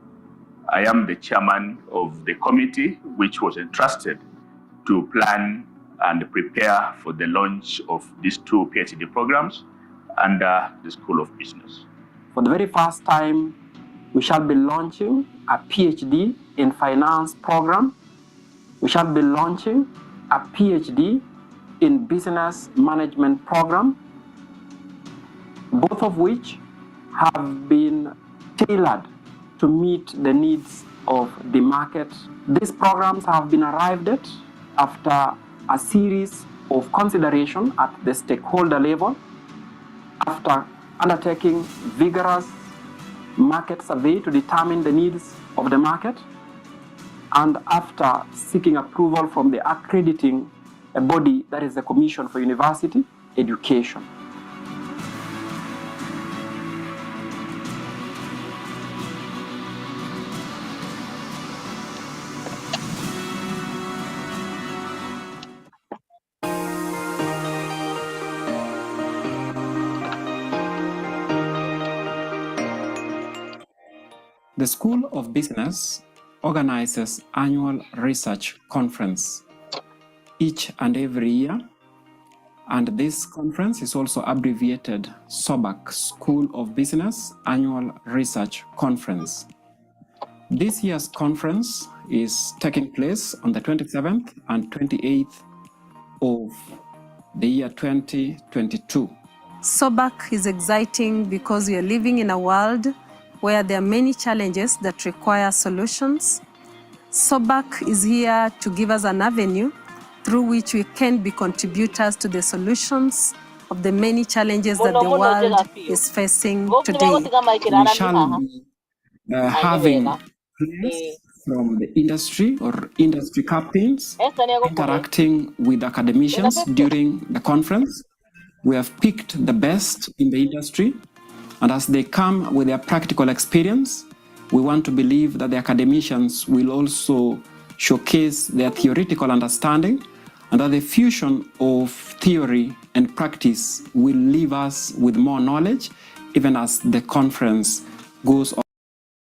S3: I am the chairman of the committee which was entrusted to plan and prepare for the launch of these two PhD programs under the School of Business.
S5: For the very first time, we shall be launching a PhD in finance program. We shall be launching a PhD in business management program, both of which have been tailored to meet the needs of the market. These programs have been arrived at after a series of consideration at the stakeholder level, after undertaking vigorous market survey to determine the needs of the market, and after seeking approval from the accrediting body, that is the Commission for University Education. The School of Business organizes annual research conference each and every year, and this conference is also abbreviated SOBARC, School of Business Annual Research Conference. This year's conference is taking place on the 27th and 28th of the year 2022.
S16: SOBARC is exciting because we are living in a world where there are many challenges that require solutions. SOBARC is here to give us an avenue through which we can be contributors to the solutions of the many challenges that the world is facing today.
S5: We shall be having players from the industry or industry captains interacting with academicians during the conference. We have picked the best in the industry, and as they come with their practical experience, we want to believe that the academicians will also showcase their theoretical understanding, and that the fusion of theory and practice will leave us with more knowledge even as the conference goes on.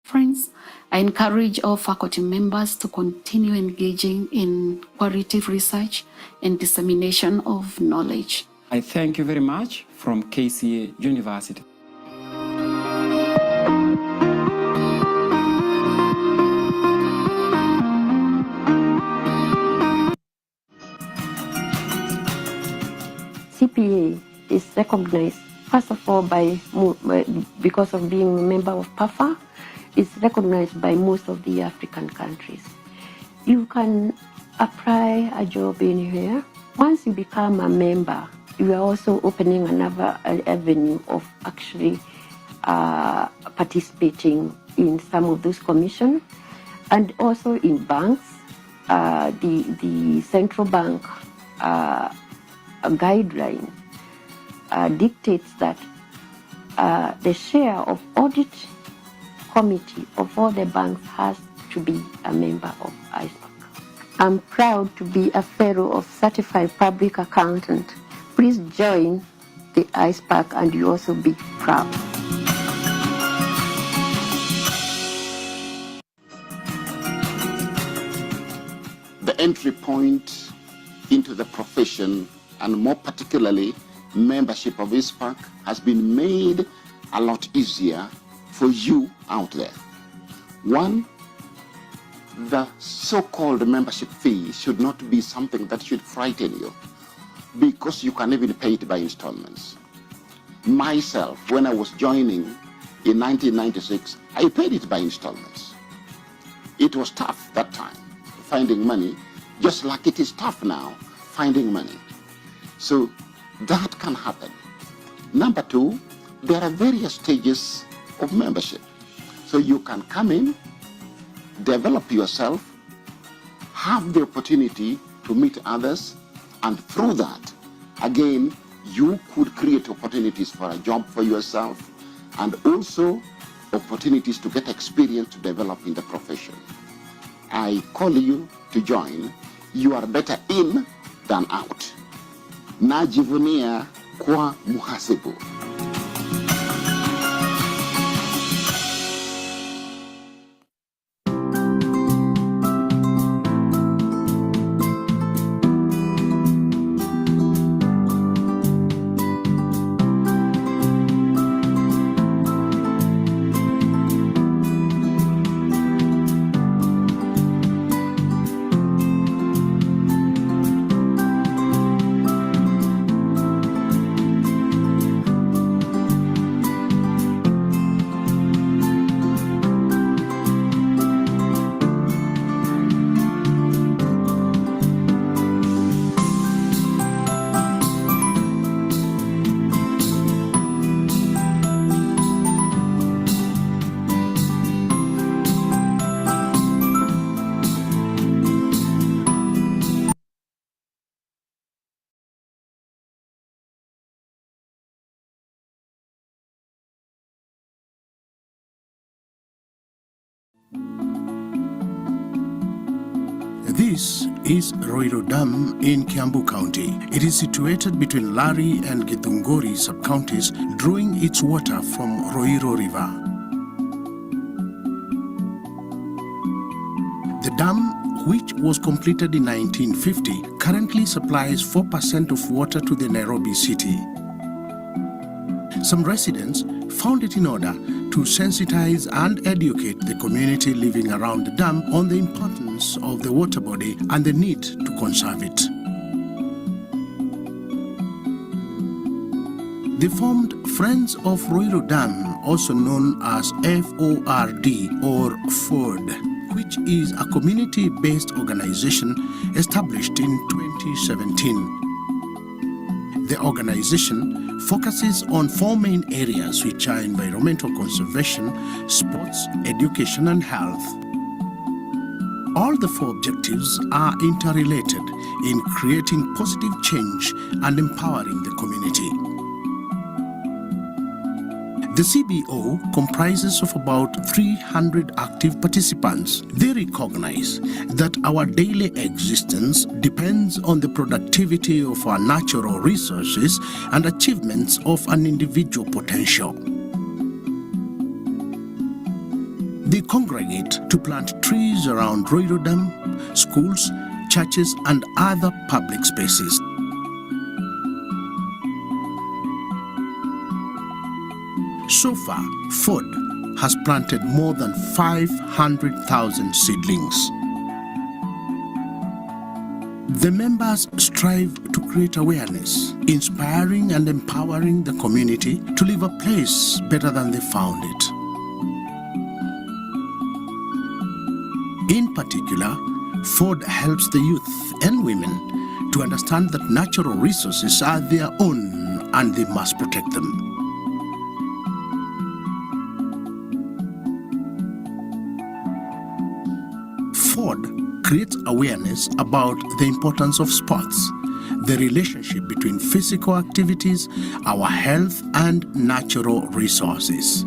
S11: Friends, I encourage all faculty members to continue engaging in qualitative research and dissemination of knowledge.
S5: I thank you very much from KCA University.
S18: CPA is recognized, first of all, because of being a member of PAFA, it's recognized by most of the African countries. You can apply a job anywhere. Once you become a member, you are also opening another avenue of actually participating in some of those commissions, and also in banks. The central bank guideline dictates that the share of audit committee of all the banks has to be a member of ISPAC. I'm proud to be a fellow of Certified Public Accountant. Please join the ISPAC and you also be proud.
S19: The entry point into the profession, and more particularly membership of ISPAC, has been made a lot easier for you out there. One, the so-called membership fee should not be something that should frighten you, because you can even pay it by installments. Myself, when I was joining in 1996, I paid it by installments. It was tough that time, finding money, just like it is tough now, finding money. So that can happen. Number two, there are various stages of membership. So you can come in, develop yourself, have the opportunity to meet others, and through that, again, you could create opportunities for a job for yourself and also opportunities to get experience to develop in the profession. I call you to join. You are better in than out. Najivunia kwa muhasibu.
S12: This is Roiro Dam in Kiambu County. It is situated between Lari and Githunguri sub-counties, drawing its water from Roiro River. The dam, which was completed in 1950, currently supplies 4% of water to the Nairobi city. Some residents found it in order to sensitize and educate the community living around the dam on the importance of the water body and the need to conserve it. They formed Friends of Roiro Dam, also known as FORD or FORD, which is a community-based organization established in 2017. The organization focuses on 4 main areas, which are environmental conservation, sports, education, and health. All the 4 objectives are interrelated in creating positive change and empowering the community. The CBO comprises of about 300 active participants. They recognize that our daily existence depends on the productivity of our natural resources and achievements of an individual potential. They congregate to plant trees around Roiro Dam, schools, churches, and other public spaces. So far, FORD has planted more than 500,000 seedlings. The members strive to create awareness, inspiring and empowering the community to leave a place better than they found it. In particular, FORD helps the youth and women to understand that natural resources are their own and they must protect them. FORD creates awareness about the importance of sports, the relationship between physical activities, our health, and natural resources.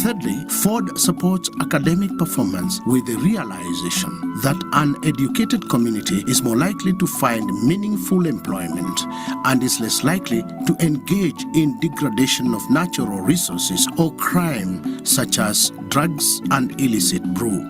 S12: Thirdly, FORD supports academic performance with the realization that an educated community is more likely to find meaningful employment and is less likely to engage in degradation of natural resources or crime such as drugs and illicit brew.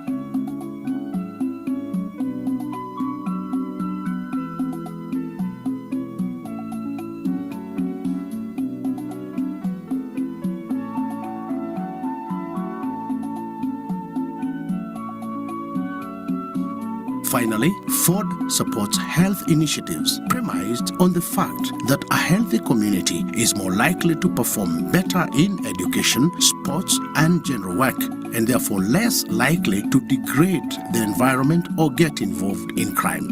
S12: Finally, FORD supports health initiatives premised on the fact that a healthy community is more likely to perform better in education, sports, and general work, and therefore less likely to degrade the environment or get involved in crime.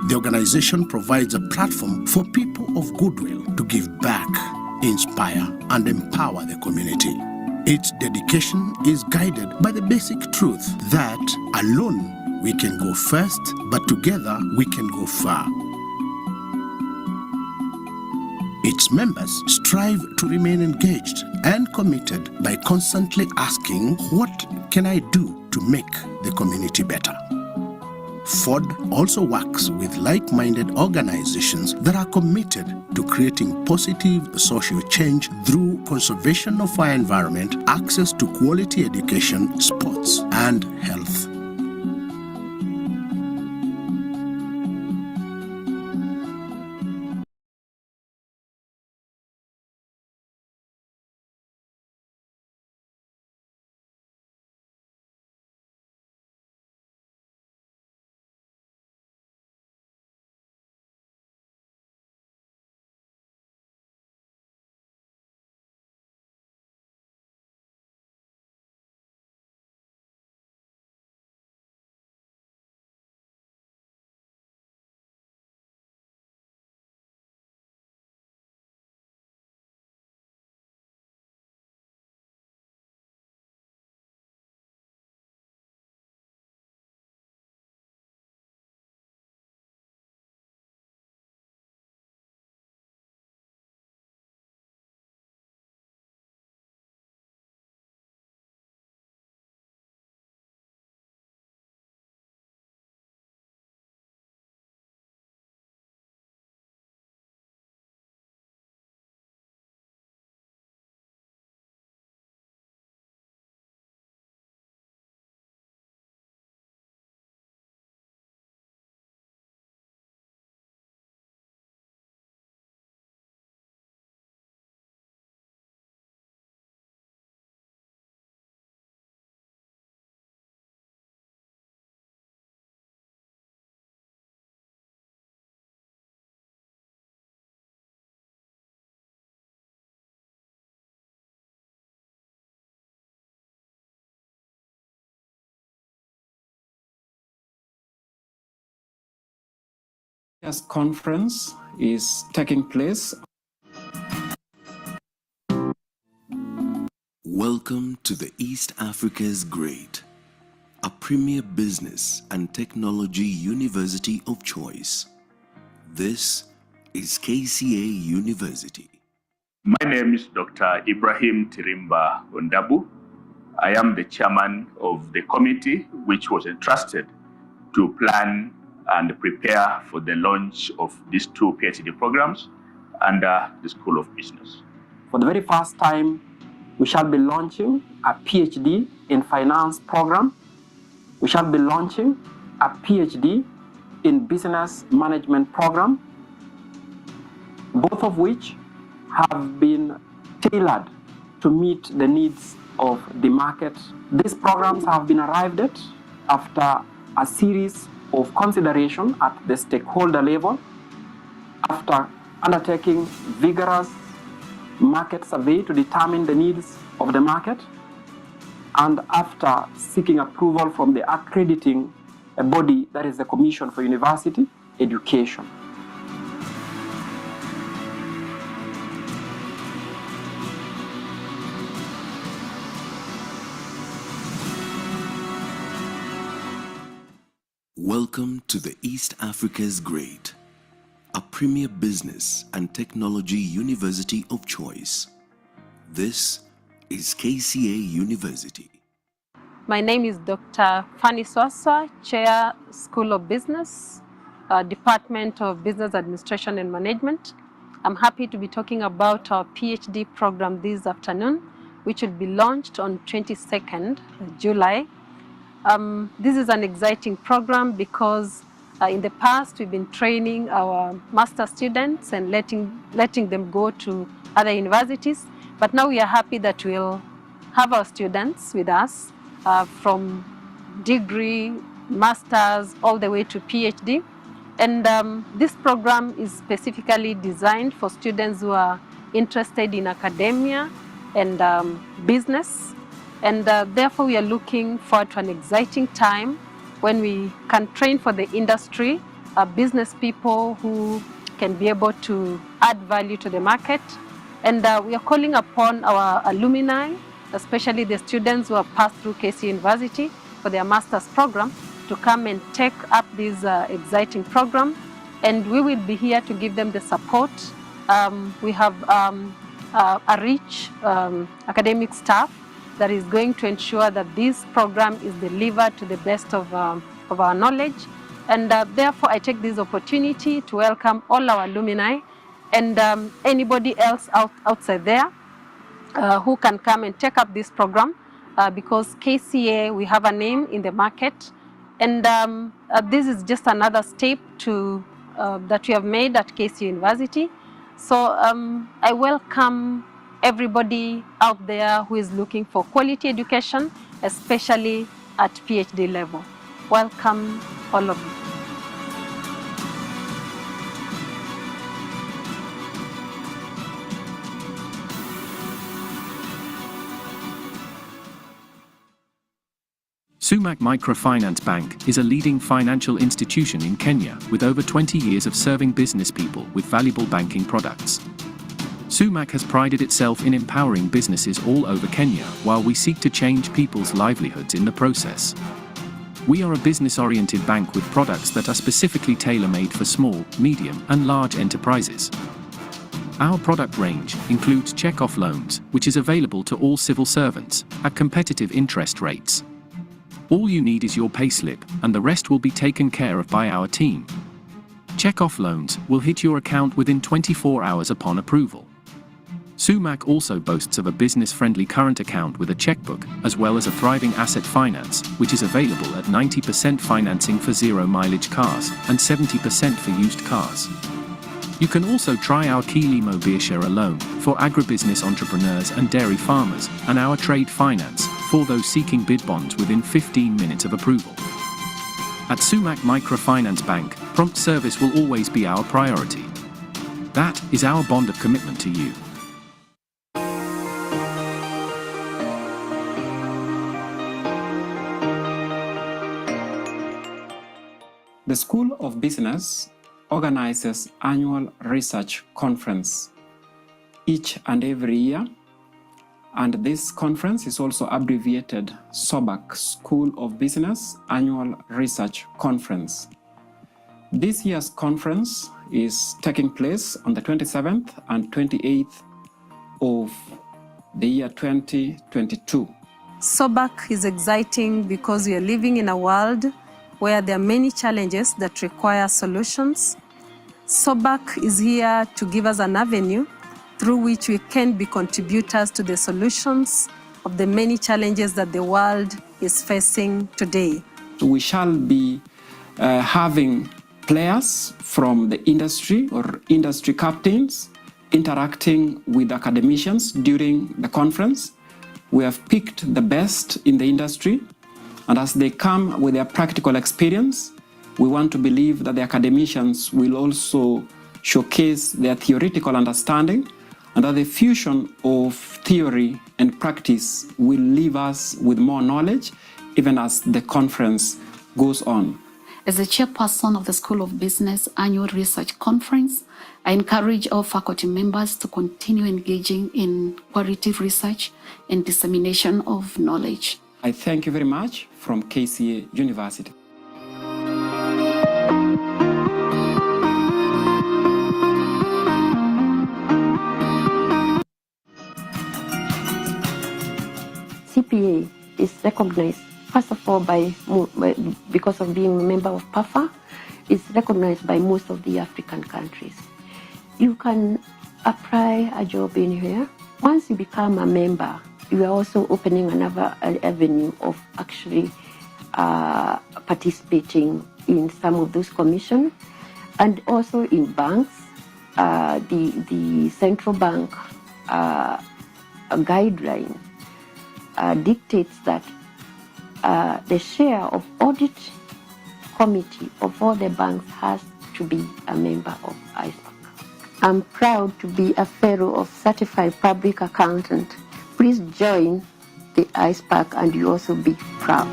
S12: The organization provides a platform for people of goodwill to give back, inspire, and empower the community. Its dedication is guided by the basic truth that alone we can go first, but together we can go far. Its members strive to remain engaged and committed by constantly asking, what can I do to make the community better? FORD also works with like-minded organizations that are committed to creating positive social change through conservation of our environment, access to quality education, sports, and health.
S5: This conference is taking place.
S2: Welcome to the East Africa's Great, a premier business and technology university of choice. This is KCA University.
S3: My name is Dr. Ibrahim Tirimba Ondabu. I am the chairman of the committee which was entrusted to plan and prepare for the launch of these two PhD programs under the School of Business.
S5: For the very first time, we shall be launching a PhD in finance program. We shall be launching a PhD in business management program, both of which have been tailored to meet the needs of the market. These programs have been arrived at after a series of consideration at the stakeholder level, after undertaking vigorous market survey to determine the needs of the market, and after seeking approval from the accrediting body, that is the Commission for University Education.
S2: Welcome to the East Africa's Great, a premier business and technology university of choice. This is KCA University.
S16: My name is Dr. Fanny Swaswa, Chair, School of Business, Department of Business Administration and Management. I'm happy to be talking about our PhD program this afternoon, which will be launched on 22nd July. This is an exciting program because in the past we've been training our master students and letting them go to other universities, but now we are happy that we'll have our students with us from degree, masters, all the way to PhD. And this program is specifically designed for students who are interested in academia and business. And therefore, we are looking forward to an exciting time when we can train for the industry, business people who can be able to add value to the market. And we are calling upon our alumni especially the students who have passed through KC University for their master's program, to come and take up this exciting program. And we will be here to give them the support. We have a rich academic staff that is going to ensure that this program is delivered to the best of our knowledge. And therefore, I take this opportunity to welcome all our alumni and anybody else outside there who can come and take up this program because KCA, we have a name in the market. And this is just another step that we have made at KC University. So I welcome everybody out there who is looking for quality education, especially at PhD level. Welcome, all of you.
S4: Sumac Microfinance Bank is a leading financial institution in Kenya with over 20 years of serving business people with valuable banking products. Sumac has prided itself in empowering businesses all over Kenya while we seek to change people's livelihoods in the process. We are a business-oriented bank with products that are specifically tailor-made for small, medium, and large enterprises. Our product range includes check-off loans, which is available to all civil servants at competitive interest rates. All you need is your payslip, and the rest will be taken care of by our team. Check-off loans will hit your account within 24 hours upon approval. Sumac also boasts of a business-friendly current account with a checkbook, as well as a thriving asset finance, which is available at 90% financing for zero-mileage cars and 70% for used cars. You can also try our Kilimo Biashara loan for agribusiness entrepreneurs and dairy farmers, and our trade finance for those seeking bid bonds within 15 minutes of approval. At Sumac Microfinance Bank, prompt service will always be our priority. That is our bond of commitment to you.
S5: The School of Business organizes annual research conference each and every year, and this conference is also abbreviated SOBARC, School of Business Annual Research Conference. This year's conference is taking place on the 27th and 28th of the year 2022.
S16: SOBARC is exciting because we are living in a world where there are many challenges that require solutions. SOBARC is here to give us an avenue through which we can be contributors to the solutions of the many challenges that the world is facing today.
S5: We shall be having players from the industry or industry captains interacting with academicians during the conference. We have picked the best in the industry, and as they come with their practical experience, we want to believe that the academicians will also showcase their theoretical understanding, and that the fusion of theory and practice will leave us with more knowledge even as the conference goes on.
S11: As the chairperson of the School of Business Annual Research Conference, I encourage all faculty members to continue engaging in quality research and dissemination of knowledge.
S5: I thank you very much from KCA University.
S18: CPA is recognized, first of all, because of being a member of PAFA, it's recognized by most of the African countries. You can apply a job in here. Once you become a member, you are also opening another avenue of actually participating in some of those commissions, and also in banks. The central bank guideline dictates that the share of audit committee of all the banks has to be a member of ISPAC. I'm proud to be a fellow of Certified Public Accountant. Please join the ISPAC and you also be proud.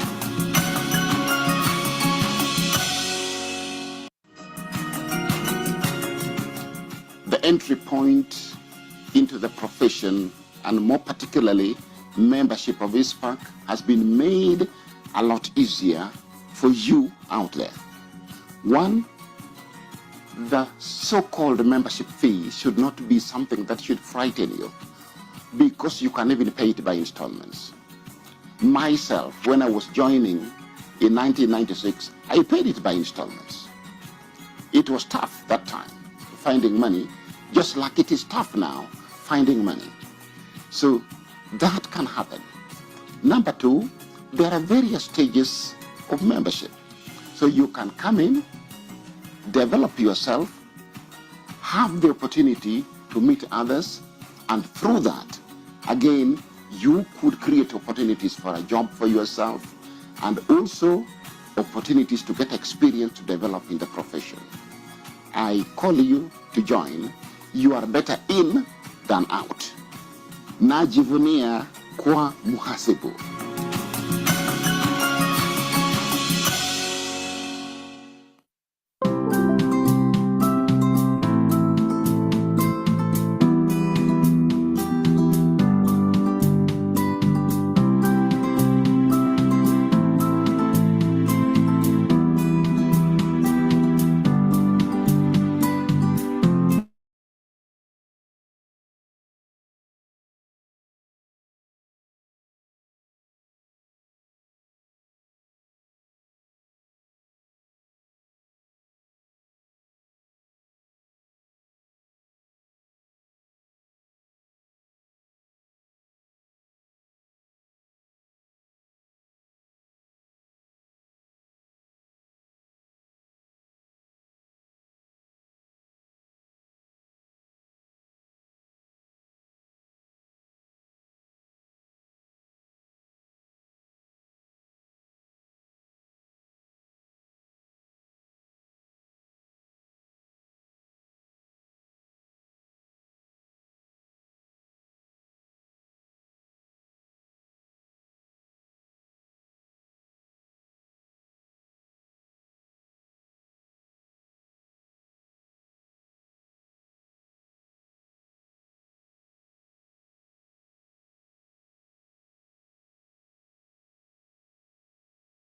S19: The entry point into the profession, and more particularly membership of ISPAC has been made a lot easier for you out there. One, the so-called membership fee should not be something that should frighten you, because you can even pay it by installments. Myself, when I was joining in 1996, I paid it by installments. It was tough that time, finding money, just like it is tough now, finding money. So that can happen. Number two, there are various stages of membership. So you can come in, develop yourself, have the opportunity to meet others, and through that, again, you could create opportunities for a job for yourself, and also opportunities to get experience to develop in the profession. I call you to join. You are better in than out. Najivunia kwa muhasibu.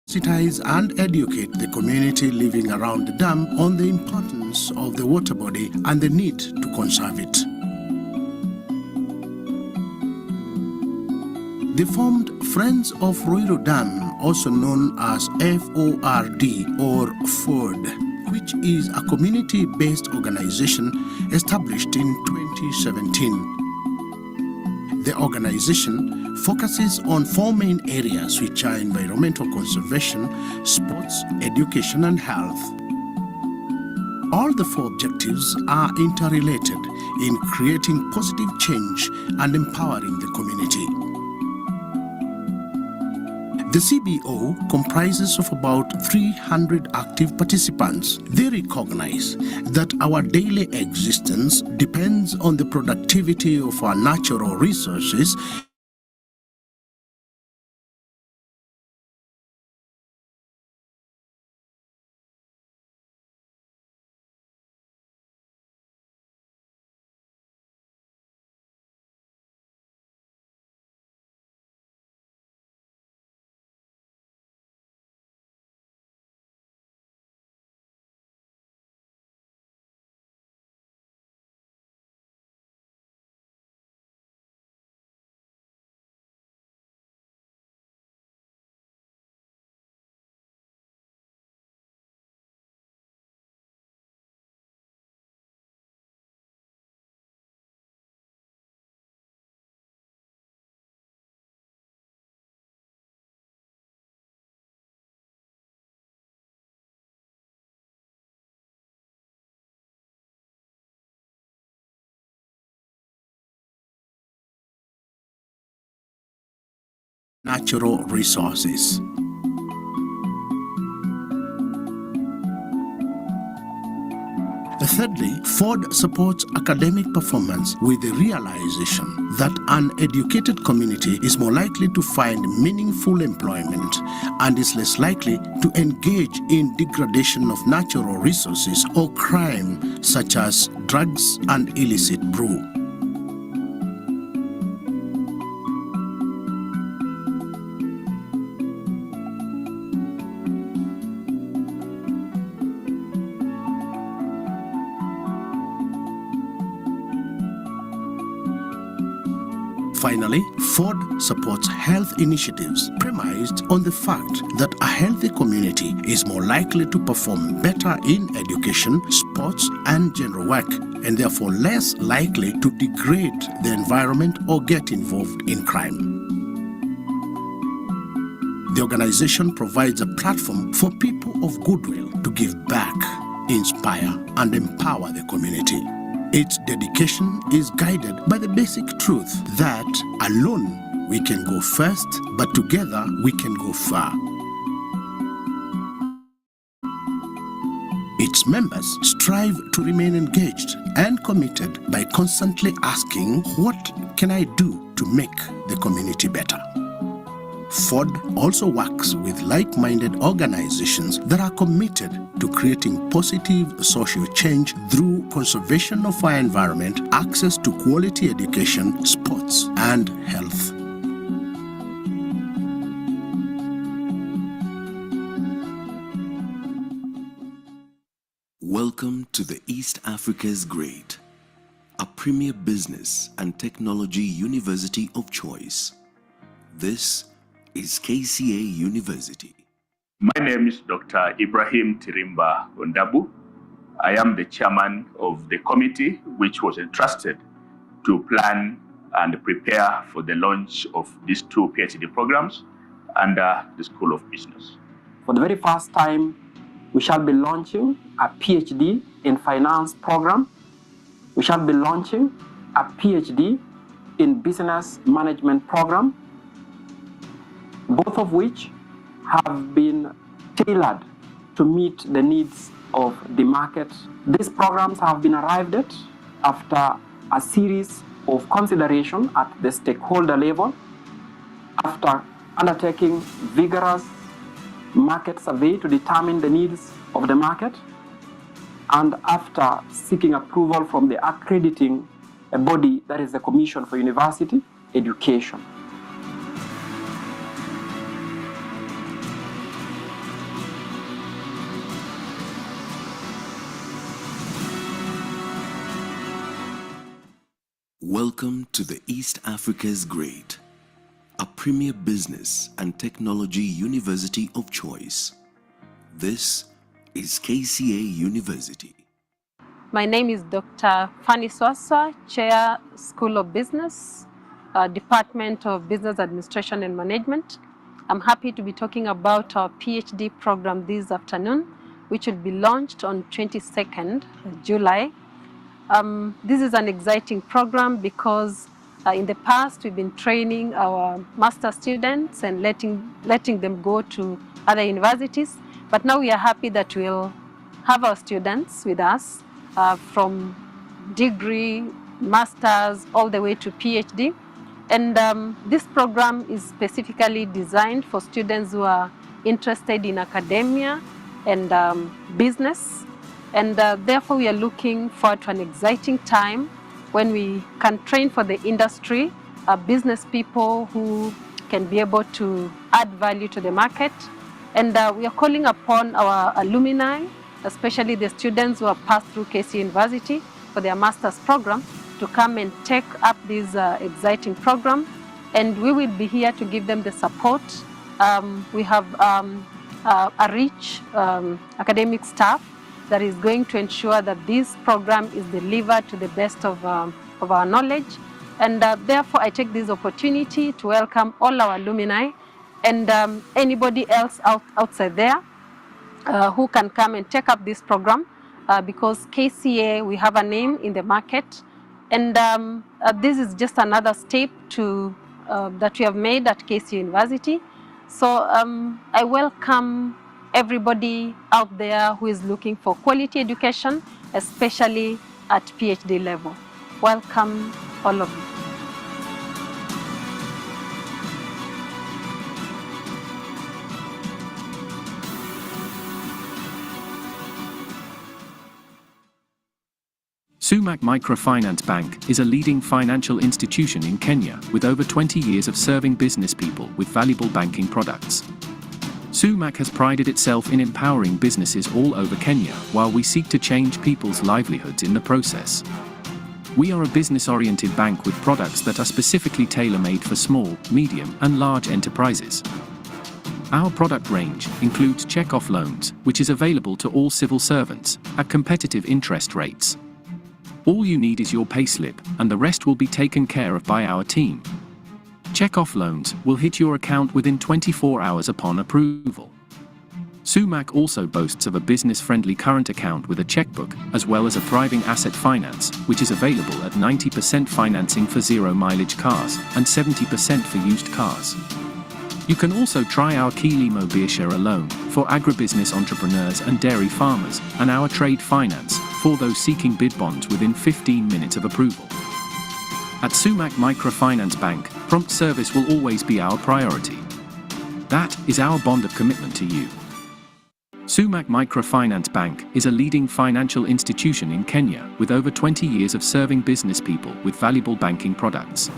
S12: Sensitize and educate the community living around the dam on the importance of the water body and the need to conserve it. They formed Friends of Ruiru Dam, also known as FORD or FORD, which is a community-based organization established in 2017. The organization focuses on four main areas, which are environmental conservation, sports, education, and health. All the four objectives are interrelated in creating positive change and empowering the community. The CBO comprises of about 300 active participants. They recognize that our daily existence depends on the productivity of our natural resources. Natural resources. Thirdly, Ford supports academic performance with the realization that an educated community is more likely to find meaningful employment and is less likely to engage in degradation of natural resources or crime such as drugs and illicit brew. Finally, Ford supports health initiatives premised on the fact that a healthy community is more likely to perform better in education, sports, and general work, and therefore less likely to degrade the environment or get involved in crime. The organization provides a platform for people of goodwill to give back, inspire, and empower the community. Its dedication is guided by the basic truth that alone we can go first, but together we can go far. Its members strive to remain engaged and committed by constantly asking, what can I do to make the community better? Ford also works with like-minded organizations that are committed to creating positive social change through conservation of our environment, access to quality education, sports, and health.
S2: Welcome to the East Africa's Great, a premier business and technology university of choice. This is KCA University.
S3: My name is Dr. Ibrahim Tirimba Ondabu. I am the chairman of the committee which was entrusted to plan and prepare for the launch of these two PhD programs under the School of Business.
S5: For the very first time, we shall be launching a PhD in finance program. We shall be launching a PhD in business management program, both of which have been tailored to meet the needs of the market. These programs have been arrived at after a series of consideration at the stakeholder level, after undertaking vigorous market survey to determine the needs of the market, and after seeking approval from the accrediting body, that is the Commission for University Education.
S2: Welcome to the East Africa's Great, a premier business and technology university of choice. This is KCA University.
S16: My name is Dr. Fanny Swaswa, Chair, School of Business, Department of Business Administration and Management. I'm happy to be talking about our PhD program this afternoon, which will be launched on 22nd July. This is an exciting program because in the past we've been training our master students and letting them go to other universities, but now we are happy that we'll have our students with us from degree, masters, all the way to PhD. And this program is specifically designed for students who are interested in academia and business. And therefore, we are looking forward to an exciting time when we can train for the industry, business people who can be able to add value to the market. And we are calling upon our alumni, especially the students who have passed through KC University for their master's program, to come and take up this exciting program. And we will be here to give them the support. We have a rich academic staff that is going to ensure that this program is delivered to the best of our knowledge. And therefore, I take this opportunity to welcome all our alumni and anybody else outside there who can come and take up this program because KCA, we have a name in the market. And this is just another step that we have made at KCA University. So I welcome everybody out there who is looking for quality education, especially at PhD level. Welcome, all of you.
S4: Sumac Microfinance Bank is a leading financial institution in Kenya with over 20 years of serving business people with valuable banking products. Sumac has prided itself in empowering businesses all over Kenya while we seek to change people's livelihoods in the process. We are a business-oriented bank with products that are specifically tailor-made for small, medium, and large enterprises. Our product range includes check-off loans, which is available to all civil servants at competitive interest rates. All you need is your payslip, and the rest will be taken care of by our team. Check-off loans will hit your account within 24 hours upon approval. SUMAC also boasts of a business-friendly current account with a checkbook, as well as a thriving asset finance, which is available at 90% financing for zero-mileage cars and 70% for used cars. You can also try our Kilimo Beershare loan for agribusiness entrepreneurs and dairy farmers, and our trade finance for those seeking bid bonds within 15 minutes of approval. At SUMAC Microfinance Bank, prompt service will always be our priority. That is our bond of commitment to you. SUMAC Microfinance Bank is a leading financial institution in Kenya with over 20 years of serving business people with valuable banking products.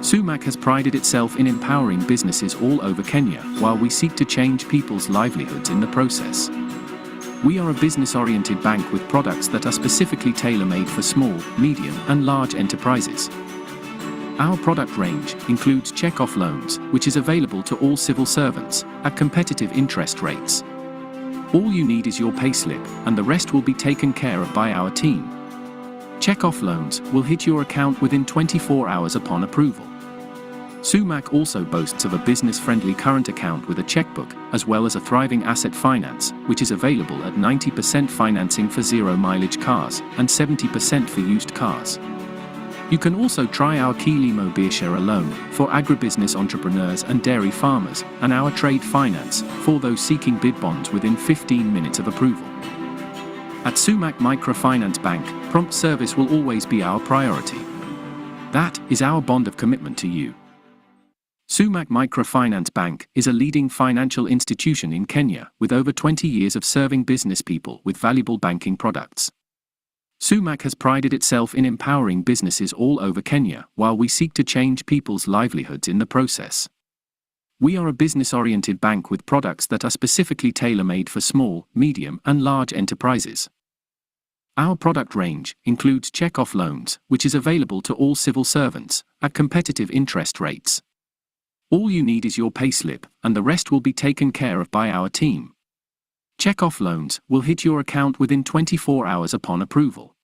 S4: SUMAC has prided itself in empowering businesses all over Kenya while we seek to change people's livelihoods in the process. We are a business-oriented bank with products that are specifically tailor-made for small, medium, and large enterprises. Our product range includes check-off loans, which is available to all civil servants at competitive interest rates. All you need is your payslip, and the rest will be taken care of by our team. Check-off loans will hit your account within 24 hours upon approval. SUMAC also boasts of a business-friendly current account with a checkbook, as well as a thriving asset finance, which is available at 90% financing for zero-mileage cars and 70% for used cars. You can also try our Kilimo Beershare loan for agribusiness entrepreneurs and dairy farmers, and our trade finance for those seeking bid bonds within 15 minutes of approval. At SUMAC Microfinance Bank, prompt service will always be our priority. That is our bond of commitment to you. SUMAC Microfinance Bank is a leading financial institution in Kenya with over 20 years of serving business people with valuable banking products. SUMAC has prided itself in empowering businesses all over Kenya while we seek to change people's livelihoods in the process. We are a business-oriented bank with products that are specifically tailor-made for small, medium, and large enterprises. Our product range includes check-off loans, which is available to all civil servants at competitive interest rates. All you need is your payslip, and the rest will be taken care of by our team. Check-off loans will hit your account within 24 hours upon approval.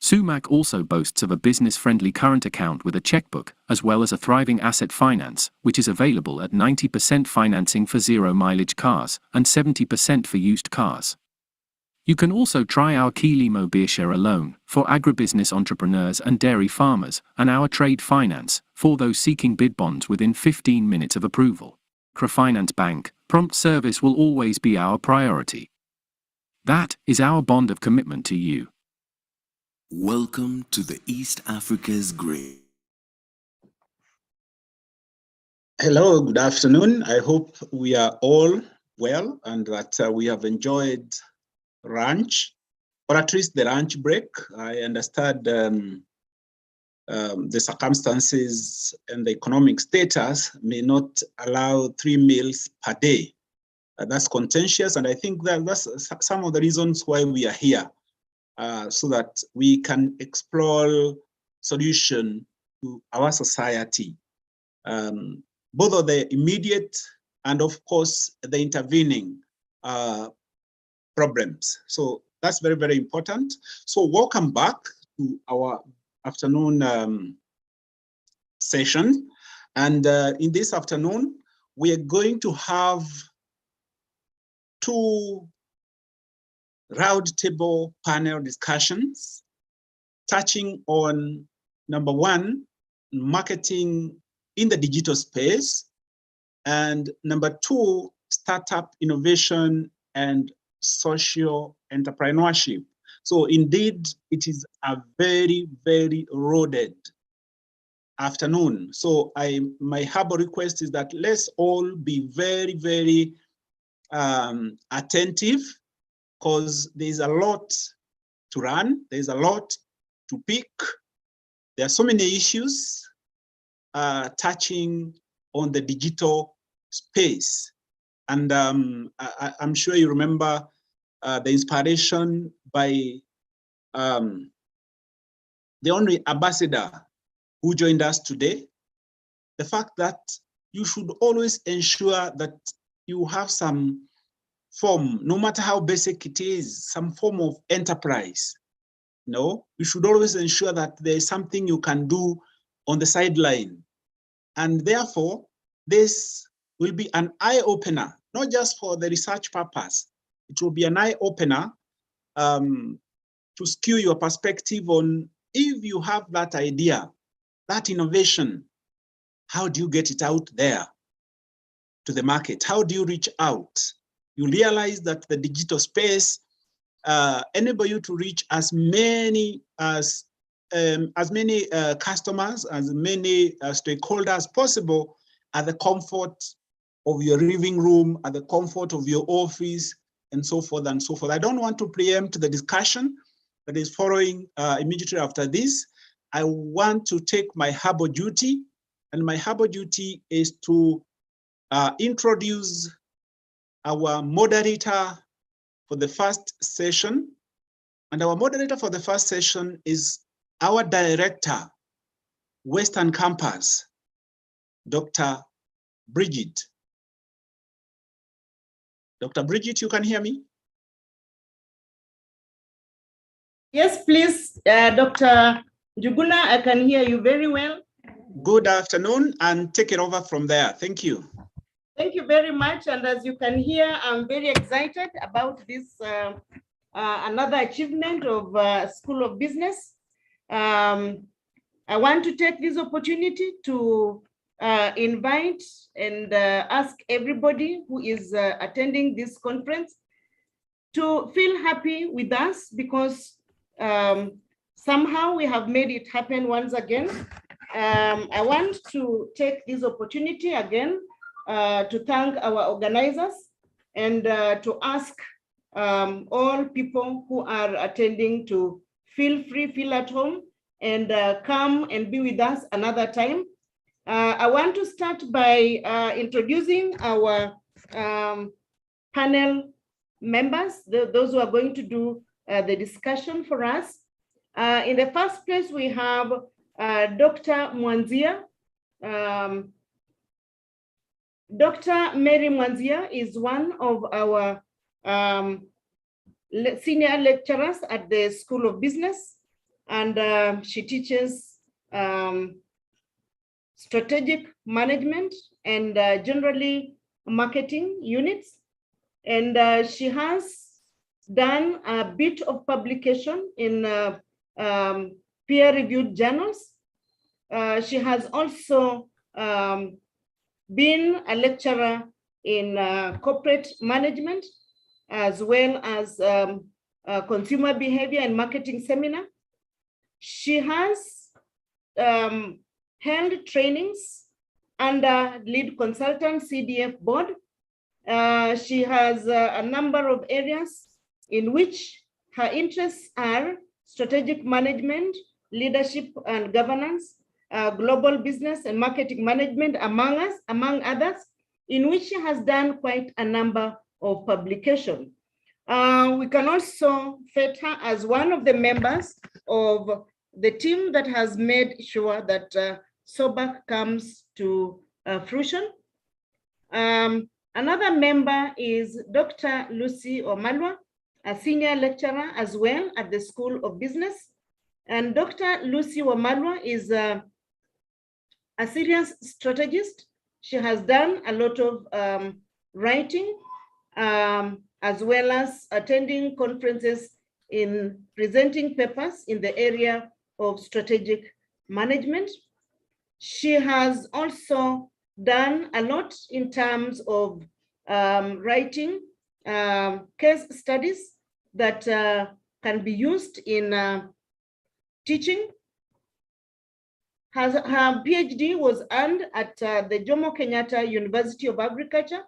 S4: SUMAC also boasts of a business-friendly current account with a checkbook, as well as a thriving asset finance, which is available at 90% financing for zero-mileage cars and 70% for used cars. You can also try our Kilimo Beershare loan for agribusiness entrepreneurs and dairy farmers, and our trade finance for those seeking bid bonds within 15 minutes of approval. Microfinance Bank, prompt service will always be our priority. That is our bond of commitment to you.
S2: Welcome to the East Africa's Great.
S14: Hello, good afternoon. I hope we are all well and that we have enjoyed lunch, or at least the lunch break. I understand the circumstances and the economic status may not allow 3 meals per day. That's contentious, and I think that's some of the reasons why we are here, so that we can explore solution to our society, both of the immediate and of course the intervening problems. So that's very, very important. So welcome back to our afternoon session. And in this afternoon, we are going to have 2 roundtable panel discussions touching on, number 1, marketing in the digital space, and number 2, startup innovation and social entrepreneurship. So indeed, it is a very, very loaded afternoon. So my humble request is that let's all be very, very attentive, because there's a lot to run, there's a lot to pick. There are so many issues touching on the digital space. And I'm sure you remember the inspiration by the only ambassador who joined us today, the fact that you should always ensure that you have some form, no matter how basic it is, some form of enterprise. No, you should always ensure that there is something you can do on the sideline. And therefore, this will be an eye-opener, not just for the research purpose. It will be an eye-opener to skew your perspective on, if you have that idea, that innovation, how do you get it out there to the market? How do you reach out? You realize that the digital space enable you to reach as many customers, as many stakeholders as possible at the comfort of your living room, at the comfort of your office, and so forth and so forth. I don't want to preempt the discussion that is following immediately after this. I want to take my humble duty, and my humble duty is to introduce our moderator for the first session. And our moderator for the first session is our director, Western Campus, Dr. Bridget. Dr. Bridget, you can hear me?
S6: Yes, please, Dr. Njuguna, I can hear you very well.
S14: Good afternoon, and take it over from there. Thank you.
S6: Thank you very much. And as you can hear, I'm very excited about this another achievement of School of Business. I want to take this opportunity to invite and ask everybody who is attending this conference to feel happy with us, because somehow we have made it happen once again. I want to take this opportunity again to thank our organizers and to ask all people who are attending to feel free, feel at home, and come and be with us another time. I want to start by introducing our panel members, those who are going to do the discussion for us. In the first place, we have Dr. Mwanzia. Dr. Mary Mwanzia is one of our senior lecturers at the School of Business, and she teaches strategic management and generally marketing units. And she has done a bit of publication in peer-reviewed journals. She has also been a lecturer in corporate management, as well as consumer behavior and marketing seminar. She has held trainings under lead consultant CDF board. She has a number of areas in which her interests are strategic management, leadership and governance, global business and marketing management, among others, in which she has done quite a number of publications. We can also fet her as one of the members of the team that has made sure that SOBARC comes to fruition. Another member is Dr. Lucy Omalwa, a senior lecturer as well at the School of Business. And Dr. Lucy Omalwa is a serious strategist. She has done a lot of writing, as well as attending conferences in presenting papers in the area of strategic management. She has also done a lot in terms of writing case studies that can be used in teaching. Her PhD was earned at the Jomo Kenyatta University of Agriculture.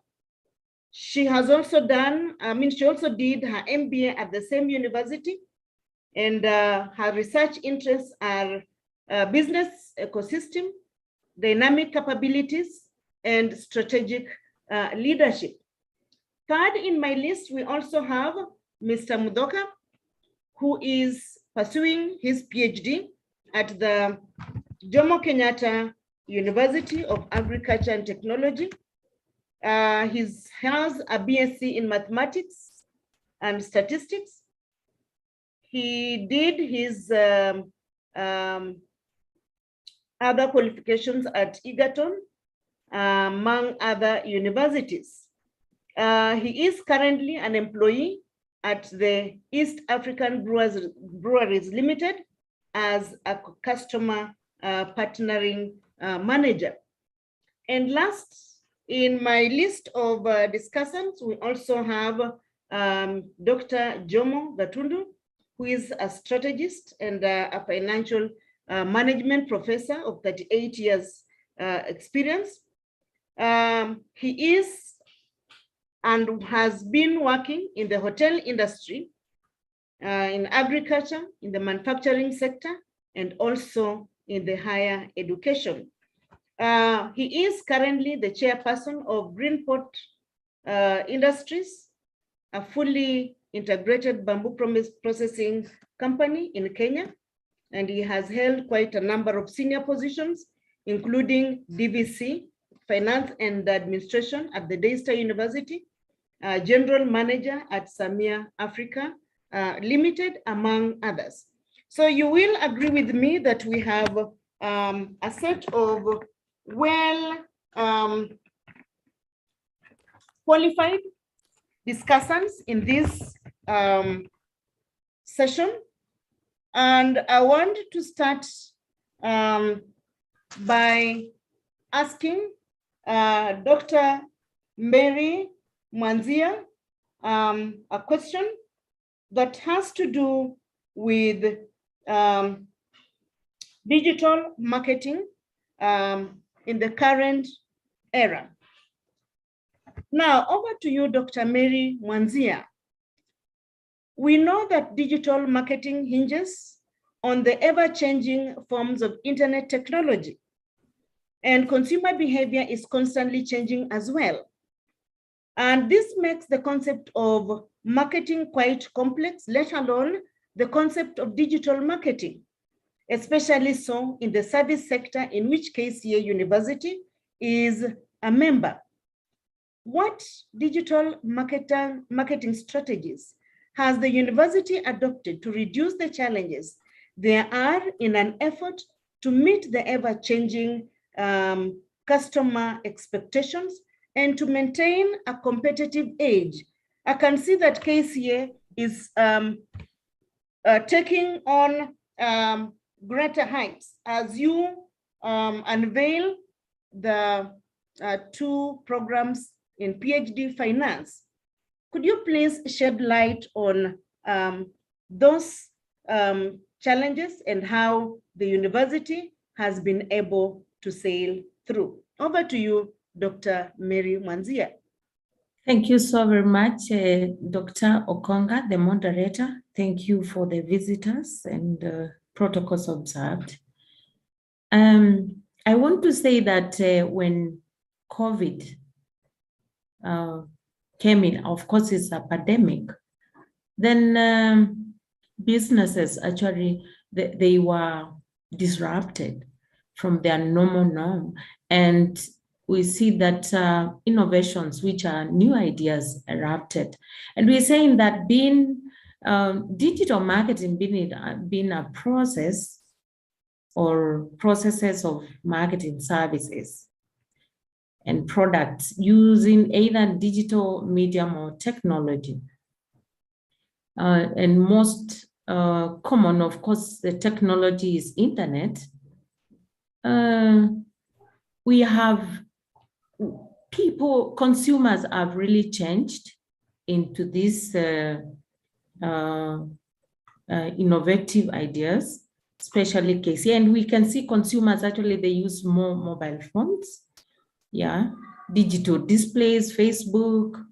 S6: She has also done, she also did her MBA at the same university, and her research interests are business ecosystem, dynamic capabilities, and strategic leadership. Third in my list, we also have Mr. Mudoka, who is pursuing his PhD at the Jomo Kenyatta University of Agriculture and Technology. He has a BSc in mathematics and statistics. He did his other qualifications at Egerton, among other universities. He is currently an employee at the East African Breweries Limited as a customer partnering manager. And last, in my list of discussants, we also have Dr. Jomo Gatundu, who is a strategist and a financial management professor of 38 years experience. He is and has been working in the hotel industry, in agriculture, in the manufacturing sector, and also in the higher education. He is currently the chairperson of Greenport Industries, a fully integrated bamboo processing company in Kenya. And he has held quite a number of senior positions, including DVC, Finance and Administration at the Daystar University, General Manager at Samia Africa Limited, among others. So you will agree with me that we have a set of well qualified discussants in this session. And I want to start by asking Dr. Mary Mwanzia a question that has to do with digital marketing in the current era. Now, over to you, Dr. Mary Mwanzia. We know that digital marketing hinges on the ever-changing forms of internet technology, and consumer behavior is constantly changing as well. And this makes the concept of marketing quite complex, let alone the concept of digital marketing, especially so in the service sector in which KCA University is a member. What digital marketing strategies has the university adopted to reduce the challenges there are in an effort to meet the ever-changing customer expectations and to maintain a competitive edge? I can see that KCA is taking on greater heights as you unveil the 2 programs in PhD finance. Could you please shed light on those challenges and how the university has been able to sail through? Over to you, Dr. Mary Mwanzia.
S15: Thank you so very much, Dr. Okonga, the moderator. Thank you for the visitors and protocols observed. I want to say that when COVID came in, of course, it's a pandemic, then businesses actually, they were disrupted from their normal norm. And we see that innovations, which are new ideas, erupted. And we're saying that being digital marketing being a process or processes of marketing services and products using either digital medium or technology. And most common, of course, the technology is internet. We have consumers have really changed into these innovative ideas, especially KC. And we can see consumers actually, they use more mobile phones, digital displays, Facebook,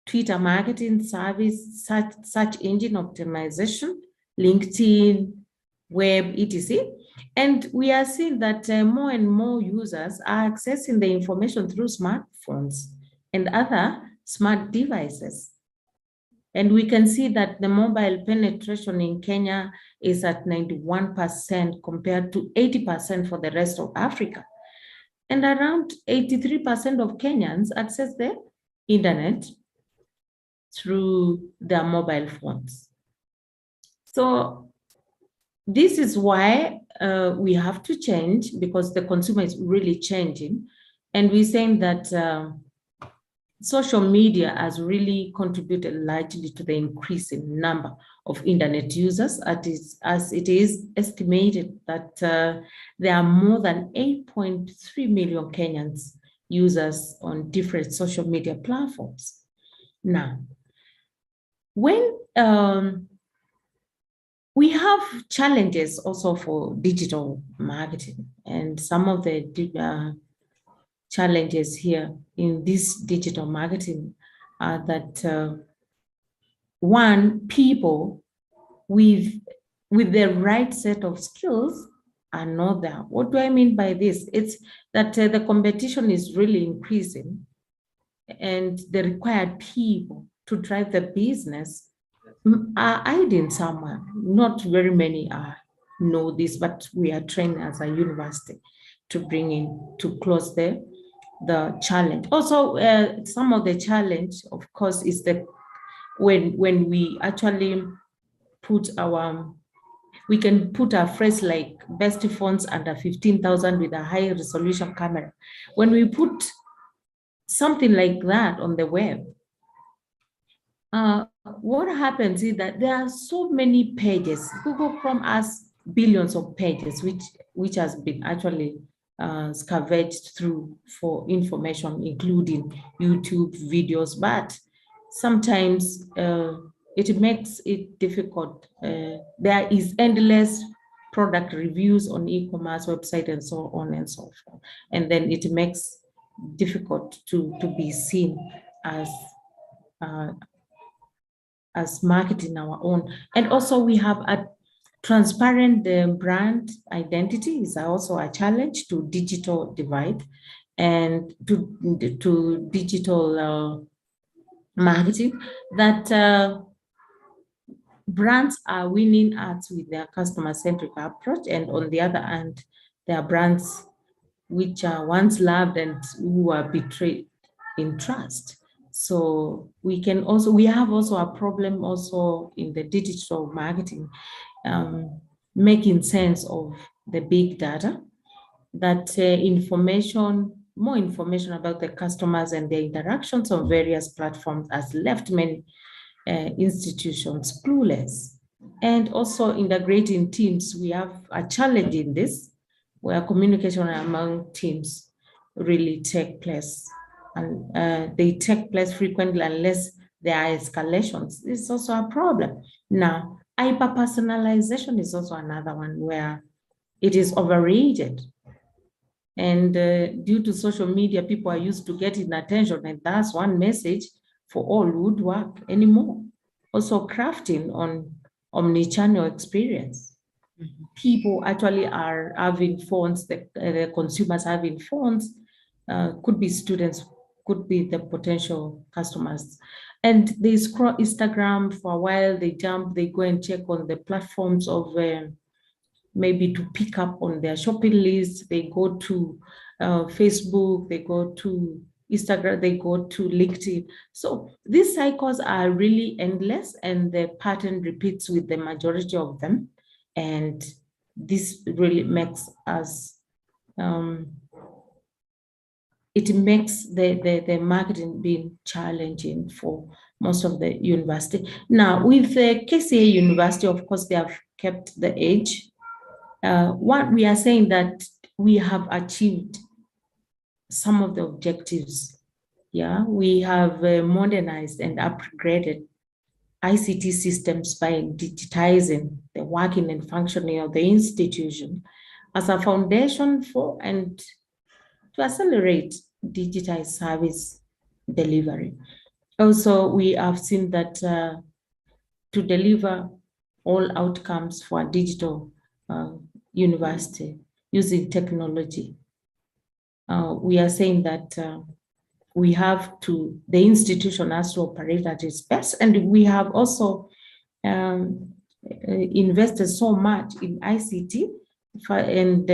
S15: Twitter marketing service, search engine optimization, LinkedIn, web, etc. And we are seeing that more and more users are accessing the information through smartphones and other smart devices. And we can see that the mobile penetration in Kenya is at 91% compared to 80% for the rest of Africa. And around 83% of Kenyans access the internet through their mobile phones. So this is why we have to change, because the consumer is really changing. And we're saying that social media has really contributed largely to the increasing number of internet users, as it is estimated that there are more than 8.3 million Kenyans users on different social media platforms. Now, when we have challenges also for digital marketing, and some of the challenges here in this digital marketing are that one, people with the right set of skills are not there. What do I mean by this? It's that the competition is really increasing, and the required people to drive the business are hiding somewhere. Not very many know this, but we are trained as a university to bring in, to close the challenge. Also, some of the challenge, of course, is that when we actually put we can put a phrase like best phones under 15,000 with a high resolution camera. When we put something like that on the web, what happens is that there are so many pages. Google Chrome has billions of pages, which has been actually scavenged through for information, including YouTube videos, but sometimes it makes it difficult. There is endless product reviews on e-commerce website and so on and so forth. And then it makes difficult to be seen as marketing our own. And also we have a transparent brand identity is also a challenge to digital divide and to digital marketing, that brands are winning ads with their customer-centric approach, and on the other hand, there are brands which are once loved and who are betrayed in trust. So we have also a problem also in the digital marketing, making sense of the big data, that more information about the customers and their interactions on various platforms has left many institutions clueless. And also integrating teams, we have a challenge in this, where communication among teams really take place. And they take place frequently unless there are escalations. This is also a problem. Now, hyper-personalization is also another one where it is overrated. And due to social media, people are used to getting attention, and that's one message for all would work anymore. Also crafting on omni-channel experience. People actually are having phones, the consumers having phones, could be students, could be the potential customers. And they scroll Instagram for a while, they go and check on the platforms of maybe to pick up on their shopping list. They go to Facebook, they go to Instagram, they go to LinkedIn. So these cycles are really endless, and the pattern repeats with the majority of them. And this really makes us, it makes the marketing being challenging for most of the university. Now, with the KCA University, of course, they have kept the edge. What we are saying that we have achieved some of the objectives. Yeah, we have modernized and upgraded ICT systems by digitizing the working and functioning of the institution as a foundation for and to accelerate digitized service delivery. Also, we have seen that to deliver all outcomes for a digital university using technology, we are saying that we have to, the institution has to operate at its best. And we have also invested so much in ICT, and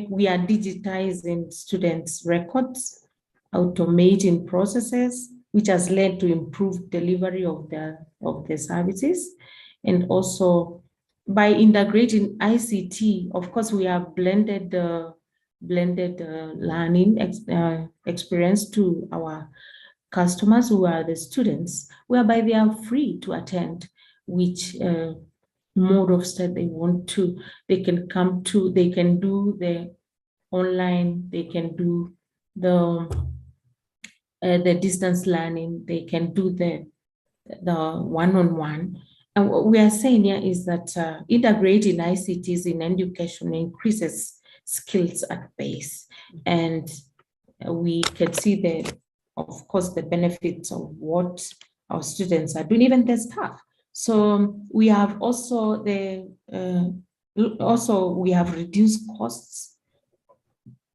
S15: we are digitizing students' records, automating processes, which has led to improved delivery of the services. And also by integrating ICT, of course, we have blended learning experience to our customers who are the students, whereby they are free to attend which mode of study they want to. They can come to, they can do the online, they can do the distance learning, they can do the one-on-one. And what we are saying here is that integrating ICTs in education increases skills at base. And we can see of course, the benefits of what our students are doing, even the staff. So we have also we have reduced costs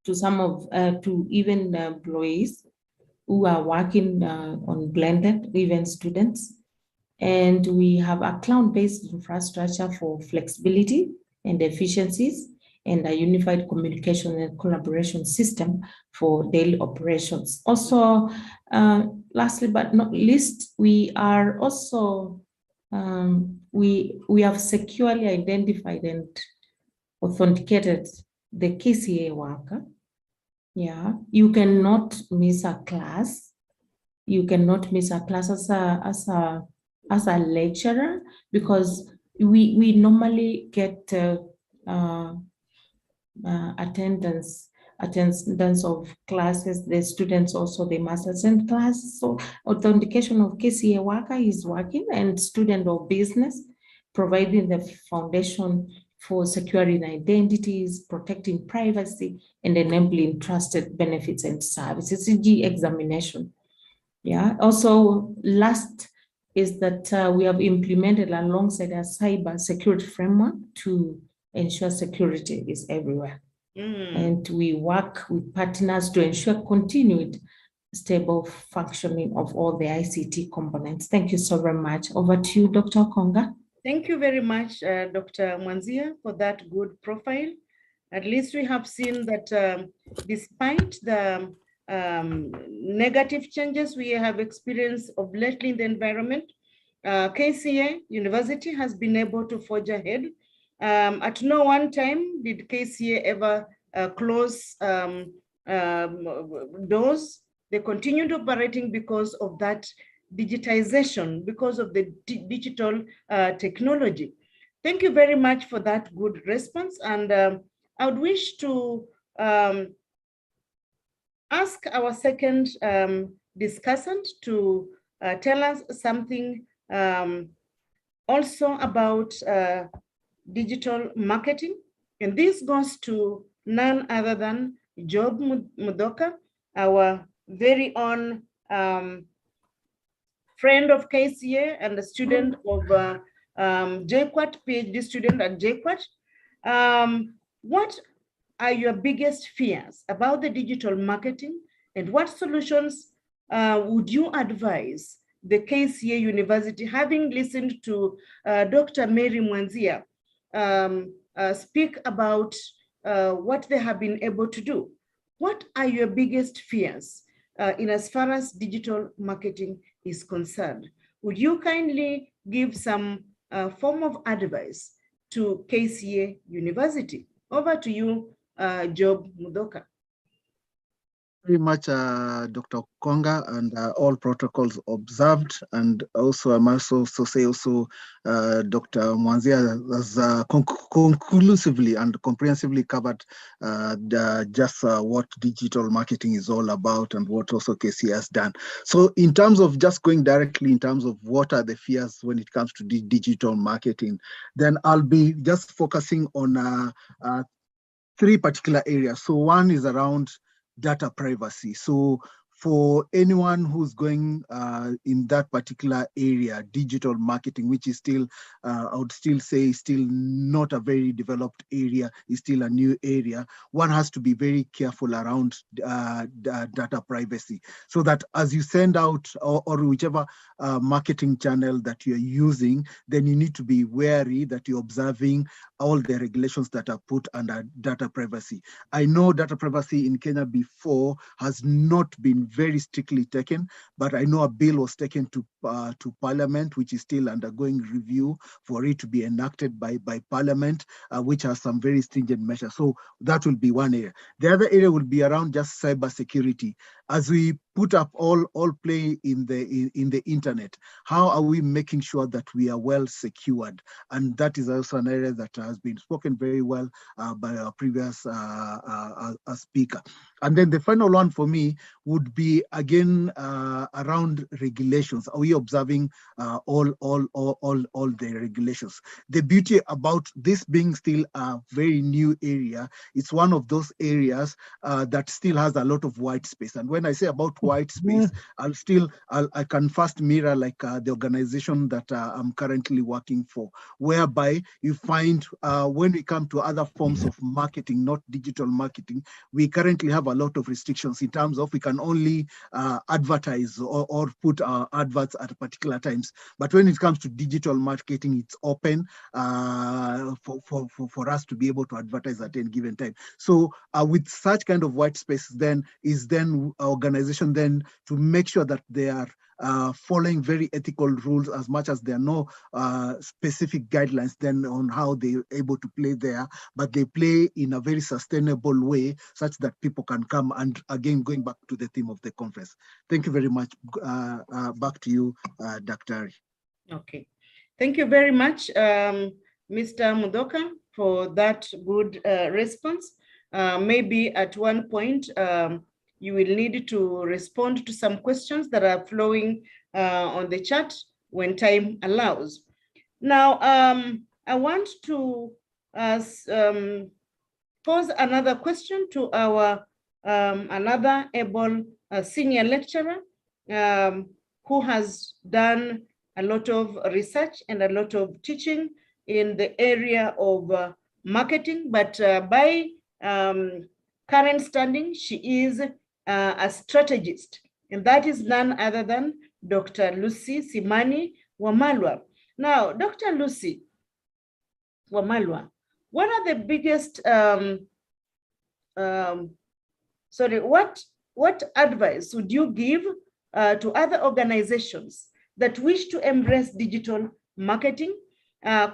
S15: to to even employees who are working on blended, even students. And we have a cloud-based infrastructure for flexibility and efficiencies, and a unified communication and collaboration system for daily operations. Also, lastly but not least, we are also, we have securely identified and authenticated the KCA worker. Yeah, you cannot miss a class. You cannot miss a class as a lecturer, because we normally get attendance of classes. The students also, they must attend classes. So authentication of KCA worker is working, and student or business, providing the foundation for securing identities, protecting privacy, and enabling trusted benefits and services, SDG examination. Yeah, also last is that we have implemented alongside a cyber security framework to ensure security is everywhere. And we work with partners to ensure continued stable functioning of all the ICT components. Thank you so very much. Over to you, Dr. Konga.
S6: Thank you very much, Dr. Mwanzia, for that good profile. At least we have seen that despite the negative changes we have experienced of lately in the environment, KCA University has been able to forge ahead. At no one time did KCA ever close doors. They continued operating because of that digitization, because of the digital technology. Thank you very much for that good response. And I would wish to ask our second discussant to tell us something also about digital marketing. And this goes to none other than Job Mudoka, our very own friend of KCA and a student of JQuat, PhD student at JQuat. What are your biggest fears about the digital marketing, and what solutions would you advise the KCA University, having listened to Dr. Mary Mwanzia speak about what they have been able to do? What are your biggest fears in as far as digital marketing is concerned? Would you kindly give some form of advice to KCA University? Over to you, Job Mudoka.
S17: Very much, Dr. Konga, and all protocols observed. And also, I must also say Dr. Mwanzia has conclusively and comprehensively covered just what digital marketing is all about and what also KCA has done. So in terms of just going directly in terms of what are the fears when it comes to digital marketing, then I'll be just focusing on three particular areas. So one is around data privacy. So for anyone who's going in that particular area, digital marketing, which is still, I would still say, still not a very developed area, is still a new area, one has to be very careful around data privacy, so that as you send out or whichever marketing channel that you're using, then you need to be wary that you're observing all the regulations that are put under data privacy. I know data privacy in Kenya before has not been very strictly taken, but I know a bill was taken to Parliament, which is still undergoing review for it to be enacted by Parliament, which has some very stringent measures. So that will be one area. The other area will be around just cyber security. As we put up all play in the internet, how are we making sure that we are well secured? And that is also an area that has been spoken very well by our previous speaker. And then the final one for me would be again around regulations. Are we observing all the regulations? The beauty about this being still a very new area, it's one of those areas that still has a lot of white space. And when I say about white space, I can first mirror like the organization that I'm currently working for, whereby you find when we come to other forms of marketing, not digital marketing, we currently have a lot of restrictions in terms of we can only advertise or put our adverts at particular times. But when it comes to digital marketing, it's open for us to be able to advertise at any given time. So with such kind of white space, then organization then to make sure that they are following very ethical rules, as much as there are no specific guidelines then on how they're able to play there, but they play in a very sustainable way such that people can come. And again, going back to the theme of the conference. Thank you very much. Back to you, Dr.
S6: Okay. Thank you very much, Mr. Mudoka, for that good response. Maybe at one point, you will need to respond to some questions that are flowing on the chat when time allows. Now, I want to pose another question to our another able senior lecturer who has done a lot of research and a lot of teaching in the area of marketing, but by current standing, she is a strategist, and that is none other than Dr. Lucy Simani Wamalwa. Now, Dr. Lucy Wamalwa, what are the biggest, what advice would you give to other organizations that wish to embrace digital marketing,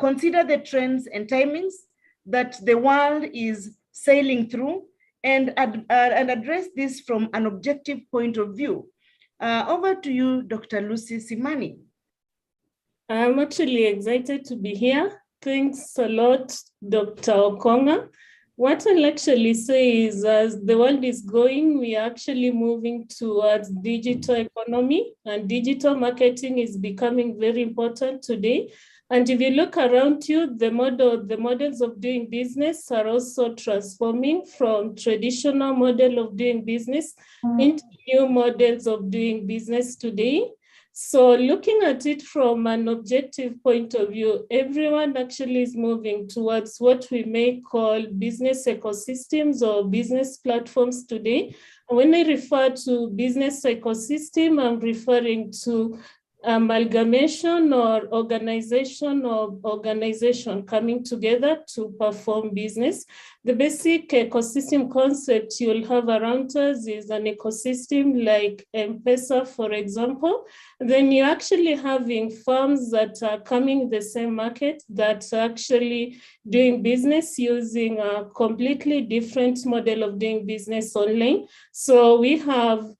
S6: consider the trends and timings that the world is sailing through, and address this from an objective point of view? Over to you, Dr. Lucy Simani.
S10: I'm actually excited to be here. Thanks a lot, Dr. Okonga. What I'll actually say is, as the world is going, we are actually moving towards digital economy, and digital marketing is becoming very important today. And if you look around you, the models of doing business are also transforming from traditional model of doing business into new models of doing business today. So looking at it from an objective point of view, everyone actually is moving towards what we may call business ecosystems or business platforms today. And when I refer to business ecosystem, I'm referring to amalgamation or organization coming together to perform business. The basic ecosystem concept you'll have around us is an ecosystem like M-Pesa, for example. Then you're actually having firms that are coming in the same market that are actually doing business using a completely different model of doing business online. So we have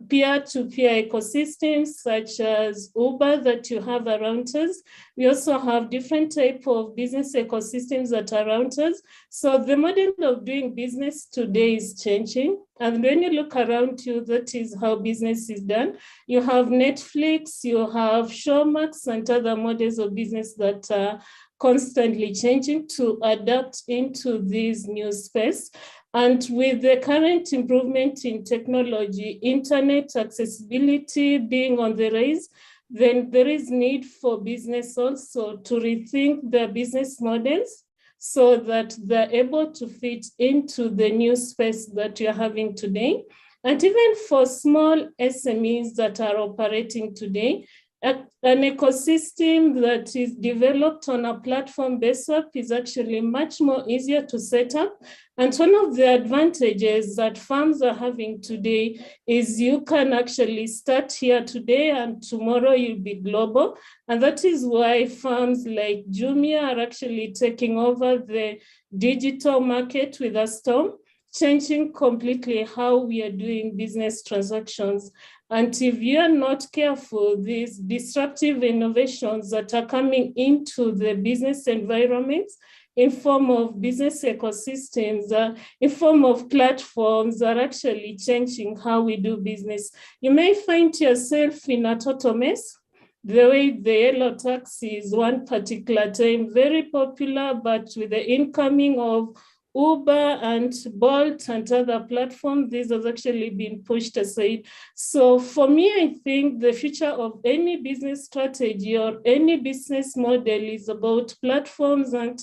S10: peer-to-peer ecosystems such as Uber that you have around us. We also have different types of business ecosystems that are around us. So the model of doing business today is changing. And when you look around you, that is how business is done. You have Netflix, you have Showmax, and other models of business that are constantly changing to adapt into this new space. And with the current improvement in technology, internet accessibility being on the rise, then there is need for business also to rethink their business models so that they're able to fit into the new space that you're having today. And even for small SMEs that are operating today, an ecosystem that is developed on a platform-based app is actually much more easier to set up. And one of the advantages that firms are having today is you can actually start here today and tomorrow you'll be global. And that is why firms like Jumia are actually taking over the digital market with a storm, changing completely how we are doing business transactions. And if you are not careful, these disruptive innovations that are coming into the business environments in form of business ecosystems, in form of platforms are actually changing how we do business. You may find yourself in a total mess. The way the yellow taxi is one particular time very popular, but with the incoming of Uber and Bolt and other platforms, this has actually been pushed aside. So for me, I think the future of any business strategy or any business model is about platforms, and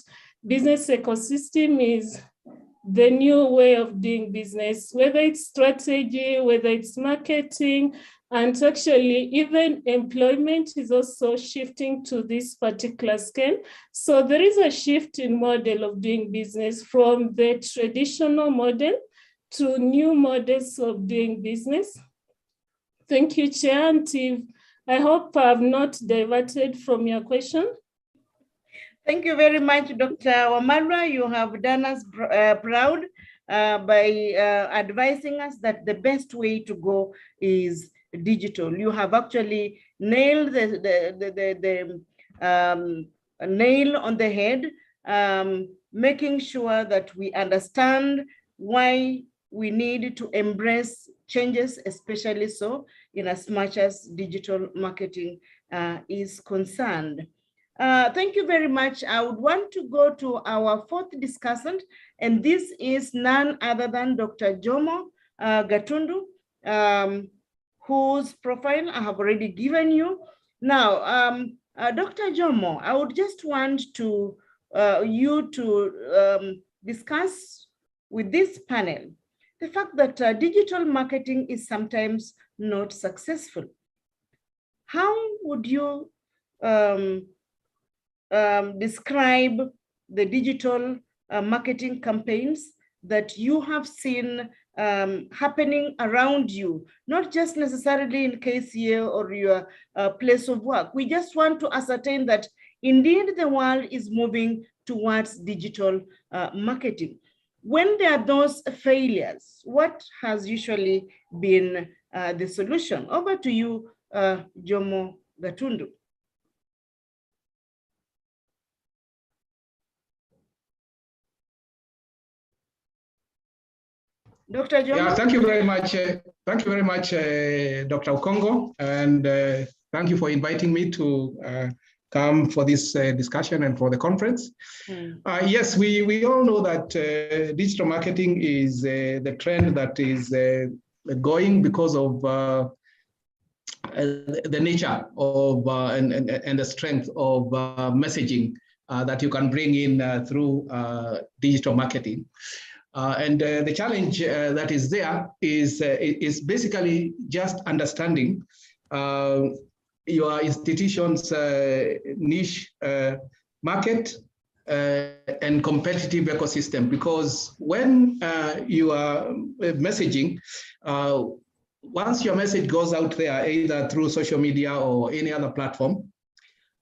S10: business ecosystem is the new way of doing business, whether it's strategy, whether it's marketing, and actually even employment is also shifting to this particular scale. So there is a shift in model of doing business from the traditional model to new models of doing business. Thank you, Chair. And I hope I have not diverted from your question.
S6: Thank you very much, Dr. Wamalwa. You have done us proud by advising us that the best way to go is digital. You have actually nailed the nail on the head, making sure that we understand why we need to embrace changes, especially so in as much as digital marketing is concerned. Thank you very much. I would want to go to our fourth discussant, and this is none other than Dr. Jomo Gatundu, whose profile I have already given you. Now, Dr. Jomo, I would just want to you to discuss with this panel the fact that digital marketing is sometimes not successful. How would you describe the digital marketing campaigns that you have seen happening around you, not just necessarily in KCA or your place of work? We just want to ascertain that indeed the world is moving towards digital marketing. When there are those failures, what has usually been the solution? Over to you, Jomo Gatundu. Dr. Jomo?
S20: Yeah, thank you very much. Thank you very much, Dr. Okongo, and thank you for inviting me to come for this discussion and for the conference. Yes, we all know that digital marketing is the trend that is going because of the nature of and the strength of messaging that you can bring in through digital marketing. And the challenge that is there is basically just understanding your institution's niche market and competitive ecosystem. Because when you are messaging, once your message goes out there, either through social media or any other platform,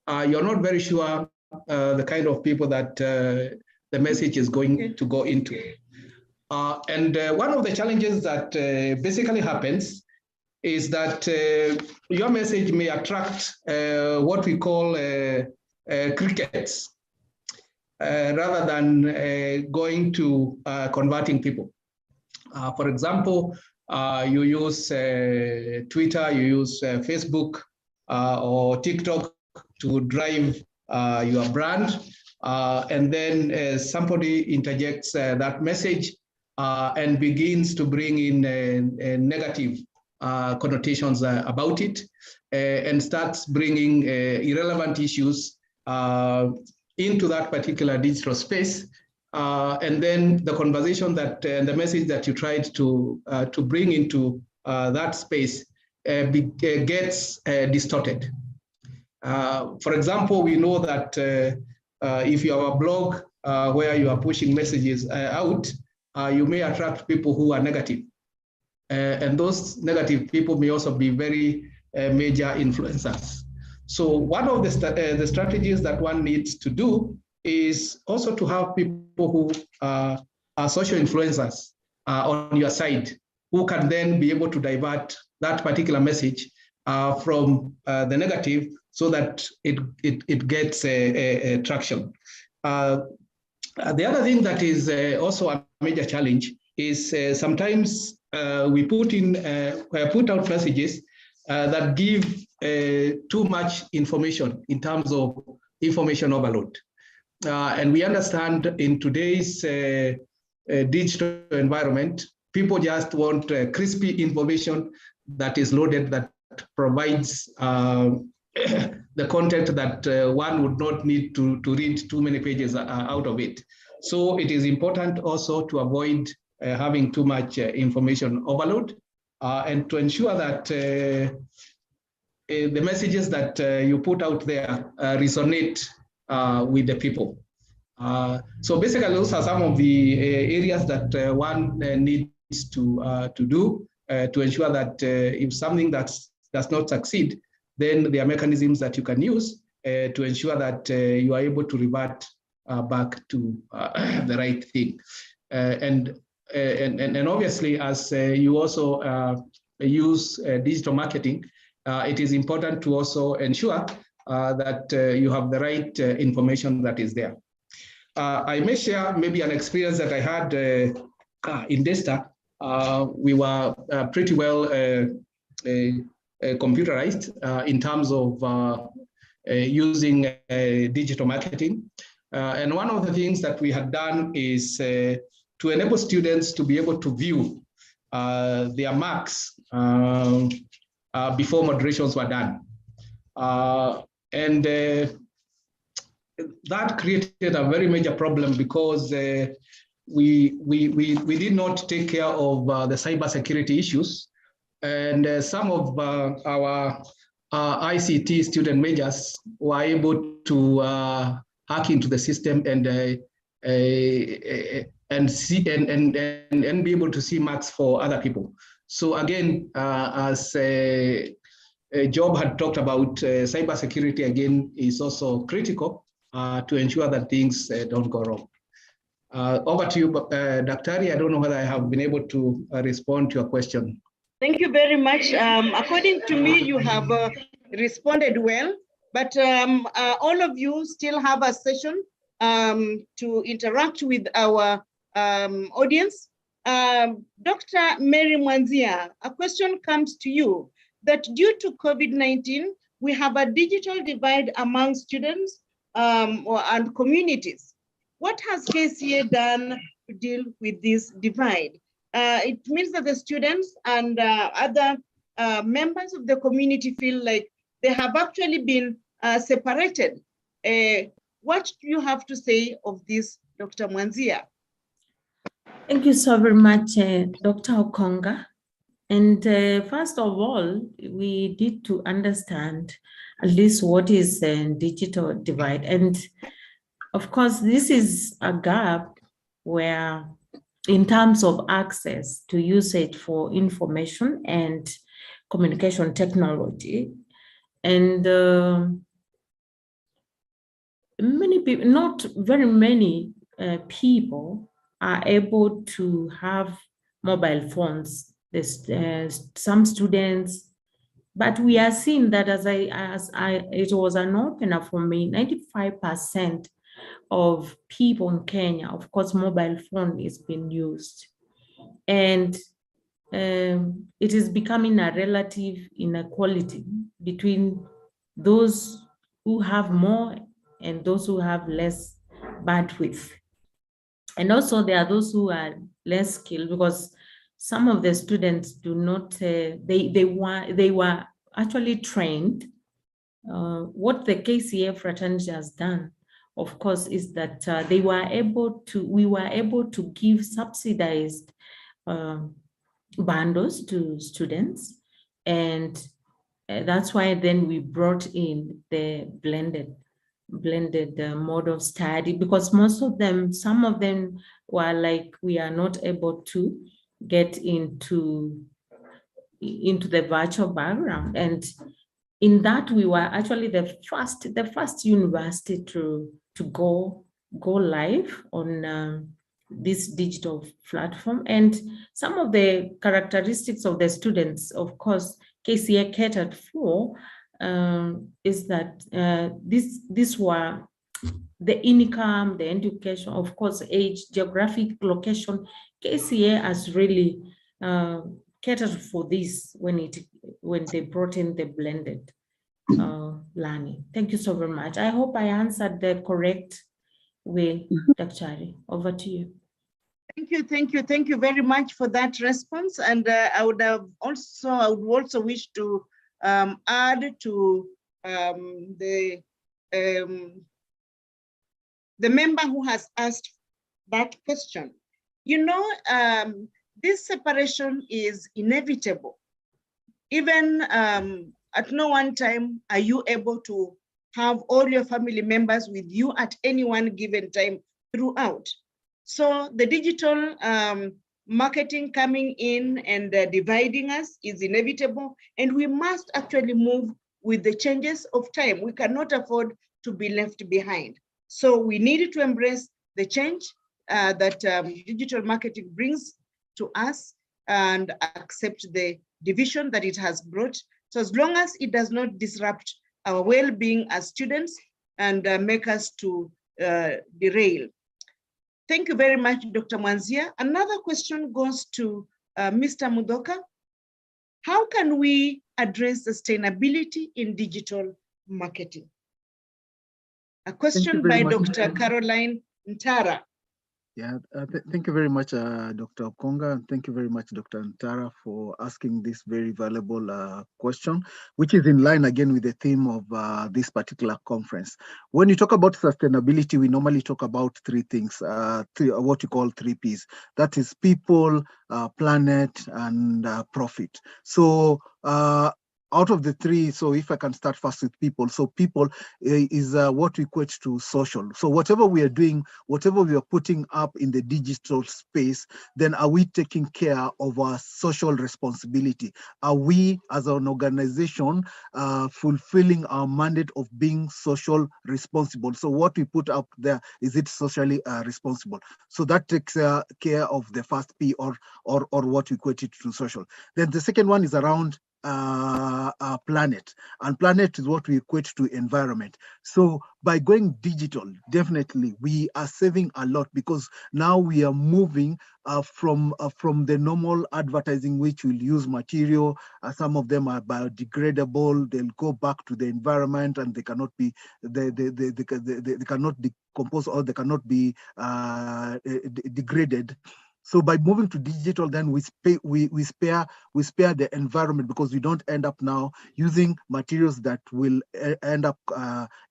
S20: you're not very sure the kind of people that the message is going to go into. And one of the challenges that basically happens is that your message may attract what we call crickets rather than going to converting people. For example, you use Twitter, you use Facebook or TikTok to drive your brand, and then somebody interjects that message and begins to bring in negative connotations about it, and starts bringing irrelevant issues into that particular digital space. And then the conversation that the message that you tried to bring into that space gets distorted. For example, we know that if you have a blog where you are pushing messages out, you may attract people who are negative. And those negative people may also be very major influencers. So one of the strategies that one needs to do is also to have people who are social influencers on your side, who can then be able to divert that particular message from the negative so that it gets traction. The other thing that is also a major challenge is sometimes we put out messages that give too much information in terms of information overload. And we understand in today's digital environment, people just want crispy information that is loaded, that provides the content that one would not need to read too many pages out of it. So it is important also to avoid having too much information overload, and to ensure that the messages that you put out there resonate with the people. So basically, those are some of the areas that one needs to do to ensure that if something does not succeed, then there are mechanisms that you can use to ensure that you are able to revert back to the right thing. And obviously, as you also use digital marketing, it is important to also ensure that you have the right information that is there. I may share maybe an experience that I had in Desta. We were pretty well computerized in terms of using digital marketing. And one of the things that we had done is to enable students to be able to view their marks before moderations were done. And that created a very major problem because we did not take care of the cybersecurity issues. And some of our ICT student majors were able to hack into the system and be able to see marks for other people. So again, as Job had talked about, cybersecurity again is also critical to ensure that things don't go wrong. Over to you, Daktari. I don't know whether I have been able to respond to your question.
S6: Thank you very much. According to me, you have responded well, but all of you still have a session to interact with our audience. Dr. Mary Mwanzia, a question comes to you that due to COVID-19, we have a digital divide among students and communities. What has KCA done to deal with this divide? It means that the students and other members of the community feel like they have actually been separated. What do you have to say of this, Dr. Mwanzia?
S15: Thank you so very much, Dr. Okonga. And first of all, we need to understand at least what is digital divide. And of course, this is a gap where in terms of access to usage for information and communication technology. And many people, not very many people are able to have mobile phones. There's some students, but we are seeing that it was an opener for me, 95% of people in Kenya, of course, mobile phone is being used. And it is becoming a relative inequality between those who have more and those who have less bandwidth. And also there are those who are less skilled, because some of the students do not, they were actually trained. What the KCA fraternity has done, of course, is that we were able to give subsidized bundles to students, and that's why then we brought in the blended mode of study, because some of them were like, we are not able to get into the virtual background. And in that, we were actually the first university to go live on this digital platform. And some of the characteristics of the students, of course, KCA catered for, is that these were the income, the education, of course, age, geographic location. KCA has really catered for this when they brought in the blended learning. Thank you so very much. I hope I answered the correct way, Dr. Over to you.
S6: Thank you very much for that response. And I would also wish to add to the member who has asked that question. You know, this separation is inevitable. Even at no one time are you able to have all your family members with you at any one given time throughout. So the digital marketing coming in and dividing us is inevitable, and we must actually move with the changes of time. We cannot afford to be left behind. So we need to embrace the change that digital marketing brings to us and accept the division that it has brought. So as long as it does not disrupt our well-being as students and make us to derail. Thank you very much, Dr. Mwanzia. Another question goes to Mr. Mudoka. How can we address sustainability in digital marketing? A question by Dr. Caroline Ntara.
S17: Yeah, thank you very much, Dr. Okonga, and thank you very much, Dr. Ntara, for asking this very valuable question, which is in line again with the theme of this particular conference. When you talk about sustainability, we normally talk about three things, what you call 3 Ps. That is people, planet, and profit. So out of the three, so if I can start first with people. So people is what we equate to social. So whatever we are doing, whatever we are putting up in the digital space, then are we taking care of our social responsibility? Are we as an organization fulfilling our mandate of being social responsible? So what we put up there, is it socially responsible? So that takes care of the first P, or what we equate it to social. Then the second one is around planet, and planet is what we equate to environment. So by going digital, definitely we are saving a lot, because now we are moving from the normal advertising, which will use material. Some of them are biodegradable. They'll go back to the environment, and they cannot be they cannot decompose, or they cannot be degraded. So by moving to digital, then we spare the environment, because we don't end up now using materials that will end up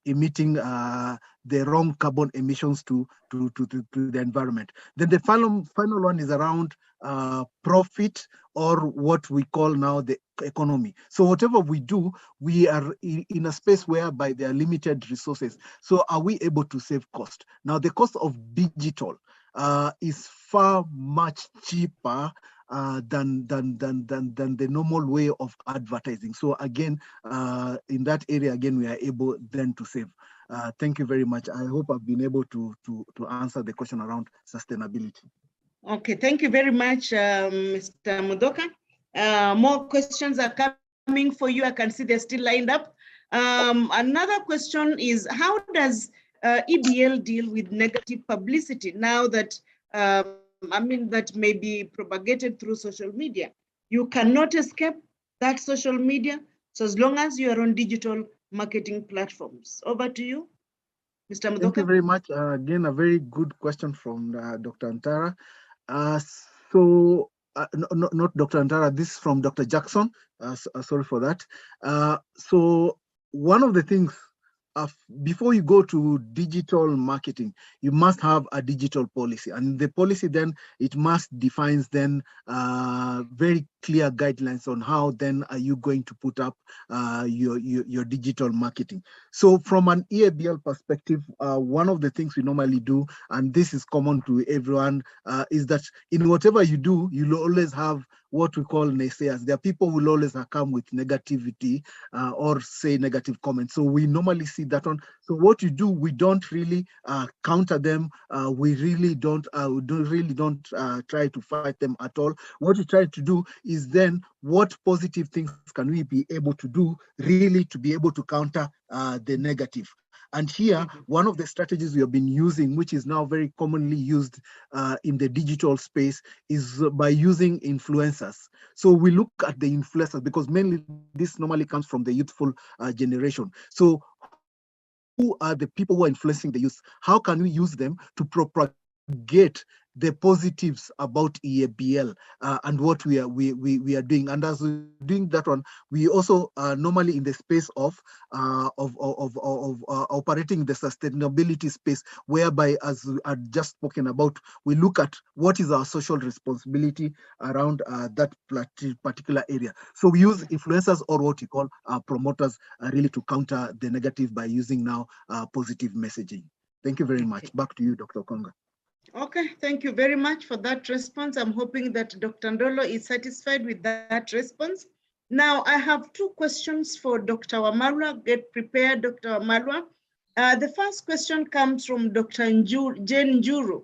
S17: emitting the wrong carbon emissions to the environment. Then the final one is around profit, or what we call now the economy. So whatever we do, we are in a space whereby there are limited resources. So are we able to save cost? Now the cost of digital is far much cheaper than the normal way of advertising. So again, in that area, again, we are able then to save. Thank you very much. I hope I've been able to answer the question around sustainability.
S6: Okay, thank you very much, Mr. Mudoka. More questions are coming for you. I can see they're still lined up. Another question is, how does EBL deal with negative publicity now that that may be propagated through social media? You cannot escape that social media, so as long as you are on digital marketing platforms. Over to you. Mr. Mudoka?
S17: Thank you very much. Again, a very good question from Dr. Antara. Not Dr. Antara, this is from Dr. Jackson. Sorry for that. So one of the things, before you go to digital marketing, you must have a digital policy, and the policy then it must defines then very clear guidelines on how then are you going to put up your digital marketing. So from an EABL perspective, one of the things we normally do, and this is common to everyone, is that in whatever you do, you'll always have what we call naysayers. There are people who will always come with negativity or say negative comments. So we normally see that one. So what you do, we don't really counter them. We really don't try to fight them at all. What we try to do is then what positive things can we be able to do really to be able to counter the negative. And here, one of the strategies we have been using, which is now very commonly used in the digital space, is by using influencers. So we look at the influencers because mainly this normally comes from the youthful generation. So who are the people who are influencing the youth? How can we use them to propagate the positives about EABL and what we are doing? And as we're doing that one, we also normally in the space of operating the sustainability space, whereby, as I just spoken about, we look at what is our social responsibility around that particular area. So we use influencers, or what we call promoters, really to counter the negative by using now positive messaging. Thank you very much. Back to you, Dr. Konga.
S6: Okay, thank you very much for that response. I'm hoping that Dr. Ndolo is satisfied with that response. Now, I have two questions for Dr. Wamalwa. Get prepared, Dr. Wamalwa. The first question comes from Dr. Jane Njuru.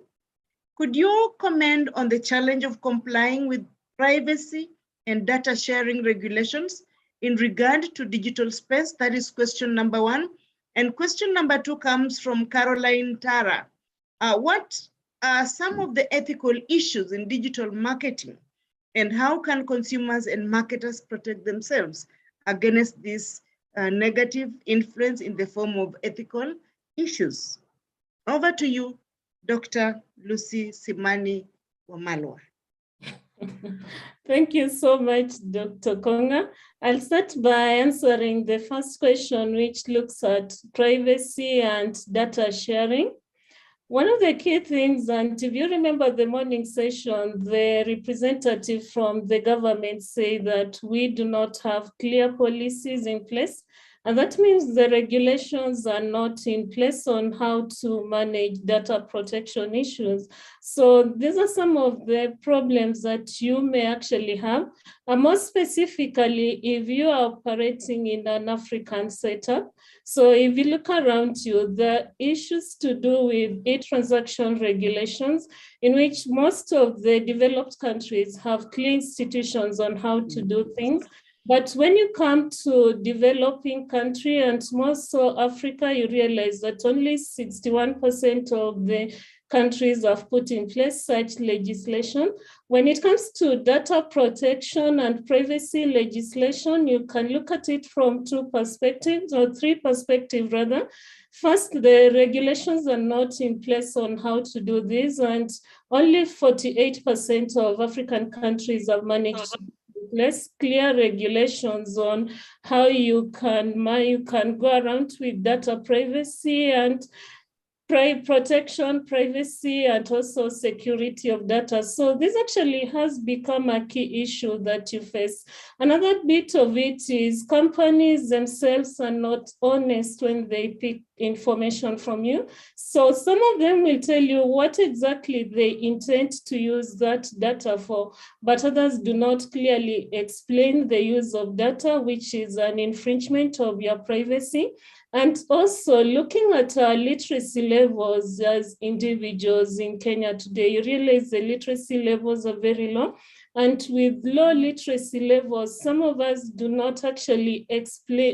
S6: Could you comment on the challenge of complying with privacy and data sharing regulations in regard to digital space? That is question number one. And question number two comes from Caroline Tara. What are some of the ethical issues in digital marketing, and how can consumers and marketers protect themselves against this negative influence in the form of ethical issues? Over to you, Dr. Lucy Simani Wamalwa.
S10: Thank you so much, Dr. Konga. I'll start by answering the first question, which looks at privacy and data sharing. One of the key things, and if you remember the morning session, the representative from the government said that we do not have clear policies in place. And that means the regulations are not in place on how to manage data protection issues. So these are some of the problems that you may actually have. And more specifically, if you are operating in an African setup, so if you look around you, the issues to do with e-transaction regulations, in which most of the developed countries have clear institutions on how to do things. But when you come to developing country and more so Africa, you realize that only 61% of the countries have put in place such legislation. When it comes to data protection and privacy legislation, you can look at it from two perspectives, or three perspectives rather. First, the regulations are not in place on how to do this, and only 48% of African countries have managed to less clear regulations on how you can go around with data privacy and protection, privacy, and also security of data. So this actually has become a key issue that you face. Another bit of it is companies themselves are not honest when they pick information from you. So some of them will tell you what exactly they intend to use that data for, but others do not clearly explain the use of data, which is an infringement of your privacy. And also looking at our literacy levels as individuals in Kenya today, you realize the literacy levels are very low. And with low literacy levels, some of us do not actually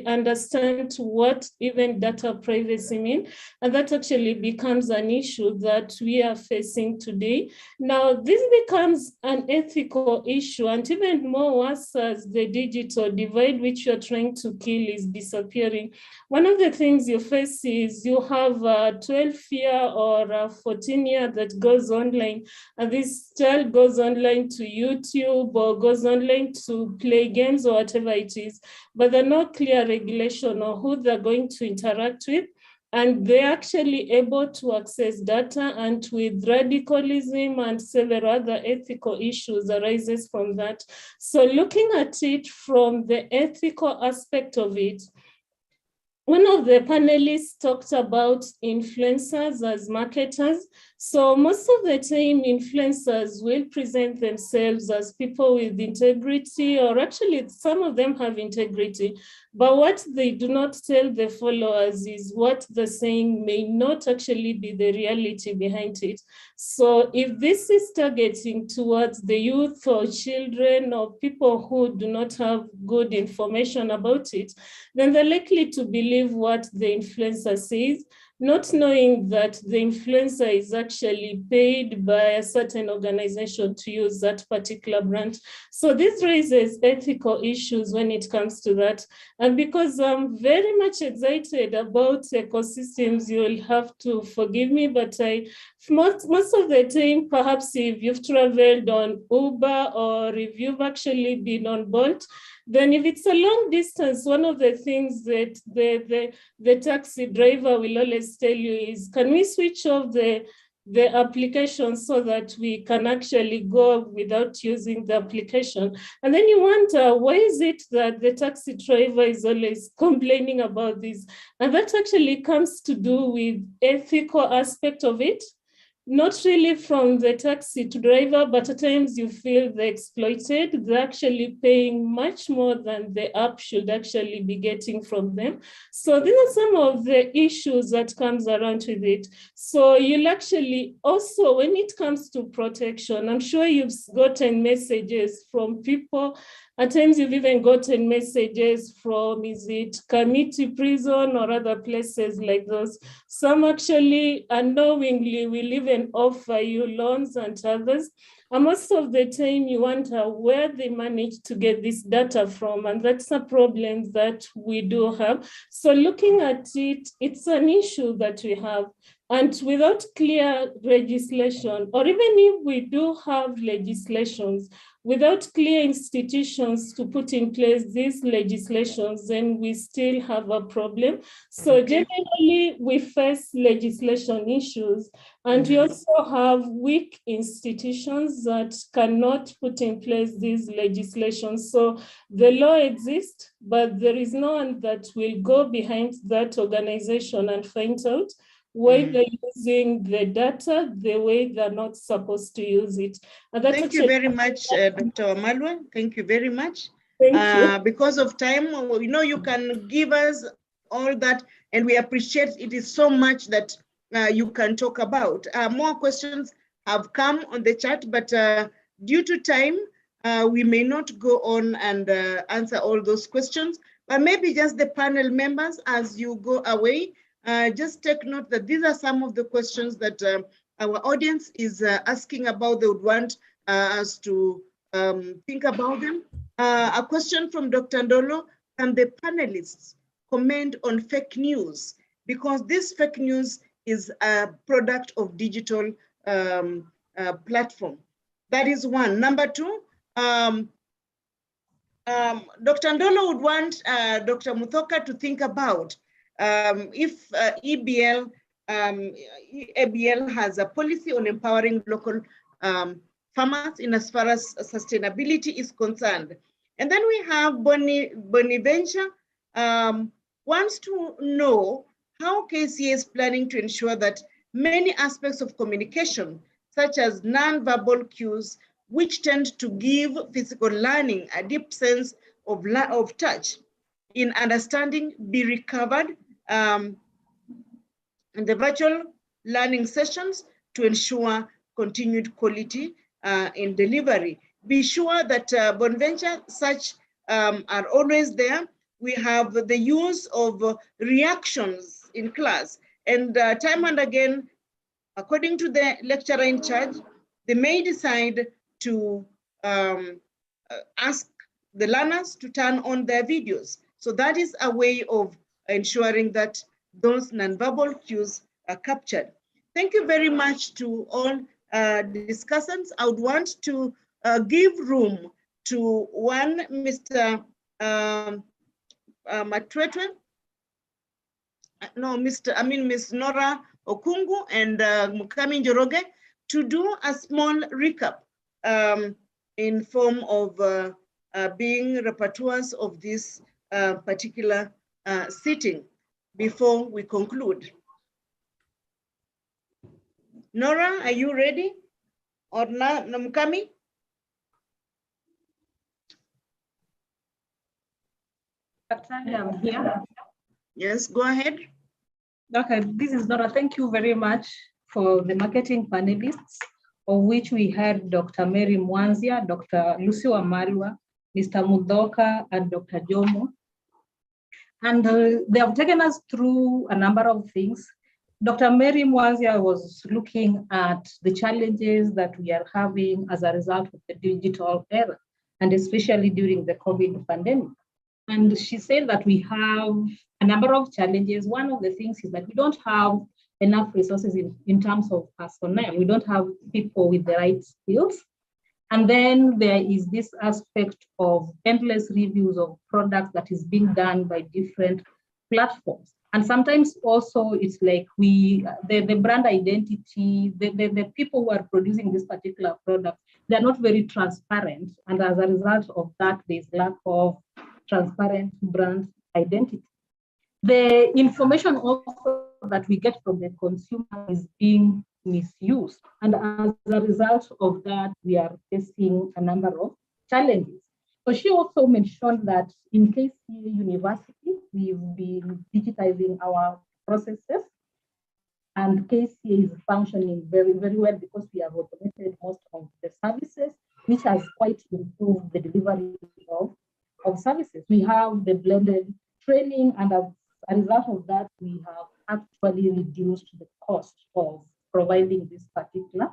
S10: understand what even data privacy means. And that actually becomes an issue that we are facing today. Now, this becomes an ethical issue, and even more worse as the digital divide, which you're trying to kill, is disappearing. One of the things you face is you have a 12-year or a 14-year that goes online, and this child goes online to YouTube or goes online to play games or whatever it is, but there's no clear regulation on who they're going to interact with. And they're actually able to access data, and with radicalism and several other ethical issues arises from that. So looking at it from the ethical aspect of it, one of the panelists talked about influencers as marketers. So most of the time, influencers will present themselves as people with integrity, or actually some of them have integrity, but what they do not tell the followers is what they're saying may not actually be the reality behind it. So if this is targeting towards the youth or children or people who do not have good information about it, then they're likely to believe what the influencer says, not knowing that the influencer is actually paid by a certain organization to use that particular brand. So this raises ethical issues when it comes to that. And because I'm very much excited about ecosystems, you'll have to forgive me, but most of the time, perhaps if you've traveled on Uber or if you've actually been on Bolt, then if it's a long distance, one of the things that the taxi driver will always tell you is, can we switch off the application so that we can actually go without using the application? And then you wonder, why is it that the taxi driver is always complaining about this? And that actually comes to do with ethical aspect of it. Not really from the taxi driver, but at times you feel they're exploited. They're actually paying much more than the app should actually be getting from them. So these are some of the issues that comes around with it. So you'll actually also, when it comes to protection, I'm sure you've gotten messages from people. At times you've even gotten messages from, is it Kamiti prison or other places like those. Some actually unknowingly will even offer you loans and others. And most of the time you wonder where they manage to get this data from. And that's a problem that we do have. So looking at it, it's an issue that we have. And without clear legislation, or even if we do have legislations, without clear institutions to put in place these legislations, then we still have a problem. So generally, we face legislation issues, and we also have weak institutions that cannot put in place these legislations. So the law exists, but there is no one that will go behind that organization and find out why they're using the data the way they're not supposed to use it. And
S6: thank you very much, Dr. Malwa. Thank you very much. Thank you. Because of time, you can give us all that, and we appreciate it is so much that you can talk about. More questions have come on the chat, but due to time, we may not go on and answer all those questions, but maybe just the panel members, as you go away, just take note that these are some of the questions that our audience is asking about. They would want us to think about them. A question from Dr. Ndolo: can the panelists comment on fake news? Because this fake news is a product of digital platform. That is one. Number two, Dr. Ndolo would want Dr. Muthoka to think about if ABL has a policy on empowering local farmers in as far as sustainability is concerned. And then we have Bonaventure wants to know how KCA is planning to ensure that many aspects of communication, such as non-verbal cues, which tend to give physical learning a deep sense of touch in understanding, be recovered in the virtual learning sessions to ensure continued quality in delivery. be sure that Bonaventure such are always there. We have the use of reactions in class, and time and again, according to the lecturer in charge, they may decide to ask the learners to turn on their videos. So that is a way of ensuring that those nonverbal cues are captured. Thank you very much to all discussants. I would want to give room to one Mr. Matwetwe, no, Miss Nora Okungu and Mukami Njoroge to do a small recap in form of being rapporteurs of this particular sitting before we conclude. Nora, are you ready? Or Mukami?
S21: I'm here.
S6: Yes, go ahead.
S21: Okay, this is Nora. Thank you very much for the marketing panelists, of which we had Dr. Mary Mwanzia, Dr. Lucy Wamalwa, Mr. Mudoka, and Dr. Jomo. And they have taken us through a number of things. Dr. Mary Mwanzia was looking at the challenges that we are having as a result of the digital era, and especially during the COVID pandemic. And she said that we have a number of challenges. One of the things is that we don't have enough resources in terms of personnel. We don't have people with the right skills. And then there is this aspect of endless reviews of products that is being done by different platforms. And sometimes also it's like the brand identity, the people who are producing this particular product, they're not very transparent. And as a result of that, there's lack of transparent brand identity. The information also that we get from the consumer is being misused. And as a result of that, we are facing a number of challenges. So she also mentioned that in KCA University, we've been digitizing our processes, and KCA is functioning very, very well because we have automated most of the services, which has quite improved the delivery of services. We have the blended training, and as a result of that, we have actually reduced the cost of providing this particular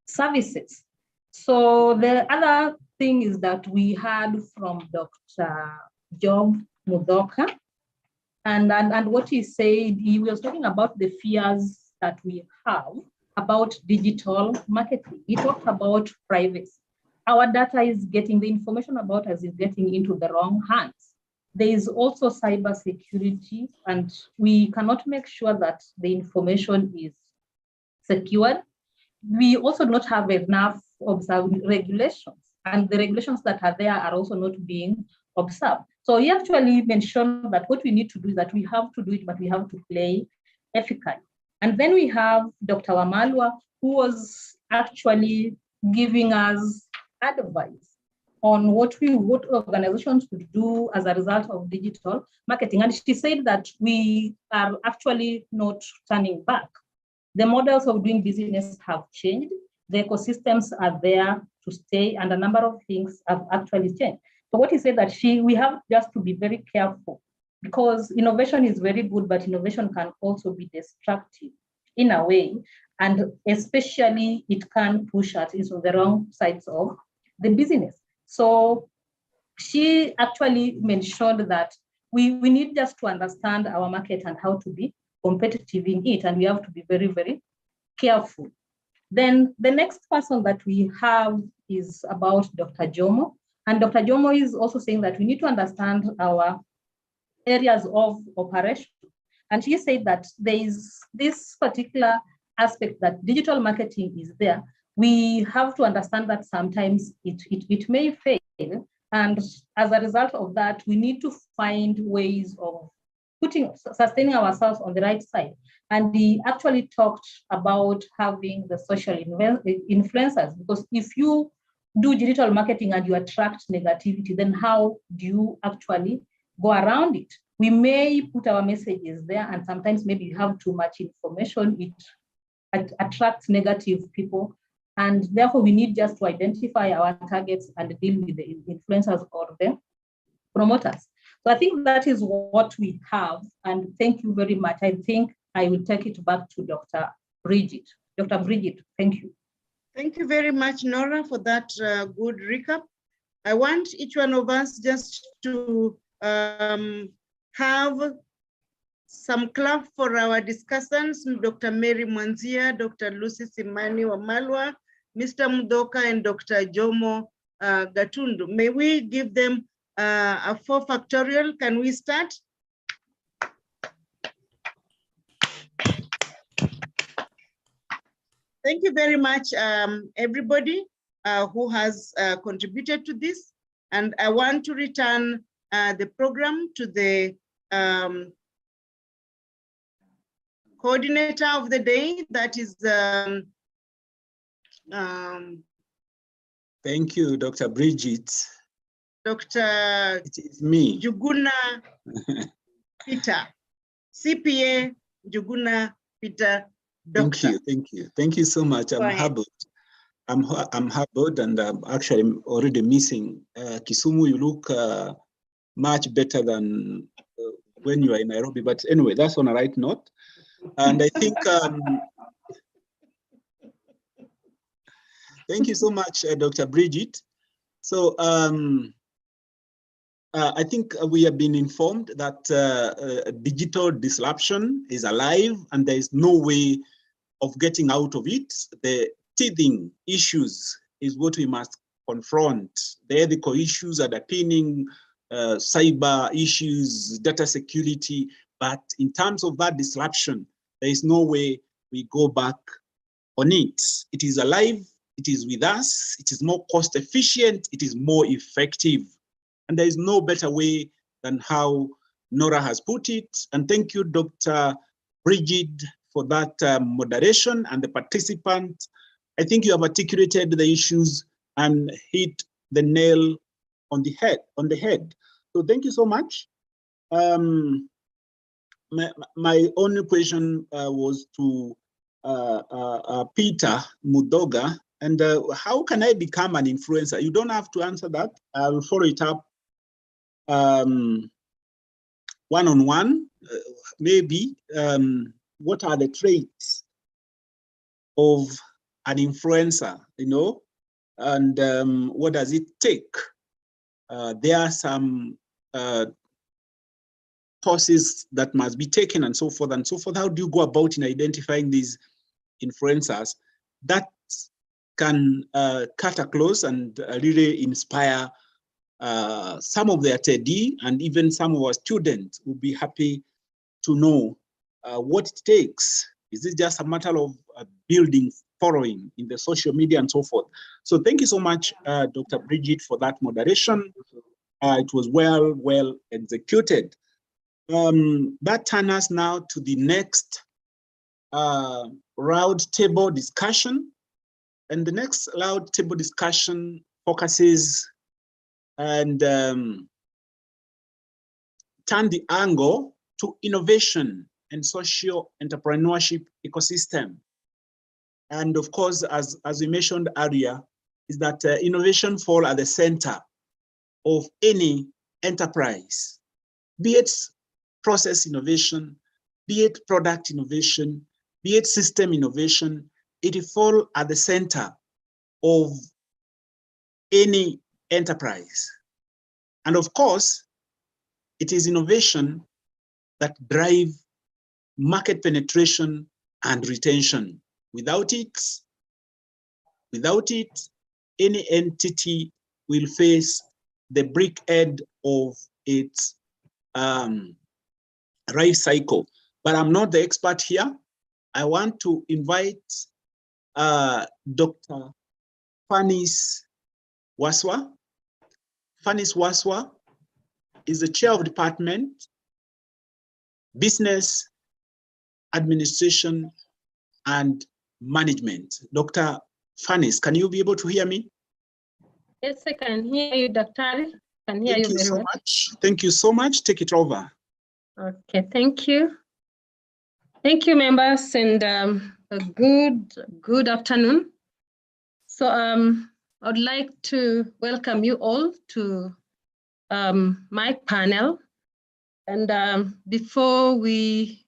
S21: services. So the other thing is that we had from Dr. Job Mudoka, and what he said, he was talking about the fears that we have about digital marketing. He talked about privacy. Our data is getting, the information about us is getting into the wrong hands. There is also cyber security, and we cannot make sure that the information is secured. We also not have enough observed regulations, and the regulations that are there are also not being observed. So he actually mentioned that what we need to do is that we have to do it, but we have to play ethically. And then we have Dr. Wamalwa, who was actually giving us advice on what organizations could do as a result of digital marketing. And she said that we are actually not turning back. The models of doing business have changed. The ecosystems are there to stay, and a number of things have actually changed. So what he said that we have just to be very careful, because innovation is very good, but innovation can also be destructive in a way, and especially it can push us into the wrong sides of the business. So she actually mentioned that we need just to understand our market and how to be competitive in it, and we have to be very, very careful. Then the next person that we have is about Dr. Jomo. And Dr. Jomo is also saying that we need to understand our areas of operation. And she said that there is this particular aspect that digital marketing is there. We have to understand that sometimes it may fail. And as a result of that, we need to find ways of sustaining ourselves on the right side. And he actually talked about having the social influencers, because if you do digital marketing and you attract negativity, then how do you actually go around it? We may put our messages there, and sometimes maybe you have too much information, it attracts negative people. And therefore, we need just to identify our targets and deal with the influencers or the promoters. So I think that is what we have. And thank you very much. I think I will take it back to Dr. Bridget. Dr. Bridget, thank you.
S6: Thank you very much, Nora, for that good recap. I want each one of us just to have some clap for our discussants, Dr. Mary Mwanzia, Dr. Lucy Simani Wamalwa, Mr. Mudoka, and Dr. Jomo Gatundu. May we give them a 4 factorial? Can we start? Thank you very much, everybody who has contributed to this. And I want to return the program to the coordinator of the day, that is
S14: thank you, Dr. Bridget.
S6: Dr.
S14: It is me.
S6: Njuguna Peter, CPA Njuguna Peter. Doctor.
S14: Thank you so much. I'm humbled. I'm humbled, and I'm actually already missing Kisumu. You look much better than when you are in Nairobi. But anyway, that's on a right note. And I think thank you so much, Dr. Bridget. So I think we have been informed that digital disruption is alive, and there is no way of getting out of it. The teething issues is what we must confront. The ethical issues underpinning cyber issues, data security. But in terms of that disruption, there is no way we go back on it. It is alive, it is with us, it is more cost efficient, it is more effective. And there is no better way than how Nora has put it. And thank you, Dr. Bridget, for that moderation, and the participant. I think you have articulated the issues and hit the nail on the head. So thank you so much. My only question was to Peter Mudoga, and how can I become an influencer? You don't have to answer that. I will follow it up one-on-one, maybe. What are the traits of an influencer, and what does it take? There are some courses that must be taken, and so forth and so forth. How do you go about in identifying these influencers that can cut across and really inspire some of the attendees, and even some of our students will be happy to know what it takes? Is it just a matter of building following in the social media and so forth? So thank you so much, Dr. Bridget, for that moderation. It was well executed. That turns us now to the next round table discussion. And the next round table discussion focuses and turn the angle to innovation and social entrepreneurship ecosystem. And of course, as we mentioned earlier, is that innovation falls at the center of any enterprise, be it process innovation, be it product innovation, be it system innovation. It falls at the center of any enterprise. And of course, it is innovation that drives market penetration and retention. Without it, any entity will face the brick end of its life cycle. But I'm not the expert here. I want to invite Dr. Fanis Waswa. Fanis Waswa is the chair of department, business, administration, and management. Dr. Fanis, can you be able to hear me?
S21: Yes, I can hear you, Dr. Can hear you very well.
S14: Thank you so much. Take it over.
S21: Okay, thank you. Thank you, members, and a good afternoon. So I'd like to welcome you all to my panel. And before we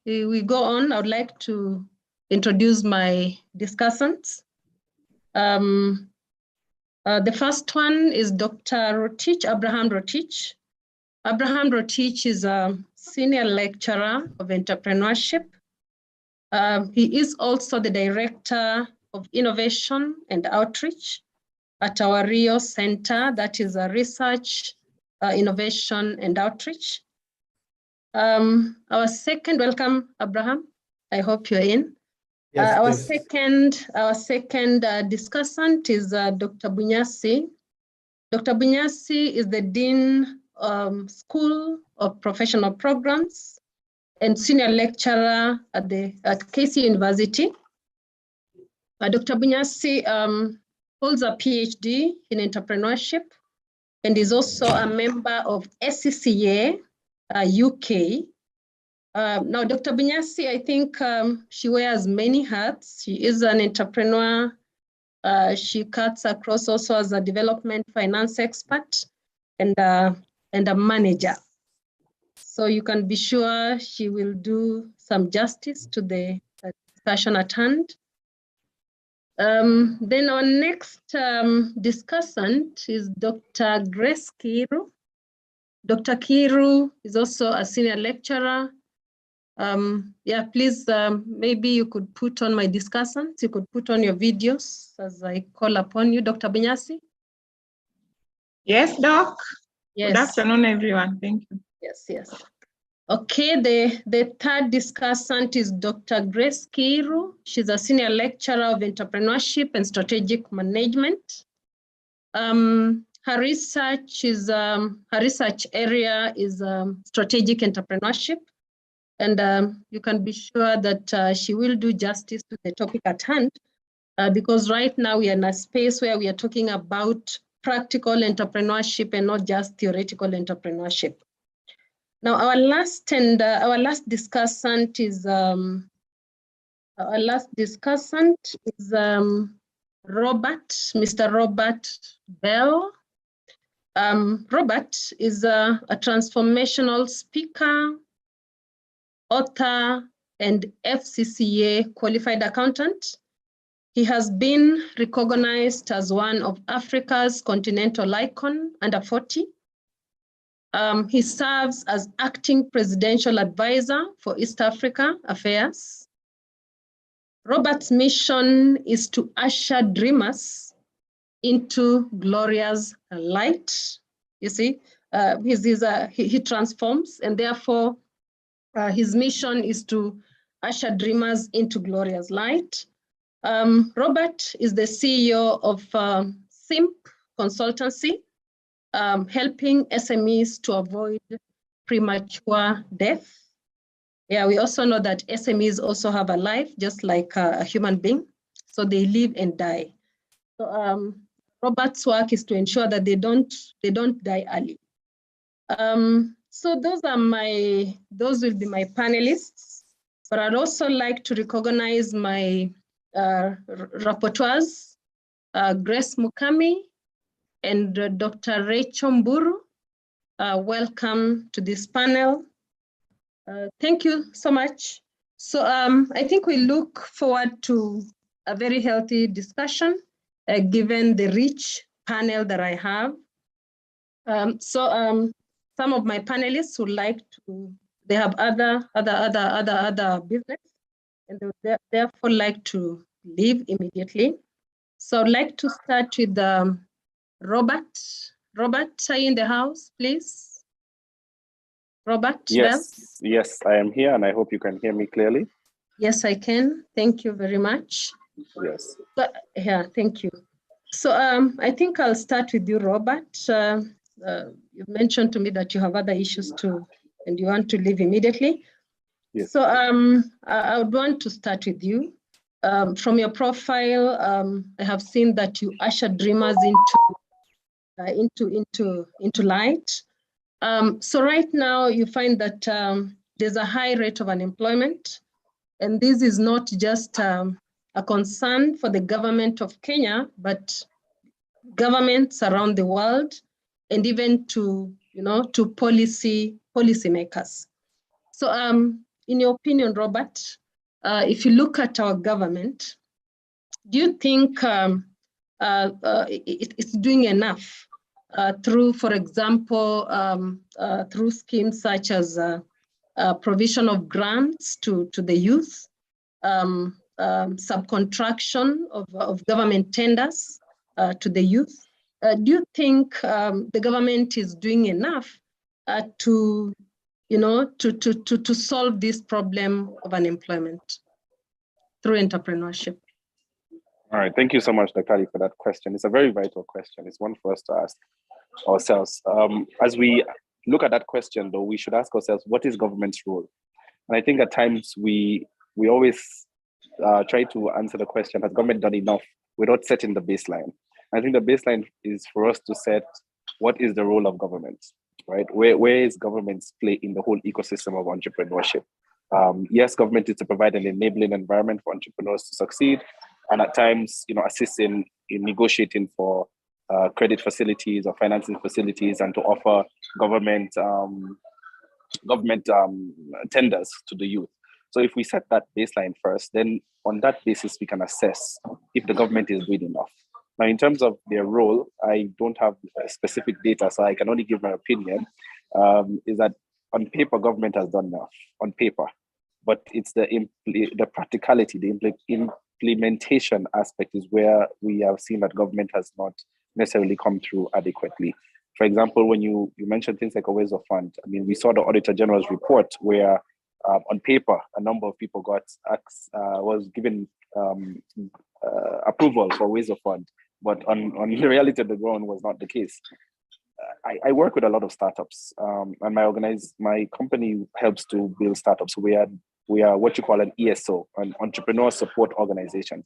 S21: go on, I would like to introduce my discussants. The first one is Dr. Abraham Rotich. Abraham Rotich is a senior lecturer of entrepreneurship. He is also the director of innovation and outreach at our Rio Center, that is a research, innovation and outreach. Our second, welcome Abraham, I hope you're in.
S8: Yes,
S21: Our
S8: yes.
S21: second discussant is Dr. Bunyasi. Dr. Bunyasi is the Dean School of Professional Programs and Senior Lecturer at KC University. Dr. Bunyasi holds a PhD in entrepreneurship and is also a member of SCCA UK. Now, Dr. Bunyasi, I think she wears many hats. She is an entrepreneur. She cuts across also as a development finance expert and a manager. So you can be sure she will do some justice to the discussion at hand. Then our next discussant is Dr. Grace Kiru. Dr. Kiru is also a senior lecturer. Yeah, please, maybe you could put on my discussants, you could put on your videos as I call upon you, Dr. Bunyasi.
S22: Yes, Doc.
S21: Yes.
S22: Good afternoon, everyone. Thank you.
S21: Yes, yes. Okay, the third discussant is Dr. Grace Kiru. She's a senior lecturer of entrepreneurship and strategic management. Her research area is strategic entrepreneurship. And you can be sure that she will do justice to the topic at hand, because right now we are in a space where we are talking about practical entrepreneurship and not just theoretical entrepreneurship. Now, our last discussant is Mr. Robert Bell. Robert is a transformational speaker, author, and FCCA qualified accountant. He has been recognized as one of Africa's continental icon under 40. He serves as acting presidential advisor for East Africa Affairs. Robert's mission is to usher dreamers into glorious light. You see, he transforms, and therefore his mission is to usher dreamers into glorious light. Robert is the CEO of SIMP Consultancy, helping SMEs to avoid premature death. Yeah, we also know that SMEs also have a life, just like a human being. So they live and die. So Robert's work is to ensure that they don't die early. So those will be my panelists. But I'd also like to recognize my rapporteurs, Grace Mukami and Dr. Rachel Mburu. Welcome to this panel. Thank you so much. So I think we look forward to a very healthy discussion, given the rich panel that I have. Some of my panelists would like to, they have other business, and they would therefore like to leave immediately. So I'd like to start with Robert. Robert, are you in the house, please? Robert?
S23: Yes, yes, I am here, and I hope you can hear me clearly.
S21: Yes, I can. Thank you very much.
S23: Yes.
S21: Yeah, thank you. So I think I'll start with you, Robert. You mentioned to me that you have other issues too, and you want to leave immediately.
S23: Yes.
S21: So I would want to start with you. From your profile, I have seen that you usher dreamers into light. So right now you find that there's a high rate of unemployment, and this is not just a concern for the government of Kenya, but governments around the world, and even to, to policymakers. So in your opinion, Robert, if you look at our government, do you think it's doing enough through, for example, through schemes such as provision of grants to the youth, subcontraction of government tenders to the youth? Do you think the government is doing enough to solve this problem of unemployment through entrepreneurship?
S23: All right, thank you so much, Dr. Ali, for that question. It's a very vital question. It's one for us to ask ourselves. As we look at that question, though, we should ask ourselves, what is government's role? And I think at times we always try to answer the question, has government done enough, without setting the baseline? I think the baseline is for us to set what is the role of government, right? Where is government's play in the whole ecosystem of entrepreneurship? Yes, government is to provide an enabling environment for entrepreneurs to succeed, and at times, assist in negotiating for credit facilities or financing facilities, and to offer government tenders to the youth. So if we set that baseline first, then on that basis, we can assess if the government is doing enough. Now, in terms of their role, I don't have specific data, so I can only give my opinion, is that on paper, government has done enough, on paper, but it's the practicality, the implementation aspect is where we have seen that government has not necessarily come through adequately. For example, when you mentioned things like a ways of fund, I mean, we saw the Auditor General's report where on paper, a number of people was given approval for ways of fund, but on the reality of the ground was not the case. I work with a lot of startups, and my company helps to build startups. We are what you call an ESO, an entrepreneur support organization.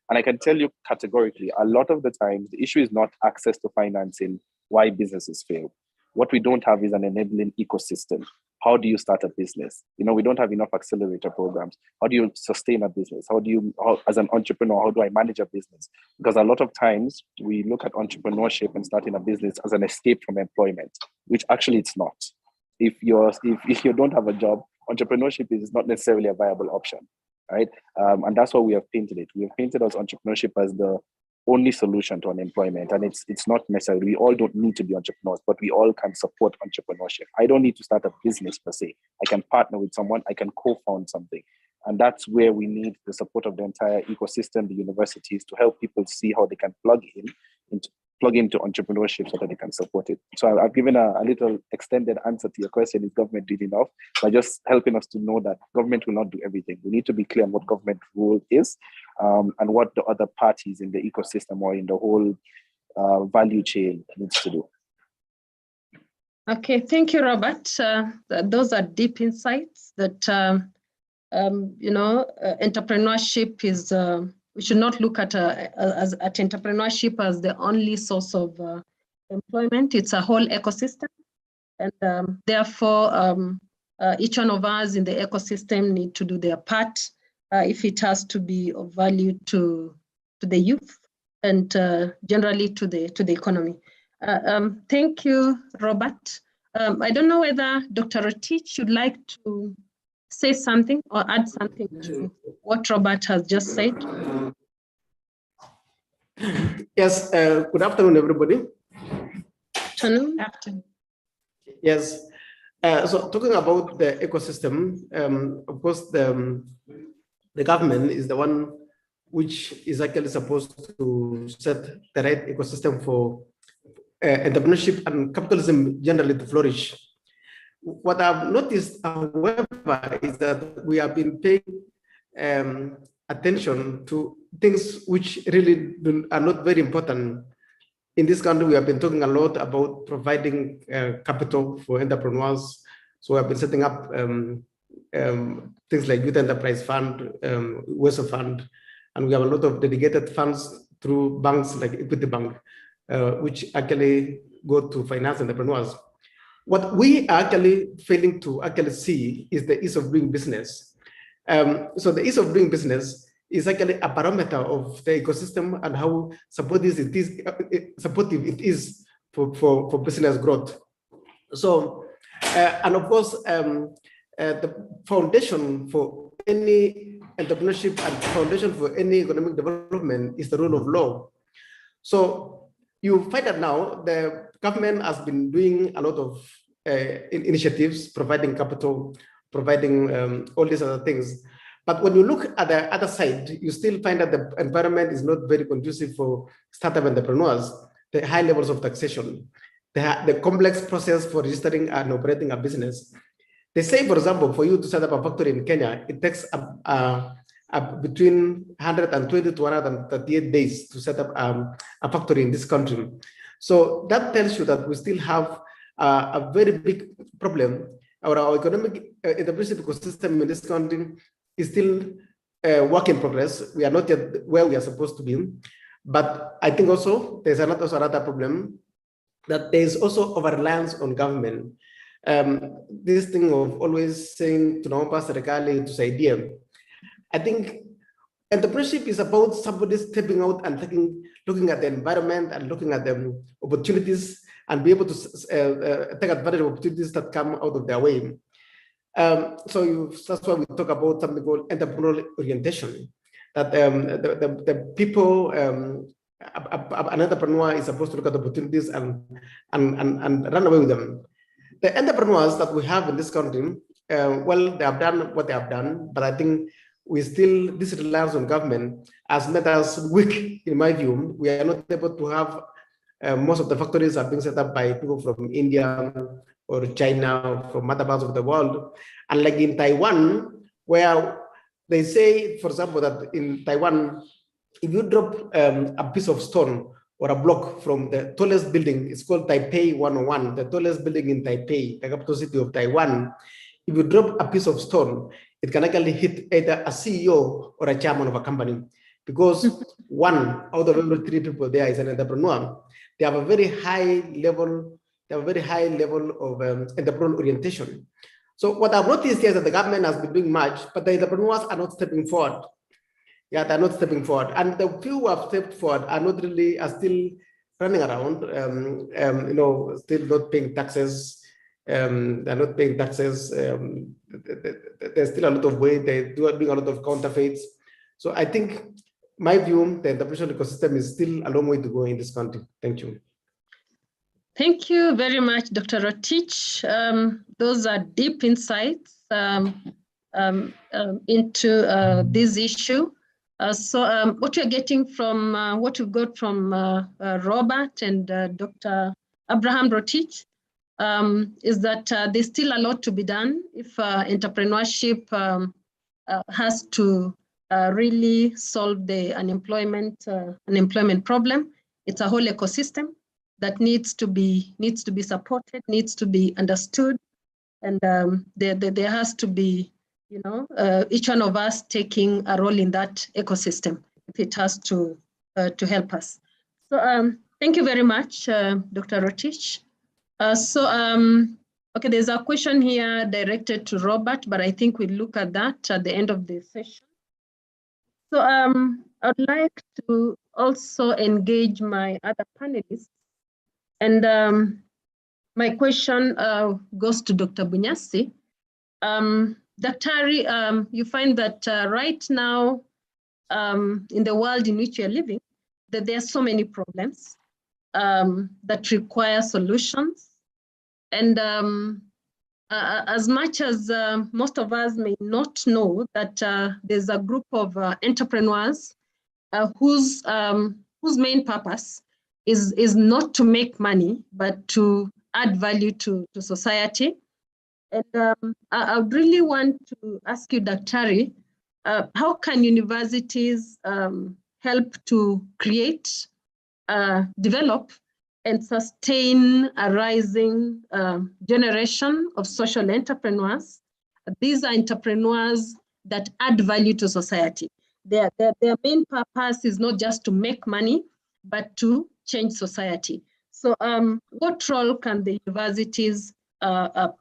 S23: And I can tell you categorically, a lot of the time, the issue is not access to financing why businesses fail. What we don't have is an enabling ecosystem. How do you start a business? We don't have enough accelerator programs. How do you sustain a business? As an entrepreneur, how do I manage a business? Because a lot of times we look at entrepreneurship and starting a business as an escape from employment, which actually it's not. If you don't have a job, entrepreneurship is not necessarily a viable option, right? And that's what we have painted it. We have painted as entrepreneurship as the only solution to unemployment, and it's not necessary. We all don't need to be entrepreneurs, but we all can support entrepreneurship. I don't need to start a business per se. I can partner with someone, I can co-found something. And that's where we need the support of the entire ecosystem, the universities, to help people see how they can plug into entrepreneurship so that they can support it. So I've given a little extended answer to your question, is government doing enough? By just helping us to know that government will not do everything. We need to be clear on what government role is, and what the other parties in the ecosystem or in the whole value chain needs to do.
S21: Okay, thank you, Robert. Those are deep insights that, entrepreneurship is, we should not look at entrepreneurship as the only source of employment. It's a whole ecosystem. And therefore, each one of us in the ecosystem need to do their part if it has to be of value to the youth and generally to the economy. Thank you, Robert. I don't know whether Dr. Rotich would like to say something or add something to what Robert has just said.
S7: Yes, good afternoon, everybody.
S21: Afternoon.
S7: Yes, so talking about the ecosystem, of course, the government is the one which is actually supposed to set the right ecosystem for entrepreneurship and capitalism generally to flourish. What I've noticed, however, is that we have been paying attention to things which really are not very important. In this country, we have been talking a lot about providing capital for entrepreneurs. So we have been setting up things like Youth Enterprise Fund, WESO Fund, and we have a lot of dedicated funds through banks like Equity Bank, which actually go to finance entrepreneurs. What we are actually failing to actually see is the ease of doing business. So the ease of doing business is actually a barometer of the ecosystem and how supportive it is for business growth. So, and of course, the foundation for any entrepreneurship and foundation for any economic development is the rule of law. So you find that now the government has been doing a lot of initiatives, providing capital, providing all these other things. But when you look at the other side, you still find that the environment is not very conducive for startup entrepreneurs, the high levels of taxation, the complex process for registering and operating a business. They say, for example, for you to set up a factory in Kenya, it takes between 120 to 138 days to set up a factory in this country. So that tells you that we still have a very big problem. Our economic entrepreneurship ecosystem in this country is still a work in progress. We are not yet where we are supposed to be. But I think also there's another problem, that there's also over-reliance on government. This thing of always saying tunaomba serikali itusaidie. I think entrepreneurship is about somebody stepping out and looking at the environment and looking at the opportunities and be able to take advantage of opportunities that come out of their way. So that's why we talk about something called entrepreneurial orientation. That the people, an entrepreneur is supposed to look at opportunities and run away with them. The entrepreneurs that we have in this country, well, they have done what they have done, but I think this reliance on government has made us weak, in my view. We are not able to have, most of the factories are being set up by people from India or China, or from other parts of the world. And like in Taiwan, where they say, for example, that in Taiwan, if you drop a piece of stone or a block from the tallest building, it's called Taipei 101, the tallest building in Taipei, the capital city of Taiwan. If you drop a piece of stone, it can actually hit either a CEO or a chairman of a company, because one out of every 3 people there is an entrepreneur. They have a very high level of entrepreneurial orientation. So what I've noticed here is that the government has been doing much, but the entrepreneurs are not stepping forward. Yeah, they're not stepping forward. And the few who have stepped forward are still running around, still not paying taxes. They're not paying taxes. There's still a lot of way. They're doing a lot of counterfeits. So I think, my view, the entrepreneurial ecosystem is still a long way to go in this country. Thank you.
S1: Thank you very much, Dr. Rotich. Those are deep insights into this issue. So what you're getting from what you got from Robert and Dr. Abraham Rotich is that there's still a lot to be done if entrepreneurship has to really solve the unemployment problem. It's a whole ecosystem that needs to be supported, needs to be understood, and there has to be, each one of us taking a role in that ecosystem if it has to help us. So thank you very much, Dr. Rotich. Okay, there's a question here directed to Robert, but I think we'll look at that at the end of the session. So I'd like to also engage my other panelists. And my question goes to Dr. Bunyasi. Daktari, you find that right now in the world in which you're living, that there are so many problems that require solutions. And as much as most of us may not know that there's a group of entrepreneurs whose main purpose is not to make money, but to add value to society. And I would really want to ask you, Daktari, how can universities help to create, develop, and sustain a rising generation of social entrepreneurs? These are entrepreneurs that add value to society. Their main purpose is not just to make money, but to change society. So what role can the universities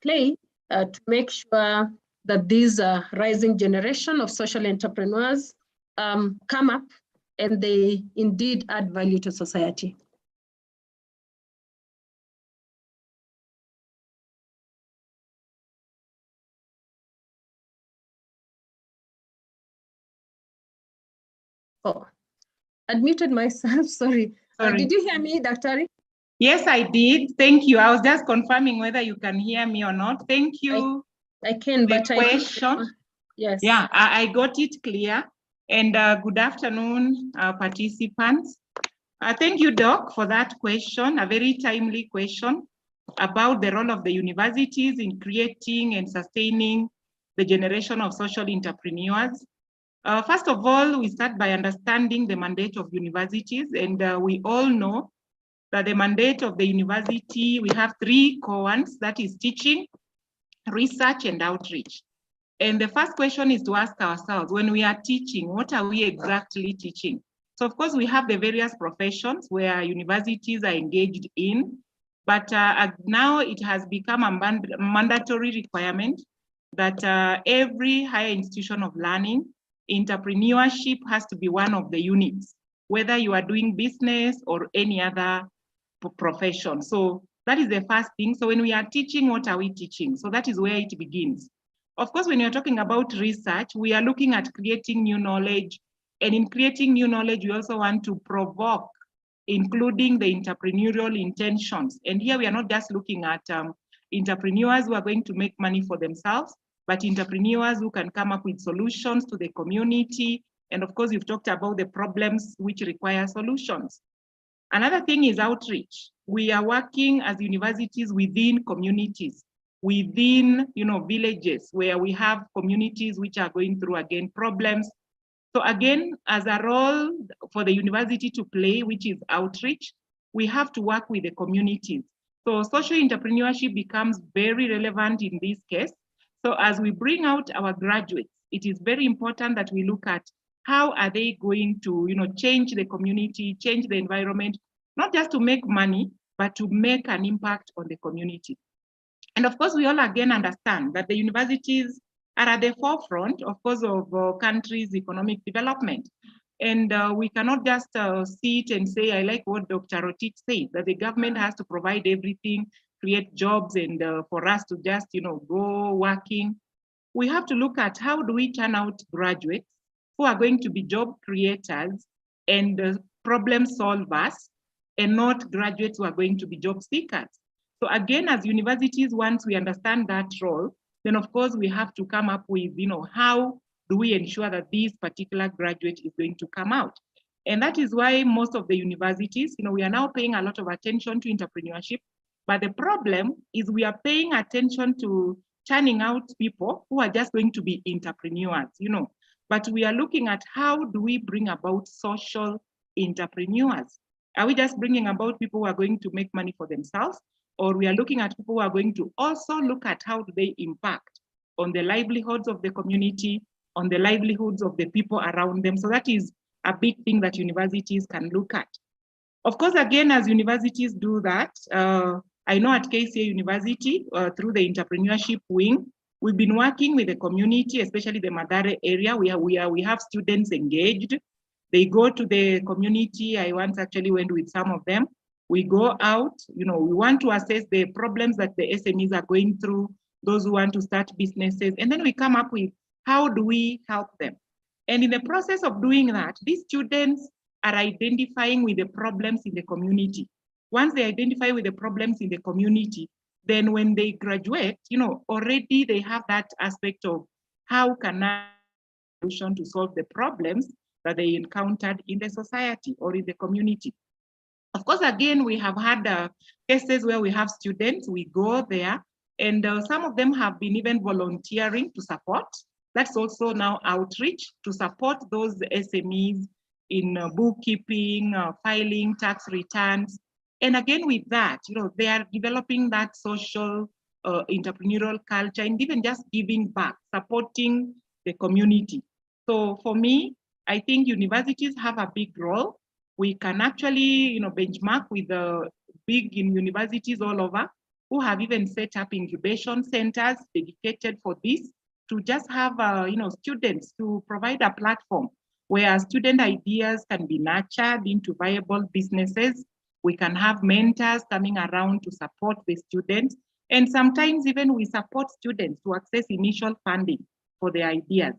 S1: play to make sure that these rising generation of social entrepreneurs come up and they indeed add value to society. Oh, admitted myself, sorry. Did you hear me, Daktari?
S22: Yes, I did. Thank you. I was just confirming whether you can hear me or not. Thank you.
S1: I can, but
S22: question.
S1: Yes.
S22: Yeah, I got it clear. And good afternoon, participants. Thank you, Doc, for that question, a very timely question about the role of the universities in creating and sustaining the generation of social entrepreneurs. First of all, we start by understanding the mandate of universities, and we all know that the mandate of the university, we have three core ones, that is teaching, research, and outreach. And the first question is to ask ourselves, when we are teaching, what are we exactly teaching? So of course we have the various professions where universities are engaged in, but now it has become a mandatory requirement that every higher institution of learning, entrepreneurship has to be one of the units, whether you are doing business or any other profession. So that is the first thing. So when we are teaching, what are we teaching? So that is where it begins. Of course, when you're talking about research, we are looking at creating new knowledge. And in creating new knowledge, we also want to provoke, including the entrepreneurial intentions. And here we are not just looking at entrepreneurs who are going to make money for themselves, but entrepreneurs who can come up with solutions to the community. And of course, you've talked about the problems which require solutions. Another thing is outreach. We are working as universities within communities, within villages where we have communities which are going through, again, problems. So again, as a role for the university to play, which is outreach, we have to work with the communities. So social entrepreneurship becomes very relevant in this case. So as we bring out our graduates, it is very important that we look at how are they going to change the community, change the environment, not just to make money, but to make an impact on the community. And of course, we all again understand that the universities are at the forefront, of course, of countries' economic development. And we cannot just sit and say, I like what Dr. Rotich said, that the government has to provide everything, create jobs, and for us to just go working. We have to look at how do we turn out graduates who are going to be job creators and problem solvers, and not graduates who are going to be job seekers. So again, as universities, once we understand that role, then of course we have to come up with, how do we ensure that this particular graduate is going to come out? And that is why most of the universities, we are now paying a lot of attention to entrepreneurship, but the problem is we are paying attention to churning out people who are just going to be entrepreneurs, but we are looking at how do we bring about social entrepreneurs? Are we just bringing about people who are going to make money for themselves? Or we are looking at people who are going to also look at how do they impact on the livelihoods of the community, on the livelihoods of the people around them. So that is a big thing that universities can look at. Of course, again, as universities do that, I know at KCA University, through the entrepreneurship wing, we've been working with the community, especially the Madare area. We have students engaged. They go to the community. I once actually went with some of them. We go out, we want to assess the problems that the SMEs are going through, those who want to start businesses, and then we come up with how do we help them. And in the process of doing that, these students are identifying with the problems in the community. Once they identify with the problems in the community, then when they graduate, already they have that aspect of how can I solution to solve the problems that they encountered in the society or in the community. Of course, again, we have had cases where we have students, we go there, and some of them have been even volunteering to support. That's also now outreach to support those SMEs in bookkeeping, filing tax returns. And again, with that, they are developing that social entrepreneurial culture and even just giving back, supporting the community. So for me, I think universities have a big role. We can actually, benchmark with the big universities all over who have even set up incubation centers dedicated for this to just have, students to provide a platform where student ideas can be nurtured into viable businesses. We can have mentors coming around to support the students. And sometimes even we support students to access initial funding for their ideas.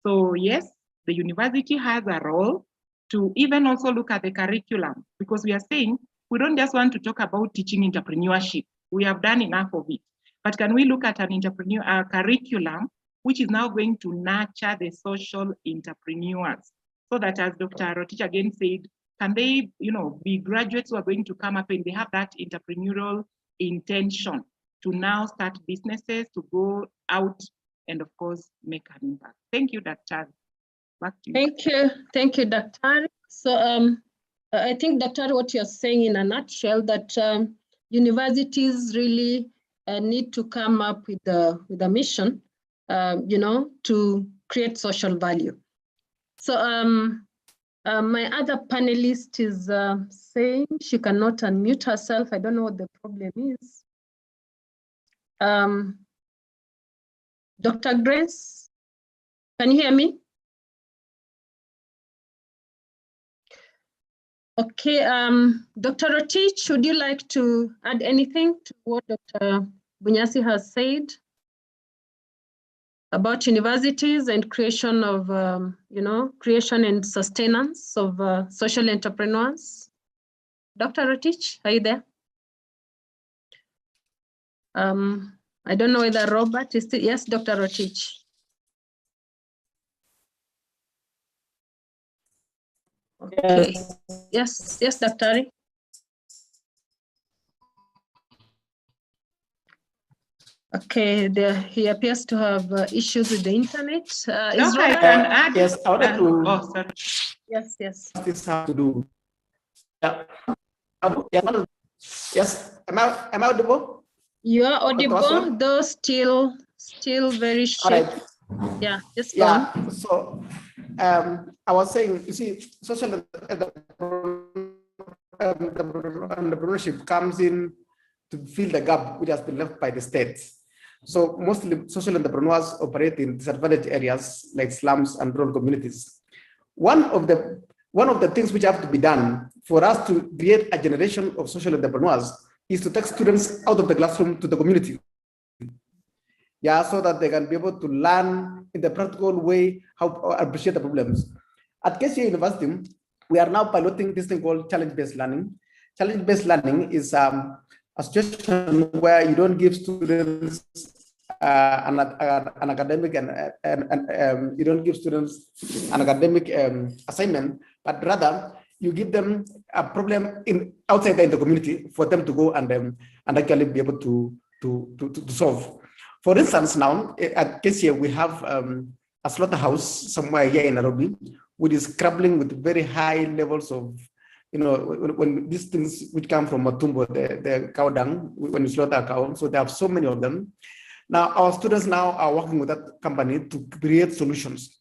S22: So yes, the university has a role to even also look at the curriculum, because we are saying we don't just want to talk about teaching entrepreneurship. We have done enough of it. But can we look at an curriculum which is now going to nurture the social entrepreneurs, so that, as Dr. Rotich again said, can they, be graduates who are going to come up and they have that entrepreneurial intention to now start businesses, to go out and, of course, make an impact. Thank you, Dr. Back to you.
S1: Thank you, Dr. So I think, Dr., what you're saying in a nutshell, that universities really need to come up with a mission, to create social value. So my other panelist is saying she cannot unmute herself. I don't know what the problem is. Dr. Grace, can you hear me? Okay, Dr. Rotich, would you like to add anything to what Dr. Bunyasi has said about universities and creation of, creation and sustenance of social entrepreneurs? Dr. Rotich, are you there? I don't know whether Robert is still, yes, Dr. Rotich. Okay, yes, Dr. Okay, he appears to have issues with the internet. Is Robert?
S7: Yes, I wanted to.
S22: Oh, sorry.
S1: Yes.
S7: This has to do. Yes, am I audible?
S1: You are audible, though still very shaky.
S7: All right.
S1: Yeah, just go on.
S7: So I was saying, you see, social entrepreneurship comes in to fill the gap which has been left by the state. So mostly social entrepreneurs operate in disadvantaged areas like slums and rural communities. One of the things which have to be done for us to create a generation of social entrepreneurs is to take students out of the classroom to the community. So that they can be able to learn in the practical way how to appreciate the problems. At KCA University, we are now piloting this thing called challenge-based learning. Challenge-based learning is a situation where you don't give students an academic and you don't give students an academic assignment, but rather you give them a problem outside in the community for them to go and actually be able to solve. For instance, now at KCA, we have a slaughterhouse somewhere here in Nairobi, which is grappling with very high levels of, when these things which come from Matumbo, the cow dung, when you slaughter a cow, so they have so many of them. Now, our students now are working with that company to create solutions.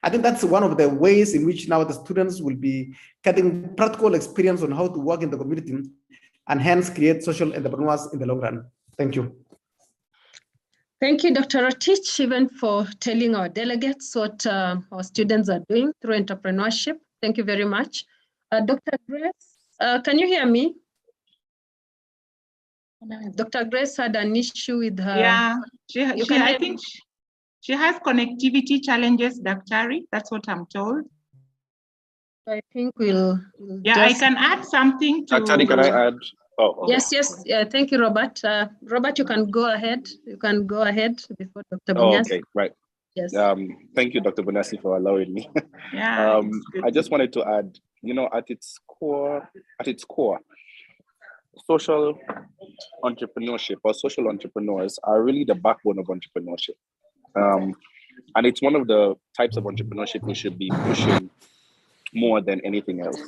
S7: I think that's one of the ways in which now the students will be getting practical experience on how to work in the community and hence create social entrepreneurs in the long run. Thank you.
S1: Thank you, Dr. Rotich, even for telling our delegates what our students are doing through entrepreneurship. Thank you very much. Dr. Grace, can you hear me? Dr. Grace had an issue with her.
S22: Yeah, I think she has connectivity challenges, Dr. That's what I'm told.
S1: I think we'll
S22: I can add something to.
S23: Dr. Can I add? Oh, okay.
S1: Yes. Thank you, Robert. Robert, you can go ahead. Before Dr. Bunyasi.
S23: Oh, okay, right.
S1: Yes.
S23: Thank you, Dr. Bunyasi, for allowing me.
S22: Yeah.
S23: I just wanted to add, at its core, social entrepreneurship or social entrepreneurs are really the backbone of entrepreneurship. And it's one of the types of entrepreneurship we should be pushing more than anything else.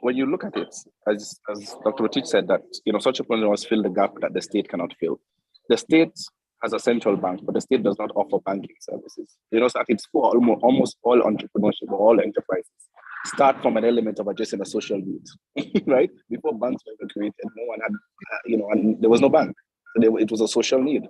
S23: When you look at it, as Dr. Rotich said, that such entrepreneurs fill the gap that the state cannot fill. The state has a central bank, but the state does not offer banking services. So at its core, almost all entrepreneurship or all enterprises start from an element of addressing a social need, right? Before banks were created, no one had, and there was no bank. So it was a social need.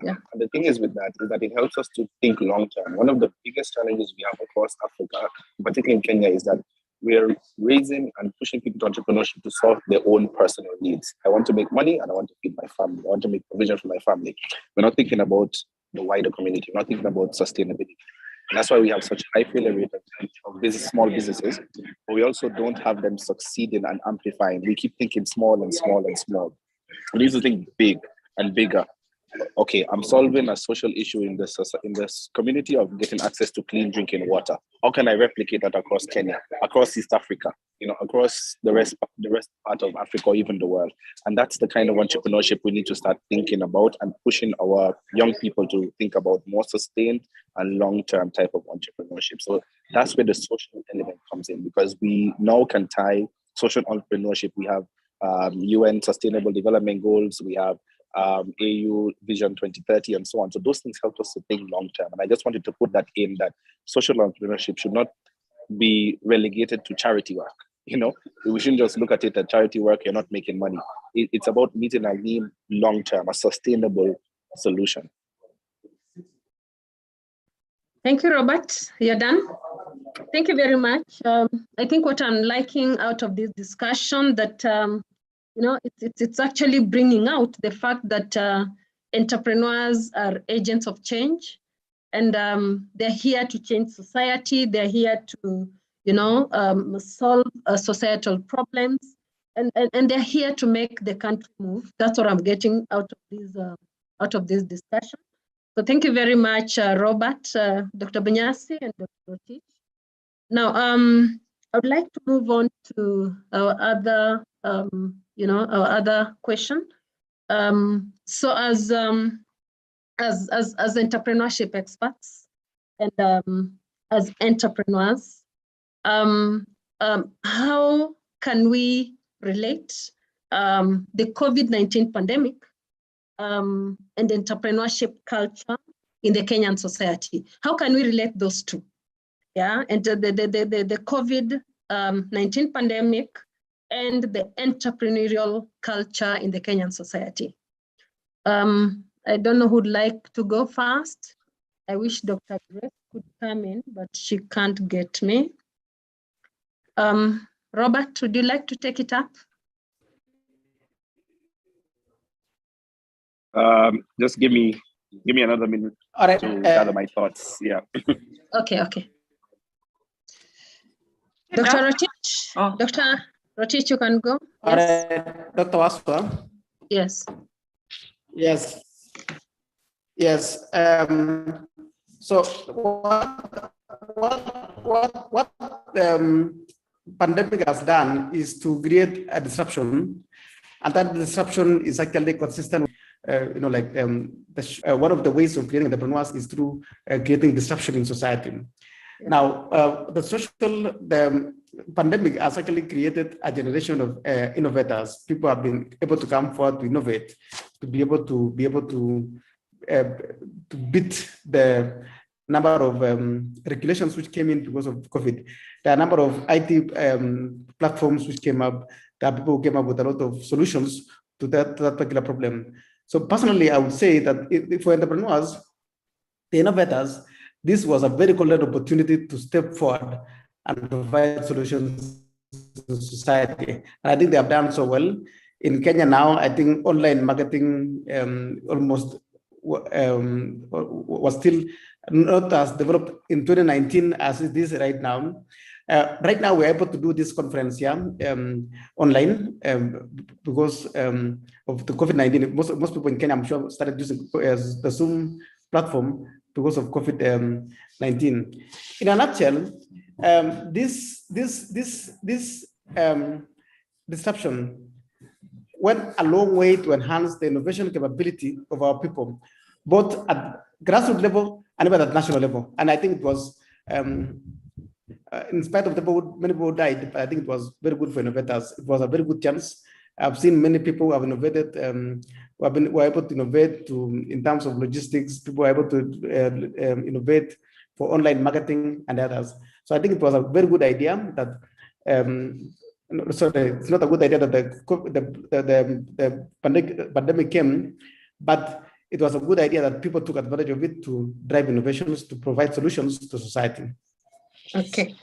S1: Yeah.
S23: And the thing is with that is that it helps us to think long term. One of the biggest challenges we have across Africa, particularly in Kenya, is that we're raising and pushing people to entrepreneurship to solve their own personal needs. I want to make money and I want to feed my family. I want to make provision for my family. We're not thinking about the wider community. We're not thinking about sustainability. And that's why we have such high failure rate of small businesses, but we also don't have them succeeding and amplifying. We keep thinking small and small and small. We need to think big and bigger. Okay, I'm solving a social issue in this community of getting access to clean drinking water. How can I replicate that across Kenya, across East Africa, across the rest part of Africa, or even the world? And that's the kind of entrepreneurship we need to start thinking about and pushing our young people to think about more sustained and long-term type of entrepreneurship. So that's where the social element comes in, because we now can tie social entrepreneurship. We have UN Sustainable Development Goals, we have AU Vision 2030 and so on. So those things help us to think long term. And I just wanted to put that in, that social entrepreneurship should not be relegated to charity work. We shouldn't just look at it as charity work, you're not making money. It's about meeting a need long term, a sustainable solution.
S1: Thank you, Robert. You're done. Thank you very much. I think what I'm liking out of this discussion that it's actually bringing out the fact that entrepreneurs are agents of change, and they're here to change society. They're here to, solve societal problems, and they're here to make the country move. That's what I'm getting out of this discussion. So thank you very much, Robert, Dr. Bunyasi, and Dr. Rotich. Now, I would like to move on to our other our other question. So as entrepreneurship experts and as entrepreneurs, how can we relate the COVID-19 pandemic and entrepreneurship culture in the Kenyan society? How can we relate those two? Yeah, and the COVID-19 pandemic and the entrepreneurial culture in the Kenyan society. I don't know who'd like to go first. I wish Dr. Grace could come in, but she can't get me. Robert, would you like to take it up?
S23: Just give me another minute to gather my thoughts. Yeah.
S1: Okay. Dr. Rotich, Dr. Rotich, you can go. Yes.
S7: Dr. Waswa.
S1: Yes.
S7: Yes. So what pandemic has done is to create a disruption, and that disruption is actually consistent. One of the ways of creating entrepreneurs is through creating disruption in society. Now, the pandemic has actually created a generation of innovators. People have been able to come forward to innovate, to be able to beat the number of regulations which came in because of COVID. There are a number of IT platforms which came up. There are people who came up with a lot of solutions to that particular problem. So personally, I would say that for entrepreneurs, the innovators, this was a very golden opportunity to step forward and provide solutions to society. And I think they have done so well. In Kenya now, I think online marketing almost was still not as developed in 2019 as it is right now. Right now, we're able to do this conference online because of the COVID-19. Most people in Kenya, I'm sure, started using the Zoom platform because of COVID-19. In a nutshell, this disruption went a long way to enhance the innovation capability of our people, both at grassroots level and even at national level. And I think it was, in spite of many people died, but I think it was very good for innovators. It was a very good chance. I've seen many people who have innovated, were able to innovate in terms of logistics. People were able to innovate for online marketing and others. So I think it was a very good idea that no, sorry, it's not a good idea that the pandemic came, but it was a good idea that people took advantage of it to drive innovations, to provide solutions to society.
S1: Okay,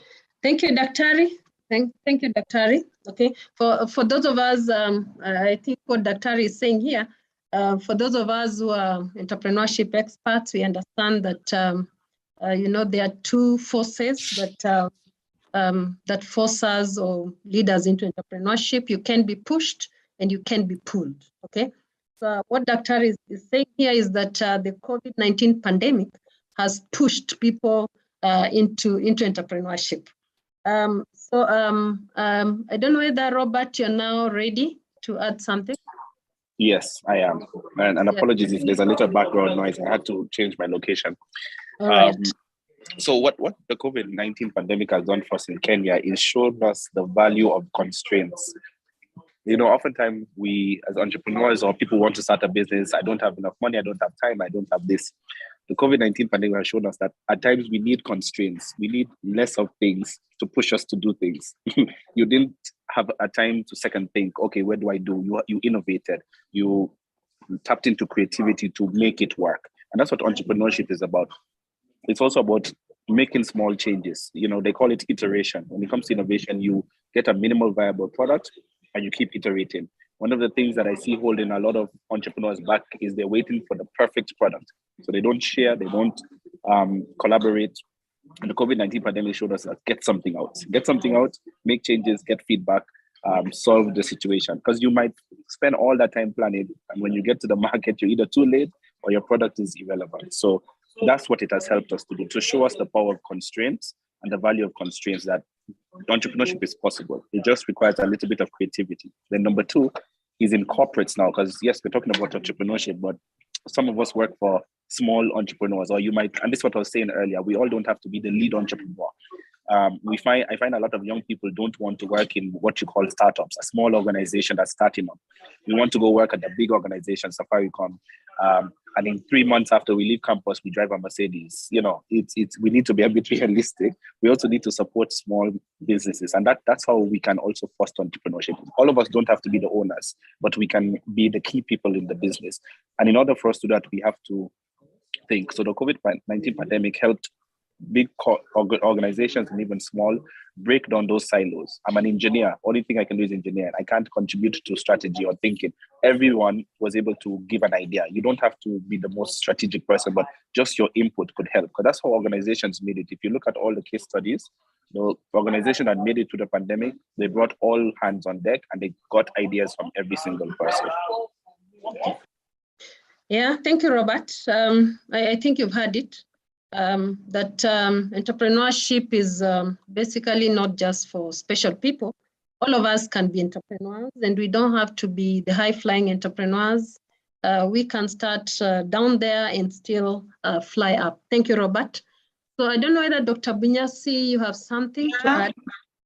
S1: thank you, Daktari. Thank you, Daktari. Okay, for those of us, I think what Daktari is saying here, for those of us who are entrepreneurship experts, we understand that you know, there are two forces that that force us or lead us into entrepreneurship. You can be pushed and you can be pulled. Okay, so what Daktari is saying here is that the COVID-19 pandemic has pushed people into entrepreneurship. I don't know whether, Robert, you're now ready to add something.
S23: Yes, I am. And apologies if there's a little background noise. I had to change my location.
S1: All right.
S23: So what the COVID-19 pandemic has done for us in Kenya is shown us the value of constraints. You know, oftentimes we as entrepreneurs or people want to start a business, I don't have enough money, I don't have time, I don't have this. The COVID-19 pandemic has shown us that at times we need constraints. We need less of things to push us to do things. You didn't have a time to second think, okay, what do I do? You innovated, you tapped into creativity to make it work. And that's what entrepreneurship is about. It's also about making small changes. You know, they call it iteration. When it comes to innovation, you get a minimal viable product and you keep iterating. One of the things that I see holding a lot of entrepreneurs back is they're waiting for the perfect product. So they don't share, they don't collaborate. And the COVID-19 pandemic showed us that get something out, make changes, get feedback, solve the situation. Because you might spend all that time planning, and when you get to the market, you're either too late or your product is irrelevant. So that's what it has helped us to do, to show us the power of constraints and the value of constraints, that entrepreneurship is possible. It just requires a little bit of creativity. Then number two is in corporates now, because yes, we're talking about entrepreneurship, but some of us work for small entrepreneurs, or you might, and this is what I was saying earlier, we all don't have to be the lead entrepreneur. I find a lot of young people don't want to work in what you call startups, a small organization that's starting up. We want to go work at a big organization, Safaricom, and in 3 months after we leave campus, we drive a Mercedes. You know, we need to be a bit realistic. We also need to support small businesses, and that's how we can also foster entrepreneurship. All of us don't have to be the owners, but we can be the key people in the business. And in order for us to do that, we have to think. So the COVID-19 pandemic helped big organizations and even small break down those silos. I'm an engineer. Only thing I can do is engineer. I can't contribute to strategy or thinking. Everyone was able to give an idea. You don't have to be the most strategic person, but just your input could help, because that's how organizations made it. If you look at all the case studies, the organization that made it to the pandemic, they brought all hands on deck and they got ideas from every single person.
S1: Yeah, thank you, Robert. I think you've heard it. That entrepreneurship is basically not just for special people. All of us can be entrepreneurs, and we don't have to be the high-flying entrepreneurs. We can start down there and still fly up. Thank you, Robert. So I don't know whether Dr. Bunyasi, you have something to add?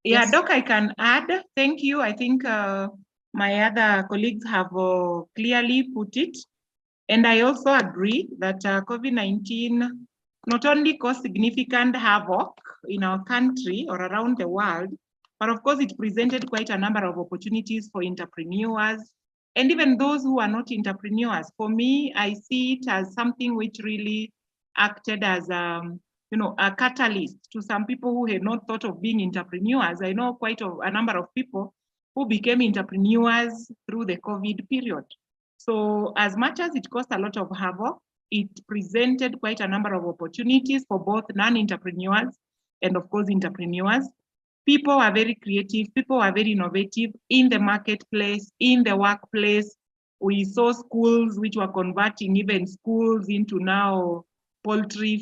S22: Yeah,
S1: Yes.
S22: Doc, I can add. Thank you. I think my other colleagues have clearly put it. And I also agree that COVID-19 not only caused significant havoc in our country or around the world, but of course it presented quite a number of opportunities for entrepreneurs and even those who are not entrepreneurs. For me, I see it as something which really acted as a catalyst to some people who had not thought of being entrepreneurs. I know quite a number of people who became entrepreneurs through the COVID period. So as much as it caused a lot of havoc, it presented quite a number of opportunities for both non-entrepreneurs and of course entrepreneurs. People are very creative, people are very innovative in the marketplace, in the workplace. We saw schools which were converting even schools into now poultry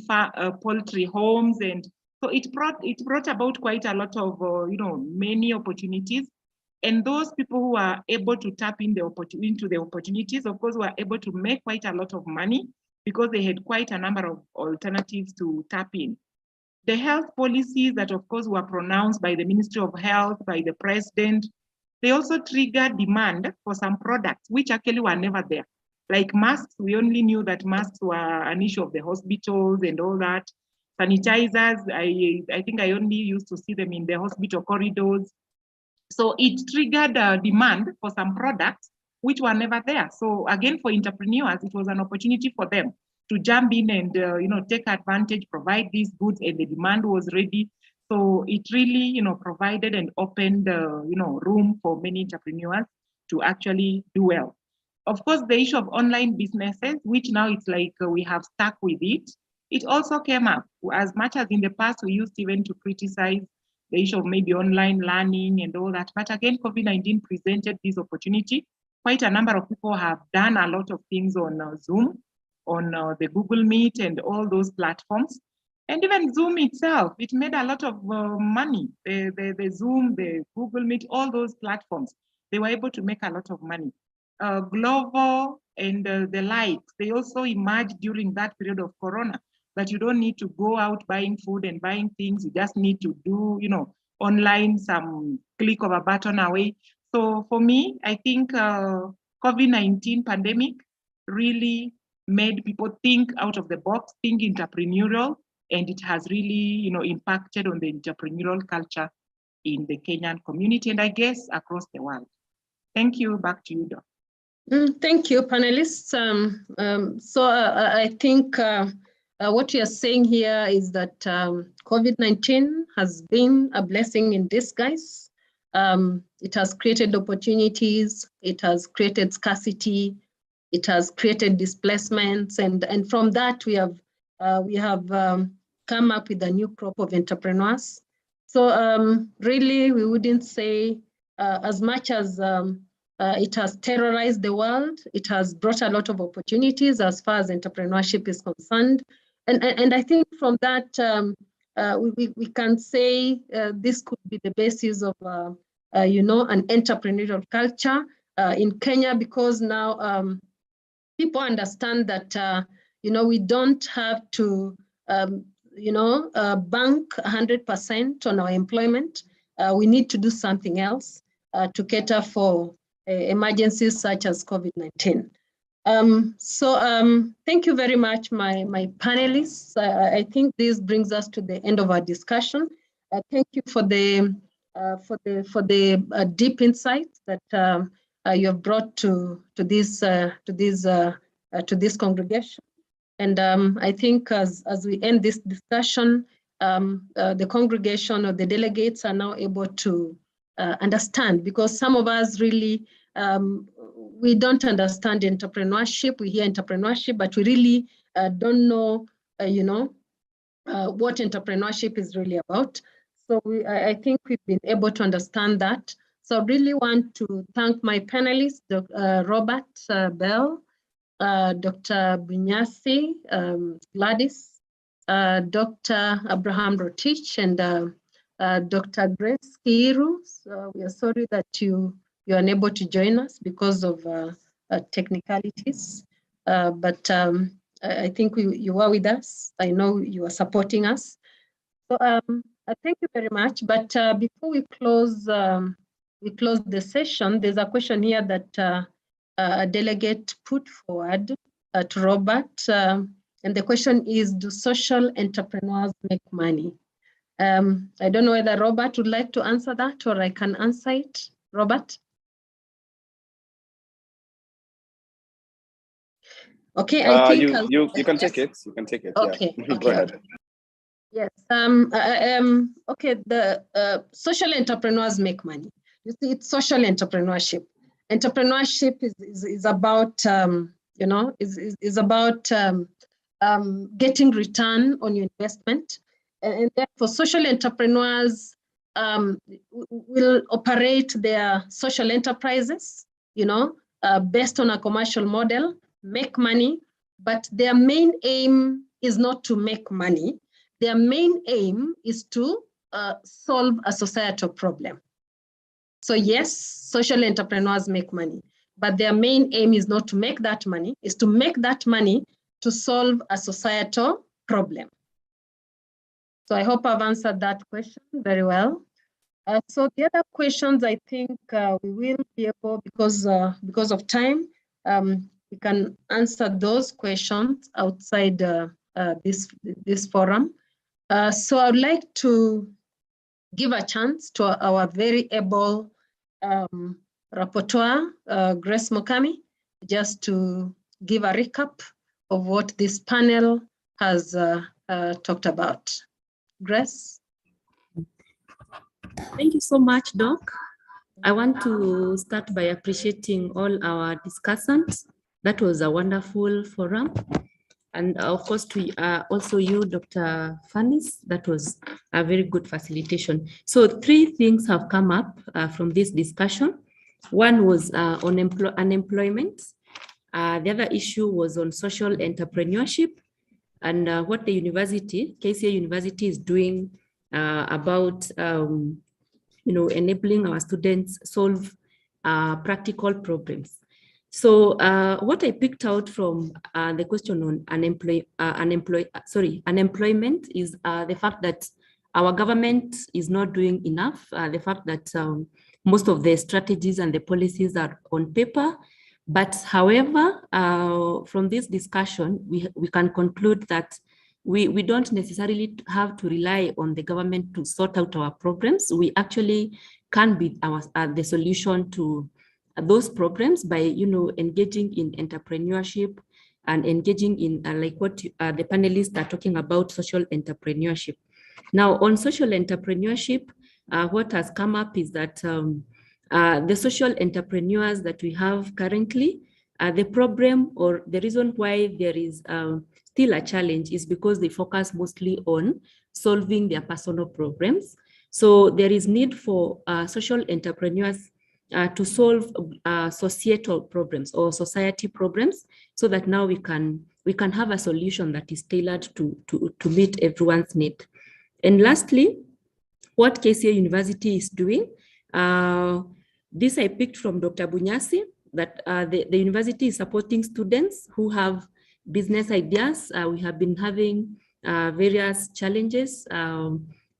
S22: homes, and so it brought about quite a lot of many opportunities. And those people who are able to tap into the opportunities, of course, were able to make quite a lot of money because they had quite a number of alternatives to tap in. The health policies that, of course, were pronounced by the Ministry of Health, by the President, they also triggered demand for some products which actually were never there. Like masks, we only knew that masks were an issue of the hospitals and all that. Sanitizers, I think I only used to see them in the hospital corridors. So it triggered a demand for some products which were never there. So again, for entrepreneurs, it was an opportunity for them to jump in and take advantage, provide these goods, and the demand was ready. So it really provided and opened room for many entrepreneurs to actually do well. Of course, the issue of online businesses, which now it's like we have stuck with it, it also came up. As much as in the past we used even to criticize the issue of maybe online learning and all that, but again, COVID-19 presented this opportunity. Quite a number of people have done a lot of things on Zoom, on the Google Meet and all those platforms. And even Zoom itself, it made a lot of money. The Zoom, the Google Meet, all those platforms, they were able to make a lot of money. Global and the likes, they also emerged during that period of Corona, that you don't need to go out buying food and buying things. You just need to do, online, some click of a button away. So for me, I think COVID-19 pandemic really made people think out of the box, think entrepreneurial, and it has really, impacted on the entrepreneurial culture in the Kenyan community, and I guess across the world. Thank you. Back to you, Doc.
S1: Thank you, panelists. I think what you are saying here is that COVID-19 has been a blessing in disguise. It has created opportunities, it has created scarcity, it has created displacements, and from that we have come up with a new crop of entrepreneurs. So really, we wouldn't say as much as it has terrorized the world, it has brought a lot of opportunities as far as entrepreneurship is concerned. And I think from that, we can say this could be the basis of an entrepreneurial culture in Kenya, because now people understand that we don't have to bank 100% on our employment. We need to do something else to cater for emergencies such as COVID-19. Thank you very much, my panelists. I think this brings us to the end of our discussion. Thank you for the deep insights that you have brought to this congregation. And I think as we end this discussion, the congregation or the delegates are now able to understand, because some of us really, we don't understand entrepreneurship. We hear entrepreneurship, but we really don't know, what entrepreneurship is really about. So I think we've been able to understand that. So I really want to thank my panelists, Robert Bell, Dr. Bunyasi, Gladys, Dr. Abraham Rotich, and Dr. Grace Kiiru. So we are sorry that you are unable to join us because of technicalities, but I think you are with us. I know you are supporting us. So thank you very much. But before we close the session, there's a question here that a delegate put forward to Robert, and the question is, do social entrepreneurs make money? I don't know whether Robert would like to answer that, or I can answer it. Robert? Okay, I think
S23: you can take it. You can take it.
S1: Okay.
S23: Yeah. Go ahead.
S1: Yes. Okay. The social entrepreneurs make money. You see, it's social entrepreneurship. Entrepreneurship is about is about getting return on your investment, and therefore social entrepreneurs will operate their social enterprises, based on a commercial model, make money, but their main aim is not to make money. Their main aim is to solve a societal problem. So yes, social entrepreneurs make money, but their main aim is not to make that money, is to make that money to solve a societal problem. So I hope I've answered that question very well. So the other questions, I think we will be able, because of time, we can answer those questions outside this forum. So I'd like to give a chance to our very able Rapporteur, Grace Mokami, just to give a recap of what this panel has talked about. Grace?
S8: Thank you so much, Doc. I want to start by appreciating all our discussants. That was a wonderful forum. And of course, to also you, Dr. Fanis, that was a very good facilitation. So 3 things have come up from this discussion. One was on unemployment. The other issue was on social entrepreneurship and what the university, KCA University, is doing about enabling our students solve practical problems. So what I picked out from the question on unemployment is the fact that our government is not doing enough, the fact that most of the strategies and the policies are on paper. But however, from this discussion, we can conclude that we don't necessarily have to rely on the government to sort out our problems. We actually can be the solution to those problems by engaging in entrepreneurship and engaging in like what the panelists are talking about, social entrepreneurship. Now on social entrepreneurship, what has come up is that the social entrepreneurs that we have currently, the problem or the reason why there is still a challenge is because they focus mostly on solving their personal problems. So there is need for social entrepreneurs to solve societal problems or society problems, so that now we can have a solution that is tailored to meet everyone's need. And lastly, what KCA University is doing, this I picked from Dr. Bunyasi, that the university is supporting students who have business ideas. We have been having various challenges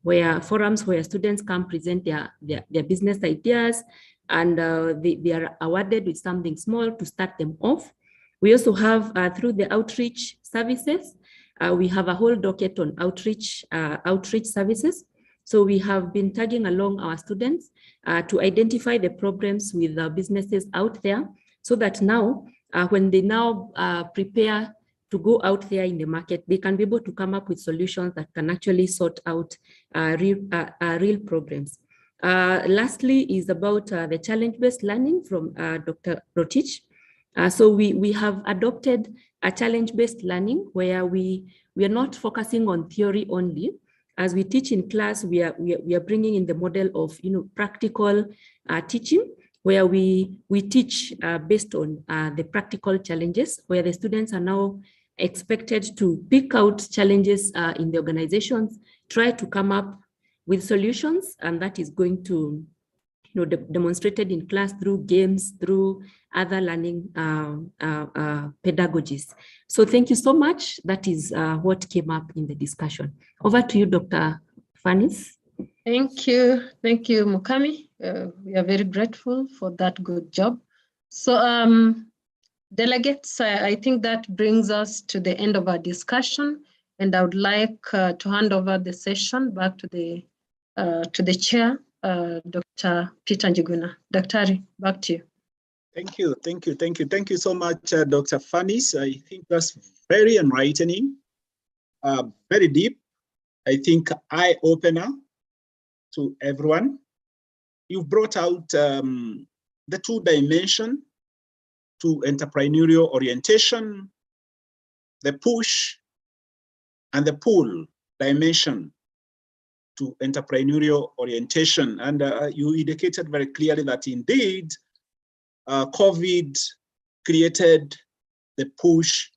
S8: where forums where students can present their business ideas, and they are awarded with something small to start them off. We also have through the outreach services, we have a whole docket on outreach services. So we have been tagging along our students to identify the problems with the businesses out there, so that now when they now prepare to go out there in the market, they can be able to come up with solutions that can actually sort out real problems. Lastly is about the challenge-based learning from Dr. Rotich. So we have adopted a challenge-based learning where we are not focusing on theory only. As we teach in class, we are bringing in the model of practical teaching, where we teach based on the practical challenges, where the students are now expected to pick out challenges in the organizations, try to come up with solutions, and that is going to demonstrated in class through games, through other learning pedagogies. So thank you so much. That is what came up in the discussion. Over to you, Dr. Fanis.
S1: Thank you, Mukami. We are very grateful for that good job. So delegates, I think that brings us to the end of our discussion, and I would like to hand over the session back to the chair, Dr. Peter Njuguna. Dr. back to you.
S14: Thank you so much, Dr. Fanis. I think that's very enlightening, very deep. I think eye-opener to everyone. You've brought out the 2 dimensions to entrepreneurial orientation, the push and the pull dimension to entrepreneurial orientation. And you indicated very clearly that indeed, COVID created the push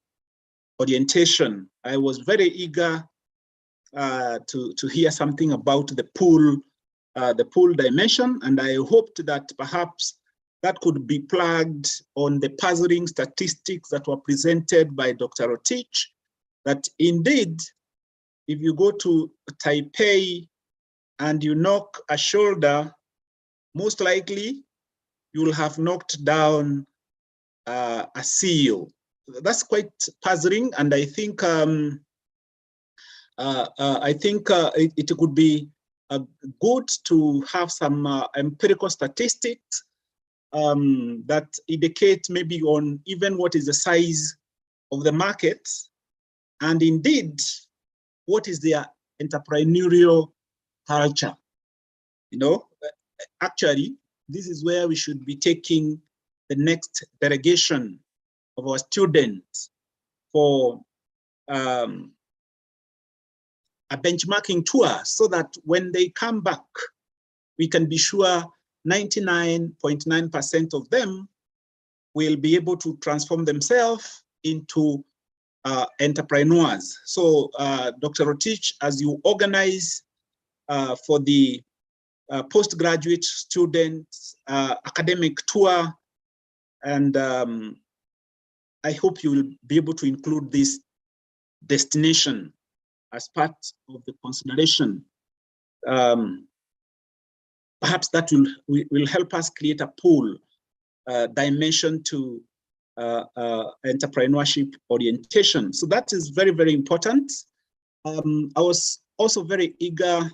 S14: orientation. I was very eager to hear something about the pull dimension, and I hoped that perhaps that could be plugged on the puzzling statistics that were presented by Dr. Rotich, that indeed, if you go to Taipei and you knock a shoulder, most likely you will have knocked down a seal. That's quite puzzling, and I think it could be good to have some empirical statistics that indicate maybe on even what is the size of the market, and indeed, what is their entrepreneurial culture. You know, actually, this is where we should be taking the next delegation of our students for a benchmarking tour, so that when they come back, we can be sure 99.9% of them will be able to transform themselves into entrepreneurs. So Dr. Rotich, as you organize for the postgraduate students academic tour, and I hope you will be able to include this destination as part of the consideration. Perhaps that will help us create a pool dimension to entrepreneurship orientation. So that is very, very important. I was also very eager.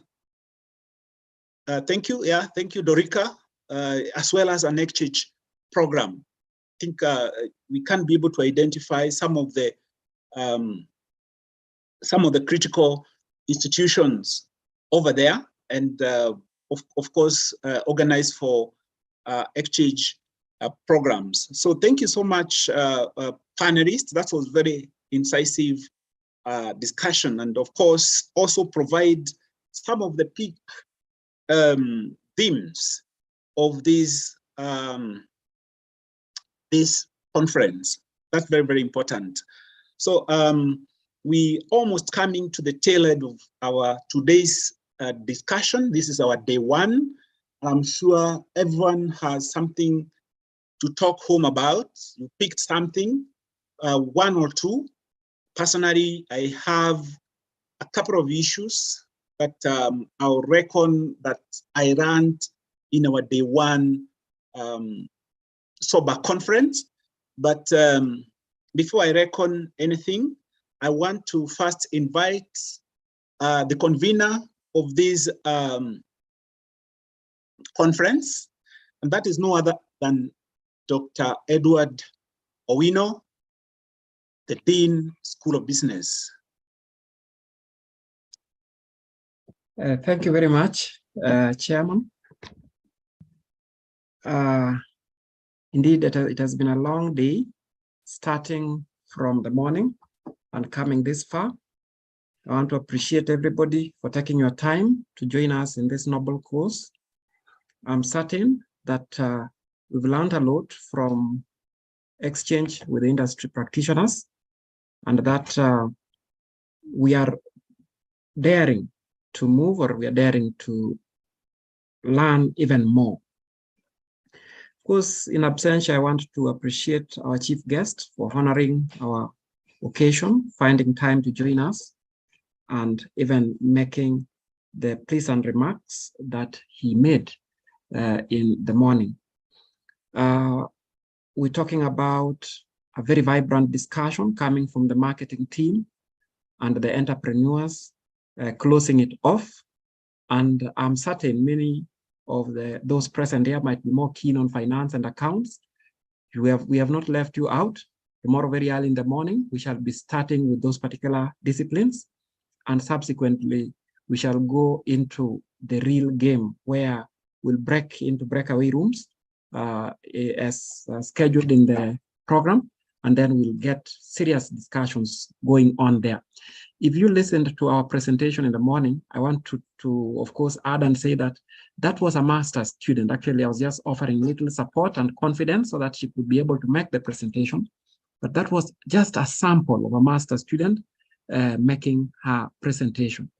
S14: Thank you, Dorica, as well as an exchange program. I think we can be able to identify some of the critical institutions over there, and of course organize for exchange programs. So thank you so much, panelists. That was very incisive discussion, and of course also provide some of the peak themes of this conference. That's very, very important. So we almost coming to the tail end of our today's discussion. This is our day one. I'm sure everyone has something to talk home about. You picked something, one or two. Personally, I have a couple of issues that I'll reckon that I ran in our day one SOBARC conference. But before I reckon anything, I want to first invite the convener of this conference, and that is no other than Dr. Edward Owino, the Dean, School of Business.
S5: Thank you very much, Chairman. Indeed, it has been a long day, starting from the morning and coming this far. I want to appreciate everybody for taking your time to join us in this noble course. I'm certain that we've learned a lot from exchange with industry practitioners, and that we are daring to move, or we are daring to learn even more. Of course, in absentia, I want to appreciate our chief guest for honoring our occasion, finding time to join us, and even making the pleasant remarks that he made in the morning. We're talking about a very vibrant discussion coming from the marketing team and the entrepreneurs, closing it off. And I'm certain many of those present here might be more keen on finance and accounts. We have not left you out. Tomorrow, very early in the morning, we shall be starting with those particular disciplines. And subsequently, we shall go into the real game, where we'll break into breakaway rooms as scheduled in the program, and then we'll get serious discussions going on there. If you listened to our presentation in the morning, I want to of course, add and say that that was a master's student. Actually, I was just offering little support and confidence so that she could be able to make the presentation. But that was just a sample of a master's student making her presentation.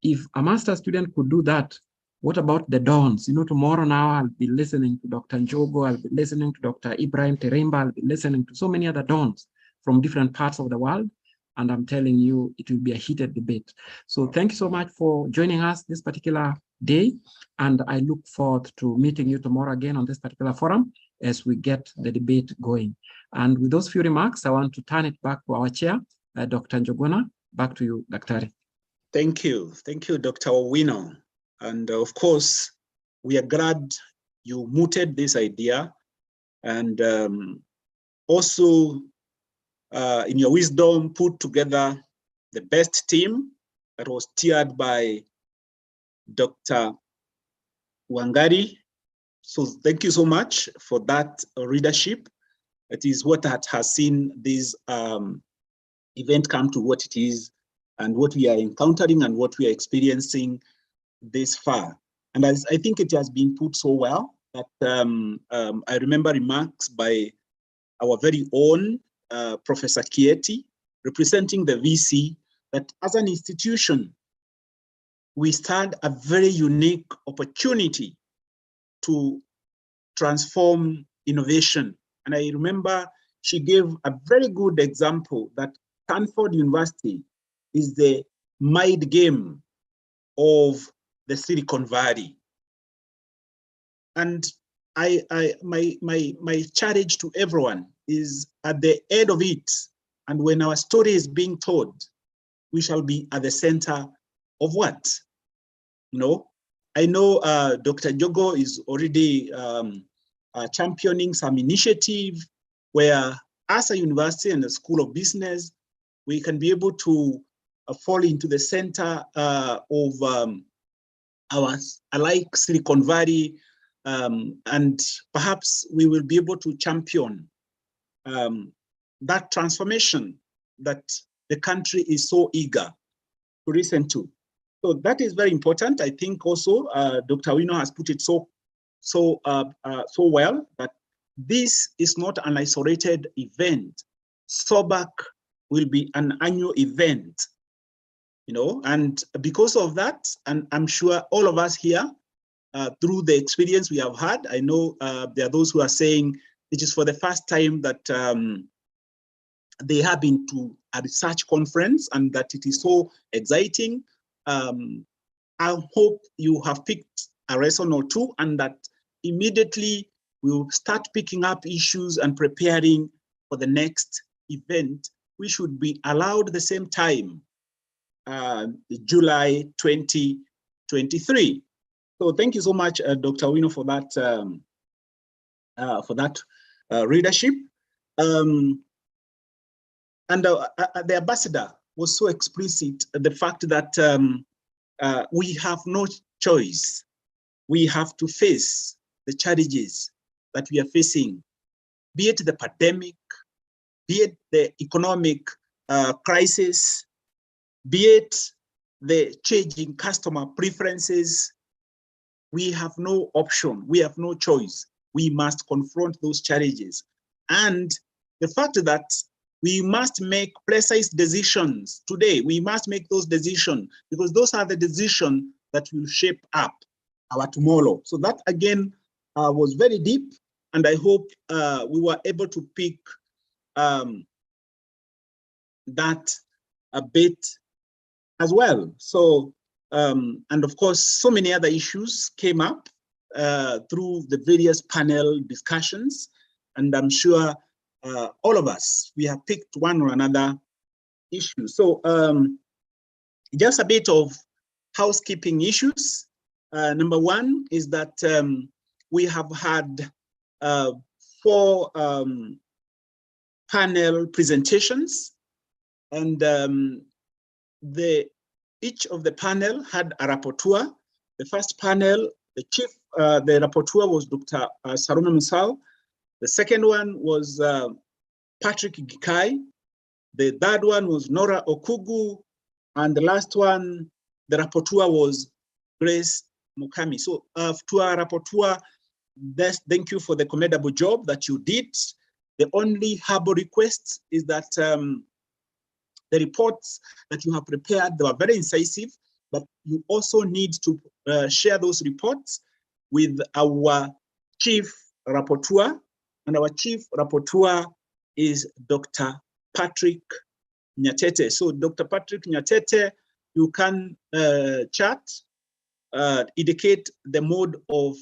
S5: If a master's student could do that, what about the dons? You know, tomorrow now I'll be listening to Dr. Njogo, I'll be listening to Dr. Ibrahim Teremba, I'll be listening to so many other dons from different parts of the world. And I'm telling you, it will be a heated debate. So thank you so much for joining us this particular day. And I look forward to meeting you tomorrow again on this particular forum as we get the debate going. And with those few remarks, I want to turn it back to our chair, Dr. Njoguna. Back to you, Dr.
S14: Thank you, Dr. Owino. And of course, we are glad you mooted this idea. And also, in your wisdom, put together the best team that was steered by Dr. Wangari. So thank you so much for that leadership. It is what has seen this event come to what it is and what we are encountering and what we are experiencing this far. And as I think it has been put so well that I remember remarks by our very own Professor Kieti, representing the VC, that as an institution, we stand a very unique opportunity to transform innovation. And I remember she gave a very good example that Stanford University is the mind game of the Silicon Valley. And my challenge to everyone is at the end of it, and when our story is being told, we shall be at the center of what? You know, I know Dr. Jogo is already championing some initiative where, as a university and a school of business, we can be able to fall into the center of our alike Silicon Valley, and perhaps we will be able to champion that transformation that the country is so eager to listen to. So that is very important. I think also Dr. Wino has put it so well that this is not an isolated event. SOBARC will be an annual event, you know, and because of that, and I'm sure all of us here, through the experience we have had, I know there are those who are saying it is for the first time that they have been to a research conference and that it is so exciting. I hope you have picked a lesson or two and that immediately we will start picking up issues and preparing for the next event. We should be allowed the same time, July 2023. So thank you so much, Dr. Wino, for that readership. And the ambassador was so explicit, the fact that we have no choice. We have to face the challenges that we are facing, be it the pandemic, be it the economic crisis, be it the changing customer preferences. We have no option. We have no choice. We must confront those challenges. And the fact that we must make precise decisions today, we must make those decisions because those are the decisions that will shape up our tomorrow. So that again was very deep, and I hope we were able to pick that a bit as well. So, and of course, so many other issues came up through the various panel discussions, and I'm sure all of us, we have picked one or another issue. So just a bit of housekeeping issues. Number one is that we have had 4 panel presentations, and each of the panel had a rapporteur. The first panel, the rapporteur was Dr. Salome Musau. The second one was Patrick Gikai. The third one was Nora Okugu. And the last one, the rapporteur was Grace Mukami. So to our rapporteur, thank you for the commendable job that you did. The only humble request is that the reports that you have prepared, they were very incisive, but you also need to share those reports with our chief rapporteur. And our chief rapporteur is Dr. Patrick Nyatete. So Dr. Patrick Nyatete, you can chat, indicate the mode of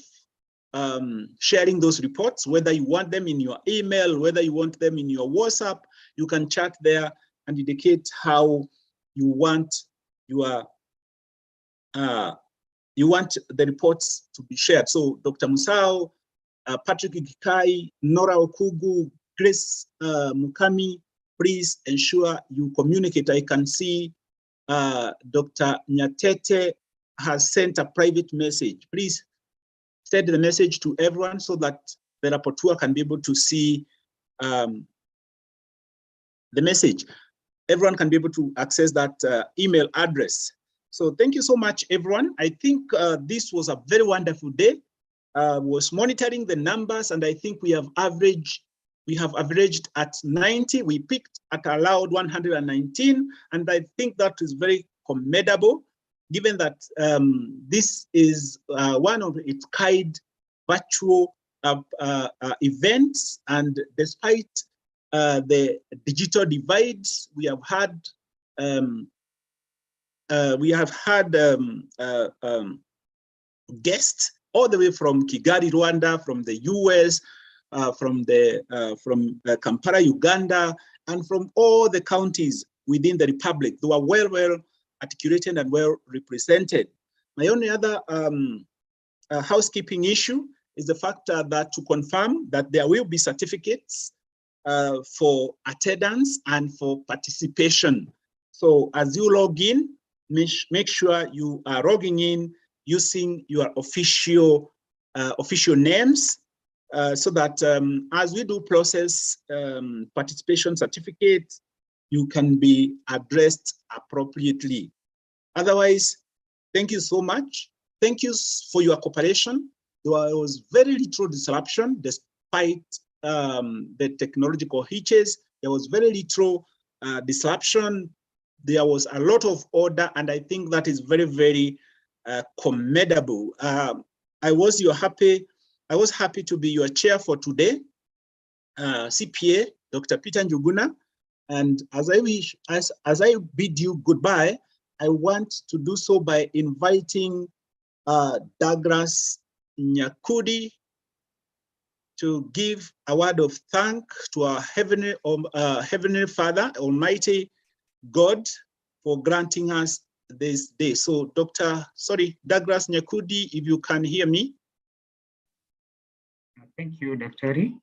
S14: sharing those reports, whether you want them in your email, whether you want them in your WhatsApp, you can chat there and indicate how you want your you want the reports to be shared. So Dr. Musao, Patrick Gikai, Nora Okugu, Grace Mukami, please ensure you communicate. I can see Dr. Nyatete has sent a private message. Please send the message to everyone so that the rapporteur can be able to see the message. Everyone can be able to access that email address. So thank you so much, everyone. I think this was a very wonderful day. Was monitoring the numbers, and I think we have averaged at 90. We picked at allowed 119, and I think that is very commendable, given that this is one of its kind virtual events, and despite the digital divides, we have had guests all the way from Kigali, Rwanda, from the US, from Kampala, Uganda, and from all the counties within the Republic. They were well articulated and well represented. My only other housekeeping issue is the fact that to confirm that there will be certificates for attendance and for participation. So as you log in, make sure you are logging in using your official names, so that as we do process participation certificates, you can be addressed appropriately. Otherwise, thank you so much. Thank you for your cooperation. There was very little disruption despite the technological hitches. There was very little disruption. There was a lot of order, and I think that is very commendable. I was happy to be your chair for today, CPA, Dr. Peter Njuguna. And as I bid you goodbye, I want to do so by inviting Douglas Nyakudi to give a word of thanks to our Heavenly Father, Almighty God, for granting us this day. So Douglas Nyakudi, if you can hear me.
S9: Thank you, Dr. Ri.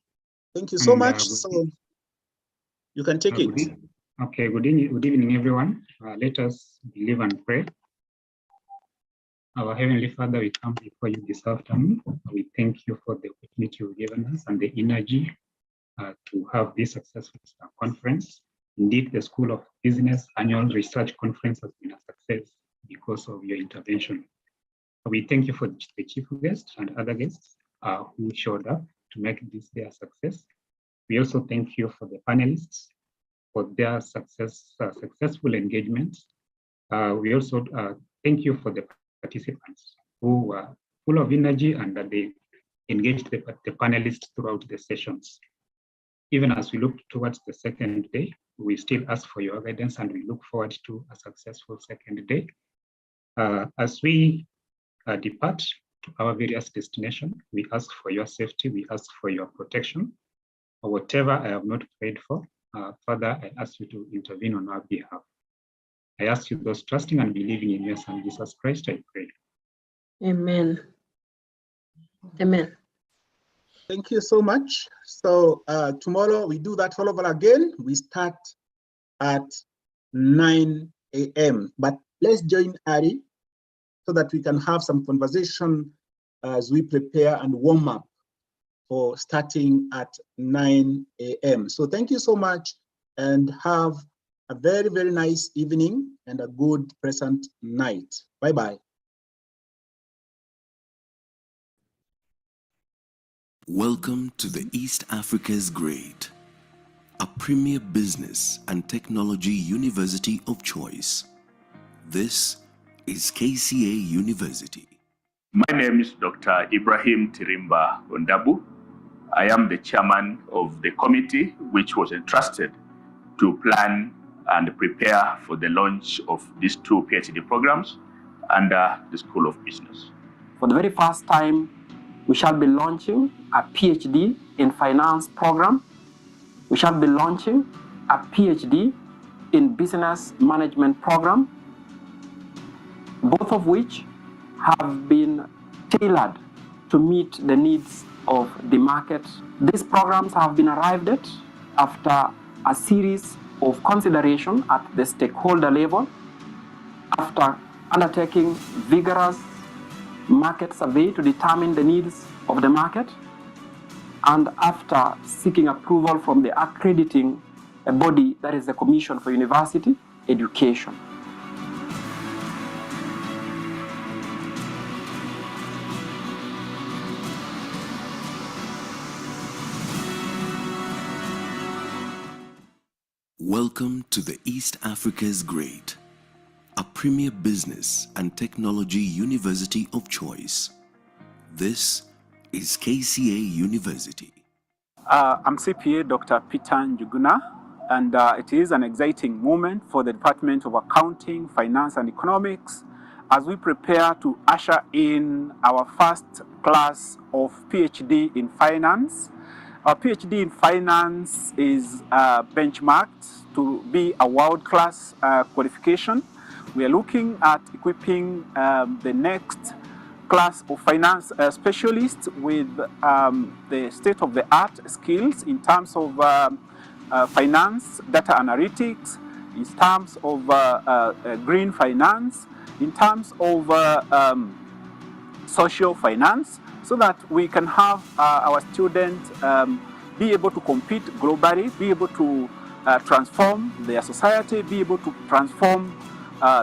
S14: Thank you so much. So you can take it.
S9: Okay, good evening, everyone. Let us believe and pray. Our Heavenly Father, we come before you this afternoon. We thank you for the opportunity you've given us and the energy to have this successful conference. Indeed, the School of Business Annual Research Conference has been a success because of your intervention. We thank you for the chief guest and other guests who showed up to make this day a success. We also thank you for the panelists for their successful engagement. We also thank you for the participants who were full of energy and that they engaged the panelists throughout the sessions. Even as we look towards the second day, we still ask for your guidance and we look forward to a successful second day. As we depart to our various destinations, we ask for your safety, we ask for your protection. Or whatever I have not prayed for, Father, I ask you to intervene on our behalf. I ask you, those trusting and believing in your Son, Jesus Christ, I pray.
S1: Amen. Amen.
S14: Thank you so much. So tomorrow we do that all over again. We start at 9 a.m. But let's join early so that we can have some conversation as we prepare and warm up for starting at 9 a.m. So thank you so much and have a very nice evening and a good present night. Bye-bye.
S2: Welcome to the East Africa's Great, a premier business and technology university of choice. This is KCA University.
S11: My name is Dr. Ibrahim Tirimba Ondabu. I am the chairman of the committee which was entrusted to plan and prepare for the launch of these two PhD programs under the School of Business.
S5: For the very first time, we shall be launching a PhD in finance program. We shall be launching a PhD in business management program, both of which have been tailored to meet the needs of the market. These programs have been arrived at after a series of consideration at the stakeholder level, after undertaking vigorous market survey to determine the needs of the market, and after seeking approval from the accrediting body, that is the Commission for University Education.
S2: Welcome to the East Africa's Great, a premier business and technology university of choice. This is KCA University.
S13: I'm CPA Dr. Peter Njuguna, and it is an exciting moment for the Department of Accounting, Finance and Economics as we prepare to usher in our first class of PhD in Finance. Our PhD in Finance is benchmarked to be a world-class qualification. We are looking at equipping the next class of finance specialists with the state-of-the-art skills in terms of finance, data analytics, in terms of green finance, in terms of social finance, so that we can have our students be able to compete globally, be able to transform their society, be able to transform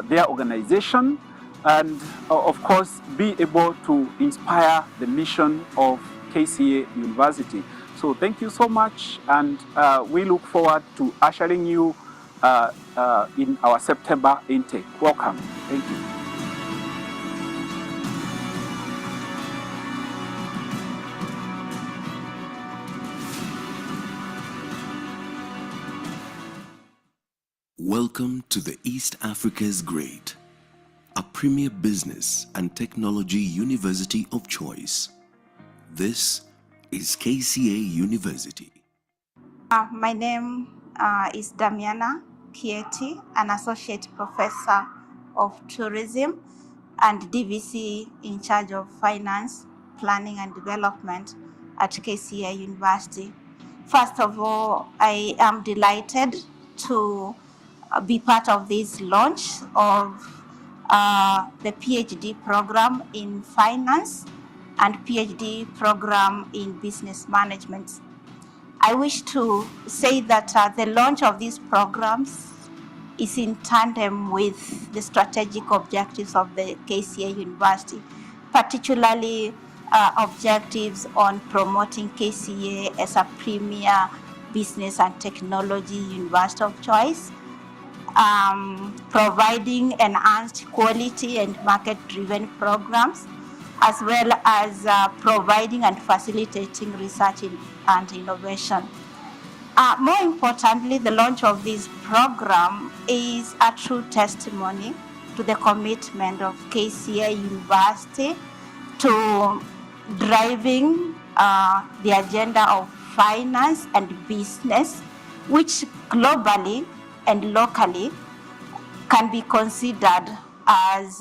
S13: their organization, and of course be able to inspire the mission of KCA University. So thank you so much, and we look forward to ushering you in our September intake. Welcome. Thank you.
S2: Welcome to the East Africa's Great, a premier business and technology university of choice. This is KCA University.
S18: My name is Damiana Kieti, an associate professor of tourism and DVC in charge of finance, planning and development at KCA University. First of all, I am delighted to be part of this launch of the PhD program in finance and PhD program in business management. I wish to say that the launch of these programs is in tandem with the strategic objectives of the KCA University, particularly objectives on promoting KCA as a premier business and technology university of choice, providing enhanced quality and market-driven programs, as well as providing and facilitating research and innovation. More importantly, the launch of this program is a true testimony to the commitment of KCA University to driving the agenda of finance and business, which globally and locally can be considered as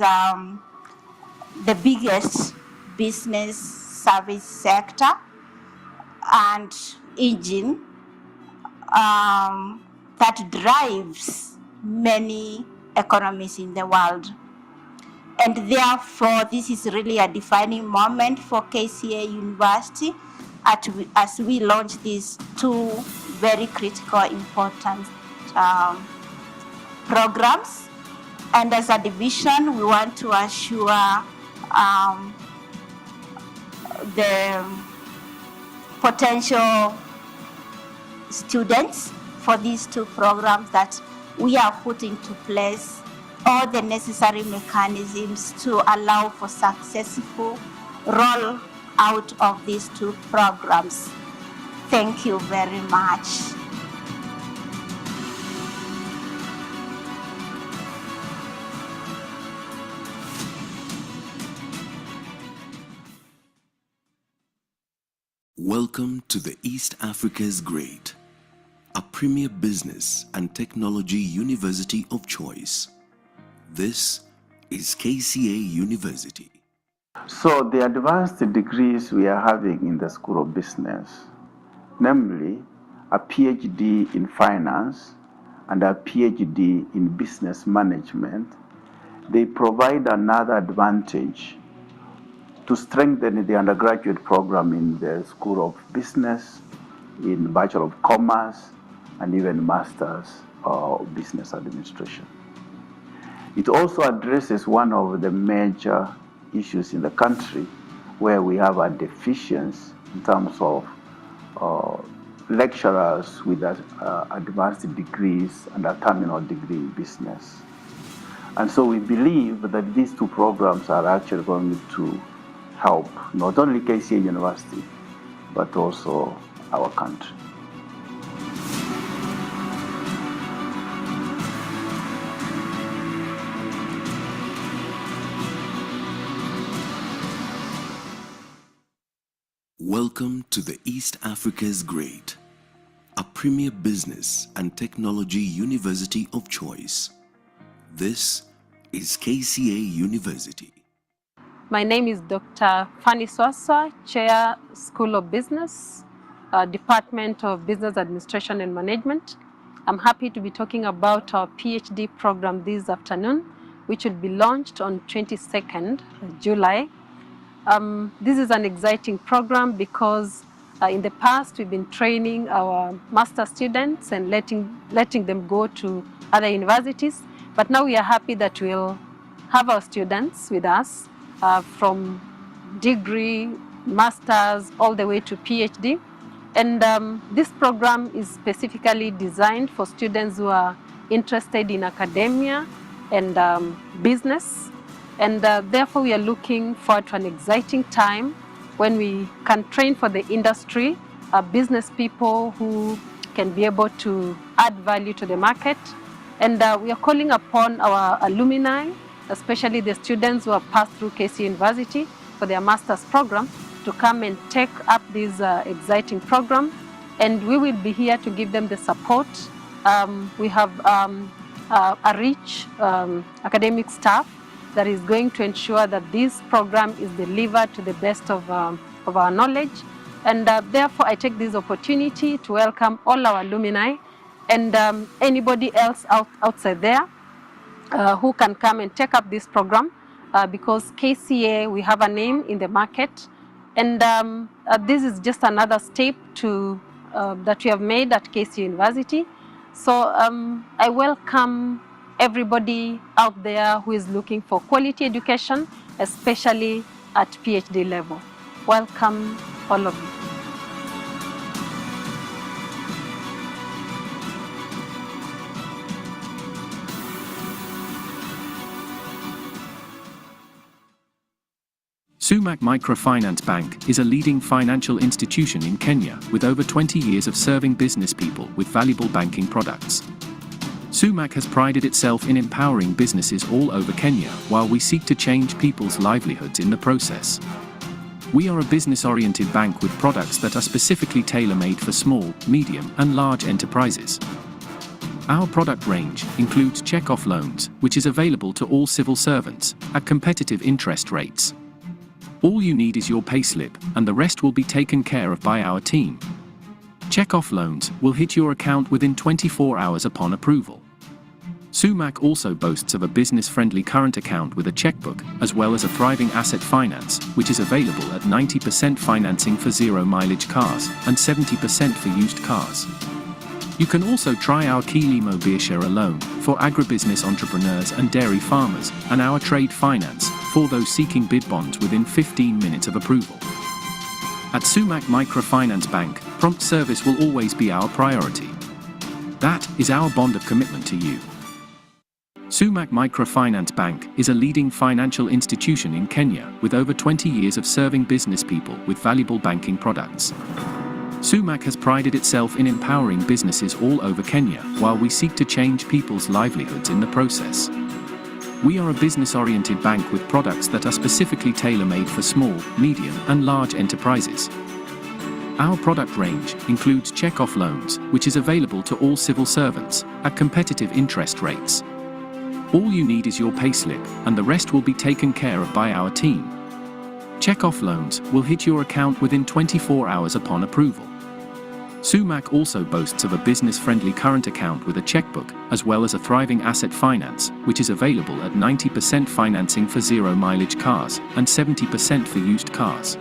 S18: the biggest business service sector and engine that drives many economies in the world. And therefore, this is really a defining moment for KCA University as we launch these two very critical, important programs. And as a division, we want to assure the potential students for these two programs that we are putting into place all the necessary mechanisms to allow for successful roll out of these two programs. Thank you very much.
S2: Welcome to the East Africa's Great, a premier business and technology university of choice. This is KCA University.
S3: So the advanced degrees we are having in the School of Business, namely a PhD in finance and a PhD in business management, they provide another advantage to strengthen the undergraduate program in the School of Business, in Bachelor of Commerce, and even Masters of Business Administration. It also addresses one of the major issues in the country where we have a deficiency in terms of lecturers with advanced degrees and a terminal degree in business. And so we believe that these two programs are actually going to help not only KCA University, but also our country.
S2: Welcome to the East Africa's Great, a premier business and technology university of choice. This is KCA University.
S16: My name is Dr. Fanny Swaswa, Chair, School of Business, Department of Business Administration and Management. I'm happy to be talking about our PhD program this afternoon, which will be launched on 22nd July. This is an exciting program because in the past we've been training our master students and letting them go to other universities, but now we are happy that we'll have our students with us from degree, masters, all the way to PhD. And this program is specifically designed for students who are interested in academia and business. And therefore, we are looking forward to an exciting time when we can train for the industry, business people who can be able to add value to the market. And we are calling upon our alumni, especially the students who have passed through KC University for their master's program, to come and take up this exciting program. And we will be here to give them the support. We have a rich academic staff that is going to ensure that this program is delivered to the best of our knowledge. And therefore, I take this opportunity to welcome all our alumni and anybody else outside there who can come and take up this program because KCA, we have a name in the market. And this is just another step to that we have made at KCA University. So I welcome everybody out there who is looking for quality education, especially at PhD level. Welcome, all of you.
S4: Sumac Microfinance Bank is a leading financial institution in Kenya with over 20 years of serving business people with valuable banking products. Sumac has prided itself in empowering businesses all over Kenya while we seek to change people's livelihoods in the process. We are a business-oriented bank with products that are specifically tailor-made for small, medium, and large enterprises. Our product range includes check-off loans, which is available to all civil servants at competitive interest rates. All you need is your payslip, and the rest will be taken care of by our team. Check-off loans will hit your account within 24 hours upon approval. Sumac also boasts of a business-friendly current account with a checkbook, as well as a thriving asset finance, which is available at 90% financing for zero-mileage cars and 70% for used cars. You can also try our Kilimo Biashara loan for agribusiness entrepreneurs and dairy farmers, and our trade finance for those seeking bid bonds within 15 minutes of approval. At Sumac Microfinance Bank, prompt service will always be our priority. That is our bond of commitment to you. Sumac Microfinance Bank is a leading financial institution in Kenya with over 20 years of serving business people with valuable banking products. Sumac has prided itself in empowering businesses all over Kenya while we seek to change people's livelihoods in the process. We are a business-oriented bank with products that are specifically tailor-made for small, medium, and large enterprises. Our product range includes check-off loans, which is available to all civil servants at competitive interest rates. All you need is your payslip, and the rest will be taken care of by our team. Check-off loans will hit your account within 24 hours upon approval. SUMAC also boasts of a business-friendly current account with a checkbook, as well as a thriving asset finance, which is available at 90% financing for zero-mileage cars and 70% for used cars.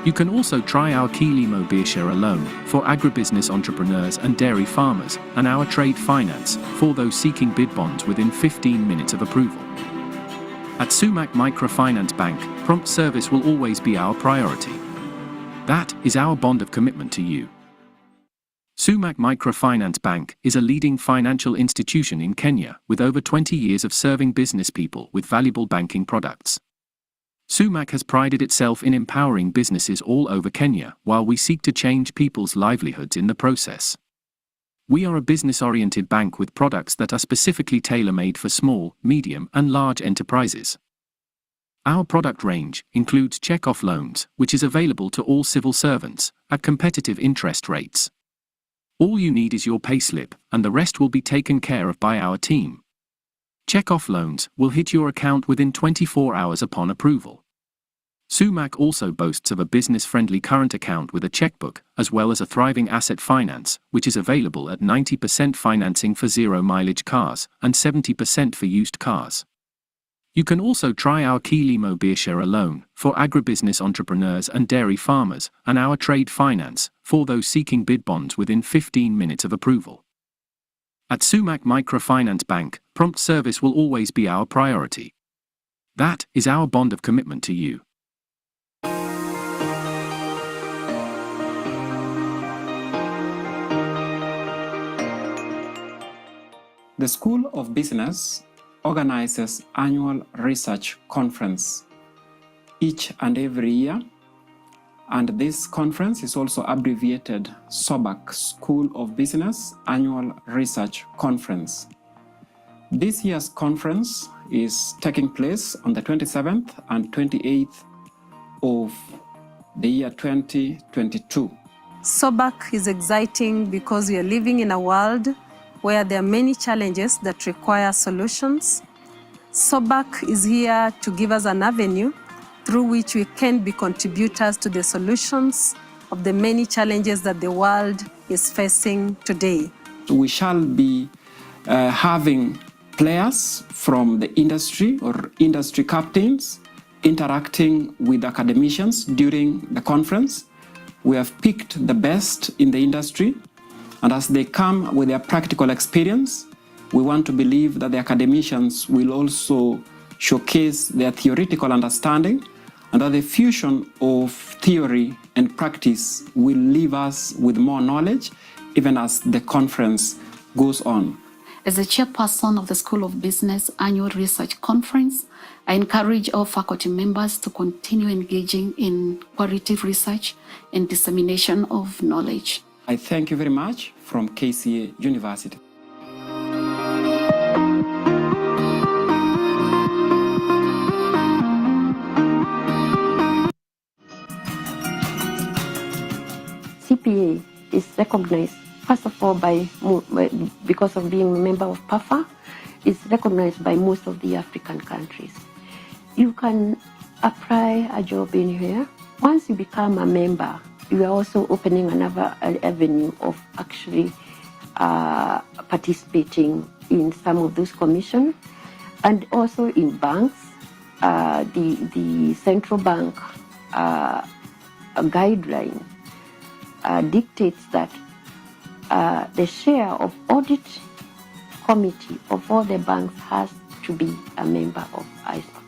S4: You can also try our Kilimo Biashara loan for agribusiness entrepreneurs and dairy farmers, and our trade finance for those seeking bid bonds within 15 minutes of approval. At SUMAC Microfinance Bank, prompt service will always be our priority. That is our bond of commitment to you. SUMAC Microfinance Bank is a leading financial institution in Kenya with over 20 years of serving business people with valuable banking products. SUMAC has prided itself in empowering businesses all over Kenya while we seek to change people's livelihoods in the process. We are a business-oriented bank with products that are specifically tailor-made for small, medium, and large enterprises. Our product range includes check-off loans, which is available to all civil servants at competitive interest rates. All you need is your payslip, and the rest will be taken care of by our team. Check-off loans will hit your account within 24 hours upon approval. SUMAC also boasts of a business-friendly current account with a checkbook, as well as a thriving asset finance, which is available at 90% financing for zero-mileage cars and 70% for used cars. You can also try our Kilimo Biashara loan for agribusiness entrepreneurs and dairy farmers, and our trade finance for those seeking bid bonds within 15 minutes of approval. At SUMAC Microfinance Bank, prompt service will always be our priority. That is our bond of commitment to you.
S5: The School of Business organizes annual research conference each and every year, and this conference is also abbreviated SOBARC, School of Business Annual Research Conference. This year's conference is taking place on the 27th and 28th of the year 2022.
S16: SOBARC is exciting because we are living in a world where there are many challenges that require solutions. SOBARC is here to give us an avenue through which we can be contributors to the solutions of the many challenges that the world is facing today.
S5: We shall be having players from the industry or industry captains interacting with academicians during the conference. We have picked the best in the industry, and as they come with their practical experience, we want to believe that the academicians will also showcase their theoretical understanding, and that the fusion of theory and practice will leave us with more knowledge even as the conference goes on.
S12: As the chairperson of the School of Business Annual Research Conference, I encourage all faculty members to continue engaging in quality research and dissemination of knowledge.
S5: I thank you very much from KCA University.
S19: CPA is recognized, first of all, because of being a member of PAFA, is recognized by most of the African countries. You can apply a job in here. Once you become a member, you are also opening another avenue of actually participating in some of those commissions, and also in banks. The central bank guideline dictates that the share of audit committee of all the banks has to be a member of ISPAC.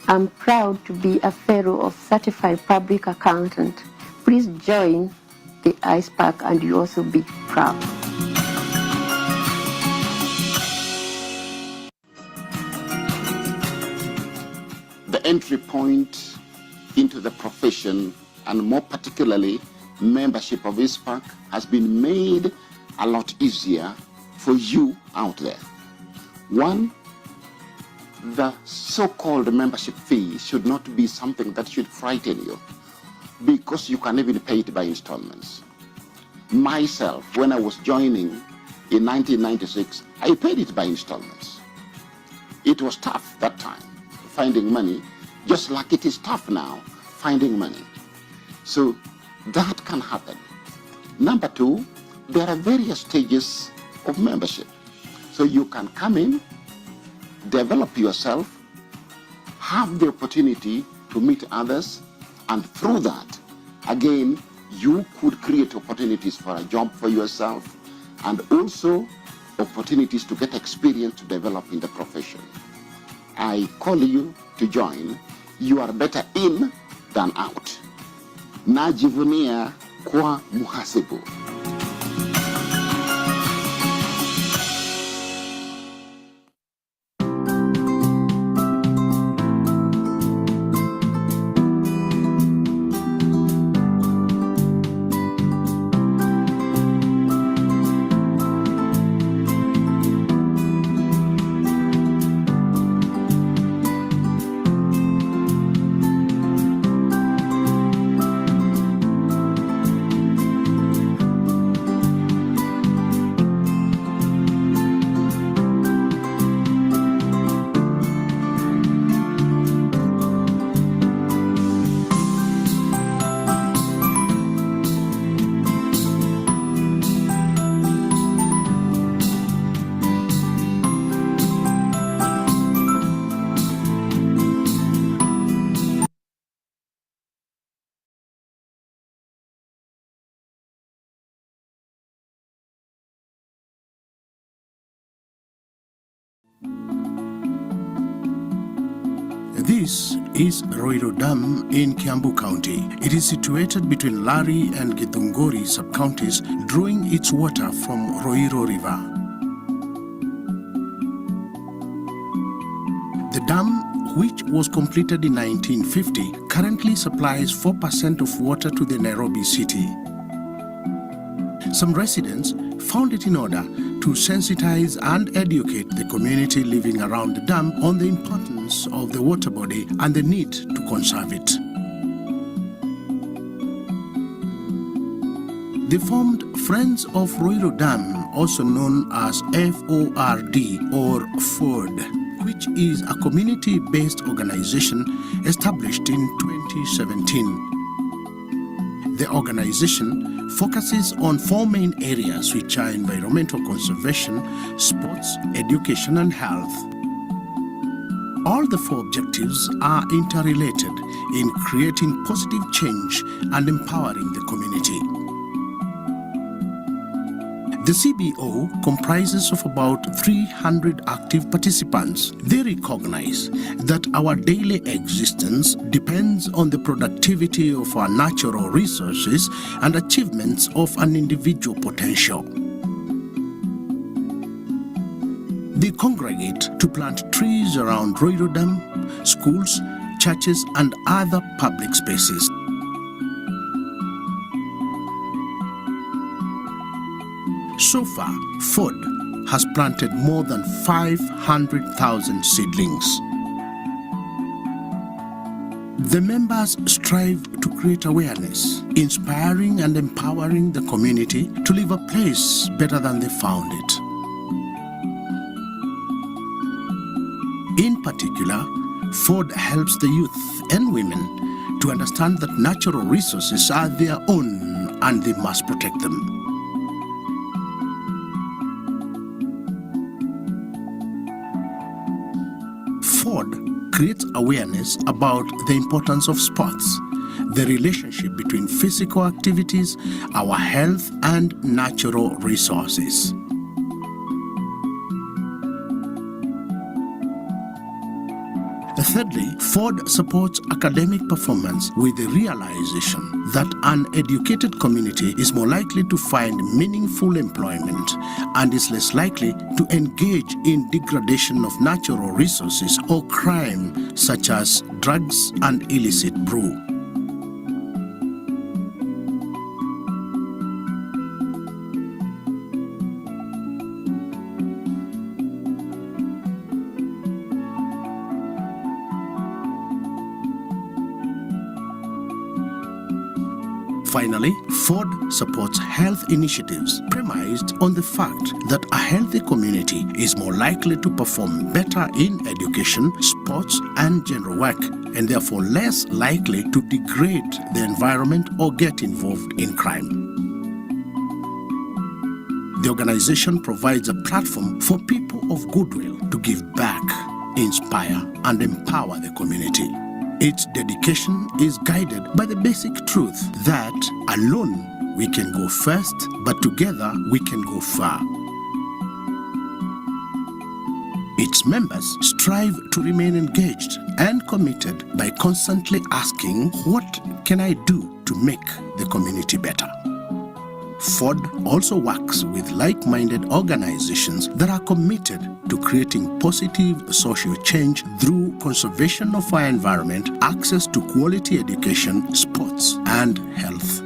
S19: I'm proud to be a fellow of Certified Public Accountant. Please join the ISPAC and you also be proud.
S20: The entry point into the profession, and more particularly membership of ISPAC, has been made a lot easier for you out there. One, the so-called membership fee should not be something that should frighten you, because you can even pay it by installments. Myself, when I was joining in 1996, I paid it by installments. It was tough that time, finding money, just like it is tough now finding money. So that can happen. Number two, there are various stages of membership. So you can come in, develop yourself, have the opportunity to meet others, and through that, again, you could create opportunities for a job for yourself and also opportunities to get experience to develop in the profession. I call you to join. You are better in than out. Najivunia kwa muhasibu.
S10: This is Roiro Dam in Kiambu County. It is situated between Lari and Githunguri sub-counties, drawing its water from Roiro River. The dam, which was completed in 1950, currently supplies 4% of water to the Nairobi city. Some residents found it in order to sensitize and educate the community living around the dam on the importance of the water body and the need to conserve it. They formed Friends of Roiro Dam, also known as FORD or FORD, which is a community-based organization established in 2017. The organization focuses on four main areas, which are environmental conservation, sports, education, and health. All the four objectives are interrelated in creating positive change and empowering the community. The CBO comprises of about 300 active participants. They recognize that our daily existence depends on the productivity of our natural resources and achievements of an individual potential. They congregate to plant trees around Roiro Dam, schools, churches, and other public spaces. So far, FORD has planted more than 500,000 seedlings. The members strive to create awareness, inspiring and empowering the community to leave a place better than they found it. In particular, FORD helps the youth and women to understand that natural resources are their own and they must protect them. FORD creates awareness about the importance of sports, the relationship between physical activities, our health, and natural resources. Thirdly, FORD supports academic performance with the realization that an educated community is more likely to find meaningful employment and is less likely to engage in degradation of natural resources or crime such as drugs and illicit brew. Finally, FORD supports health initiatives premised on the fact that a healthy community is more likely to perform better in education, sports, and general work, and therefore less likely to degrade the environment or get involved in crime. The organization provides a platform for people of goodwill to give back, inspire, and empower the community. Its dedication is guided by the basic truth that alone we can go first, but together we can go far. Its members strive to remain engaged and committed by constantly asking, what can I do to make the community better? FORD also works with like-minded organizations that are committed to creating positive social change through conservation of our environment, access to quality education, sports, and health.